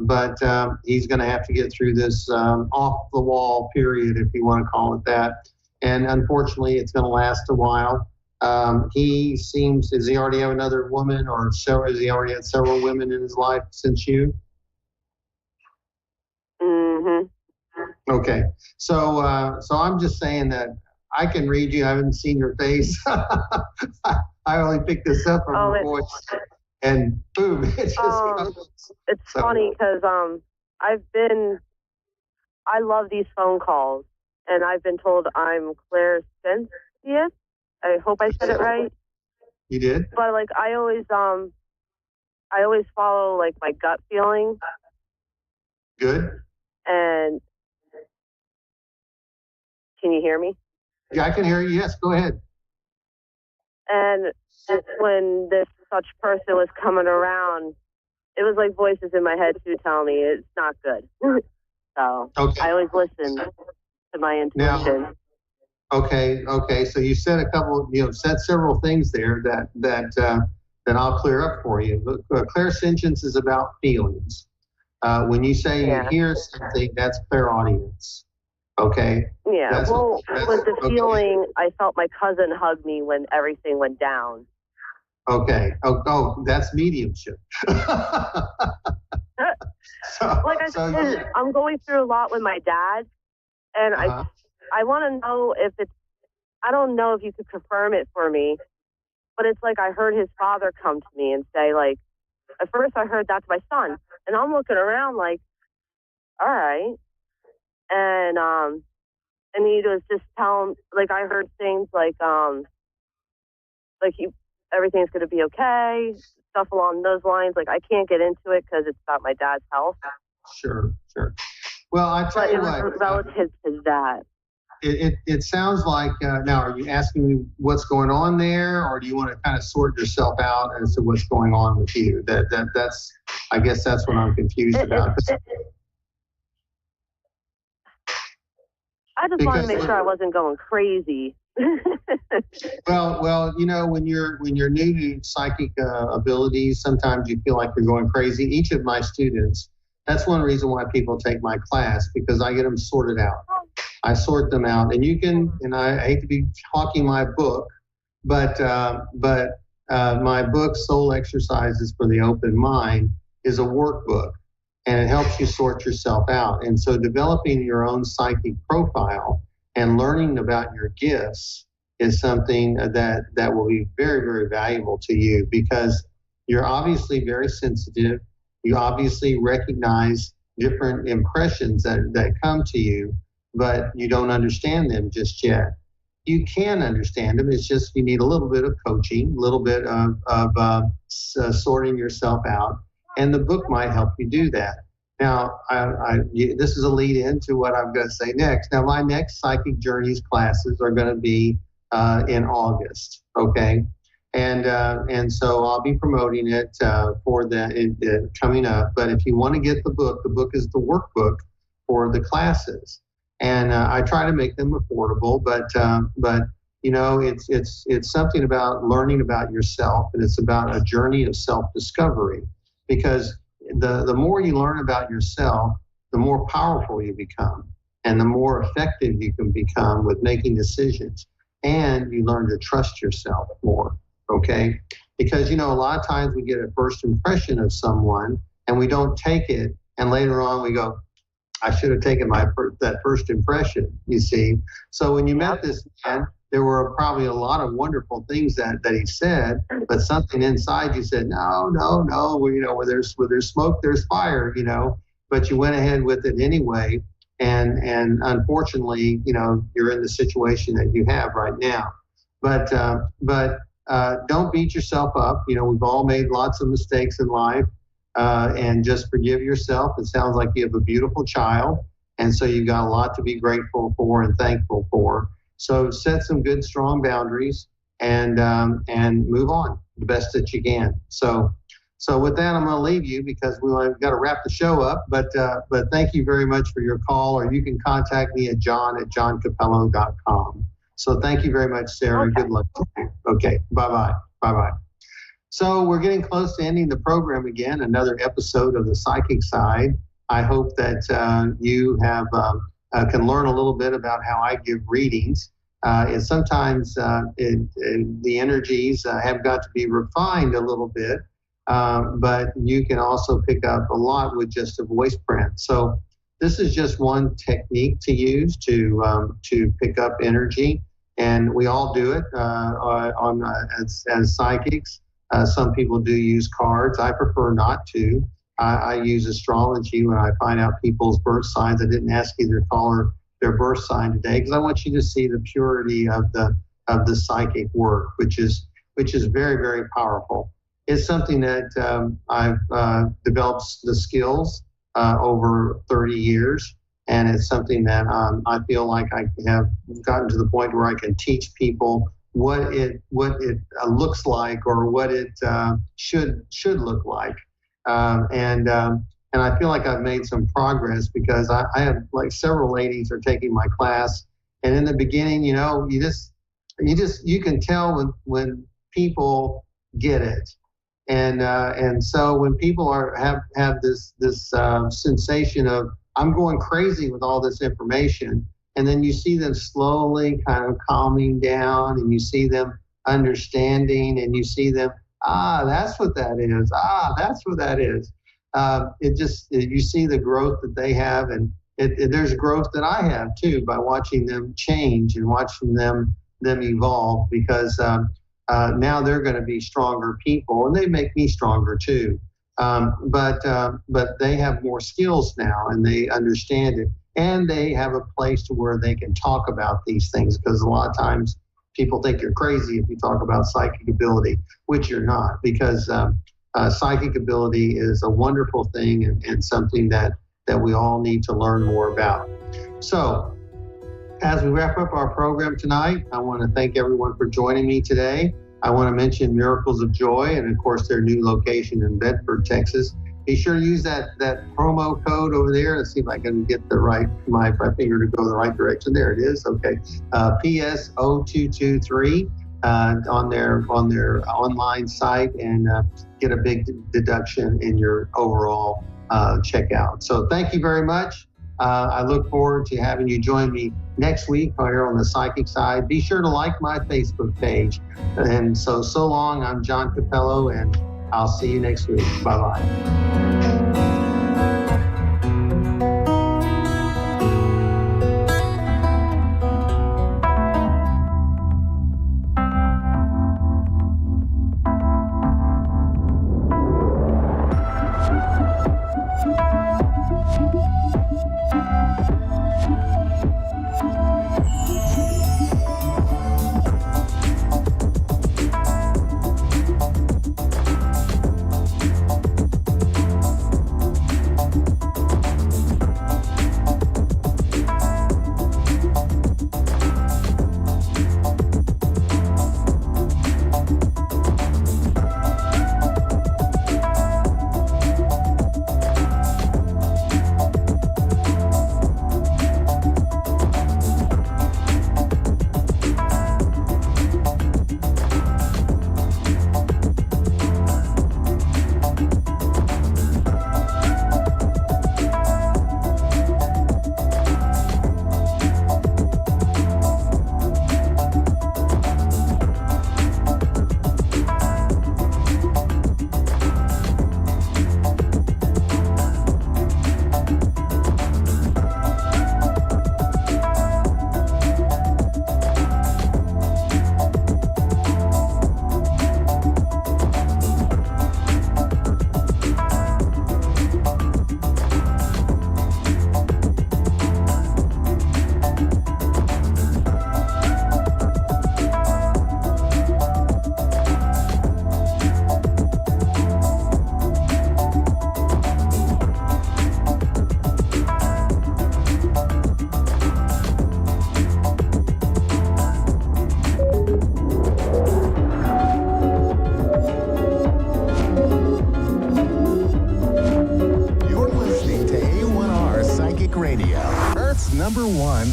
but he's going to have to get through this off the wall period, if you want to call it that. And unfortunately, it's going to last a while. Does he already have another woman, or has he already had several women in his life since you? Mm-hmm. Okay. So I'm just saying that I can read you. I haven't seen your face. I only picked this up from your voice, and boom, it just goes. It's funny because I love these phone calls, and I've been told I'm clairsentient. I hope I said it right. You did? But like I always follow like my gut feeling. Good. And can you hear me? Yeah, I can hear you. Yes, go ahead. And when this such person was coming around, it was like voices in my head too telling me it's not good. So I always listen to my intuition. Now, okay. So you said said several things there that I'll clear up for you. But clairsentience is about feelings. When you say you hear something, that's clairaudience. Okay. Yeah. With the feeling, I felt my cousin hug me when everything went down. Okay. Oh, that's mediumship. I'm going through a lot with my dad, and I want to know if it's. I don't know if you could confirm it for me, but it's like I heard his father come to me and say, like, at first I heard that's my son, and I'm looking around like, all right, and he was just telling, like, I heard things like everything's going to be okay, stuff along those lines. Like, I can't get into it because it's about my dad's health. Sure. Well, I tell you what. But it was relative to that. It sounds like, now, are you asking me what's going on there, or do you want to kind of sort yourself out as to what's going on with you? That's I guess that's what I'm confused about. I just wanted to make sure I wasn't going crazy. Well, when you're new to psychic abilities, sometimes you feel like you're going crazy. Each of my students, that's one reason why people take my class, because I get them sorted out. I sort them out, and you can. And I hate to be talking my book, but my book, Soul Exercises for the Open Mind, is a workbook, and it helps you sort yourself out. And so, developing your own psychic profile and learning about your gifts is something that will be very, very valuable to you, because you're obviously very sensitive. You obviously recognize different impressions that come to you, but you don't understand them just yet. You can understand them. It's just you need a little bit of coaching, a little bit of sorting yourself out, and the book might help you do that. Now, this is a lead in to what I'm going to say next. Now, my next Psychic Journeys classes are going to be in August, okay? And so I'll be promoting it for coming up. But if you want to get the book is the workbook for the classes. And I try to make them affordable, but it's something about learning about yourself, and it's about a journey of self-discovery. Because the more you learn about yourself, the more powerful you become, and the more effective you can become with making decisions. And you learn to trust yourself more, okay? Because, a lot of times we get a first impression of someone and we don't take it, and later on we go, I should have taken that first impression, you see. So when you met this man, there were probably a lot of wonderful things that he said, but something inside you said, no, where there's smoke, there's fire, but you went ahead with it anyway. And unfortunately, you're in the situation that you have right now. But don't beat yourself up. We've all made lots of mistakes in life. And just forgive yourself. It sounds like you have a beautiful child, and so you've got a lot to be grateful for and thankful for. So set some good, strong boundaries and move on the best that you can. So with that, I'm going to leave you because we've got to wrap the show up. But thank you very much for your call, or you can contact me at john@johncapello.com. So thank you very much, Sarah. Okay. Good luck to you. Okay. Bye-bye. Bye-bye. So we're getting close to ending the program again, another episode of The Psychic Side. I hope that you have can learn a little bit about how I give readings. And sometimes the energies have got to be refined a little bit, but you can also pick up a lot with just a voice print. So this is just one technique to use to pick up energy, and we all do it as psychics. Some people do use cards. I prefer not to. I use astrology when I find out people's birth signs. I didn't ask you their caller their birth sign today because I want you to see the purity of the psychic work, which is very, very powerful. It's something that I've developed the skills over 30 years, and it's something that I feel like I have gotten to the point where I can teach people what it looks like, or what it should look like, and I feel like I've made some progress because I have, like, several ladies are taking my class, and in the beginning, you can tell when people get it, and so when people have this sensation of, I'm going crazy with all this information. And then you see them slowly kind of calming down, and you see them understanding, and you see them, that's what that is. That's what that is. You see the growth that they have, and there's growth that I have too by watching them change and watching them evolve, because now they're going to be stronger people, and they make me stronger too. But they have more skills now, and they understand it. And they have a place to where they can talk about these things, because a lot of times people think you're crazy if you talk about psychic ability, which you're not, because psychic ability is a wonderful thing and something that we all need to learn more about. So as we wrap up our program tonight, I want to thank everyone for joining me today. I want to mention Miracles of Joy, and of course their new location in Bedford, Texas. Be sure to use that promo code over there. Let's see if I can get my finger to go the right direction. There it is. Okay. PSO223 on their online site, and get a big deduction in your overall checkout. So thank you very much. I look forward to having you join me next week here on The Psychic Side. Be sure to like my Facebook page. And so long. I'm John Capello, and I'll see you next week. Bye-bye.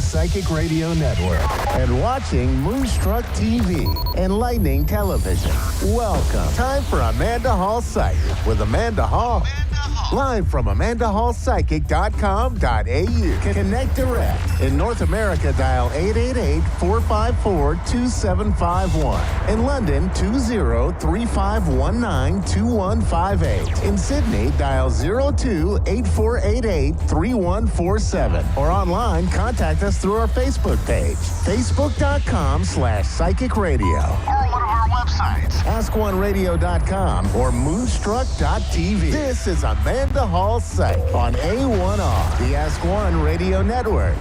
Psychic Radio Network and watching Moonstruck TV, enlightening television. Welcome. Time for Amanda Hall Psychic with Amanda Hall. Live from AmandaHallPsychic.com.au. Connect direct. In North America, dial 888-454-2751. In London, 20-3519-2158. In Sydney, dial 02-8488-3147. Or online, contact us through our Facebook page, facebook.com/Psychic Radio. Or one of our websites, AskOneRadio.com or Moonstruck.tv. This is Amanda Hall Psych on A1R, the Ask One Radio Network.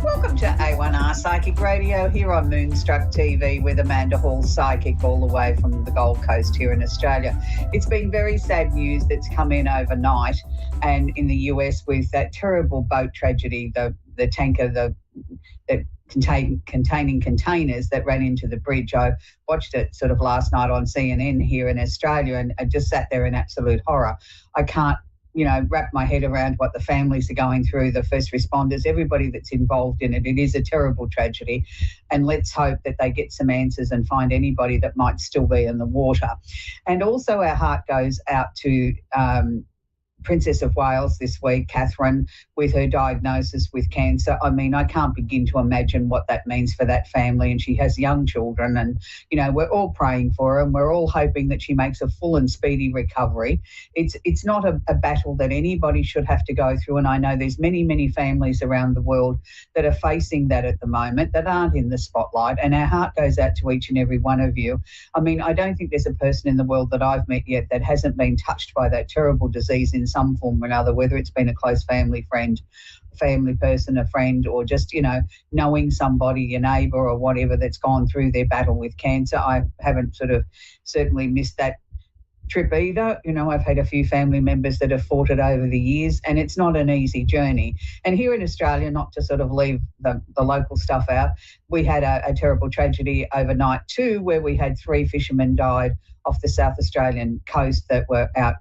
Welcome to A1R Psychic Radio here on Moonstruck TV with Amanda Hall Psychic all the way from the Gold Coast here in Australia. It's been very sad news that's come in overnight and in the US with that terrible boat tragedy, the tanker that containing containers that ran into the bridge. I watched it sort of last night on CNN here in Australia and I just sat there in absolute horror. I can't wrap my head around what the families are going through, the first responders, everybody that's involved in it. It is a terrible tragedy, and let's hope that they get some answers and find anybody that might still be in the water. And also our heart goes out to Princess of Wales this week, Catherine, with her diagnosis with cancer. I mean, I can't begin to imagine what that means for that family. And she has young children and, we're all praying for her and we're all hoping that she makes a full and speedy recovery. It's not a battle that anybody should have to go through. And I know there's many, many families around the world that are facing that at the moment that aren't in the spotlight. And our heart goes out to each and every one of you. I mean, I don't think there's a person in the world that I've met yet that hasn't been touched by that terrible disease in some form or another, whether it's been a close family person, a friend, or just, knowing somebody, your neighbour or whatever that's gone through their battle with cancer. I haven't certainly missed that trip either. I've had a few family members that have fought it over the years and it's not an easy journey. And here in Australia, not to sort of leave the local stuff out, we had a terrible tragedy overnight too, where we had 3 fishermen died off the South Australian coast that were out,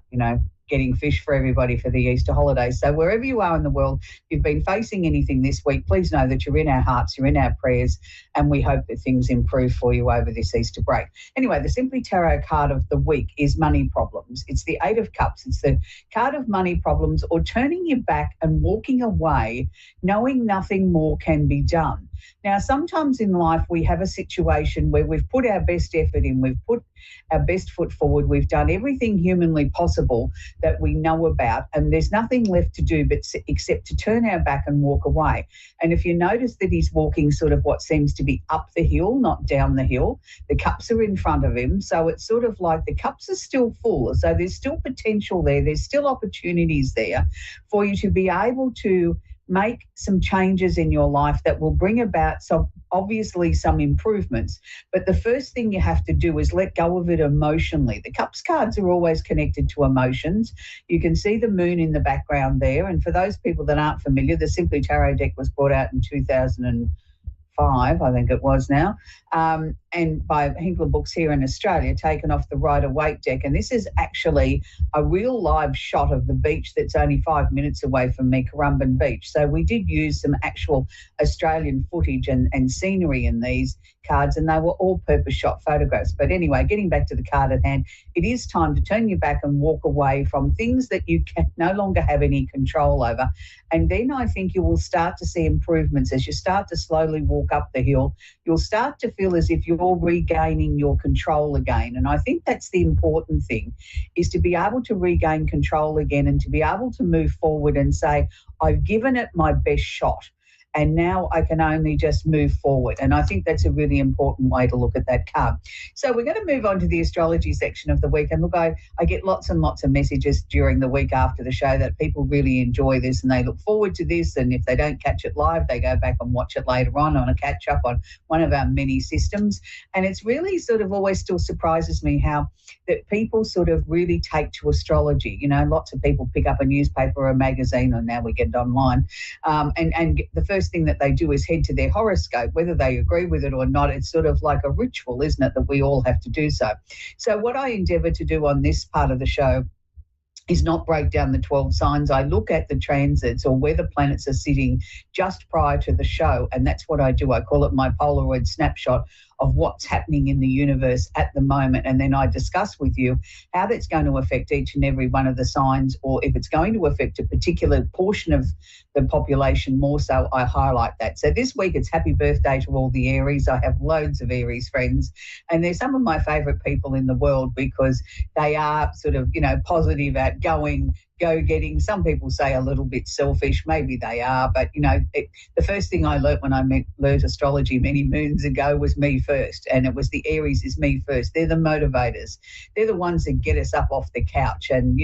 getting fish for everybody for the Easter holidays. So wherever you are in the world, if you've been facing anything this week, please know that you're in our hearts, you're in our prayers, and we hope that things improve for you over this Easter break. Anyway, the Simply Tarot card of the week is money problems. It's the 8 of Cups. It's the card of money problems, or turning your back and walking away, knowing nothing more can be done. Now, sometimes in life we have a situation where we've put our best effort in, we've put our best foot forward, we've done everything humanly possible that we know about, and there's nothing left to do except to turn our back and walk away. And if you notice that he's walking sort of what seems to be up the hill, not down the hill, the cups are in front of him, so it's sort of like the cups are still full, so there's still potential there, there's still opportunities there for you to be able to make some changes in your life that will bring about some improvements. But the first thing you have to do is let go of it emotionally. The Cups cards are always connected to emotions. You can see the moon in the background there. And for those people that aren't familiar, the Simply Tarot deck was brought out in 2005, I think it was now, and by Hinkler Books here in Australia, taken off the Rider-Waite deck. And this is actually a real live shot of the beach that's only 5 minutes away from me, Currumbin Beach. So we did use some actual Australian footage and scenery in these cards, and they were all purpose shot photographs. But anyway, getting back to the card at hand, it is time to turn your back and walk away from things that you can no longer have any control over. And then I think you will start to see improvements as you start to slowly walk up the hill. You'll start to feel as if you're regaining your control again. And I think that's the important thing, is to be able to regain control again and to be able to move forward and say, I've given it my best shot, and now I can only just move forward. And I think that's a really important way to look at that card. So we're going to move on to the astrology section of the week. And look, I get lots and lots of messages during the week after the show that people really enjoy this and they look forward to this. And if they don't catch it live, they go back and watch it later on a catch up on one of our many systems. And it's really sort of always still surprises me how that people sort of really take to astrology. Lots of people pick up a newspaper or a magazine, or now we get it online. And the first thing that they do is head to their horoscope, whether they agree with it or not. It's sort of like a ritual, isn't it, that we all have to do so. So what I endeavour to do on this part of the show is not break down the 12 signs. I look at the transits or where the planets are sitting just prior to the show, and that's what I do. I call it my Polaroid snapshot of what's happening in the universe at the moment, and then I discuss with you how that's going to affect each and every one of the signs, or if it's going to affect a particular portion of the population more so, I highlight that. So this week it's happy birthday to all the Aries. I have loads of Aries friends, and they're some of my favourite people in the world because they are sort of, positive, outgoing, go-getting. Some people say a little bit selfish. Maybe they are, but, the first thing I learnt when I learnt astrology many moons ago was me first, and it was the Aries is me first. They're the motivators. They're the ones that get us up off the couch, and,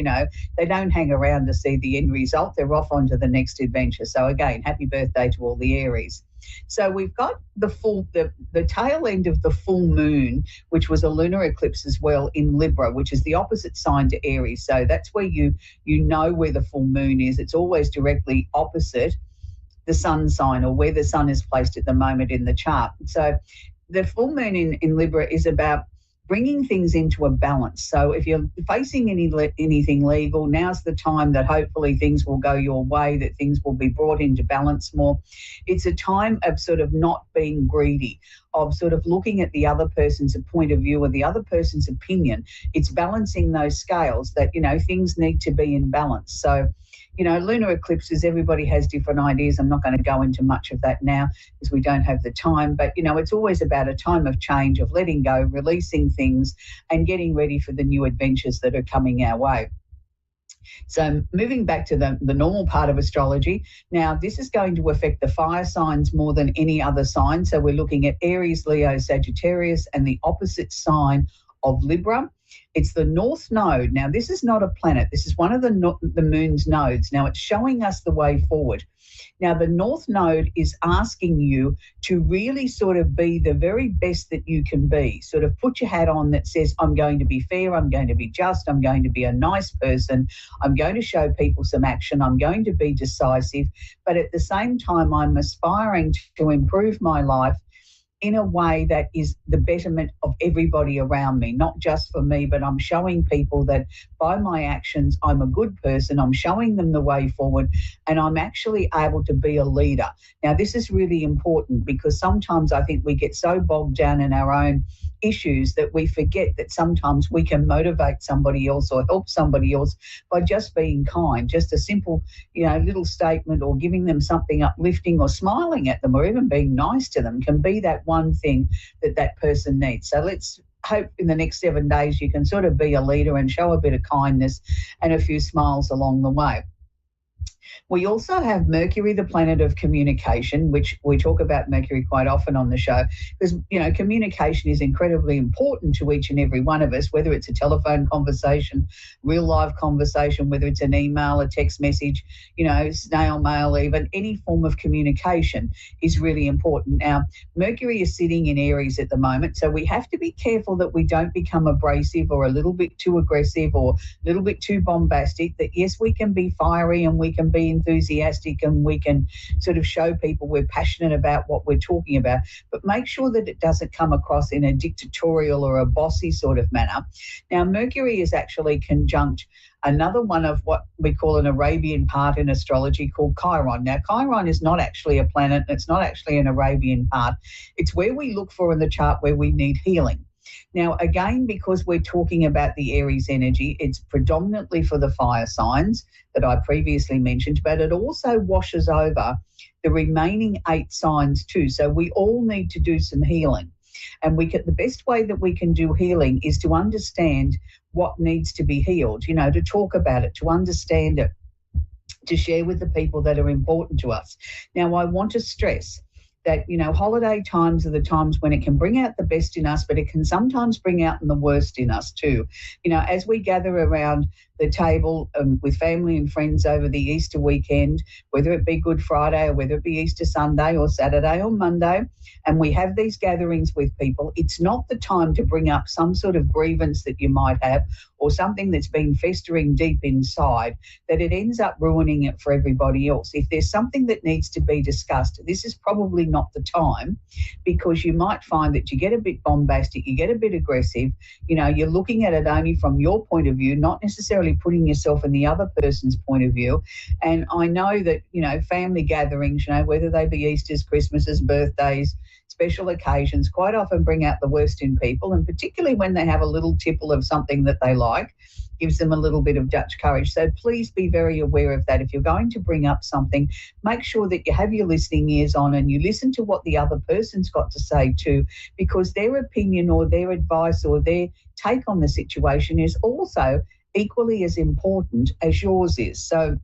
they don't hang around to see the end result. They're off onto the next adventure. So, again, happy birthday to all the Aries. So we've got the tail end of the full moon, which was a lunar eclipse as well in Libra, which is the opposite sign to Aries. So that's where you know where the full moon is. It's always directly opposite the sun sign, or where the sun is placed at the moment in the chart. So the full moon in Libra is about bringing things into a balance. So if you're facing anything legal, now's the time that hopefully things will go your way, that things will be brought into balance more. It's a time of sort of not being greedy, of sort of looking at the other person's point of view or the other person's opinion. It's balancing those scales that, things need to be in balance. So, lunar eclipses, everybody has different ideas. I'm not going to go into much of that now because we don't have the time. But, it's always about a time of change, of letting go, releasing things, and getting ready for the new adventures that are coming our way. So moving back to the normal part of astrology, now this is going to affect the fire signs more than any other sign. So we're looking at Aries, Leo, Sagittarius, and the opposite sign of Libra. It's the North Node. Now, this is not a planet. This is one of the moon's nodes. Now, it's showing us the way forward. Now, the North Node is asking you to really sort of be the very best that you can be. Sort of put your hat on that says, I'm going to be fair, I'm going to be just, I'm going to be a nice person, I'm going to show people some action, I'm going to be decisive, but at the same time, I'm aspiring to improve my life in a way that is the betterment of everybody around me, not just for me, but I'm showing people that by my actions, I'm a good person, I'm showing them the way forward, and I'm actually able to be a leader. Now, this is really important because sometimes I think we get so bogged down in our own issues that we forget that sometimes we can motivate somebody else or help somebody else by just being kind, just a simple, little statement, or giving them something uplifting, or smiling at them, or even being nice to them can be that one thing that person needs. So let's hope in the next 7 days you can sort of be a leader and show a bit of kindness and a few smiles along the way. We also have Mercury, the planet of communication, which we talk about Mercury quite often on the show because, communication is incredibly important to each and every one of us, whether it's a telephone conversation, real live conversation, whether it's an email, a text message, snail mail, even any form of communication is really important. Now, Mercury is sitting in Aries at the moment, so we have to be careful that we don't become abrasive or a little bit too aggressive or a little bit too bombastic, that yes, we can be fiery and we can be enthusiastic and we can sort of show people we're passionate about what we're talking about, but make sure that it doesn't come across in a dictatorial or a bossy sort of manner. Now, Mercury is actually conjunct another one of what we call an Arabian part in astrology called Chiron. Now, Chiron is not actually a planet. It's not actually an Arabian part. It's where we look for in the chart where we need healing. Now, again, because we're talking about the Aries energy, it's predominantly for the fire signs that I previously mentioned, but it also washes over the remaining 8 signs too. So we all need to do some healing. And the best way that we can do healing is to understand what needs to be healed, to talk about it, to understand it, to share with the people that are important to us. Now, I want to stress that, holiday times are the times when it can bring out the best in us, but it can sometimes bring out the worst in us too. As we gather around the table with family and friends over the Easter weekend, whether it be Good Friday or whether it be Easter Sunday or Saturday or Monday, and we have these gatherings with people, it's not the time to bring up some sort of grievance that you might have or something that's been festering deep inside, that it ends up ruining it for everybody else. If there's something that needs to be discussed, this is probably not not the time, because you might find that you get a bit bombastic, you get a bit aggressive, you're looking at it only from your point of view, not necessarily putting yourself in the other person's point of view. And I know that, family gatherings, whether they be Easters, Christmases, birthdays, special occasions, quite often bring out the worst in people, and particularly when they have a little tipple of something that they like, gives them a little bit of Dutch courage. So please be very aware of that. If you're going to bring up something, make sure that you have your listening ears on and you listen to what the other person's got to say too, because their opinion or their advice or their take on the situation is also equally as important as yours is. So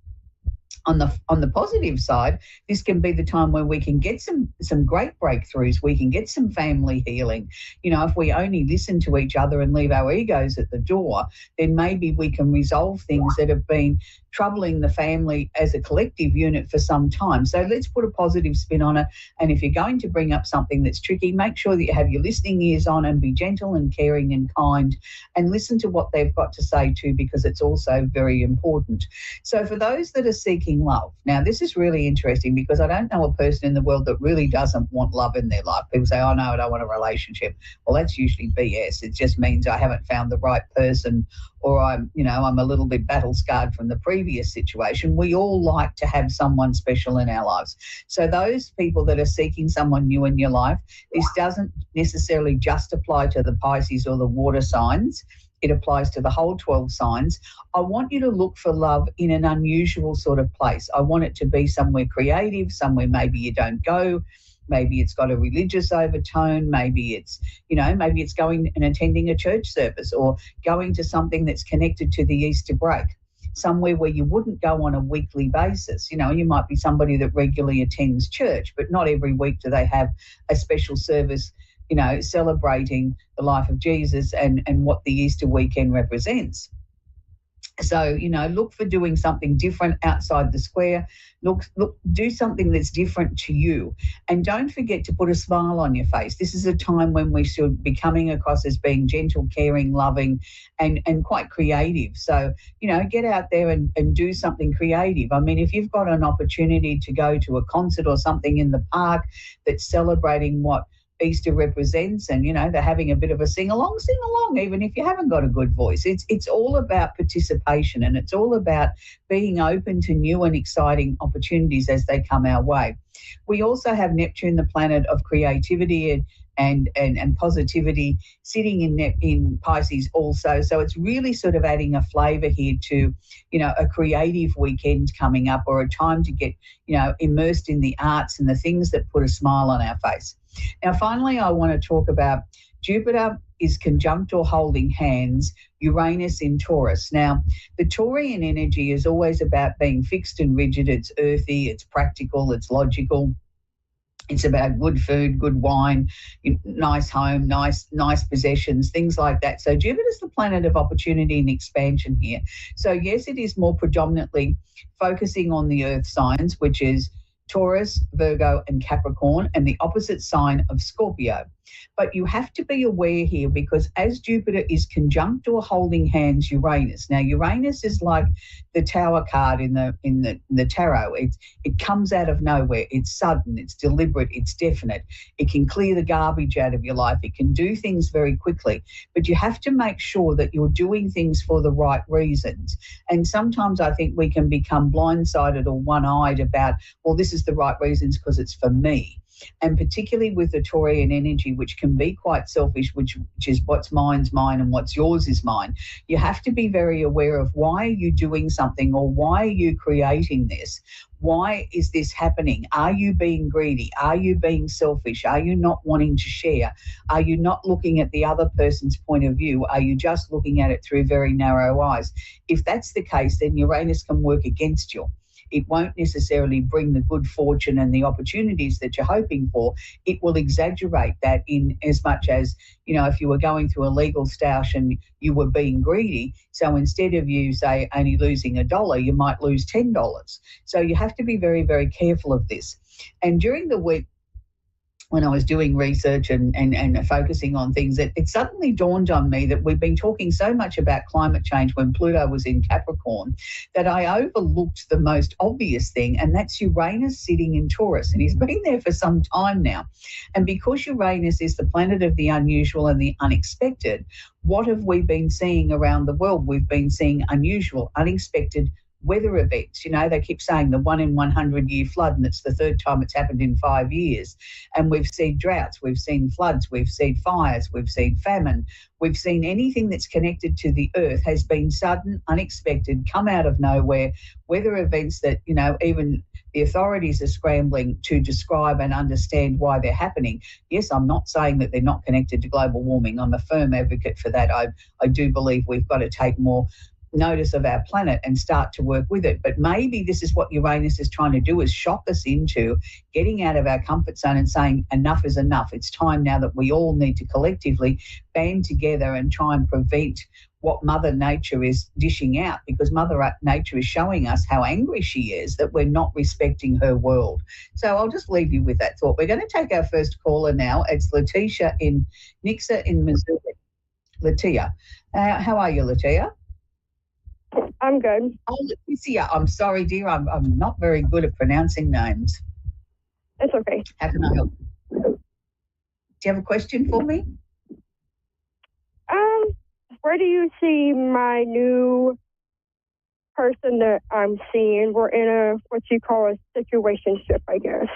on the positive side, this can be the time where we can get some great breakthroughs. We can get some family healing. If we only listen to each other and leave our egos at the door, then maybe we can resolve things that have been troubling the family as a collective unit for some time. So let's put a positive spin on it. And if you're going to bring up something that's tricky, make sure that you have your listening ears on and be gentle and caring and kind and listen to what they've got to say too, because it's also very important. So for those that are seeking love, now this is really interesting because I don't know a person in the world that really doesn't want love in their life. People say, oh no, I don't want a relationship. Well, that's usually BS. It just means I haven't found the right person, or I'm a little bit battle scarred from the previous situation. We all like to have someone special in our lives. So those people that are seeking someone new in your life, this doesn't necessarily just apply to the Pisces or the water signs. It applies to the whole 12 signs. I want you to look for love in an unusual sort of place. I want it to be somewhere creative, somewhere maybe you don't go. Maybe it's got a religious overtone. Maybe it's, maybe it's going and attending a church service or going to something that's connected to the Easter break, somewhere where you wouldn't go on a weekly basis. You might be somebody that regularly attends church, but not every week do they have a special service, celebrating the life of Jesus and what the Easter weekend represents. So, look for doing something different outside the square. Look, do something that's different to you. And don't forget to put a smile on your face. This is a time when we should be coming across as being gentle, caring, loving, and quite creative. So, get out there and do something creative. I mean, if you've got an opportunity to go to a concert or something in the park that's celebrating what Easter represents, and they're having a bit of a sing along, even if you haven't got a good voice. It's all about participation, and it's all about being open to new and exciting opportunities as they come our way. We also have Neptune, the planet of creativity and positivity, sitting in Pisces also. So it's really sort of adding a flavour here to, a creative weekend coming up, or a time to get, immersed in the arts and the things that put a smile on our face. Now, finally, I want to talk about Jupiter is conjunct or holding hands Uranus in Taurus. Now, the Taurian energy is always about being fixed and rigid. It's earthy, it's practical, it's logical. It's about good food, good wine, nice home, nice possessions, things like that. So Jupiter's the planet of opportunity and expansion here. So yes, it is more predominantly focusing on the earth signs, which is Taurus, Virgo, and Capricorn, and the opposite sign of Scorpio. But you have to be aware here, because as Jupiter is conjunct or holding hands Uranus. Now, Uranus is like the Tower card in the tarot. It comes out of nowhere. It's sudden. It's deliberate. It's definite. It can clear the garbage out of your life. It can do things very quickly. But you have to make sure that you're doing things for the right reasons. And sometimes I think we can become blindsided or one-eyed about, well, this is the right reasons because it's for me. And particularly with the Taurian energy, which can be quite selfish, which is what's mine's mine and what's yours is mine. You have to be very aware of why are you doing something, or why are you creating this? Why is this happening? Are you being greedy? Are you being selfish? Are you not wanting to share? Are you not looking at the other person's point of view? Are you just looking at it through very narrow eyes? If that's the case, then Uranus can work against you. It won't necessarily bring the good fortune and the opportunities that you're hoping for. It will exaggerate that, in as much as, if you were going through a legal stoush and you were being greedy, so instead of you, say, only losing $1, you might lose $10. So you have to be very, very careful of this. And during the week, when I was doing research and focusing on things, it suddenly dawned on me that we've been talking so much about climate change when Pluto was in Capricorn that I overlooked the most obvious thing, and that's Uranus sitting in Taurus. And he's been there for some time now. And because Uranus is the planet of the unusual and the unexpected, what have we been seeing around the world? We've been seeing unusual, unexpected weather events. You know, they keep saying the 1 in 100-year flood, and it's the third time it's happened in 5 years. And we've seen droughts, we've seen floods, we've seen fires, we've seen famine. We've seen anything that's connected to the earth has been sudden, unexpected, come out of nowhere, weather events that, you know, even the authorities are scrambling to describe and understand why they're happening. Yes, I'm not saying that they're not connected to global warming. I'm a firm advocate for that. I do believe we've got to take more notice of our planet and start to work with it. But maybe this is what Uranus is trying to do, is shock us into getting out of our comfort zone and saying enough is enough. It's time now that we all need to collectively band together and try and prevent what Mother Nature is dishing out, because Mother Nature is showing us how angry she is that we're not respecting her world. So I'll just leave you with that thought. We're going to take our first caller now. It's Letitia in Nixa in Missouri. Letitia, how are you, Letitia? I'm good. Oh, Leticia, I'm sorry, dear. I'm not very good at pronouncing names. It's okay. How can I help? Do you have a question for me? Where do you see my new person that I'm seeing? We're in a, what you call a situationship, I guess.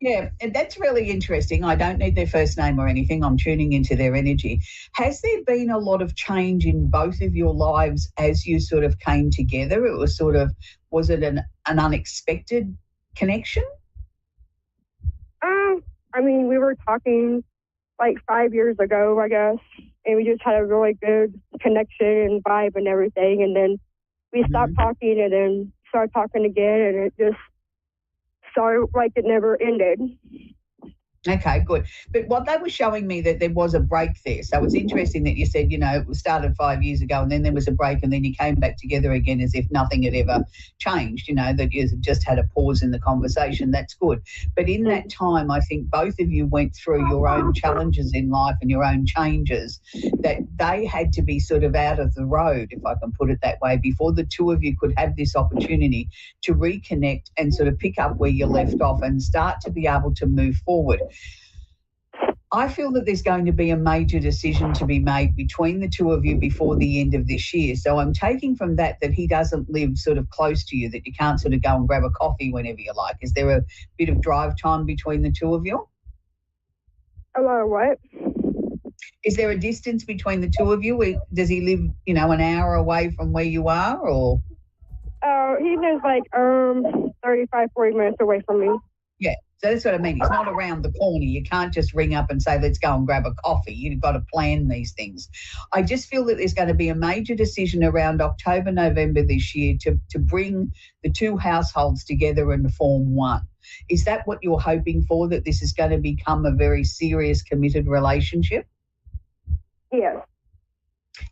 Yeah, that's really interesting. I don't need their first name or anything. I'm tuning into their energy. Has there been a lot of change in both of your lives as you sort of came together? It was sort of, was it an unexpected connection? I mean, we were talking like 5 years ago, I guess, and we just had a really good connection and vibe and everything. And then we stopped talking and then started talking again, and it just started like it never ended. Okay, good. But what they were showing me that there was a break there. So it's interesting that you said, you know, it started 5 years ago and then there was a break and then you came back together again as if nothing had ever changed, you know, that you just had a pause in the conversation. That's good. But in that time, I think both of you went through your own challenges in life and your own changes, that they had to be sort of out of the road, if I can put it that way, before the two of you could have this opportunity to reconnect and sort of pick up where you left off and start to be able to move forward. I feel that there's going to be a major decision to be made between the two of you before the end of this year. So I'm taking from that he doesn't live sort of close to you, that you can't sort of go and grab a coffee whenever you like. Is there a bit of drive time between the two of you? A lot of what? Is there a distance between the two of you? Does he live, you know, an hour away from where you are, or? He lives like 35, 40 minutes away from me. Yeah, so that's what I mean. It's not around the corner. You can't just ring up and say, let's go and grab a coffee. You've got to plan these things. I just feel that there's going to be a major decision around October, November this year to bring the two households together and form one. Is that what you're hoping for, that this is going to become a very serious, committed relationship? Yes.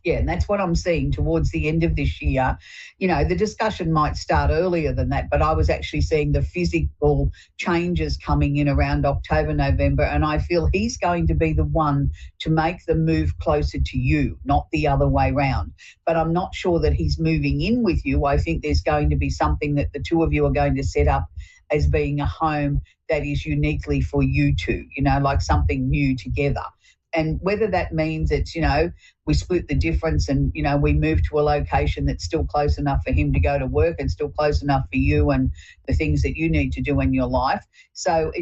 Yeah, and that's what I'm seeing towards the end of this year. You know, the discussion might start earlier than that, but I was actually seeing the physical changes coming in around October, November, and I feel he's going to be the one to make the move closer to you, not the other way round. But I'm not sure that he's moving in with you. I think there's going to be something that the two of you are going to set up as being a home that is uniquely for you two, you know, like something new together. And whether that means it's, you know, we split the difference and, you know, we move to a location that's still close enough for him to go to work and still close enough for you and the things that you need to do in your life. So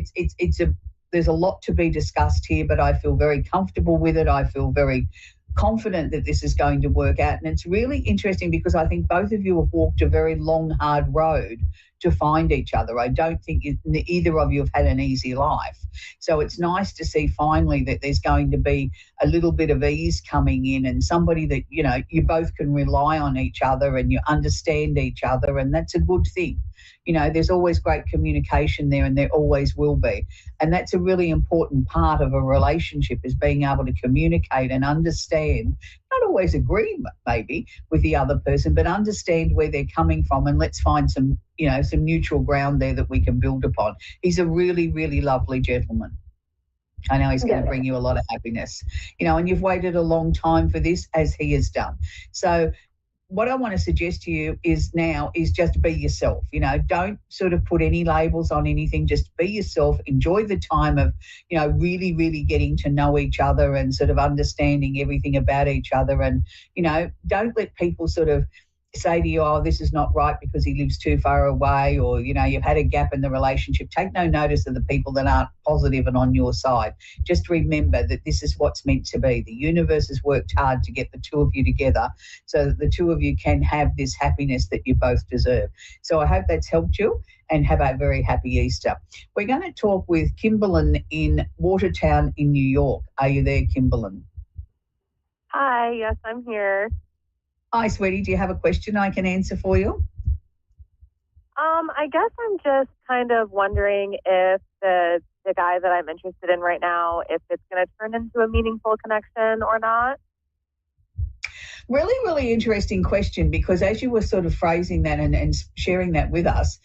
there's a lot to be discussed here, but I feel very comfortable with it. I feel very confident that this is going to work out. And it's really interesting because I think both of you have walked a very long, hard road to find each other. I don't think either of you have had an easy life. So it's nice to see finally that there's going to be a little bit of ease coming in and somebody that, you know, you both can rely on each other and you understand each other, and that's a good thing. You know, there's always great communication there, and there always will be. And that's a really important part of a relationship, is being able to communicate and understand, not always agree maybe with the other person, but understand where they're coming from, and let's find some some neutral ground there that we can build upon. He's a really, really lovely gentleman. I know he's going to bring you a lot of happiness, and you've waited a long time for this, as he has done. So what I want to suggest to you is just be yourself. Don't sort of put any labels on anything. Just be yourself. Enjoy the time of, really, really getting to know each other and sort of understanding everything about each other. And, don't let people sort of say to you, oh, this is not right because he lives too far away, or, you've had a gap in the relationship. Take no notice of the people that aren't positive and on your side. Just remember that this is what's meant to be. The universe has worked hard to get the two of you together so that the two of you can have this happiness that you both deserve. So I hope that's helped you, and have a very happy Easter. We're going to talk with Kimberlyn in Watertown in New York. Are you there, Kimberlyn? Hi, yes, I'm here. Hi, sweetie. Do you have a question I can answer for you? I guess I'm just kind of wondering if the guy that I'm interested in right now, if it's going to turn into a meaningful connection or not. Really, really interesting question, because as you were sort of phrasing that and sharing that with us,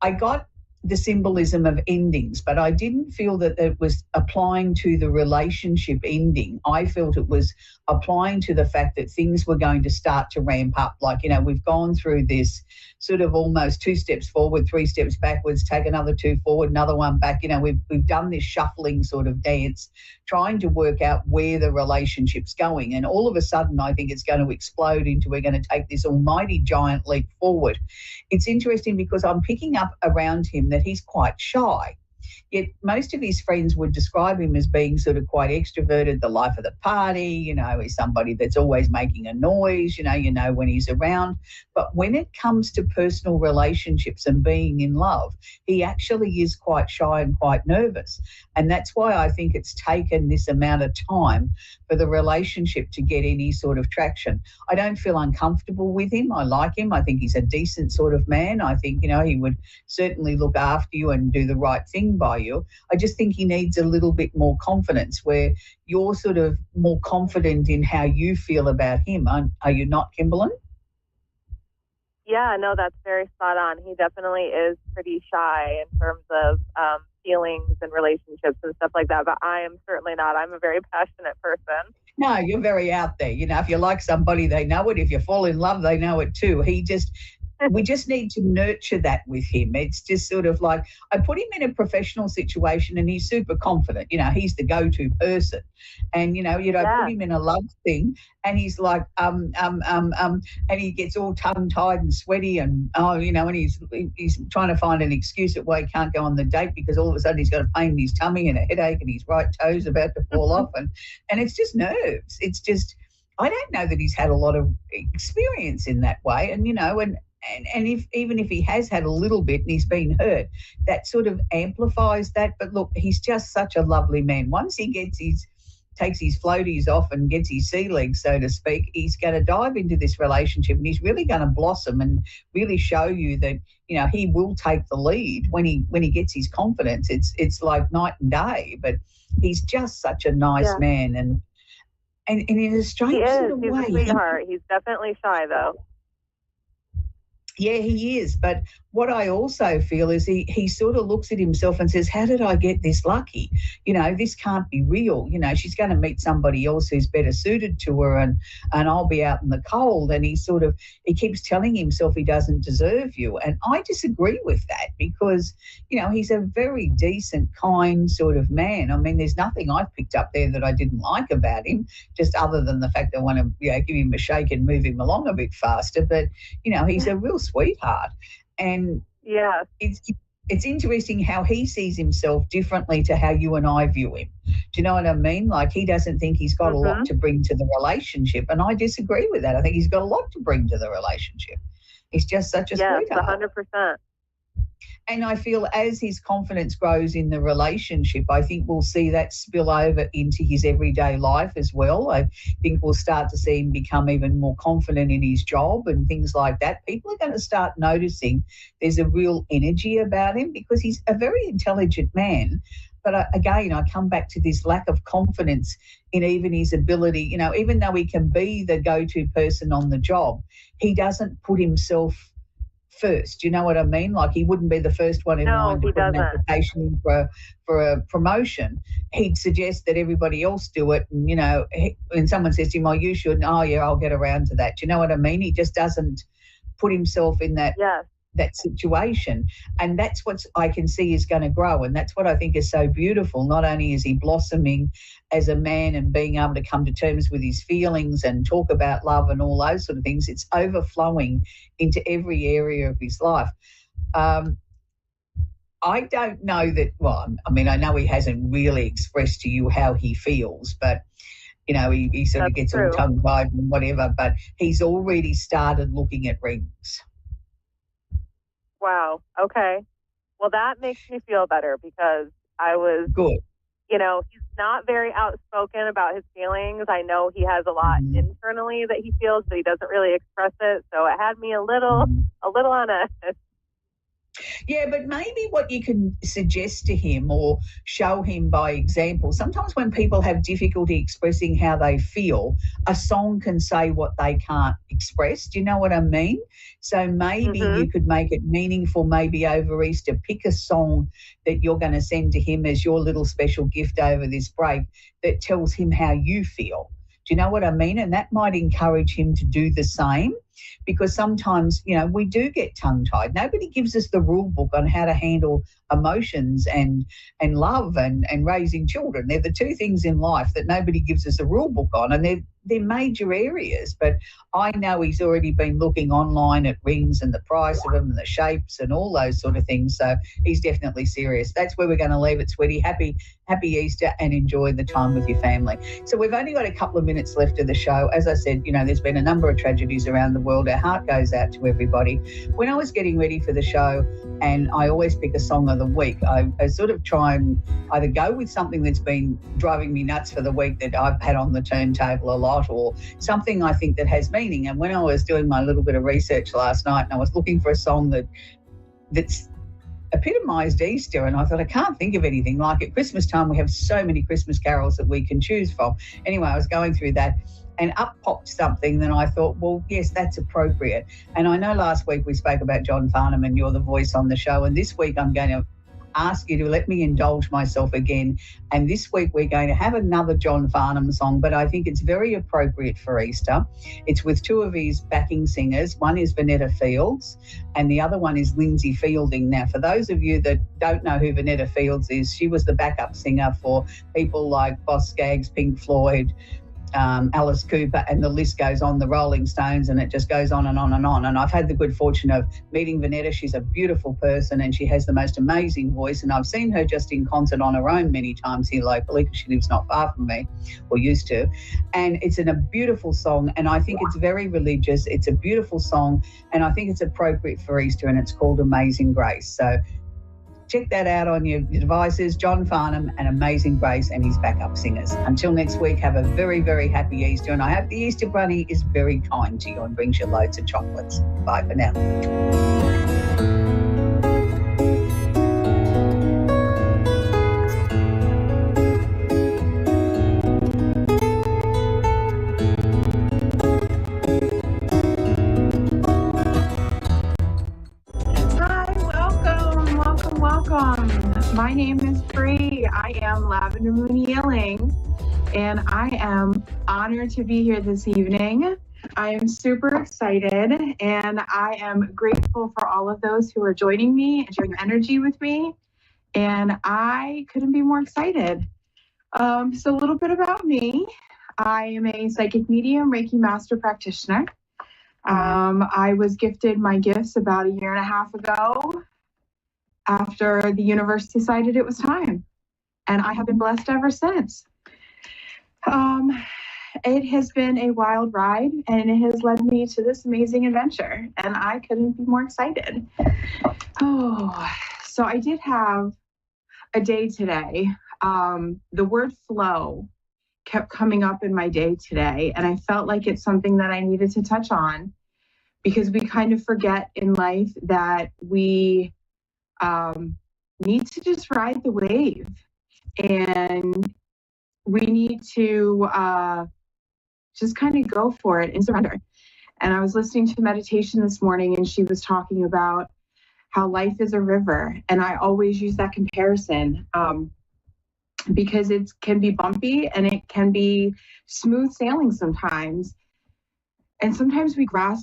I got the symbolism of endings, but I didn't feel that it was applying to the relationship ending. I felt it was applying to the fact that things were going to start to ramp up. Like, we've gone through this sort of almost 2 steps forward, 3 steps backwards, take another 2 forward, another 1 back. We've done this shuffling sort of dance, trying to work out where the relationship's going. And all of a sudden, I think it's going to explode into, we're going to take this almighty giant leap forward. It's interesting because I'm picking up around him that he's quite shy. Yet most of his friends would describe him as being sort of quite extroverted, the life of the party, he's somebody that's always making a noise, when he's around. But when it comes to personal relationships and being in love, he actually is quite shy and quite nervous. And that's why I think it's taken this amount of time for the relationship to get any sort of traction. I don't feel uncomfortable with him. I like him. I think he's a decent sort of man. I think, he would certainly look after you and do the right thing by you. I just think he needs a little bit more confidence, where you're sort of more confident in how you feel about him. Are you not, Kimberlyn? Yeah, no, that's very spot on. He definitely is pretty shy in terms of feelings and relationships and stuff like that, but I am certainly not. I'm a very passionate person. No, you're very out there. If you like somebody, they know it. If you fall in love, they know it too. We just need to nurture that with him. It's just sort of like, I put him in a professional situation and he's super confident. He's the go-to person. And, put him in a love thing and he's like, and he gets all tongue-tied and sweaty and, and he's trying to find an excuse at why he can't go on the date, because all of a sudden he's got a pain in his tummy and a headache and his right toe's about to fall off. And it's just nerves. It's just, I don't know that he's had a lot of experience in that way. And, and even if he has had a little bit and he's been hurt, that sort of amplifies that. But look, he's just such a lovely man. Once he takes his floaties off and gets his sea legs, so to speak, he's going to dive into this relationship and he's really going to blossom and really show you that, he will take the lead when he gets his confidence. It's like night and day, but he's just such a nice man. And in a strange sort of way. He's a sweetheart. He's definitely shy, though. Yeah, he is. But what I also feel is he sort of looks at himself and says, how did I get this lucky? This can't be real. She's going to meet somebody else who's better suited to her and I'll be out in the cold. And he keeps telling himself he doesn't deserve you. And I disagree with that because, he's a very decent, kind sort of man. I mean, there's nothing I've picked up there that I didn't like about him, just other than the fact that I want to, give him a shake and move him along a bit faster. But, he's a real sweetheart. And yeah, it's interesting how he sees himself differently to how you and I view him. Do you know what I mean? Like, he doesn't think he's got a lot to bring to the relationship, and I disagree with that. I think he's got a lot to bring to the relationship. He's just such a sweetheart. Yes, 100%. And I feel as his confidence grows in the relationship, I think we'll see that spill over into his everyday life as well. I think we'll start to see him become even more confident in his job and things like that. People are going to start noticing there's a real energy about him because he's a very intelligent man. But again, I come back to this lack of confidence in even his ability. Even though he can be the go-to person on the job, he doesn't put himself first. You know what I mean? Like, he wouldn't be the first one in line to put an application in for a promotion. He'd suggest that everybody else do it. And, you know, when someone says to him, oh, you should, oh, yeah, I'll get around to that. Do you know what I mean? He just doesn't put himself in that that situation. And that's what I can see is going to grow. And that's what I think is so beautiful. Not only is he blossoming as a man and being able to come to terms with his feelings and talk about love and all those sort of things, it's overflowing into every area of his life. I don't know that, well, I mean, I know he hasn't really expressed to you how he feels, but, you know, he sort of gets all tongue-tied and whatever, but he's already started looking at rings. Wow. Okay. Well, that makes me feel better because I was good. You know, he's not very outspoken about his feelings. I know he has a lot internally that he feels, but he doesn't really express it. So it had me a little on edge. Yeah, but maybe what you can suggest to him or show him by example, sometimes when people have difficulty expressing how they feel, a song can say what they can't express. Do you know what I mean? So maybe you could make it meaningful, maybe over Easter, pick a song that you're going to send to him as your little special gift over this break that tells him how you feel. Do you know what I mean? And that might encourage him to do the same, because sometimes, you know, we do get tongue-tied. Nobody gives us the rule book on how to handle emotions and love and raising children. They're the two things in life that nobody gives us a rule book on, and they're major areas. But I know he's already been looking online at rings and the price of them and the shapes and all those sort of things. So he's definitely serious. That's where we're going to leave it, sweetie. Happy Easter and enjoy the time with your family. So we've only got a couple of minutes left of the show. As I said, you know, there's been a number of tragedies around the world. Our heart goes out to everybody. When I was getting ready for the show, and I always pick a song of the week, I sort of try and either go with something that's been driving me nuts for the week that I've had on the turntable a lot, or something I think that has meaning. And when I was doing my little bit of research last night and I was looking for a song that's epitomised Easter, and I thought, I can't think of anything like it. Christmas time, we have so many Christmas carols that we can choose from. Anyway, I was going through that and up popped something, then I thought, well, yes, that's appropriate. And I know last week we spoke about John Farnham and You're the Voice on the show, and this week I'm going to ask you to let me indulge myself again. And this week we're going to have another John Farnham song, but I think it's very appropriate for Easter. It's with two of his backing singers. One is Vanetta Fields and the other one is Lindsay Fielding. Now, for those of you that don't know who Vanetta Fields is, she was the backup singer for people like Boss Skaggs, Pink Floyd, Alice Cooper, and the list goes on, the Rolling Stones, and it just goes on and on and on. And I've had the good fortune of meeting Vanetta. She's a beautiful person and she has the most amazing voice, and I've seen her just in concert on her own many times here locally because she lives not far from me, or used to. And it's a beautiful song, and I think it's very religious. It's a beautiful song, and I think it's appropriate for Easter, and it's called Amazing Grace. So check that out on your devices. John Farnham and Amazing Grace and his backup singers. Until next week, have a very, very happy Easter. And I hope the Easter Bunny is very kind to you and brings you loads of chocolates. Bye for now. My name is Bree. I am Lavender Moon Yelling, and I am honored to be here this evening. I am super excited, and I am grateful for all of those who are joining me and sharing energy with me, and I couldn't be more excited. So a little bit about me. I am a psychic medium, Reiki master practitioner. I was gifted my gifts about 1.5 years ago, after the universe decided it was time. And I have been blessed ever since. It has been a wild ride, and it has led me to this amazing adventure, and I couldn't be more excited. So I did have a day today. The word flow kept coming up in my day today, and I felt like it's something that I needed to touch on, because we kind of forget in life that we need to just ride the wave, and we need to just kind of go for it and surrender. And I was listening to meditation this morning, and she was talking about how life is a river. And I always use that comparison because it can be bumpy and it can be smooth sailing sometimes. And sometimes we grasp